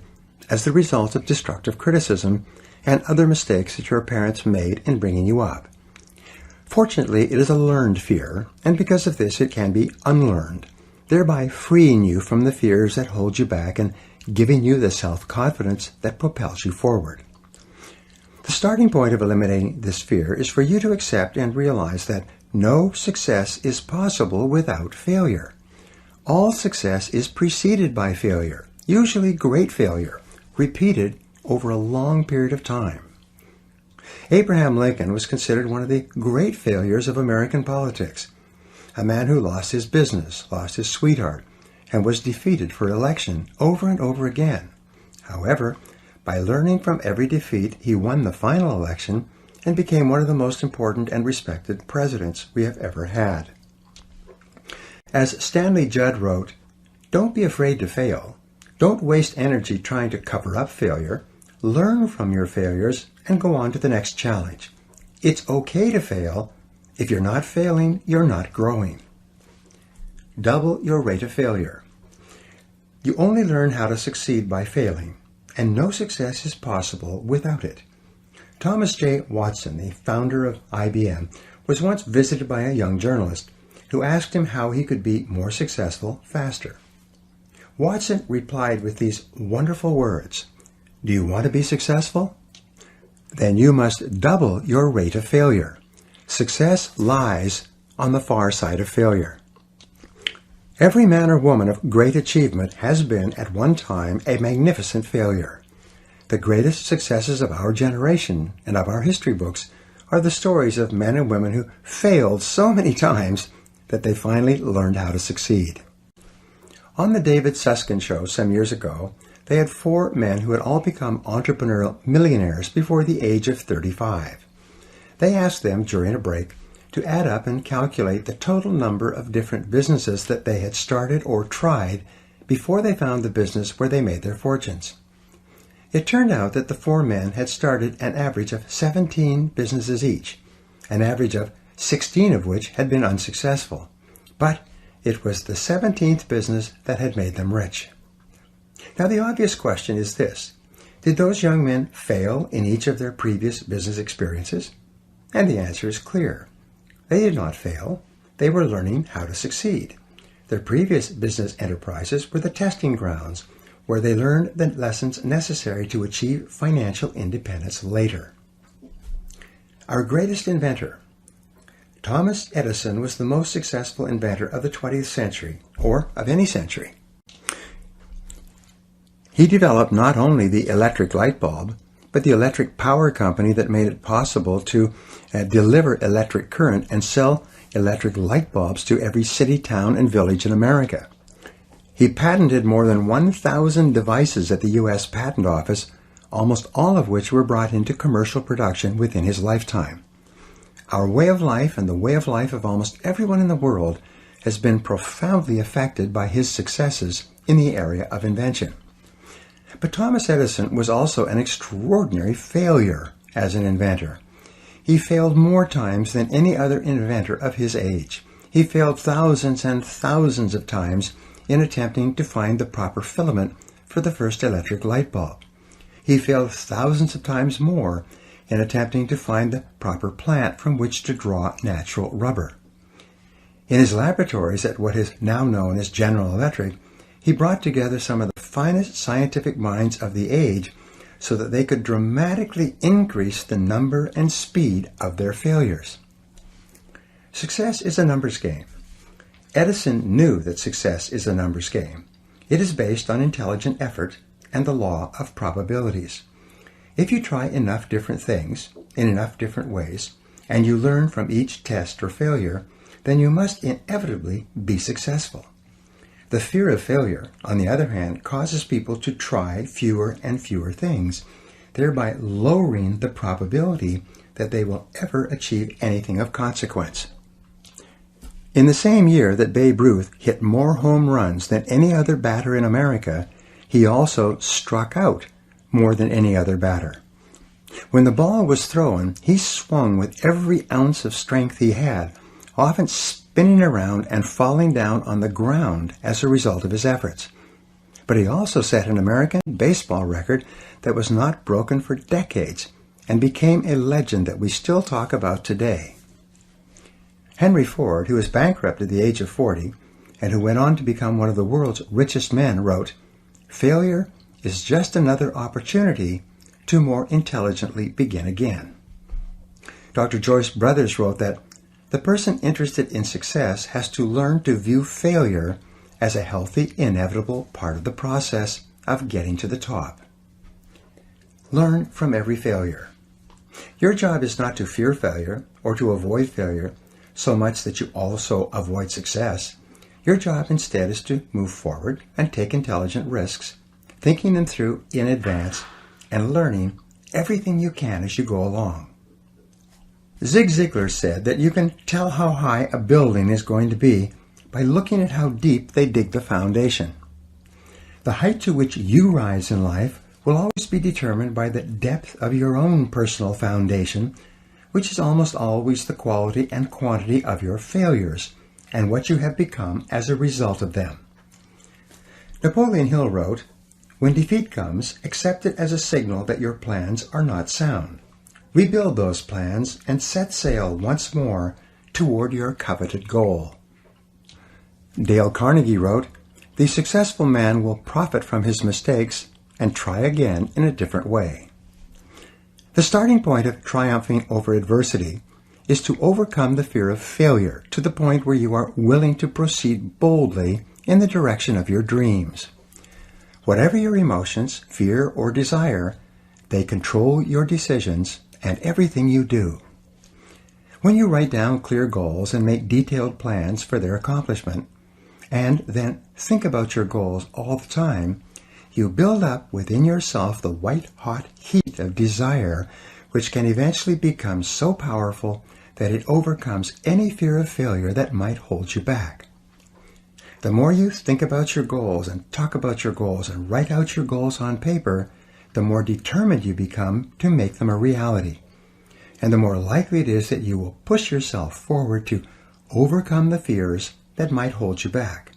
as the result of destructive criticism and other mistakes that your parents made in bringing you up. Fortunately, it is a learned fear, and because of this it can be unlearned, thereby freeing you from the fears that hold you back and giving you the self-confidence that propels you forward. The starting point of eliminating this fear is for you to accept and realize that no success is possible without failure. All success is preceded by failure, usually great failure, repeated over a long period of time. Abraham Lincoln was considered one of the great failures of American politics, a man who lost his business, lost his sweetheart, and was defeated for election over and over again. However, by learning from every defeat, he won the final election and became one of the most important and respected presidents we have ever had. As Stanley Judd wrote, "Don't be afraid to fail. Don't waste energy trying to cover up failure. Learn from your failures and go on to the next challenge. It's okay to fail. If you're not failing, you're not growing." Double your rate of failure. You only learn how to succeed by failing, and no success is possible without it. Thomas J. Watson, the founder of IBM, was once visited by a young journalist who asked him how he could be more successful faster. Watson replied with these wonderful words, "Do you want to be successful? Then you must double your rate of failure. Success lies on the far side of failure." Every man or woman of great achievement has been, at one time, a magnificent failure. The greatest successes of our generation and of our history books are the stories of men and women who failed so many times that they finally learned how to succeed. On the David Susskind Show some years ago, they had 4 men who had all become entrepreneurial millionaires before the age of 35. They asked them during a break to add up and calculate the total number of different businesses that they had started or tried before they found the business where they made their fortunes. It turned out that the 4 men had started an average of 17 businesses each, an average of 16 of which had been unsuccessful. But it was the 17th business that had made them rich. Now the obvious question is this: did those young men fail in each of their previous business experiences? And the answer is clear. They did not fail. They were learning how to succeed. Their previous business enterprises were the testing grounds where they learned the lessons necessary to achieve financial independence later. Our greatest inventor. Thomas Edison was the most successful inventor of the 20th century, or of any century. He developed not only the electric light bulb, but the electric power company that made it possible to deliver electric current and sell electric light bulbs to every city, town, and village in America. He patented more than 1,000 devices at the U.S. Patent Office, almost all of which were brought into commercial production within his lifetime. Our way of life and the way of life of almost everyone in the world has been profoundly affected by his successes in the area of invention. But Thomas Edison was also an extraordinary failure as an inventor. He failed more times than any other inventor of his age. He failed thousands and thousands of times in attempting to find the proper filament for the first electric light bulb. He failed thousands of times more in attempting to find the proper plant from which to draw natural rubber. In his laboratories at what is now known as General Electric, he brought together some of the finest scientific minds of the age so that they could dramatically increase the number and speed of their failures. Success is a numbers game. Edison knew that success is a numbers game. It is based on intelligent effort and the law of probabilities. If you try enough different things in enough different ways, and you learn from each test or failure, then you must inevitably be successful. The fear of failure, on the other hand, causes people to try fewer and fewer things, thereby lowering the probability that they will ever achieve anything of consequence. In the same year that Babe Ruth hit more home runs than any other batter in America, he also struck out more than any other batter. When the ball was thrown, he swung with every ounce of strength he had, often spinning around and falling down on the ground as a result of his efforts. But he also set an American baseball record that was not broken for decades and became a legend that we still talk about today. Henry Ford, who was bankrupt at the age of 40 and who went on to become one of the world's richest men, wrote, "Failure is just another opportunity to more intelligently begin again." Dr. Joyce Brothers wrote that the person interested in success has to learn to view failure as a healthy, inevitable part of the process of getting to the top. Learn from every failure. Your job is not to fear failure or to avoid failure so much that you also avoid success. Your job instead is to move forward and take intelligent risks, thinking them through in advance and learning everything you can as you go along. Zig Ziglar said that you can tell how high a building is going to be by looking at how deep they dig the foundation. The height to which you rise in life will always be determined by the depth of your own personal foundation, which is almost always the quality and quantity of your failures and what you have become as a result of them. Napoleon Hill wrote, "When defeat comes, accept it as a signal that your plans are not sound. Rebuild those plans and set sail once more toward your coveted goal." Dale Carnegie wrote, "The successful man will profit from his mistakes and try again in a different way." The starting point of triumphing over adversity is to overcome the fear of failure to the point where you are willing to proceed boldly in the direction of your dreams. Whatever your emotions, fear, or desire, they control your decisions and everything you do. When you write down clear goals and make detailed plans for their accomplishment, and then think about your goals all the time, you build up within yourself the white-hot heat of desire, which can eventually become so powerful that it overcomes any fear of failure that might hold you back. The more you think about your goals and talk about your goals and write out your goals on paper, the more determined you become to make them a reality, and the more likely it is that you will push yourself forward to overcome the fears that might hold you back.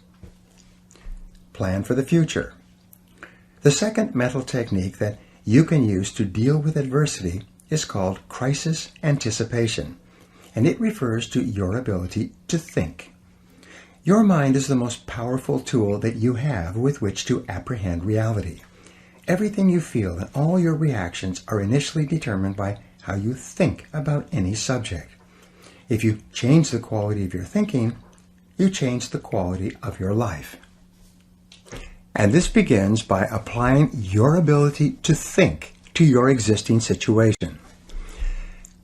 Plan for the future. The second mental technique that you can use to deal with adversity is called crisis anticipation, and it refers to your ability to think. Your mind is the most powerful tool that you have with which to apprehend reality. Everything you feel and all your reactions are initially determined by how you think about any subject. If you change the quality of your thinking, you change the quality of your life. And this begins by applying your ability to think to your existing situation.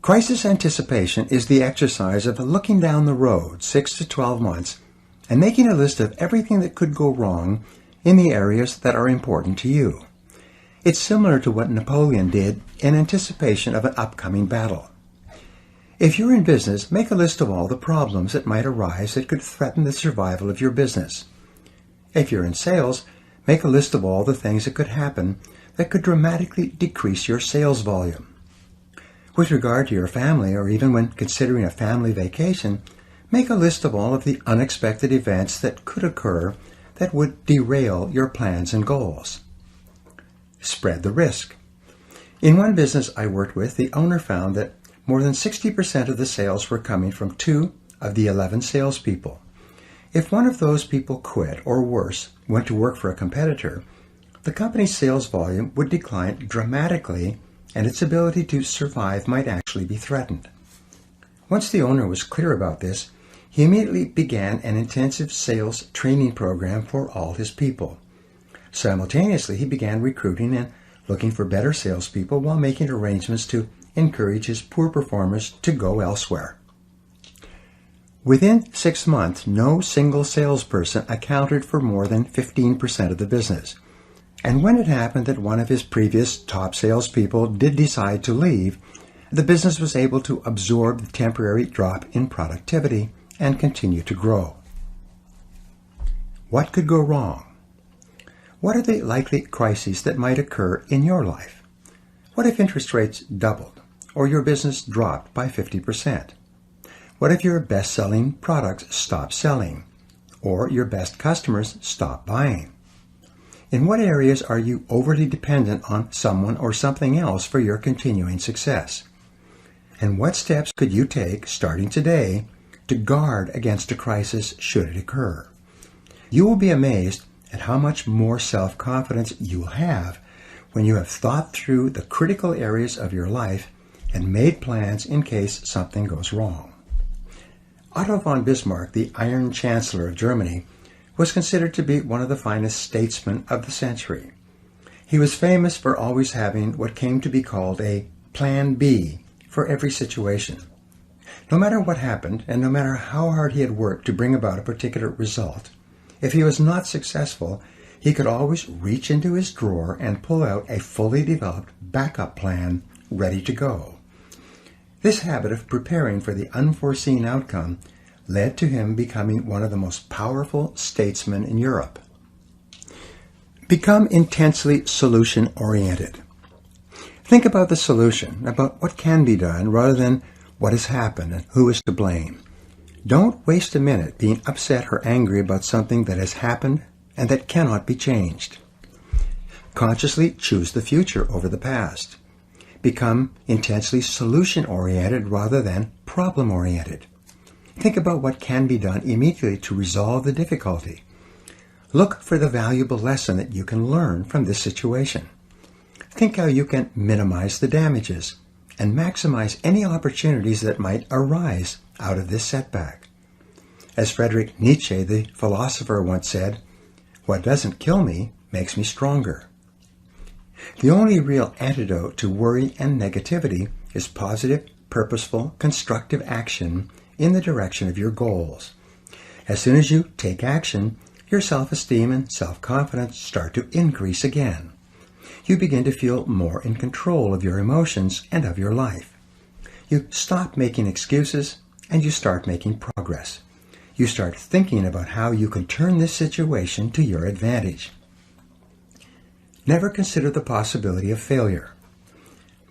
Crisis anticipation is the exercise of looking down the road 6 to 12 months and making a list of everything that could go wrong in the areas that are important to you. It's similar to what Napoleon did in anticipation of an upcoming battle. If you're in business, make a list of all the problems that might arise that could threaten the survival of your business. If you're in sales, make a list of all the things that could happen that could dramatically decrease your sales volume. With regard to your family, or even when considering a family vacation, make a list of all of the unexpected events that could occur that would derail your plans and goals. Spread the risk. In one business I worked with, the owner found that more than 60% of the sales were coming from 2 of the 11 salespeople. If one of those people quit, or worse, went to work for a competitor, the company's sales volume would decline dramatically and its ability to survive might actually be threatened. Once the owner was clear about this, he immediately began an intensive sales training program for all his people. Simultaneously, he began recruiting and looking for better salespeople while making arrangements to encourage his poor performers to go elsewhere. Within 6 months, no single salesperson accounted for more than 15% of the business. And when it happened that one of his previous top salespeople did decide to leave, the business was able to absorb the temporary drop in productivity and continue to grow. What could go wrong? What are the likely crises that might occur in your life? What if interest rates doubled or your business dropped by 50%? What if your best-selling products stop selling, or your best customers stop buying? In what areas are you overly dependent on someone or something else for your continuing success? And what steps could you take, starting today, to guard against a crisis should it occur? You will be amazed at how much more self-confidence you will have when you have thought through the critical areas of your life and made plans in case something goes wrong. Otto von Bismarck, the Iron Chancellor of Germany, was considered to be one of the finest statesmen of the century. He was famous for always having what came to be called a Plan B for every situation. No matter what happened, and no matter how hard he had worked to bring about a particular result, if he was not successful, he could always reach into his drawer and pull out a fully developed backup plan ready to go. This habit of preparing for the unforeseen outcome led to him becoming one of the most powerful statesmen in Europe. Become intensely solution-oriented. Think about the solution, about what can be done, rather than what has happened and who is to blame. Don't waste a minute being upset or angry about something that has happened and that cannot be changed. Consciously choose the future over the past. Become intensely solution-oriented rather than problem-oriented. Think about what can be done immediately to resolve the difficulty. Look for the valuable lesson that you can learn from this situation. Think how you can minimize the damages and maximize any opportunities that might arise out of this setback. As Friedrich Nietzsche, the philosopher, once said, "What doesn't kill me makes me stronger." The only real antidote to worry and negativity is positive, purposeful, constructive action in the direction of your goals. As soon as you take action, your self-esteem and self-confidence start to increase again. You begin to feel more in control of your emotions and of your life. You stop making excuses and you start making progress. You start thinking about how you can turn this situation to your advantage. Never consider the possibility of failure.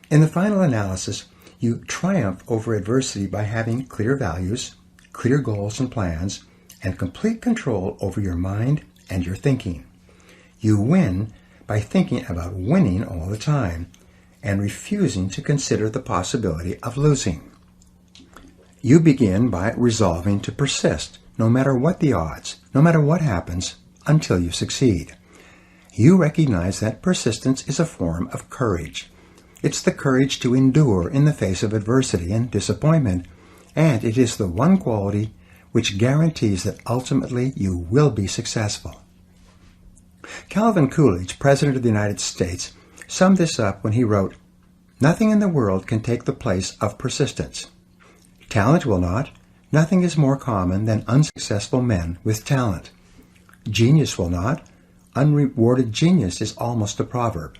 In the final analysis, you triumph over adversity by having clear values, clear goals and plans, and complete control over your mind and your thinking. You win by thinking about winning all the time and refusing to consider the possibility of losing. You begin by resolving to persist, no matter what the odds, no matter what happens, until you succeed. You recognize that persistence is a form of courage. It's the courage to endure in the face of adversity and disappointment, and it is the one quality which guarantees that ultimately you will be successful. Calvin Coolidge, President of the United States, summed this up when he wrote, "Nothing in the world can take the place of persistence. Talent will not. Nothing is more common than unsuccessful men with talent. Genius will not. Unrewarded genius is almost a proverb.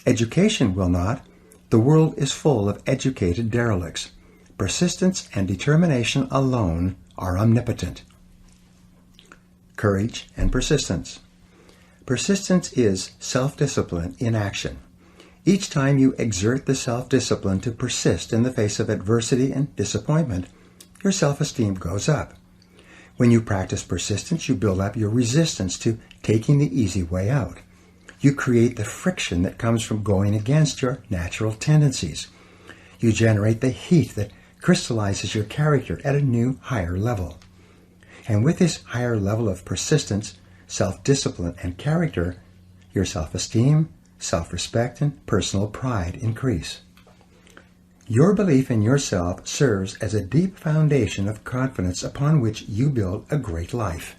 Education will not. The world is full of educated derelicts. Persistence and determination alone are omnipotent." Courage and persistence. Persistence is self-discipline in action. Each time you exert the self-discipline to persist in the face of adversity and disappointment, your self-esteem goes up. When you practice persistence, you build up your resistance to taking the easy way out. You create the friction that comes from going against your natural tendencies. You generate the heat that crystallizes your character at a new, higher level. And with this higher level of persistence, self-discipline, and character, your self-esteem, self-respect, and personal pride increase. Your belief in yourself serves as a deep foundation of confidence upon which you build a great life.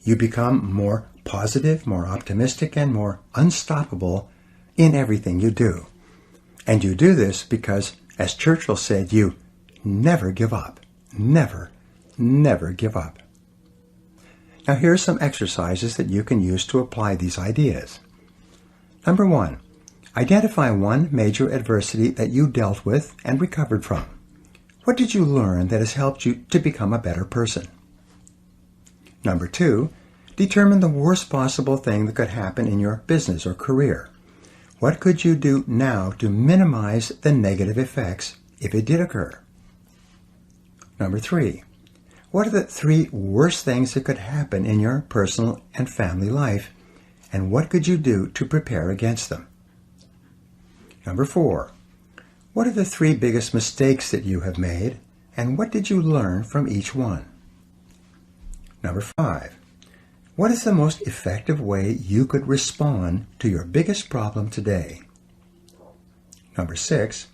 You become more positive, more optimistic, and more unstoppable in everything you do. And you do this because, as Churchill said, you never give up. Never, never give up. Now here are some exercises that you can use to apply these ideas. Number 1, identify one major adversity that you dealt with and recovered from. What did you learn that has helped you to become a better person? Number 2, determine the worst possible thing that could happen in your business or career. What could you do now to minimize the negative effects if it did occur? Number 3, what are the 3 worst things that could happen in your personal and family life, and what could you do to prepare against them? Number 4, what are the 3 biggest mistakes that you have made, and what did you learn from each one? Number 5, what is the most effective way you could respond to your biggest problem today? Number 6,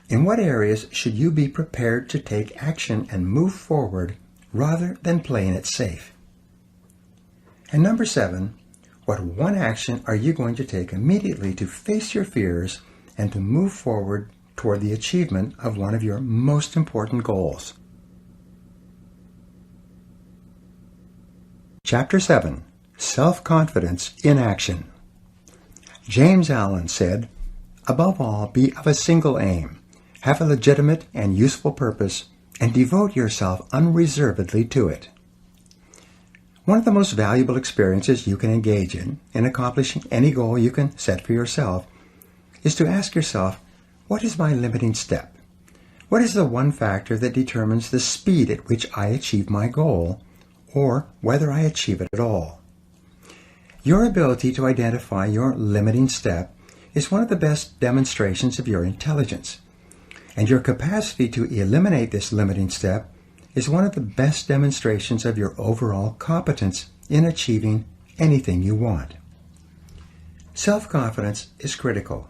in what areas should you be prepared to take action and move forward rather than playing it safe? And number 7, what one action are you going to take immediately to face your fears and to move forward toward the achievement of one of your most important goals? Chapter 7, Self-Confidence in Action. James Allen said, "Above all, be of a single aim, have a legitimate and useful purpose, and devote yourself unreservedly to it." One of the most valuable experiences you can engage in accomplishing any goal you can set for yourself, is to ask yourself, what is my limiting step? What is the one factor that determines the speed at which I achieve my goal, or whether I achieve it at all? Your ability to identify your limiting step is one of the best demonstrations of your intelligence, and your capacity to eliminate this limiting step is one of the best demonstrations of your overall competence in achieving anything you want. Self-confidence is critical.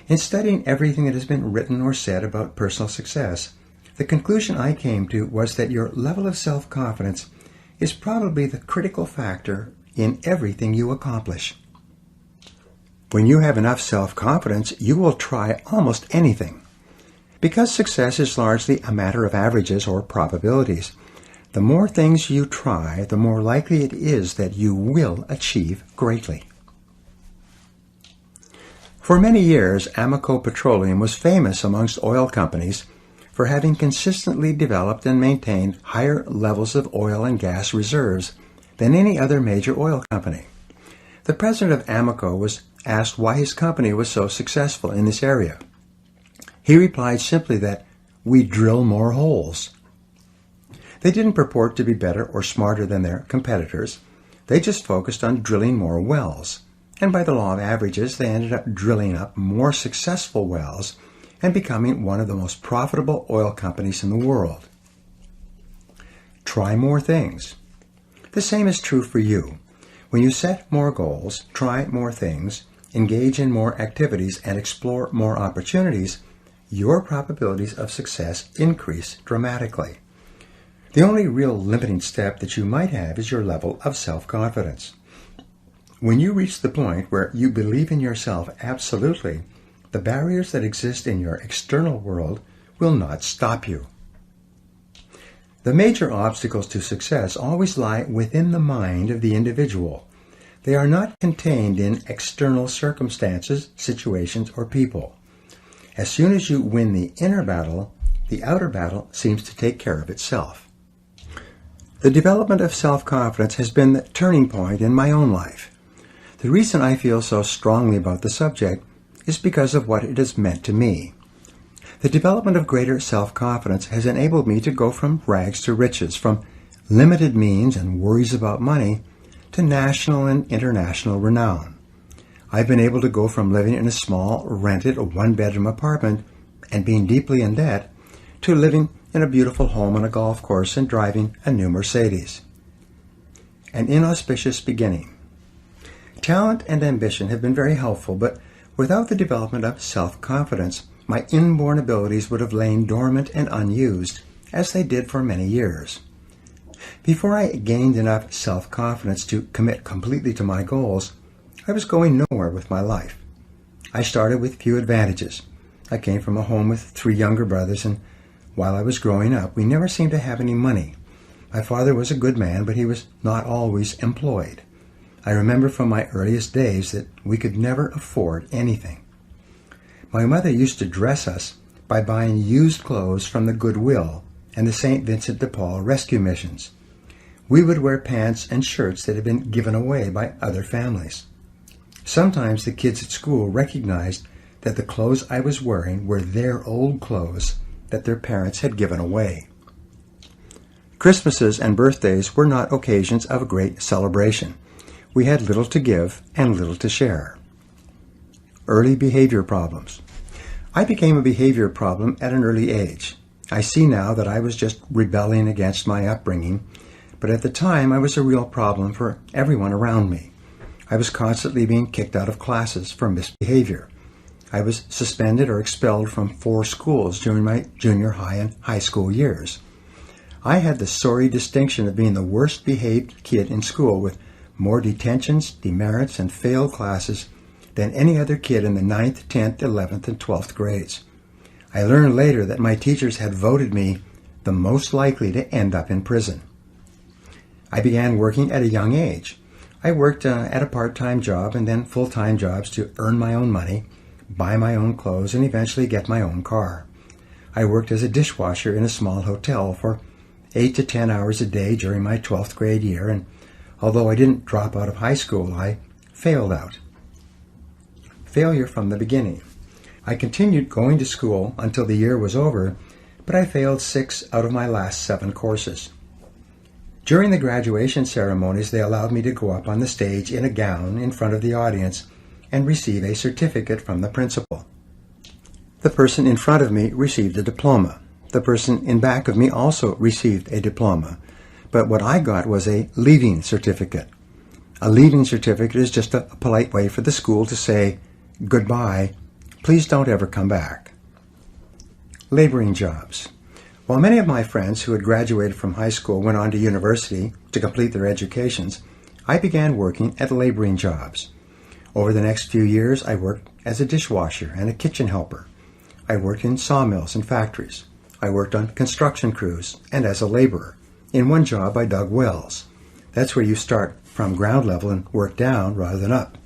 In studying everything that has been written or said about personal success, the conclusion I came to was that your level of self-confidence is probably the critical factor in everything you accomplish. When you have enough self-confidence, you will try almost anything. Because success is largely a matter of averages or probabilities, the more things you try, the more likely it is that you will achieve greatly. For many years, Amoco Petroleum was famous amongst oil companies for having consistently developed and maintained higher levels of oil and gas reserves than any other major oil company. The president of Amoco was asked why his company was so successful in this area. He replied simply that, "We drill more holes." They didn't purport to be better or smarter than their competitors. They just focused on drilling more wells. And by the law of averages, they ended up drilling up more successful wells and becoming one of the most profitable oil companies in the world. Try more things. The same is true for you. When you set more goals, try more things, engage in more activities, and explore more opportunities, your probabilities of success increase dramatically. The only real limiting step that you might have is your level of self-confidence. When you reach the point where you believe in yourself absolutely, the barriers that exist in your external world will not stop you. The major obstacles to success always lie within the mind of the individual. They are not contained in external circumstances, situations, or people. As soon as you win the inner battle, the outer battle seems to take care of itself. The development of self-confidence has been the turning point in my own life. The reason I feel so strongly about the subject is because of what it has meant to me. The development of greater self-confidence has enabled me to go from rags to riches, from limited means and worries about money to national and international renown. I've been able to go from living in a small, rented, one-bedroom apartment and being deeply in debt to living in a beautiful home on a golf course and driving a new Mercedes. An inauspicious beginning. Talent and ambition have been very helpful, but without the development of self-confidence, my inborn abilities would have lain dormant and unused, as they did for many years. Before I gained enough self-confidence to commit completely to my goals, I was going nowhere with my life. I started with few advantages. I came from a home with 3 younger brothers, and while I was growing up, we never seemed to have any money. My father was a good man, but he was not always employed. I remember from my earliest days that we could never afford anything. My mother used to dress us by buying used clothes from the Goodwill and the St. Vincent de Paul rescue missions. We would wear pants and shirts that had been given away by other families. Sometimes the kids at school recognized that the clothes I was wearing were their old clothes that their parents had given away. Christmases and birthdays were not occasions of great celebration. We had little to give and little to share. Early behavior problems. I became a behavior problem at an early age. I see now that I was just rebelling against my upbringing, but at the time I was a real problem for everyone around me. I was constantly being kicked out of classes for misbehavior. I was suspended or expelled from 4 schools during my junior high and high school years. I had the sorry distinction of being the worst behaved kid in school with more detentions, demerits, and failed classes than any other kid in the 9th, 10th, 11th, and 12th grades. I learned later that my teachers had voted me the most likely to end up in prison. I began working at a young age. I worked at a part-time job and then full-time jobs to earn my own money, buy my own clothes, and eventually get my own car. I worked as a dishwasher in a small hotel for 8 to 10 hours a day during my 12th grade year, and although I didn't drop out of high school, I failed out. Failure from the beginning. I continued going to school until the year was over, but I failed 6 out of my last 7 courses. During the graduation ceremonies, they allowed me to go up on the stage in a gown in front of the audience and receive a certificate from the principal. The person in front of me received a diploma. The person in back of me also received a diploma, but what I got was a leaving certificate. A leaving certificate is just a polite way for the school to say, "Goodbye, please don't ever come back." Laboring jobs. While many of my friends who had graduated from high school went on to university to complete their educations, I began working at laboring jobs. Over the next few years, I worked as a dishwasher and a kitchen helper. I worked in sawmills and factories. I worked on construction crews and as a laborer. In one job, I dug wells. That's where you start from ground level and work down rather than up.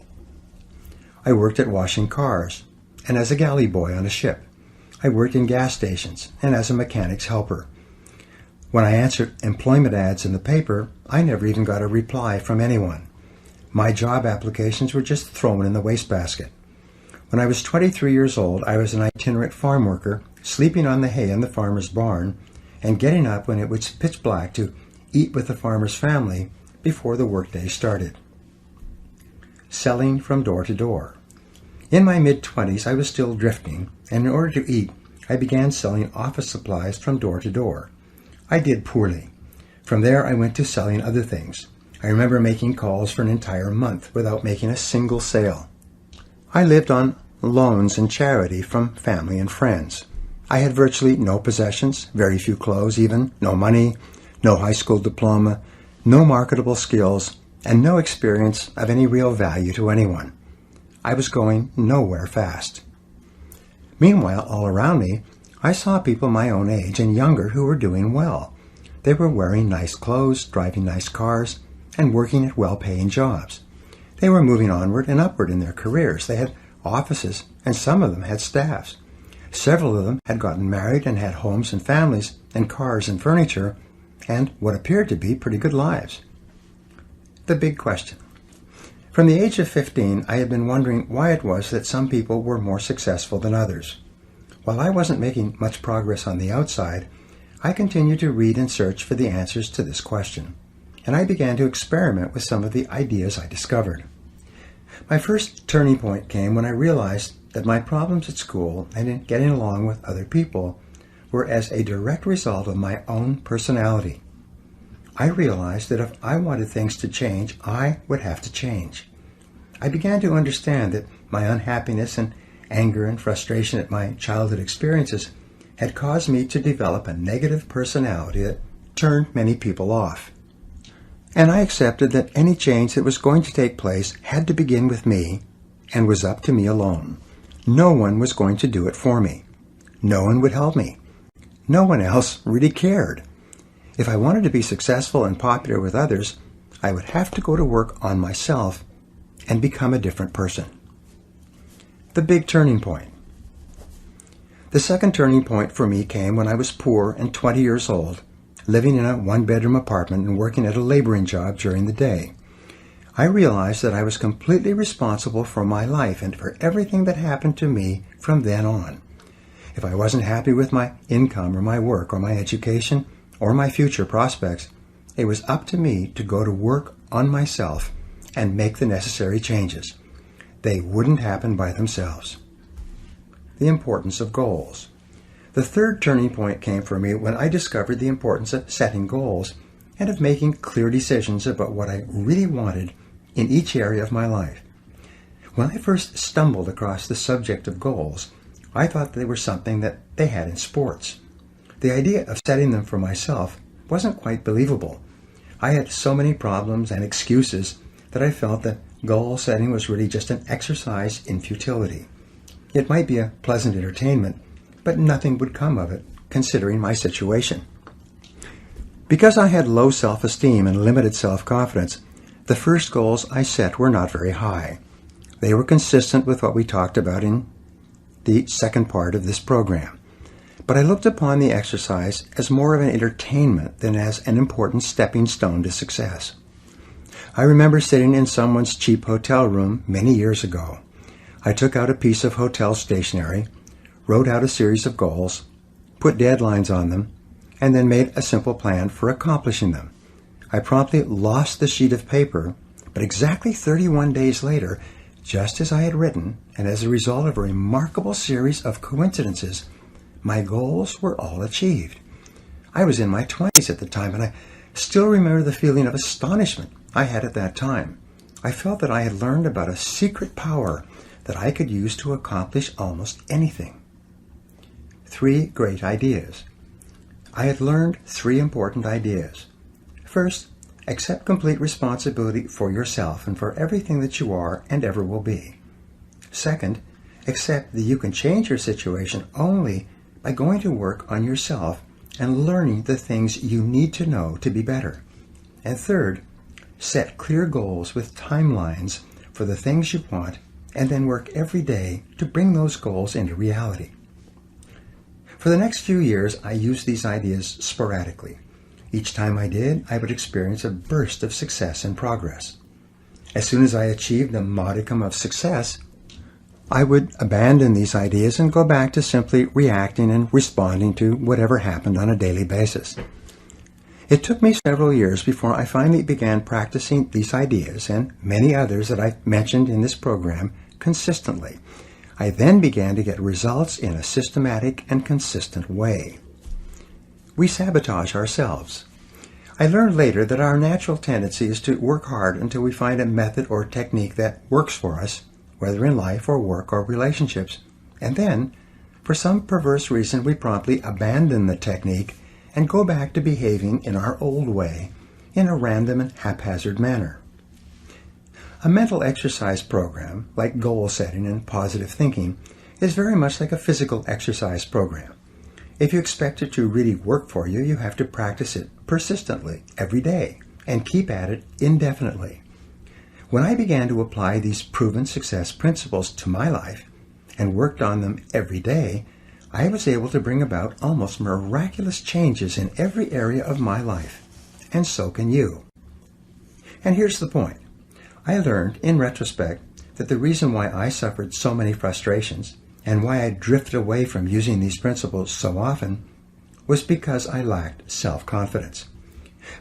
I worked at washing cars and as a galley boy on a ship. I worked in gas stations and as a mechanic's helper. When I answered employment ads in the paper, I never even got a reply from anyone. My job applications were just thrown in the wastebasket. When I was 23 years old, I was an itinerant farm worker, sleeping on the hay in the farmer's barn and getting up when it was pitch black to eat with the farmer's family before the workday started. Selling from door to door. In my mid-20s, I was still drifting, and in order to eat, I began selling office supplies from door to door. I did poorly. From there, I went to selling other things. I remember making calls for an entire month without making a single sale. I lived on loans and charity from family and friends. I had virtually no possessions, very few clothes even, no money, no high school diploma, no marketable skills, and no experience of any real value to anyone. I was going nowhere fast. Meanwhile, all around me, I saw people my own age and younger who were doing well. They were wearing nice clothes, driving nice cars, and working at well-paying jobs. They were moving onward and upward in their careers. They had offices, and some of them had staffs. Several of them had gotten married and had homes and families and cars and furniture and what appeared to be pretty good lives. The big question. From the age of 15, I had been wondering why it was that some people were more successful than others. While I wasn't making much progress on the outside, I continued to read and search for the answers to this question, and I began to experiment with some of the ideas I discovered. My first turning point came when I realized that my problems at school and in getting along with other people were as a direct result of my own personality. I realized that if I wanted things to change, I would have to change. I began to understand that my unhappiness and anger and frustration at my childhood experiences had caused me to develop a negative personality that turned many people off. And I accepted that any change that was going to take place had to begin with me and was up to me alone. No one was going to do it for me. No one would help me. No one else really cared. If I wanted to be successful and popular with others, I would have to go to work on myself and become a different person. The big turning point. The second turning point for me came when I was poor and 20 years old, living in a one-bedroom apartment and working at a laboring job during the day. I realized that I was completely responsible for my life and for everything that happened to me from then on. If I wasn't happy with my income or my work or my education, or my future prospects. It was up to me to go to work on myself and make the necessary changes. They wouldn't happen by themselves. The importance of goals. The third turning point came for me when I discovered the importance of setting goals and of making clear decisions about what I really wanted in each area of my life. When I first stumbled across the subject of goals, I thought they were something that they had in sports. The idea of setting them for myself wasn't quite believable. I had so many problems and excuses that I felt that goal setting was really just an exercise in futility. It might be a pleasant entertainment, but nothing would come of it, considering my situation. Because I had low self-esteem and limited self-confidence, the first goals I set were not very high. They were consistent with what we talked about in the second part of this program. But I looked upon the exercise as more of an entertainment than as an important stepping stone to success. I remember sitting in someone's cheap hotel room many years ago. I took out a piece of hotel stationery, wrote out a series of goals, put deadlines on them, and then made a simple plan for accomplishing them. I promptly lost the sheet of paper, but exactly 31 days later, just as I had written, and as a result of a remarkable series of coincidences, my goals were all achieved. I was in my 20s at the time, and I still remember the feeling of astonishment I had at that time. I felt that I had learned about a secret power that I could use to accomplish almost anything. 3 great ideas. I had learned 3 important ideas. First, accept complete responsibility for yourself and for everything that you are and ever will be. Second, accept that you can change your situation only by going to work on yourself and learning the things you need to know to be better. And third, set clear goals with timelines for the things you want and then work every day to bring those goals into reality. For the next few years, I used these ideas sporadically. Each time I did, I would experience a burst of success and progress. As soon as I achieved a modicum of success, I would abandon these ideas and go back to simply reacting and responding to whatever happened on a daily basis. It took me several years before I finally began practicing these ideas and many others that I mentioned in this program consistently. I then began to get results in a systematic and consistent way. We sabotage ourselves. I learned later that our natural tendency is to work hard until we find a method or technique that works for us, whether in life or work or relationships, and then, for some perverse reason, we promptly abandon the technique and go back to behaving in our old way, in a random and haphazard manner. A mental exercise program, like goal setting and positive thinking, is very much like a physical exercise program. If you expect it to really work for you, you have to practice it persistently every day and keep at it indefinitely. When I began to apply these proven success principles to my life and worked on them every day, I was able to bring about almost miraculous changes in every area of my life. And so can you. And here's the point. I learned, in retrospect, that the reason why I suffered so many frustrations and why I drifted away from using these principles so often was because I lacked self-confidence.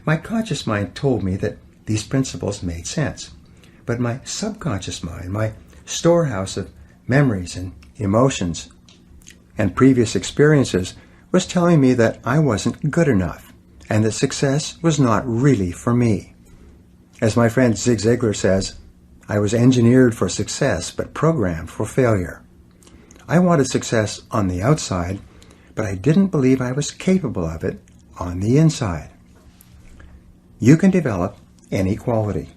My conscious mind told me that these principles made sense, but my subconscious mind, my storehouse of memories and emotions and previous experiences, was telling me that I wasn't good enough and that success was not really for me. As my friend Zig Ziglar says, I was engineered for success but programmed for failure. I wanted success on the outside, but I didn't believe I was capable of it on the inside. You can develop any quality.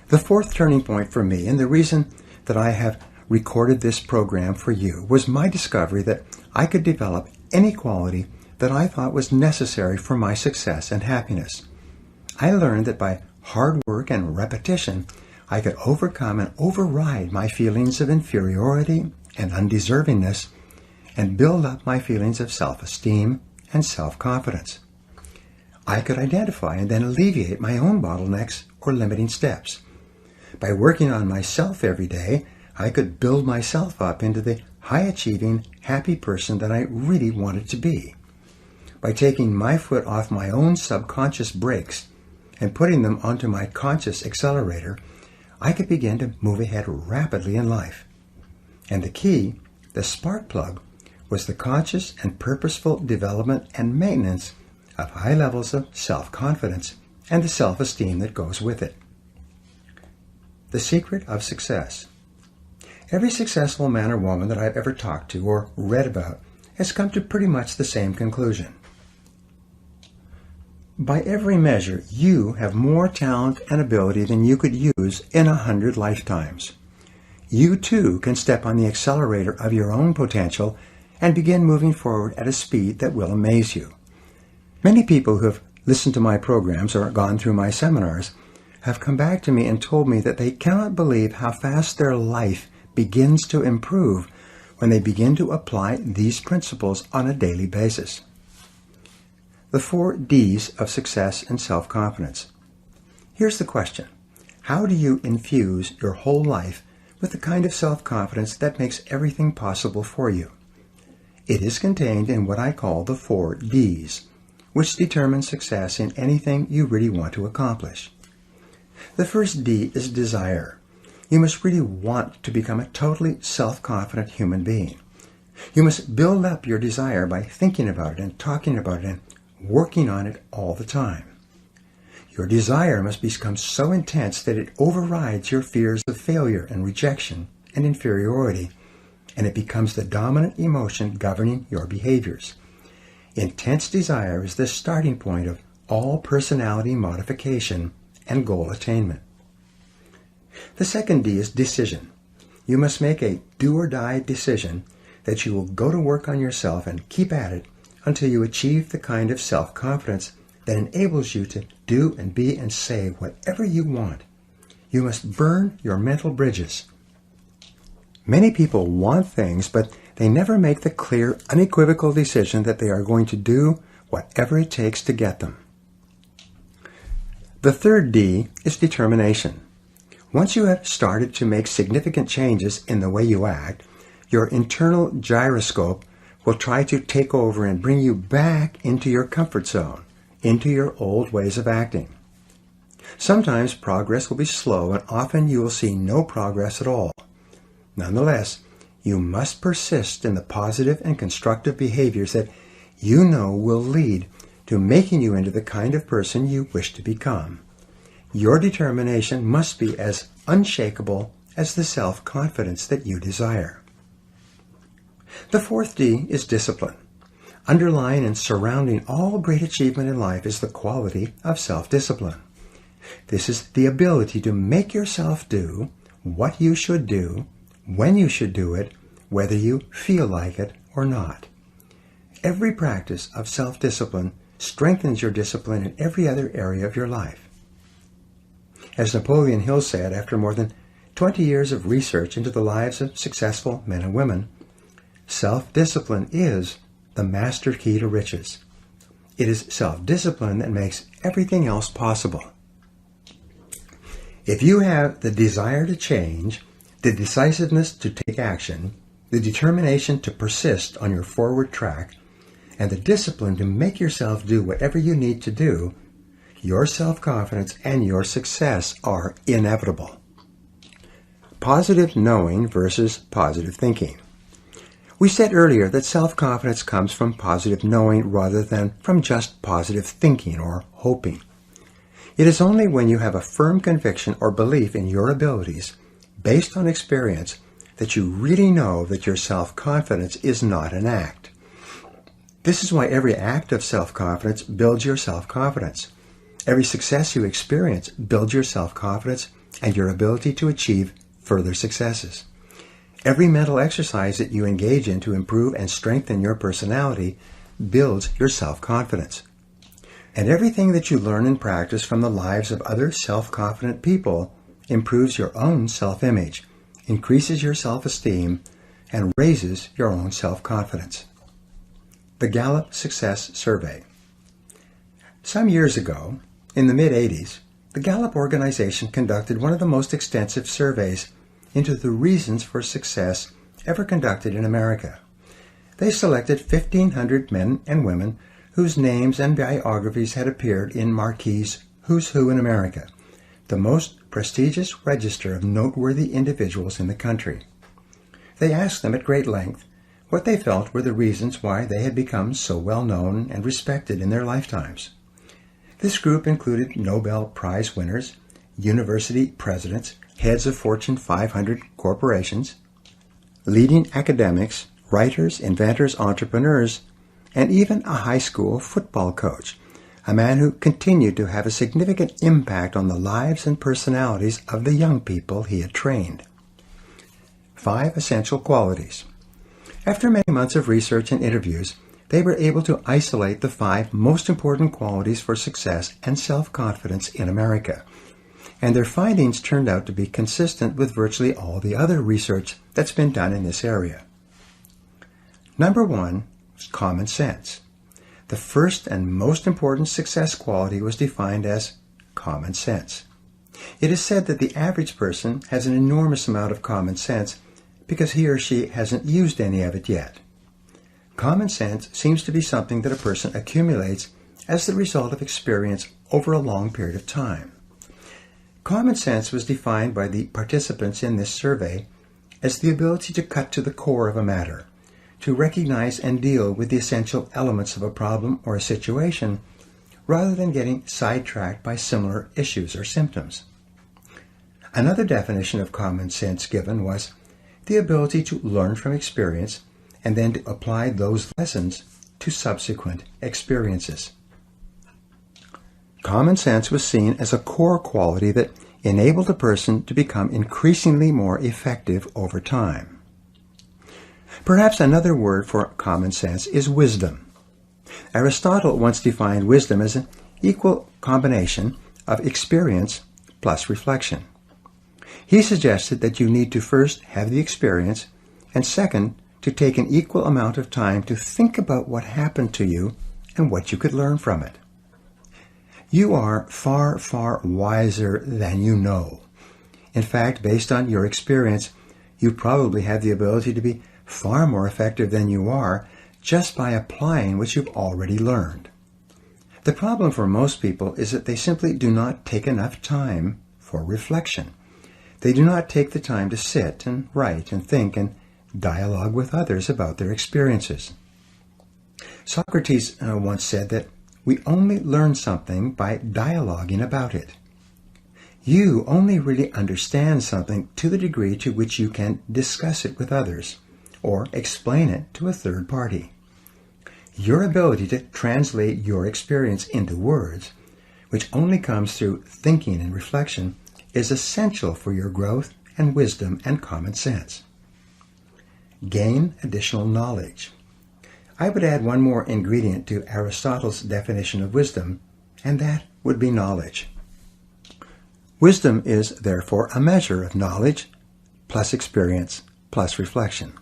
The fourth turning point for me, and the reason that I have recorded this program for you, was my discovery that I could develop any quality that I thought was necessary for my success and happiness. I learned that by hard work and repetition, I could overcome and override my feelings of inferiority and undeservingness and build up my feelings of self-esteem and self-confidence. I could identify and then alleviate my own bottlenecks or limiting steps. By working on myself every day, I could build myself up into the high-achieving, happy person that I really wanted to be. by taking my foot off my own subconscious brakes and putting them onto my conscious accelerator, I could begin to move ahead rapidly in life. And the key, the spark plug, was the conscious and purposeful development and maintenance of high levels of self-confidence and the self-esteem that goes with it. The secret of success. Every successful man or woman that I've ever talked to or read about has come to pretty much the same conclusion. By every measure, you have more talent and ability than you could use in 100 lifetimes. You too can step on the accelerator of your own potential and begin moving forward at a speed that will amaze you. Many people who have listened to my programs or gone through my seminars have come back to me and told me that they cannot believe how fast their life begins to improve when they begin to apply these principles on a daily basis. The 4 Ds of success and self-confidence. Here's the question. How do you infuse your whole life with the kind of self-confidence that makes everything possible for you? It is contained in what I call the 4 Ds, which determine success in anything you really want to accomplish. The first D is desire. You must really want to become a totally self-confident human being. You must build up your desire by thinking about it and talking about it and working on it all the time. Your desire must become so intense that it overrides your fears of failure and rejection and inferiority, and it becomes the dominant emotion governing your behaviors. Intense desire is the starting point of all personality modification and goal attainment. The second D is decision. You must make a do-or-die decision that you will go to work on yourself and keep at it until you achieve the kind of self-confidence that enables you to do and be and say whatever you want. You must burn your mental bridges. Many people want things, but they never make the clear, unequivocal decision that they are going to do whatever it takes to get them. The third D is determination. Once you have started to make significant changes in the way you act, your internal gyroscope will try to take over and bring you back into your comfort zone, into your old ways of acting. Sometimes progress will be slow, and often you will see no progress at all. Nonetheless, you must persist in the positive and constructive behaviors that you know will lead to making you into the kind of person you wish to become. Your determination must be as unshakable as the self-confidence that you desire. The fourth D is discipline. Underlying and surrounding all great achievement in life is the quality of self-discipline. This is the ability to make yourself do what you should do, when you should do it, whether you feel like it or not. Every practice of self-discipline strengthens your discipline in every other area of your life. As Napoleon Hill said, after more than 20 years of research into the lives of successful men and women, self-discipline is the master key to riches. It is self-discipline that makes everything else possible. If you have the desire to change, the decisiveness to take action, the determination to persist on your forward track, and the discipline to make yourself do whatever you need to do, your self-confidence and your success are inevitable. Positive knowing versus positive thinking. We said earlier that self-confidence comes from positive knowing rather than from just positive thinking or hoping. It is only when you have a firm conviction or belief in your abilities, based on experience, that you really know that your self-confidence is not an act. This is why every act of self-confidence builds your self-confidence. Every success you experience builds your self-confidence and your ability to achieve further successes. Every mental exercise that you engage in to improve and strengthen your personality builds your self-confidence. And everything that you learn and practice from the lives of other self-confident people improves your own self-image, increases your self-esteem, and raises your own self-confidence. The Gallup Success Survey. Some years ago, in the mid-'80s, the Gallup organization conducted one of the most extensive surveys into the reasons for success ever conducted in America. They selected 1,500 men and women whose names and biographies had appeared in Marquis' Who's Who in America, the most prestigious register of noteworthy individuals in the country. They asked them at great length what they felt were the reasons why they had become so well known and respected in their lifetimes. This group included Nobel Prize winners, university presidents, heads of Fortune 500 corporations, leading academics, writers, inventors, entrepreneurs, and even a high school football coach, a man who continued to have a significant impact on the lives and personalities of the young people he had trained. 5 essential qualities. After many months of research and interviews, they were able to isolate the 5 most important qualities for success and self-confidence in America. And their findings turned out to be consistent with virtually all the other research that's been done in this area. Number 1 is common sense. The first and most important success quality was defined as common sense. It is said that the average person has an enormous amount of common sense because he or she hasn't used any of it yet. Common sense seems to be something that a person accumulates as the result of experience over a long period of time. Common sense was defined by the participants in this survey as the ability to cut to the core of a matter, to recognize and deal with the essential elements of a problem or a situation, rather than getting sidetracked by similar issues or symptoms. Another definition of common sense given was the ability to learn from experience and then to apply those lessons to subsequent experiences. Common sense was seen as a core quality that enabled a person to become increasingly more effective over time. Perhaps another word for common sense is wisdom. Aristotle once defined wisdom as an equal combination of experience plus reflection. He suggested that you need to first have the experience, and second, to take an equal amount of time to think about what happened to you and what you could learn from it. You are far, far wiser than you know. In fact, based on your experience, you probably have the ability to be far more effective than you are just by applying what you've already learned. The problem for most people is that they simply do not take enough time for reflection. They do not take the time to sit and write and think and dialogue with others about their experiences. Socrates once said that we only learn something by dialoguing about it. You only really understand something to the degree to which you can discuss it with others or explain it to a third party. Your ability to translate your experience into words, which only comes through thinking and reflection, is essential for your growth and wisdom and common sense. Gain additional knowledge. I would add one more ingredient to Aristotle's definition of wisdom, and that would be knowledge. Wisdom is, therefore, a measure of knowledge plus experience plus reflection.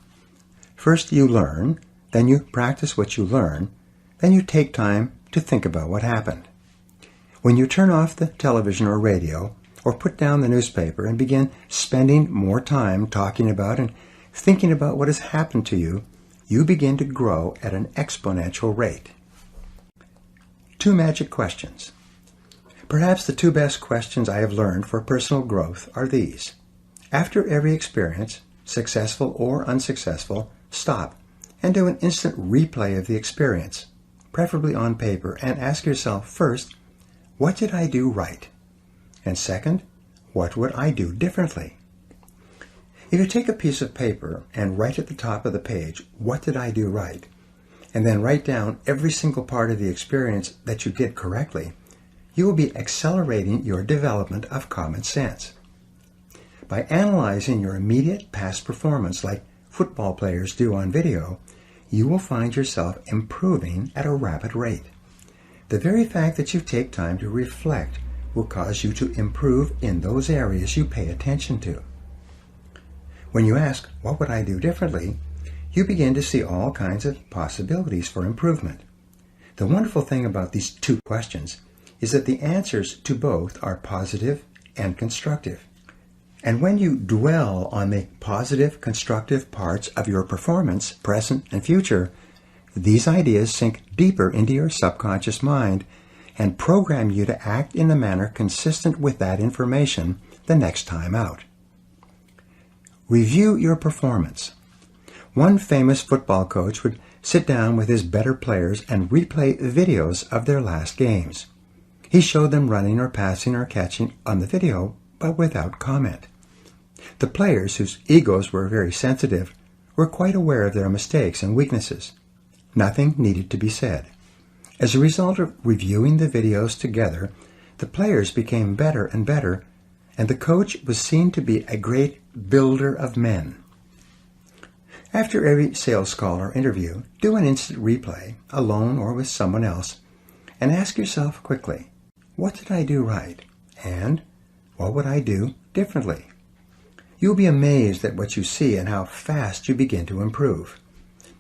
First you learn, then you practice what you learn, then you take time to think about what happened. When you turn off the television or radio, or put down the newspaper and begin spending more time talking about and thinking about what has happened to you, you begin to grow at an exponential rate. 2 magic questions. Perhaps the 2 best questions I have learned for personal growth are these. After every experience, successful or unsuccessful, stop and do an instant replay of the experience, preferably on paper, and ask yourself first, what did I do right? And second, what would I do differently? If you take a piece of paper and write at the top of the page, what did I do right? And then write down every single part of the experience that you did correctly, you will be accelerating your development of common sense. By analyzing your immediate past performance like football players do on video, you will find yourself improving at a rapid rate. The very fact that you take time to reflect will cause you to improve in those areas you pay attention to. When you ask, what would I do differently, you begin to see all kinds of possibilities for improvement. The wonderful thing about these 2 questions is that the answers to both are positive and constructive. And when you dwell on the positive, constructive parts of your performance, present and future, These ideas sink deeper into your subconscious mind and program you to act in a manner consistent with that information the next time out. Review your performance. One famous football coach would sit down with his better players and replay videos of their last games. He showed them running or passing or catching on the video, but without comment. The players, whose egos were very sensitive, were quite aware of their mistakes and weaknesses. Nothing needed to be said. As a result of reviewing the videos together, the players became better and better, and the coach was seen to be a great builder of men. After every sales call or interview, do an instant replay, alone or with someone else, and ask yourself quickly, what did I do right? And what would I do differently? You'll be amazed at what you see and how fast you begin to improve.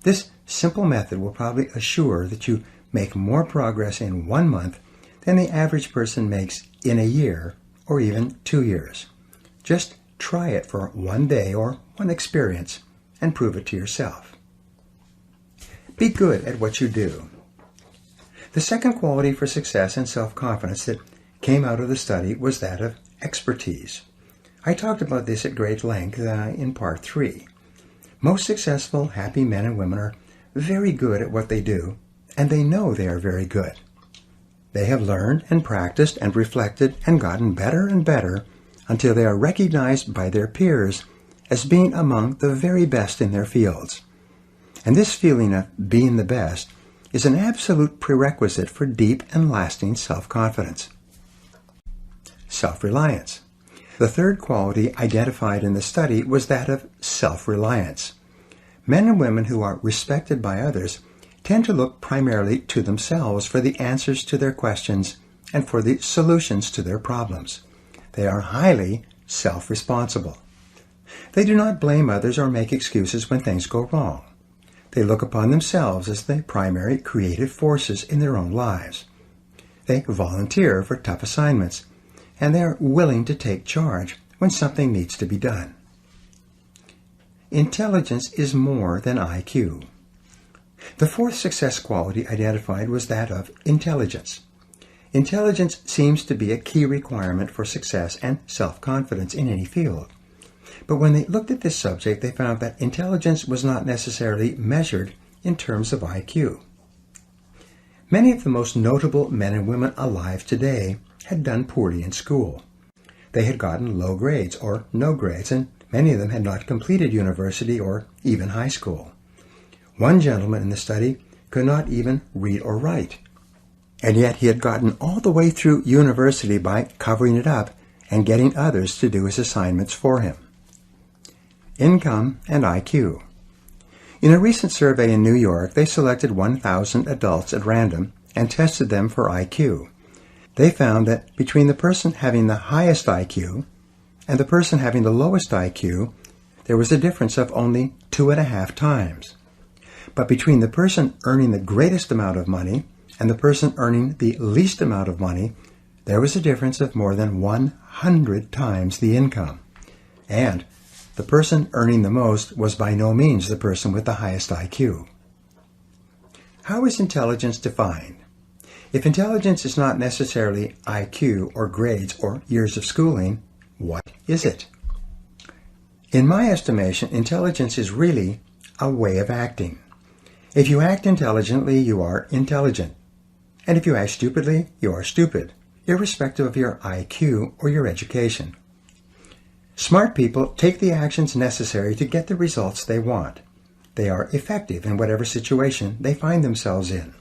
This simple method will probably assure that you make more progress in 1 month than the average person makes in a year or even 2 years. Just try it for 1 day or 1 experience and prove it to yourself. Be good at what you do. The second quality for success and self-confidence that came out of the study was that of expertise. I talked about this at great length in part 3. Most successful, happy men and women are very good at what they do, and they know they are very good. They have learned and practiced and reflected and gotten better and better until they are recognized by their peers as being among the very best in their fields. And this feeling of being the best is an absolute prerequisite for deep and lasting self-confidence. Self-reliance. The third quality identified in the study was that of self-reliance. Men and women who are respected by others tend to look primarily to themselves for the answers to their questions and for the solutions to their problems. They are highly self-responsible. They do not blame others or make excuses when things go wrong. They look upon themselves as the primary creative forces in their own lives. They volunteer for tough assignments, and they are willing to take charge when something needs to be done. Intelligence is more than IQ. The fourth success quality identified was that of intelligence. Intelligence seems to be a key requirement for success and self-confidence in any field. But when they looked at this subject, they found that intelligence was not necessarily measured in terms of IQ. Many of the most notable men and women alive today had done poorly in school. They had gotten low grades or no grades, and many of them had not completed university or even high school. One gentleman in the study could not even read or write, and yet he had gotten all the way through university by covering it up and getting others to do his assignments for him. Income and IQ. In a recent survey in New York, they selected 1,000 adults at random and tested them for IQ. They found that between the person having the highest IQ and the person having the lowest IQ, there was a difference of only 2.5 times. But between the person earning the greatest amount of money and the person earning the least amount of money, there was a difference of more than 100 times the income. And the person earning the most was by no means the person with the highest IQ. How is intelligence defined? If intelligence is not necessarily IQ or grades or years of schooling, what is it? In my estimation, intelligence is really a way of acting. If you act intelligently, you are intelligent. And if you act stupidly, you are stupid, irrespective of your IQ or your education. Smart people take the actions necessary to get the results they want. They are effective in whatever situation they find themselves in.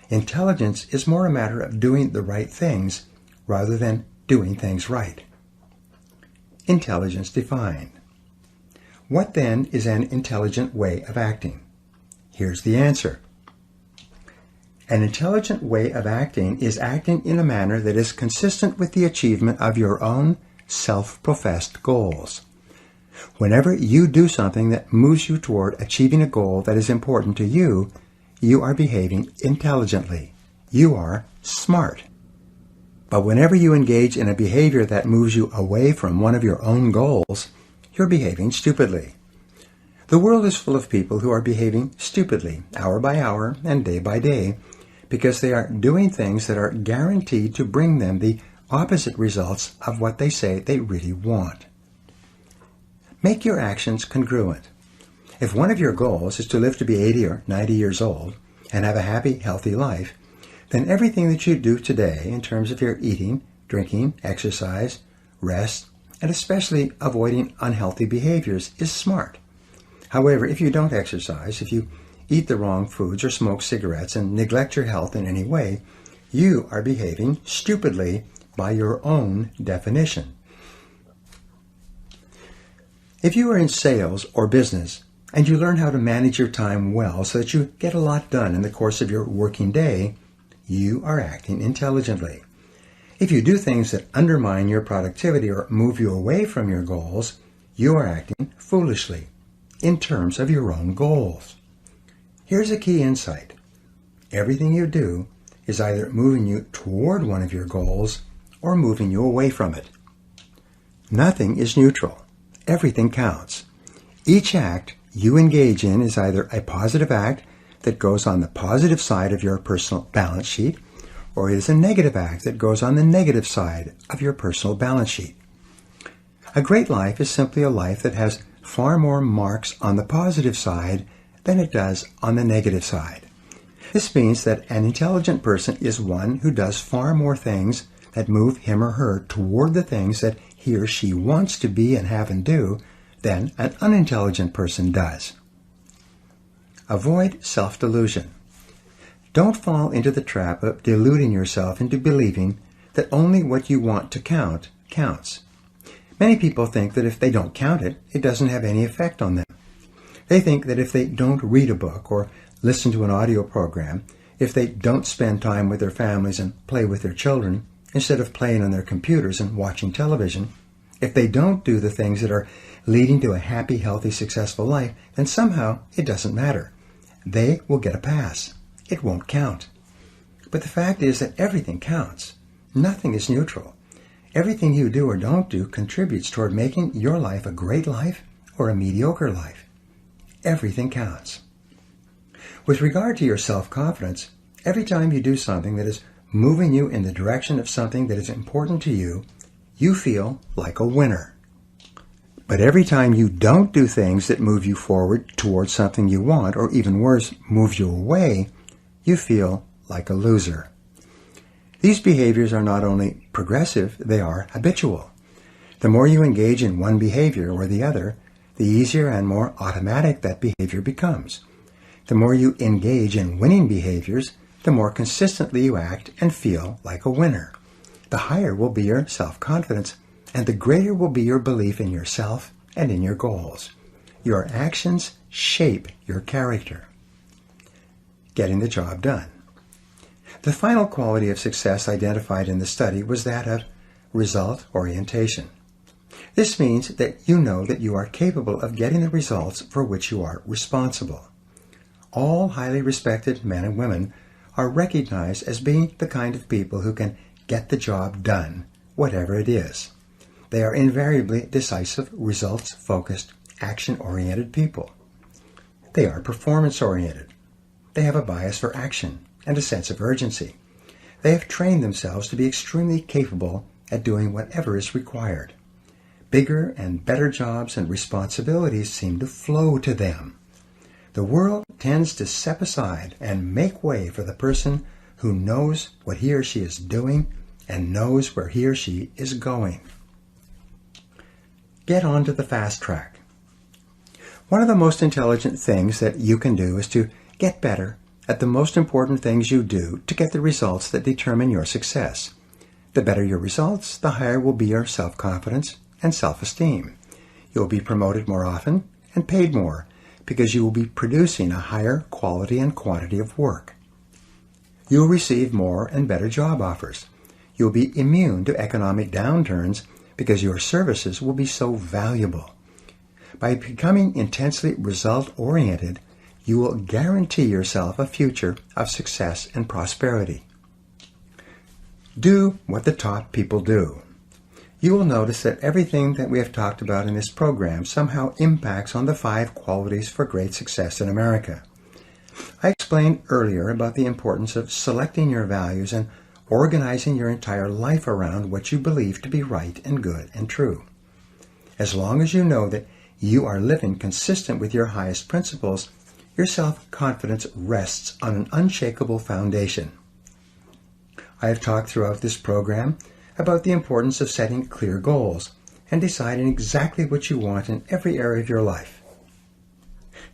Intelligence is more a matter of doing the right things rather than doing things right. Intelligence defined. What then is an intelligent way of acting? Here's the answer. An intelligent way of acting is acting in a manner that is consistent with the achievement of your own self-professed goals. Whenever you do something that moves you toward achieving a goal that is important to you, you are behaving intelligently. You are smart. But whenever you engage in a behavior that moves you away from one of your own goals, you're behaving stupidly. The world is full of people who are behaving stupidly, hour by hour and day by day, because they are doing things that are guaranteed to bring them the opposite results of what they say they really want. Make your actions congruent. If one of your goals is to live to be 80 or 90 years old and have a happy, healthy life, then everything that you do today in terms of your eating, drinking, exercise, rest, and especially avoiding unhealthy behaviors is smart. However, if you don't exercise, if you eat the wrong foods or smoke cigarettes and neglect your health in any way, you are behaving stupidly by your own definition. If you are in sales or business and you learn how to manage your time well so that you get a lot done in the course of your working day, you are acting intelligently. If you do things that undermine your productivity or move you away from your goals, you are acting foolishly in terms of your own goals. Here's a key insight. Everything you do is either moving you toward one of your goals or moving you away from it. Nothing is neutral. Everything counts. Each act you engage in is either a positive act that goes on the positive side of your personal balance sheet, or it is a negative act that goes on the negative side of your personal balance sheet. A great life is simply a life that has far more marks on the positive side than it does on the negative side. This means that an intelligent person is one who does far more things that move him or her toward the things that he or she wants to be and have and do than an unintelligent person does. Avoid self-delusion. Don't fall into the trap of deluding yourself into believing that only what you want to count counts. Many people think that if they don't count it, it doesn't have any effect on them. They think that if they don't read a book or listen to an audio program, if they don't spend time with their families and play with their children, instead of playing on their computers and watching television, if they don't do the things that are leading to a happy, healthy, successful life, then somehow it doesn't matter. They will get a pass. It won't count. But the fact is that everything counts. Nothing is neutral. Everything you do or don't do contributes toward making your life a great life or a mediocre life. Everything counts. With regard to your self-confidence, every time you do something that is moving you in the direction of something that is important to you, you feel like a winner. But every time you don't do things that move you forward towards something you want, or even worse, move you away, you feel like a loser. These behaviors are not only progressive, they are habitual. The more you engage in one behavior or the other, the easier and more automatic that behavior becomes. The more you engage in winning behaviors, the more consistently you act and feel like a winner. The higher will be your self-confidence, and the greater will be your belief in yourself and in your goals. Your actions shape your character. Getting the job done. The final quality of success identified in the study was that of result orientation. This means that you know that you are capable of getting the results for which you are responsible. All highly respected men and women are recognized as being the kind of people who can get the job done, whatever it is. They are invariably decisive, results-focused, action-oriented people. They are performance-oriented. They have a bias for action and a sense of urgency. They have trained themselves to be extremely capable at doing whatever is required. Bigger and better jobs and responsibilities seem to flow to them. The world tends to step aside and make way for the person who knows what he or she is doing and knows where he or she is going. Get on to the fast track. One of the most intelligent things that you can do is to get better at the most important things you do to get the results that determine your success. The better your results, the higher will be your self-confidence and self-esteem. You'll be promoted more often and paid more because you will be producing a higher quality and quantity of work. You'll receive more and better job offers. You'll be immune to economic downturns because your services will be so valuable. By becoming intensely result-oriented, you will guarantee yourself a future of success and prosperity. Do what the top people do. you will notice that everything that we have talked about in this program somehow impacts on the 5 qualities for great success in America. I explained earlier about the importance of selecting your values and organizing your entire life around what you believe to be right and good and true. As long as you know that you are living consistent with your highest principles, your self-confidence rests on an unshakable foundation. I have talked throughout this program about the importance of setting clear goals and deciding exactly what you want in every area of your life.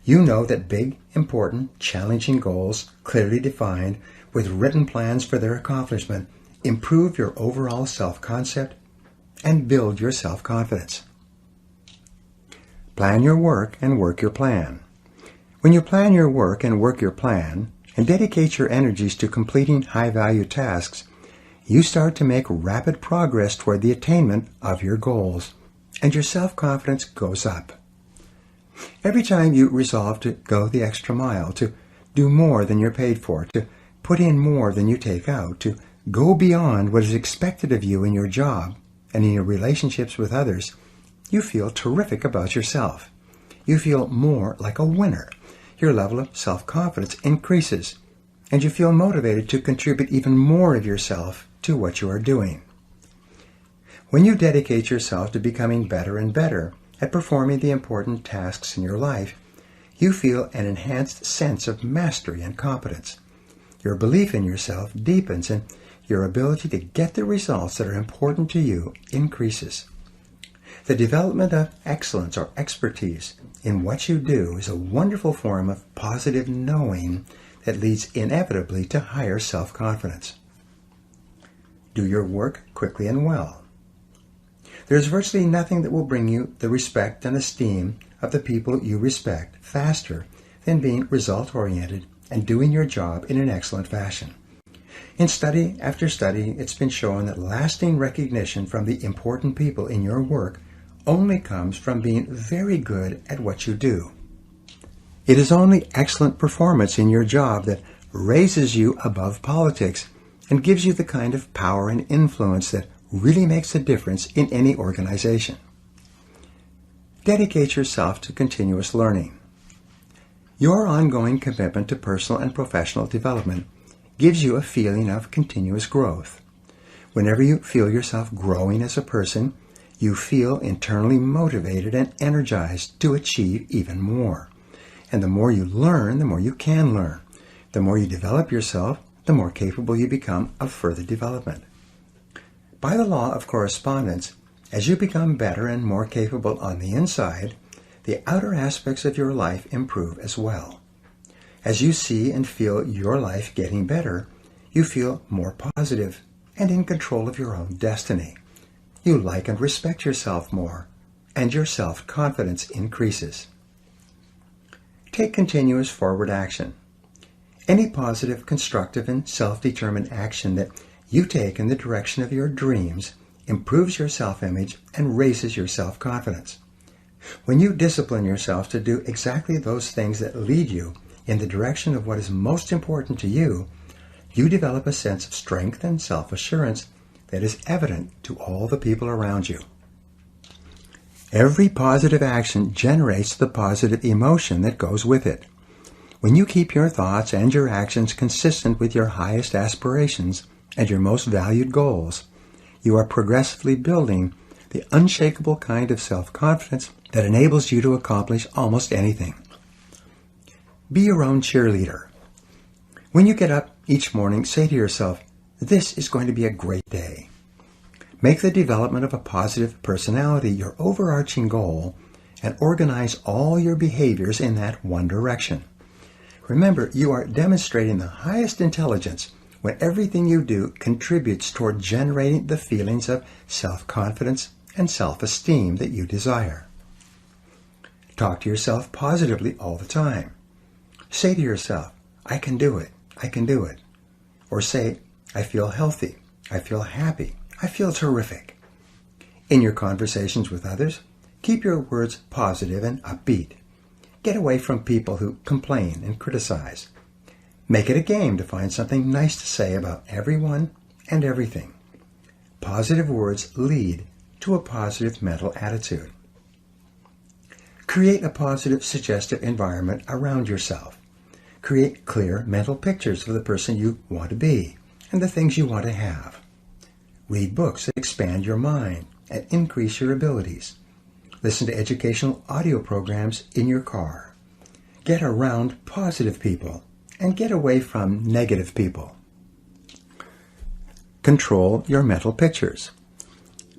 You know that big, important, challenging goals, clearly defined, with written plans for their accomplishment, improve your overall self-concept and build your self-confidence. Plan your work and work your plan. When you plan your work and work your plan, and dedicate your energies to completing high-value tasks, you start to make rapid progress toward the attainment of your goals, and your self-confidence goes up. Every time you resolve to go the extra mile, to do more than you're paid for, to put in more than you take out, to go beyond what is expected of you in your job and in your relationships with others, you feel terrific about yourself. You feel more like a winner. Your level of self-confidence increases, and you feel motivated to contribute even more of yourself to what you are doing. When you dedicate yourself to becoming better and better at performing the important tasks in your life, you feel an enhanced sense of mastery and competence. Your belief in yourself deepens, and your ability to get the results that are important to you increases. The development of excellence or expertise in what you do is a wonderful form of positive knowing that leads inevitably to higher self-confidence. Do your work quickly and well. There is virtually nothing that will bring you the respect and esteem of the people you respect faster than being result-oriented and doing your job in an excellent fashion. In study after study, it's been shown that lasting recognition from the important people in your work only comes from being very good at what you do. It is only excellent performance in your job that raises you above politics and gives you the kind of power and influence that really makes a difference in any organization. Dedicate yourself to continuous learning. Your ongoing commitment to personal and professional development gives you a feeling of continuous growth. Whenever you feel yourself growing as a person, you feel internally motivated and energized to achieve even more. And the more you learn, the more you can learn. The more you develop yourself, the more capable you become of further development. By the law of correspondence, as you become better and more capable on the inside, the outer aspects of your life improve as well. As you see and feel your life getting better, you feel more positive and in control of your own destiny. You like and respect yourself more, and your self-confidence increases. Take continuous forward action. Any positive, constructive, and self-determined action that you take in the direction of your dreams improves your self-image and raises your self-confidence. When you discipline yourself to do exactly those things that lead you in the direction of what is most important to you, you develop a sense of strength and self-assurance that is evident to all the people around you. Every positive action generates the positive emotion that goes with it. When you keep your thoughts and your actions consistent with your highest aspirations and your most valued goals, you are progressively building the unshakable kind of self-confidence that enables you to accomplish almost anything. Be your own cheerleader. When you get up each morning, say to yourself, "This is going to be a great day." Make the development of a positive personality your overarching goal and organize all your behaviors in that one direction. Remember, you are demonstrating the highest intelligence when everything you do contributes toward generating the feelings of self-confidence and self-esteem that you desire. Talk to yourself positively all the time. Say to yourself, "I can do it, I can do it." Or say, "I feel healthy, I feel happy, I feel terrific." In your conversations with others, keep your words positive and upbeat. Get away from people who complain and criticize. Make it a game to find something nice to say about everyone and everything. Positive words lead to a positive mental attitude. Create a positive, suggestive environment around yourself. Create clear mental pictures of the person you want to be and the things you want to have. Read books that expand your mind and increase your abilities. Listen to educational audio programs in your car. Get around positive people and get away from negative people. Control your mental pictures.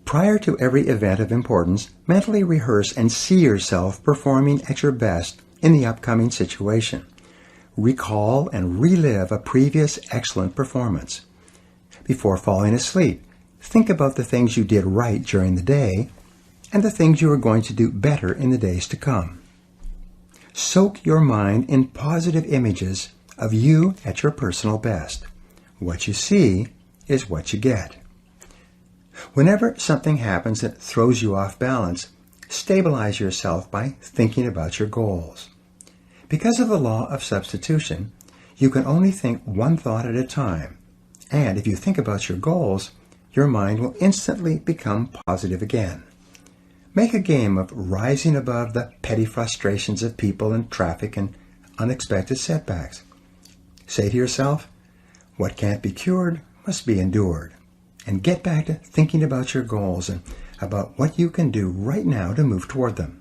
Prior to every event of importance, mentally rehearse and see yourself performing at your best in the upcoming situation. Recall and relive a previous excellent performance. Before falling asleep, think about the things you did right during the day and the things you are going to do better in the days to come. Soak your mind in positive images of you at your personal best. What you see is what you get. Whenever something happens that throws you off balance, stabilize yourself by thinking about your goals. Because of the law of substitution, you can only think one thought at a time, and if you think about your goals, your mind will instantly become positive again. Make a game of rising above the petty frustrations of people and traffic and unexpected setbacks. Say to yourself, what can't be cured must be endured. And get back to thinking about your goals and about what you can do right now to move toward them.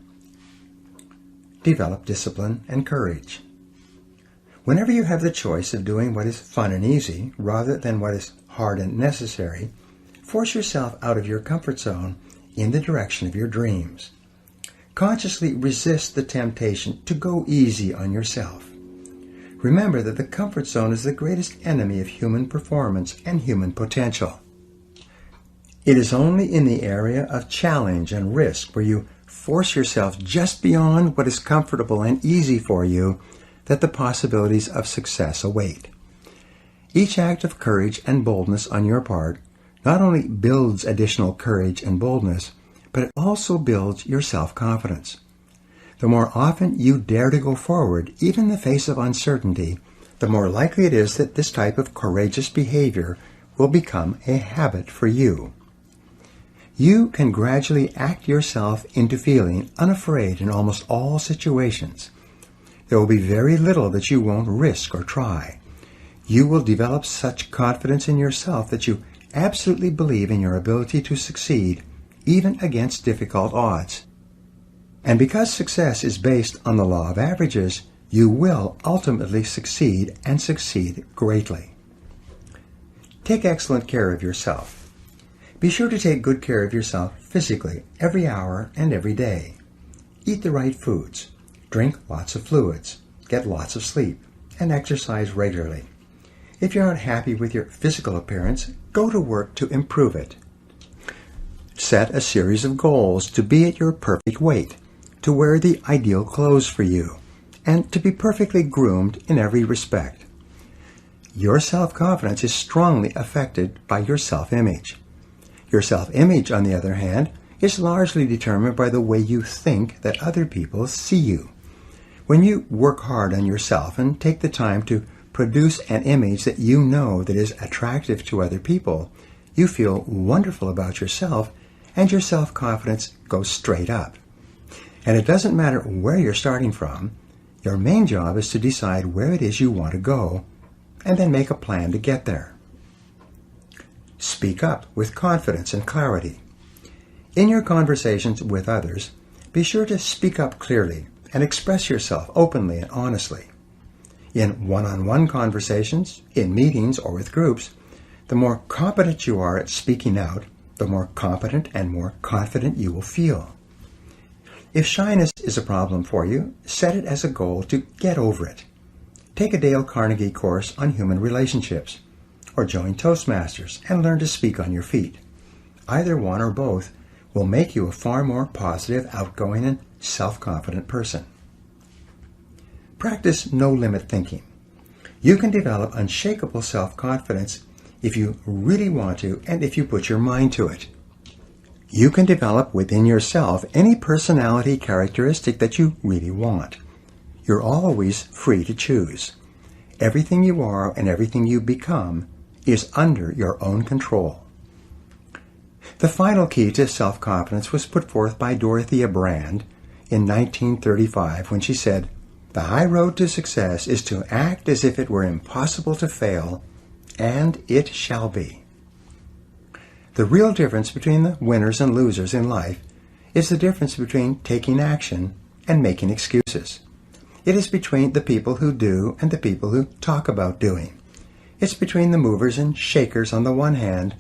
Develop discipline and courage. Whenever you have the choice of doing what is fun and easy rather than what is hard and necessary, force yourself out of your comfort zone in the direction of your dreams. Consciously resist the temptation to go easy on yourself. Remember that the comfort zone is the greatest enemy of human performance and human potential. It is only in the area of challenge and risk where you force yourself just beyond what is comfortable and easy for you that the possibilities of success await. Each act of courage and boldness on your part not only builds additional courage and boldness, but it also builds your self-confidence. The more often you dare to go forward, even in the face of uncertainty, the more likely it is that this type of courageous behavior will become a habit for you. You can gradually act yourself into feeling unafraid in almost all situations. There will be very little that you won't risk or try. You will develop such confidence in yourself that you absolutely believe in your ability to succeed, even against difficult odds. And because success is based on the law of averages, you will ultimately succeed and succeed greatly. Take excellent care of yourself. Be sure to take good care of yourself physically every hour and every day. Eat the right foods, drink lots of fluids, get lots of sleep, and exercise regularly. If you're not happy with your physical appearance, go to work to improve it. Set a series of goals to be at your perfect weight, to wear the ideal clothes for you, and to be perfectly groomed in every respect. Your self-confidence is strongly affected by your self-image. Your self-image, on the other hand, is largely determined by the way you think that other people see you. When you work hard on yourself and take the time to produce an image that you know that is attractive to other people, you feel wonderful about yourself and your self-confidence goes straight up. And it doesn't matter where you're starting from. Your main job is to decide where it is you want to go and then make a plan to get there. Speak up with confidence and clarity. In your conversations with others, be sure to speak up clearly and express yourself openly and honestly. In one-on-one conversations, in meetings, or with groups, the more competent you are at speaking out, the more competent and more confident you will feel. If shyness is a problem for you, set it as a goal to get over it. Take a Dale Carnegie course on human relationships, or join Toastmasters and learn to speak on your feet. Either one or both will make you a far more positive, outgoing, and self-confident person. Practice no-limit thinking. You can develop unshakable self-confidence if you really want to and if you put your mind to it. You can develop within yourself any personality characteristic that you really want. You're always free to choose. Everything you are and everything you become is under your own control. The final key to self-confidence was put forth by Dorothea Brande in 1935 when she said, "The high road to success is to act as if it were impossible to fail, and it shall be." The real difference between the winners and losers in life is the difference between taking action and making excuses. It is between the people who do and the people who talk about doing. It's between the movers and shakers on the one hand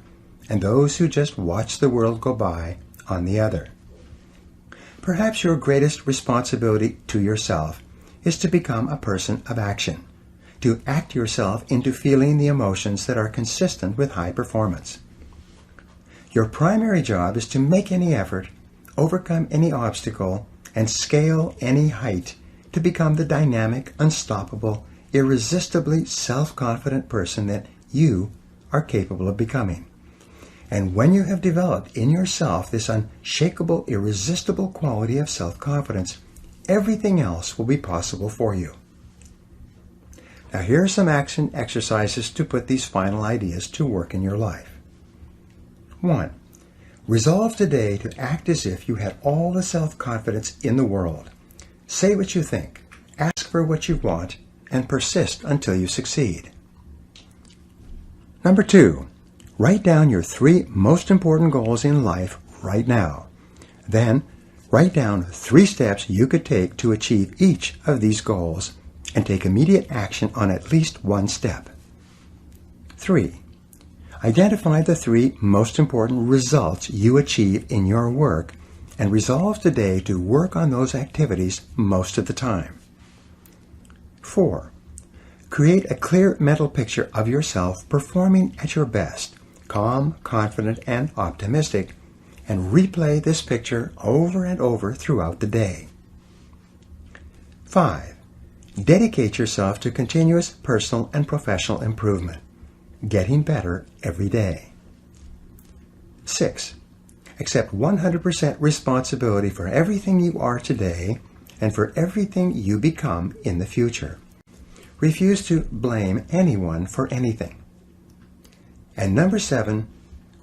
and those who just watch the world go by on the other. Perhaps your greatest responsibility to yourself is to become a person of action, to act yourself into feeling the emotions that are consistent with high performance. Your primary job is to make any effort, overcome any obstacle, and scale any height to become the dynamic, unstoppable, irresistibly self-confident person that you are capable of becoming. And when you have developed in yourself this unshakable, irresistible quality of self-confidence, everything else will be possible for you. Now here are some action exercises to put these final ideas to work in your life. 1. Resolve today to act as if you had all the self-confidence in the world. Say what you think, ask for what you want, and persist until you succeed. Number 2. Write down your 3 most important goals in life right now. Then, write down 3 steps you could take to achieve each of these goals and take immediate action on at least one step. 3. Identify the 3 most important results you achieve in your work and resolve today to work on those activities most of the time. 4. Create a clear mental picture of yourself performing at your best, calm, confident, and optimistic, and replay this picture over and over throughout the day. 5. Dedicate yourself to continuous personal and professional improvement, getting better every day. 6. Accept 100% responsibility for everything you are today and for everything you become in the future. Refuse to blame anyone for anything. And number 7,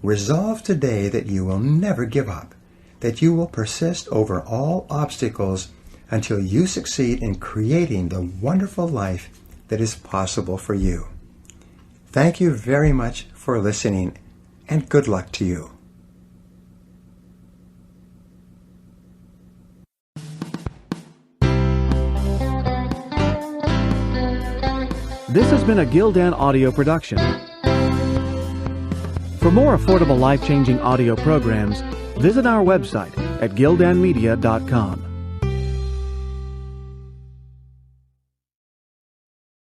resolve today that you will never give up, that you will persist over all obstacles until you succeed in creating the wonderful life that is possible for you. Thank you very much for listening, and good luck to you. This has been a Gildan audio production. For more affordable life-changing audio programs, visit our website at gildanmedia.com.